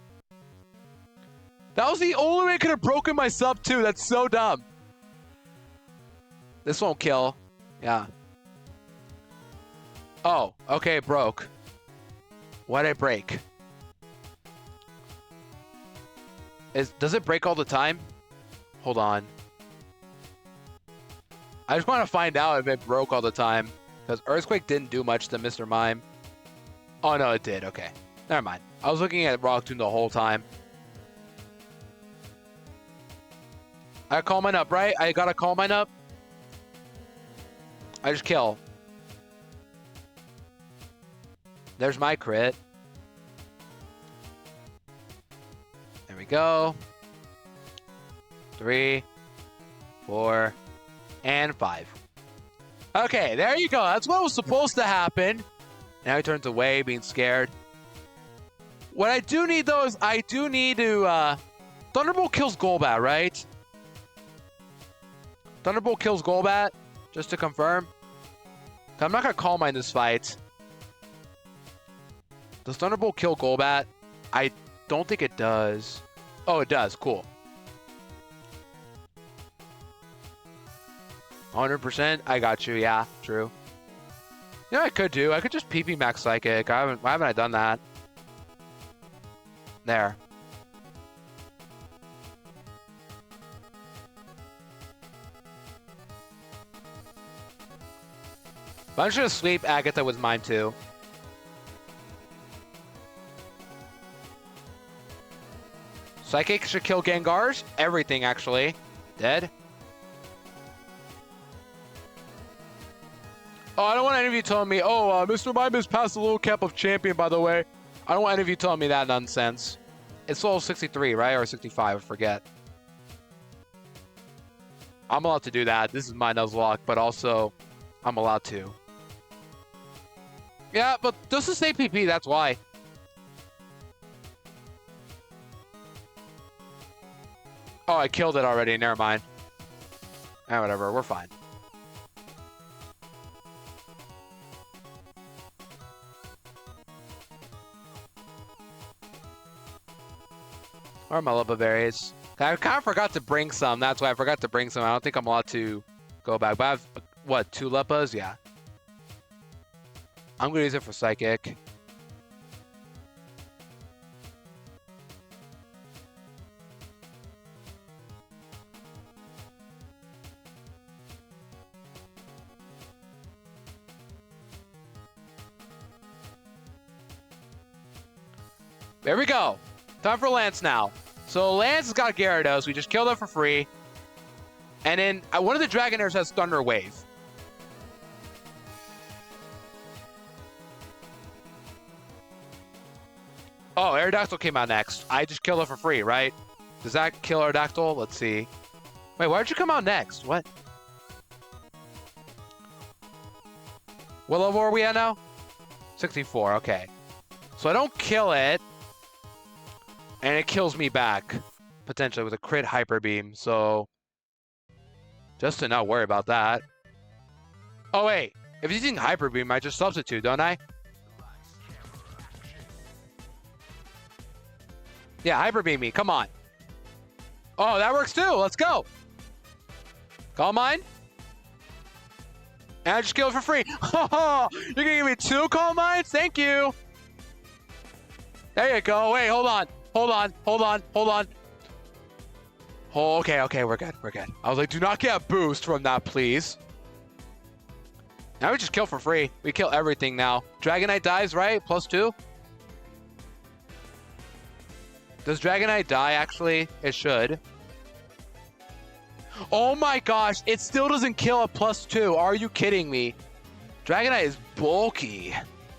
That was the only way I could have broken my sub, too. That's so dumb. This won't kill. Yeah. Oh, okay, it broke. Why'd it break? Does it break all the time? Hold on. I just want to find out if it broke all the time. Because Earthquake didn't do much to Mr. Mime. Oh, no, it did. Okay. Never mind. I was looking at Rock Tomb the whole time. I call mine up, right? I gotta call mine up. I just kill. There's my crit. There we go. 3, 4, and 5. Okay, there you go. That's what was supposed to happen. Now he turns away, being scared. What I do need, though, is I do need to... Thunderbolt kills Golbat, right? Thunderbolt kills Golbat, just to confirm. I'm not going to Calm Mind this fight. Does Thunderbolt kill Golbat? I don't think it does. Oh, it does. Cool. 100%. I got you. Yeah, true. You know what I could do? I could just PP Max Psychic. Why haven't I done that? There. But I'm just going to sweep Agatha with Mime too. Psychic should kill Gengars. Everything, actually. Dead. Oh, I don't want any of you telling me, oh, Mr. Mime has passed the little cap of champion, by the way. I don't want any of you telling me that nonsense. It's level 63, right? Or 65, I forget. I'm allowed to do that. This is my Nuzlocke, but also I'm allowed to. Yeah, but just to say PP, that's why. Oh, I killed it already. Never mind. Eh, whatever. We're fine. Or my Lipa Berries. I kind of forgot to bring some. That's why I forgot to bring some. I don't think I'm allowed to go back. But I have, what, 2 Lipas? Yeah. I'm going to use it for Psychic. There we go. Time for Lance now. So Lance has got Gyarados. We just killed him for free. And then one of the Dragonairs has Thunder Wave. Oh, Aerodactyl came out next. I just killed it for free, right? Does that kill Aerodactyl? Let's see. Wait, why did you come out next? What? What level are we at now? 64, okay. So I don't kill it. And it kills me back. Potentially with a crit Hyper Beam. So just to not worry about that. Oh, wait. If he's using Hyper Beam, I just substitute, don't I? Yeah, Hyper Beam me. Come on. Oh, that works too. Let's go. Calm Mind. And I just kill it for free. Oh, you're going to give me 2 Calm Minds? Thank you. There you go. Wait, hold on. Hold on. Oh, okay. We're good. I was like, do not get a boost from that, please. Now we just kill for free. We kill everything now. Dragonite dies, right? +2. Does Dragonite die, actually? It should. Oh my gosh, it still doesn't kill at +2. Are you kidding me? Dragonite is bulky.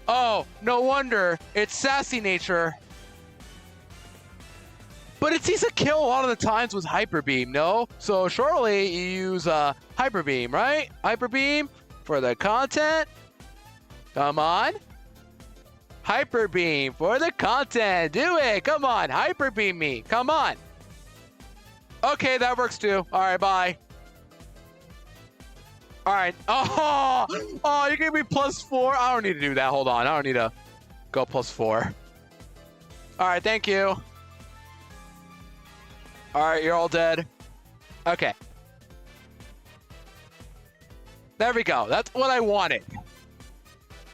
Oh, no wonder. It's sassy nature. But it seems to kill a lot of the times with Hyper Beam, no? So surely you use Hyper Beam, right? Hyper Beam for the content. Come on. Hyper Beam for the content. Do it. Come on. Hyper Beam me. Come on. Okay, that works too. All right, bye. All right. Oh, you gave me +4. I don't need to do that. Hold on. I don't need to go +4. All right, thank you. All right, you're all dead. Okay. There we go. That's what I wanted.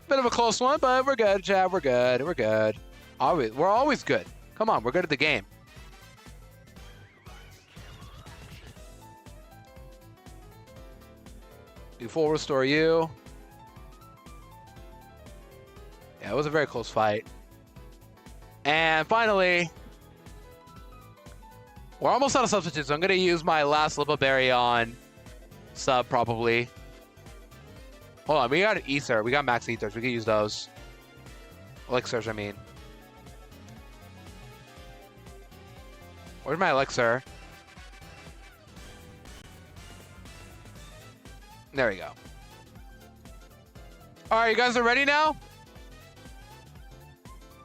Bit of a close one, but we're good, Chad. We're good. We're always good. Come on, we're good at the game. Do full restore you. Yeah, it was a very close fight. And finally, we're almost out of substitutes, so I'm going to use my last Lipa Berry on sub, probably. Hold on, we got an Ether. We got max Ethers. We can use those. Elixirs, I mean. Where's my Elixir? There we go. All right, you guys are ready now?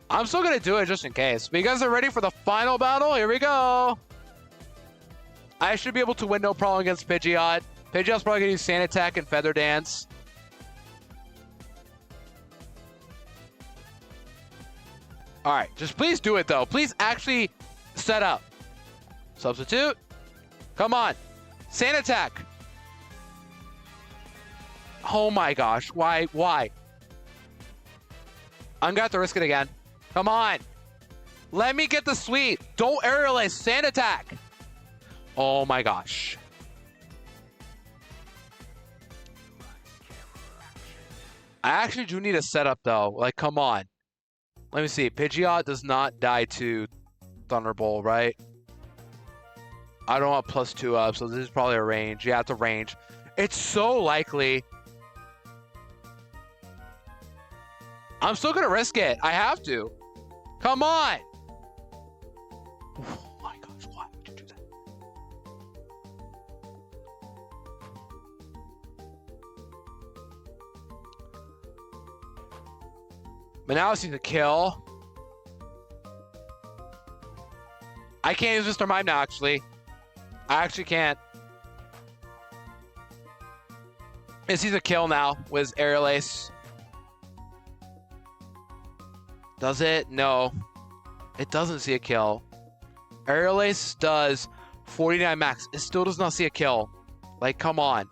I'm still gonna do it just in case. But you guys are ready for the final battle? Here we go. I should be able to win no problem against Pidgeot. Pidgeot's probably gonna use Sand Attack and Feather Dance. All right, just please do it though. Please actually set up. Substitute. Come on. Sand Attack. Oh my gosh. Why? Why? I'm gonna have to risk it again. Come on. Let me get the sweep. Don't aerialize. Sand Attack. Oh my gosh. I actually do need a setup though. Like, come on. Let me see. Pidgeot does not die to Thunderbolt, right? I don't want +2 up, so this is probably a range. Yeah, it's a range. It's so likely. I'm still going to risk it. I have to. Come on. Oh my gosh, why would you do that? But now I see the kill. I can't use Mr. Mime now, actually. I actually can't. It sees a kill now with Aerial Ace. Does it? No. It doesn't see a kill. Aerial Ace does 49 max. It still does not see a kill. Like, come on.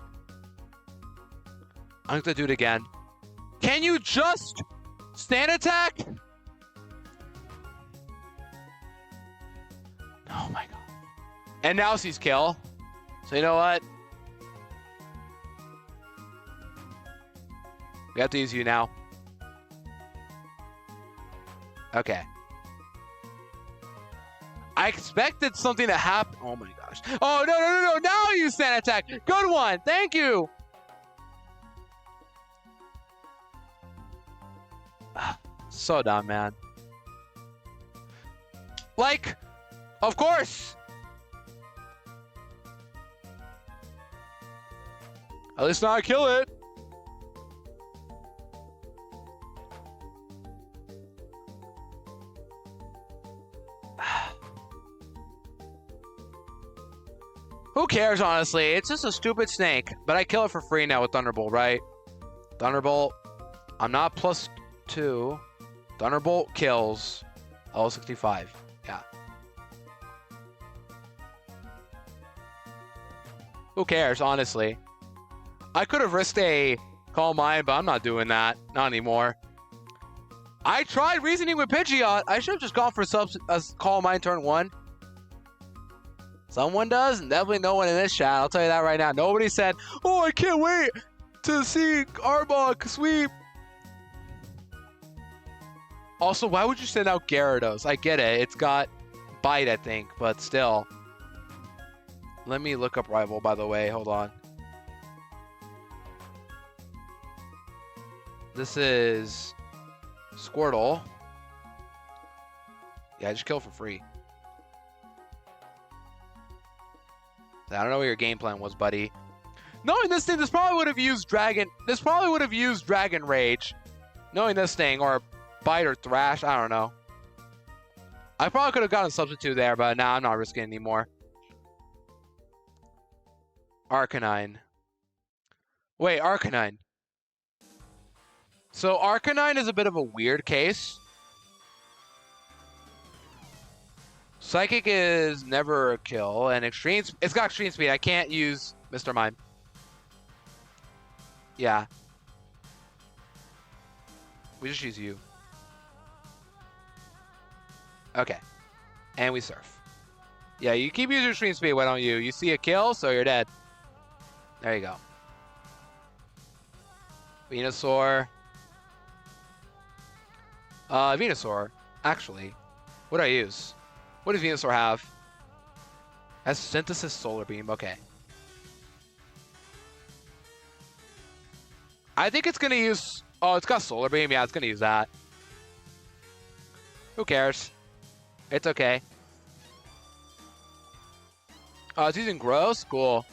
I'm going to do it again. Can you just Sand Attack? Oh my god. And now sees kill. So you know what? We have to use you now. Okay. I expected something to happen. Oh my gosh. Oh, no. Now I use Sand Attack. Good one. Thank you. So dumb, man. Like, of course. At least now I kill it. Who cares, honestly? It's just a stupid snake. But I kill it for free now with Thunderbolt, right? Thunderbolt. I'm not +2. Thunderbolt kills. Level 65. Yeah. Who cares, honestly? I could have risked a Calm Mind, but I'm not doing that. Not anymore. I tried reasoning with Pidgeot. I should have just gone for Calm Mind turn 1. Someone does, and definitely no one in this chat. I'll tell you that right now. Nobody said, oh, I can't wait to see Arbok sweep. Also, why would you send out Gyarados? I get it. It's got Bite, I think, but still. Let me look up Rival, by the way. Hold on. This is Squirtle. Yeah, I just killed for free. I don't know what your game plan was, buddy. Knowing this thing, this probably would have used Dragon. This probably would have used Dragon Rage. Knowing this thing, or Bite or Thrash, I don't know. I probably could have gotten a substitute there, but now I'm not risking it anymore. Arcanine. Wait, Arcanine. So Arcanine is a bit of a weird case. Psychic is never a kill, and extreme. It's got extreme speed. I can't use Mr. Mime. Yeah. We just use you. Okay. And we surf. Yeah, you keep using extreme speed. Why don't you? You see a kill, so you're dead. There you go. Venusaur. Venusaur. Actually, what do I use? What does Venusaur have? Has Synthesis Solar Beam. Okay. I think it's going to use... Oh, it's got Solar Beam. Yeah, it's going to use that. Who cares? It's okay. Oh, it's using Gross? Cool.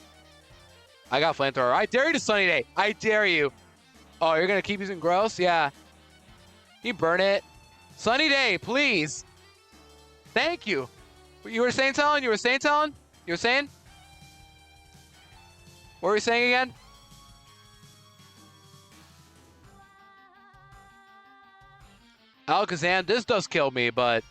I got Flamethrower. I dare you to Sunny Day. I dare you. Oh, you're going to keep using Gross? Yeah. You burn it. Sunny day, please. Thank you. You were saying, Talon? You were saying, Talon? You were saying? What were you saying again? Alakazam, this does kill me, but...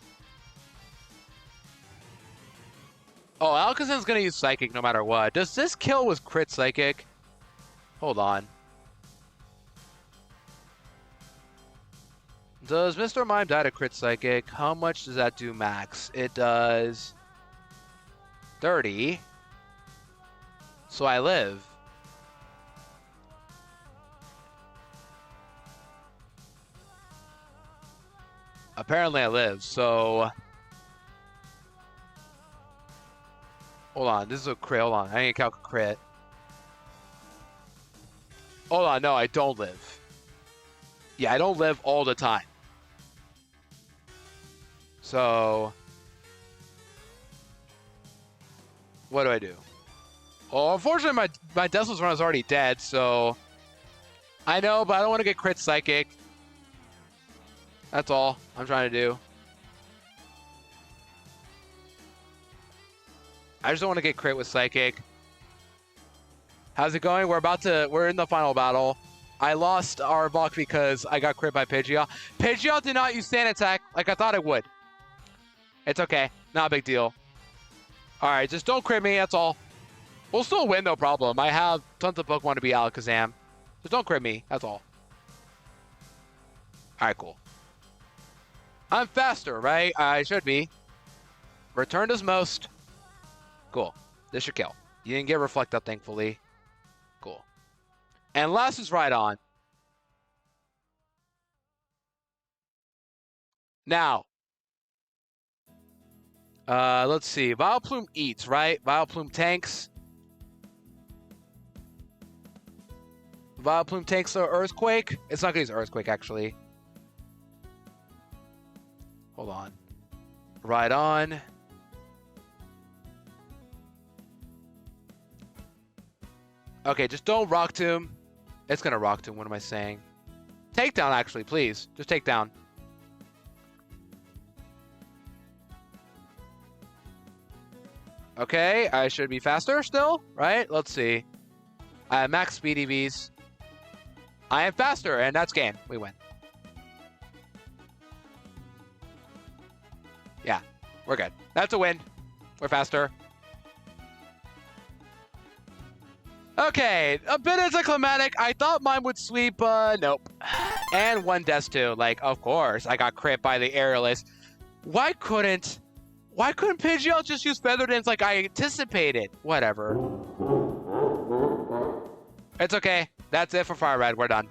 Oh, Alakazam's gonna use Psychic no matter what. Does this kill with crit Psychic? Hold on. Does Mr. Mime die to crit Psychic? How much does that do max? It does... 30. So I live. Apparently I live, so... Hold on, this is a crit. Hold on, I need to calculate crit. Hold on, no, I don't live. Yeah, I don't live all the time. So... What do I do? Oh, unfortunately, my Deathless run is already dead, so... I know, but I don't want to get crit Psychic. That's all I'm trying to do. I just don't want to get crit with Psychic. How's it going? We're in the final battle. I lost Arbok because I got crit by Pidgeot. Pidgeot did not use Sand Attack like I thought it would. It's okay. Not a big deal. Alright, just don't crit me, that's all. We'll still win, no problem. I have tons of Pokemon to be Alakazam. Just don't crit me, that's all. Alright, cool. I'm faster, right? I should be. Return does most. Cool. This should kill. You didn't get Reflect Up, thankfully. Cool. And last is right on. Now. Let's see. Vileplume eats, right? Vileplume tanks. Vileplume tanks the Earthquake. It's not going to use Earthquake, actually. Hold on. Right on. Okay, just don't Rock Tomb. It's going to Rock Tomb. What am I saying? Takedown, actually, please. Just take down. Okay, I should be faster still, right? Let's see. I have max speed EVs. I am faster, and that's game. We win. Yeah, we're good. That's a win. We're faster. Okay, a bit anticlimactic. I thought mine would sweep, but nope. And one death too. Like, of course, I got crit by the Aerialist. Why couldn't Pidgeot just use Feather Dance like I anticipated? Whatever. It's okay. That's it for FireRed. We're done.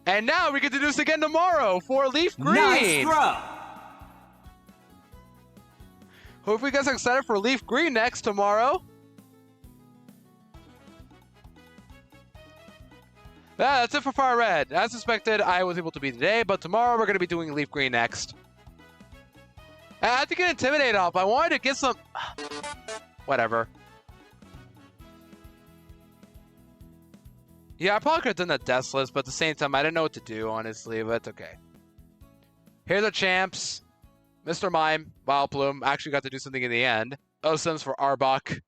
And now we get to do this again tomorrow for Leaf Green. Nice throw. Hope you guys are excited for Leaf Green next tomorrow. Yeah, that's it for FireRed. As expected, I was able to beat today, but tomorrow we're going to be doing Leaf Green next. I had to get Intimidate off. I wanted to get some... Whatever. Yeah, I probably could have done that Deathless, but at the same time, I didn't know what to do, honestly, but it's okay. Here's our champs. Mr. Mime, Vileplume, actually got to do something in the end. Osims for Arbok.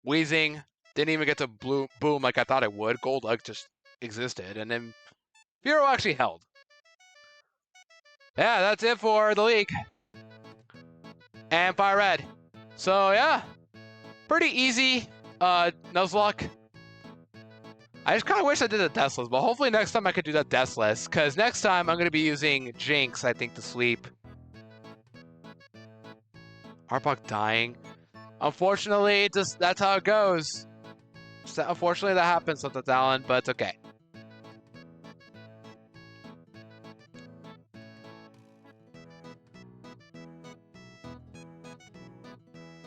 Wheezing. Didn't even get to boom like I thought it would. Golduck just existed, and then Firo actually held. Yeah, that's it for the league. And FireRed. So, yeah. Pretty easy Nuzlocke. I just kind of wish I did a Deathless, but hopefully next time I could do that Deathless, because next time I'm going to be using Jinx, I think, to sweep. Arbok dying. Unfortunately, that's how it goes. Unfortunately, that happens with the talent, but it's okay.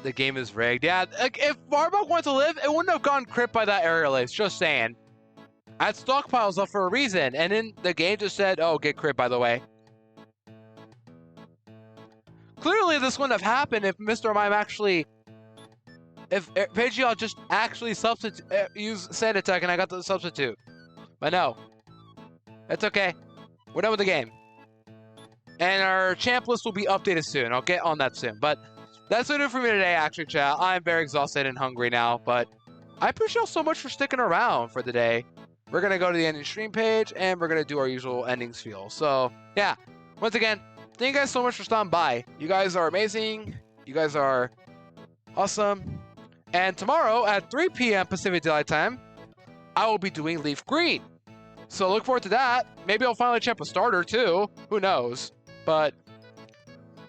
The game is rigged. Yeah, if Arbok wanted to live, it wouldn't have gone crit by that Aerialist. Just saying. I had stockpiles up for a reason, and then the game just said, oh, get crit, by the way. Clearly, this wouldn't have happened if Mr. Mime actually... If Pidgeot just actually use Sand Attack and I got the substitute. But no. It's okay. We're done with the game. And our champ list will be updated soon. I'll get on that soon. But that's it for me today, actually, chat. I'm very exhausted and hungry now. But I appreciate y'all so much for sticking around for the day. We're going to go to the ending stream page, and we're going to do our usual ending spiel. So, yeah. Once again, thank you guys so much for stopping by. You guys are amazing. You guys are awesome. And tomorrow at 3 p.m. Pacific Daylight Time, I will be doing Leaf Green. So look forward to that. Maybe I'll finally champ a starter too. Who knows? But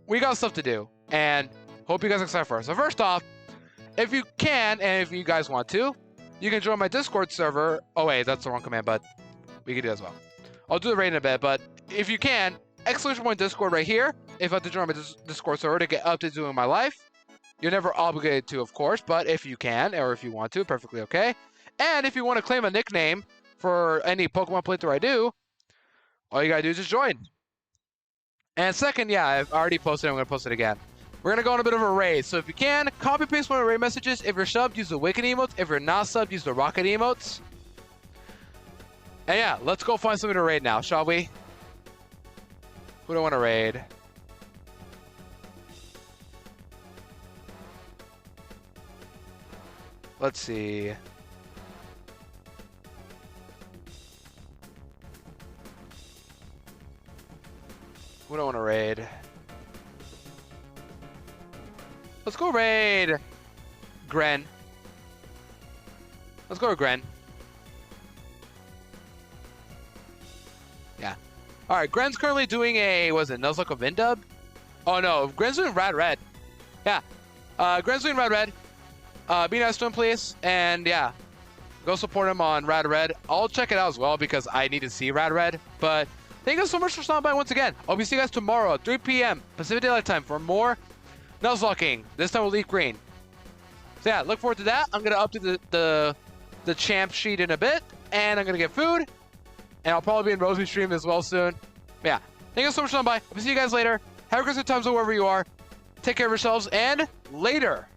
we got stuff to do. And hope you guys are excited for it. So first off, if you can, and if you guys want to, you can join my Discord server. Oh wait, that's the wrong command, but we can do that as well. I'll do the raid in a bit, but if you can, ! Discord right here. If I have to join my Discord server to get updates doing my life. You're never obligated to, of course, but if you can, or if you want to, perfectly okay. And if you want to claim a nickname for any Pokemon playthrough I do, all you gotta do is just join. And second, yeah, I've already posted it. I'm gonna post it again. We're gonna go on a bit of a raid. So if you can, copy paste one of the raid messages. If you're subbed, use the Wicked emotes. If you're not subbed, use the Rocket emotes. And yeah, let's go find somebody to raid now, shall we? Who do I want to raid? Let's see. Who do I want to raid? Let's go raid Gren. Let's go to Gren. Yeah. Alright, Gren's currently doing a, what is it, Nuzlocke of Indub? Oh no, Gren's doing Rad Red. Yeah. Gren's doing Rad Red. Be nice to him, please. And yeah, go support him on Rad Red. I'll check it out as well because I need to see Rad Red. But thank you guys so much for stopping by once again. I'll be seeing you guys tomorrow at 3 p.m. Pacific Daylight Time for more Nuzlocking. This time with Leaf Green. So yeah, look forward to that. I'm gonna update the champ sheet in a bit, and I'm gonna get food, and I'll probably be in Rosie's stream as well soon. But yeah, thank you guys so much for stopping by. I'll see you guys later. Have a great times wherever you are. Take care of yourselves, and later.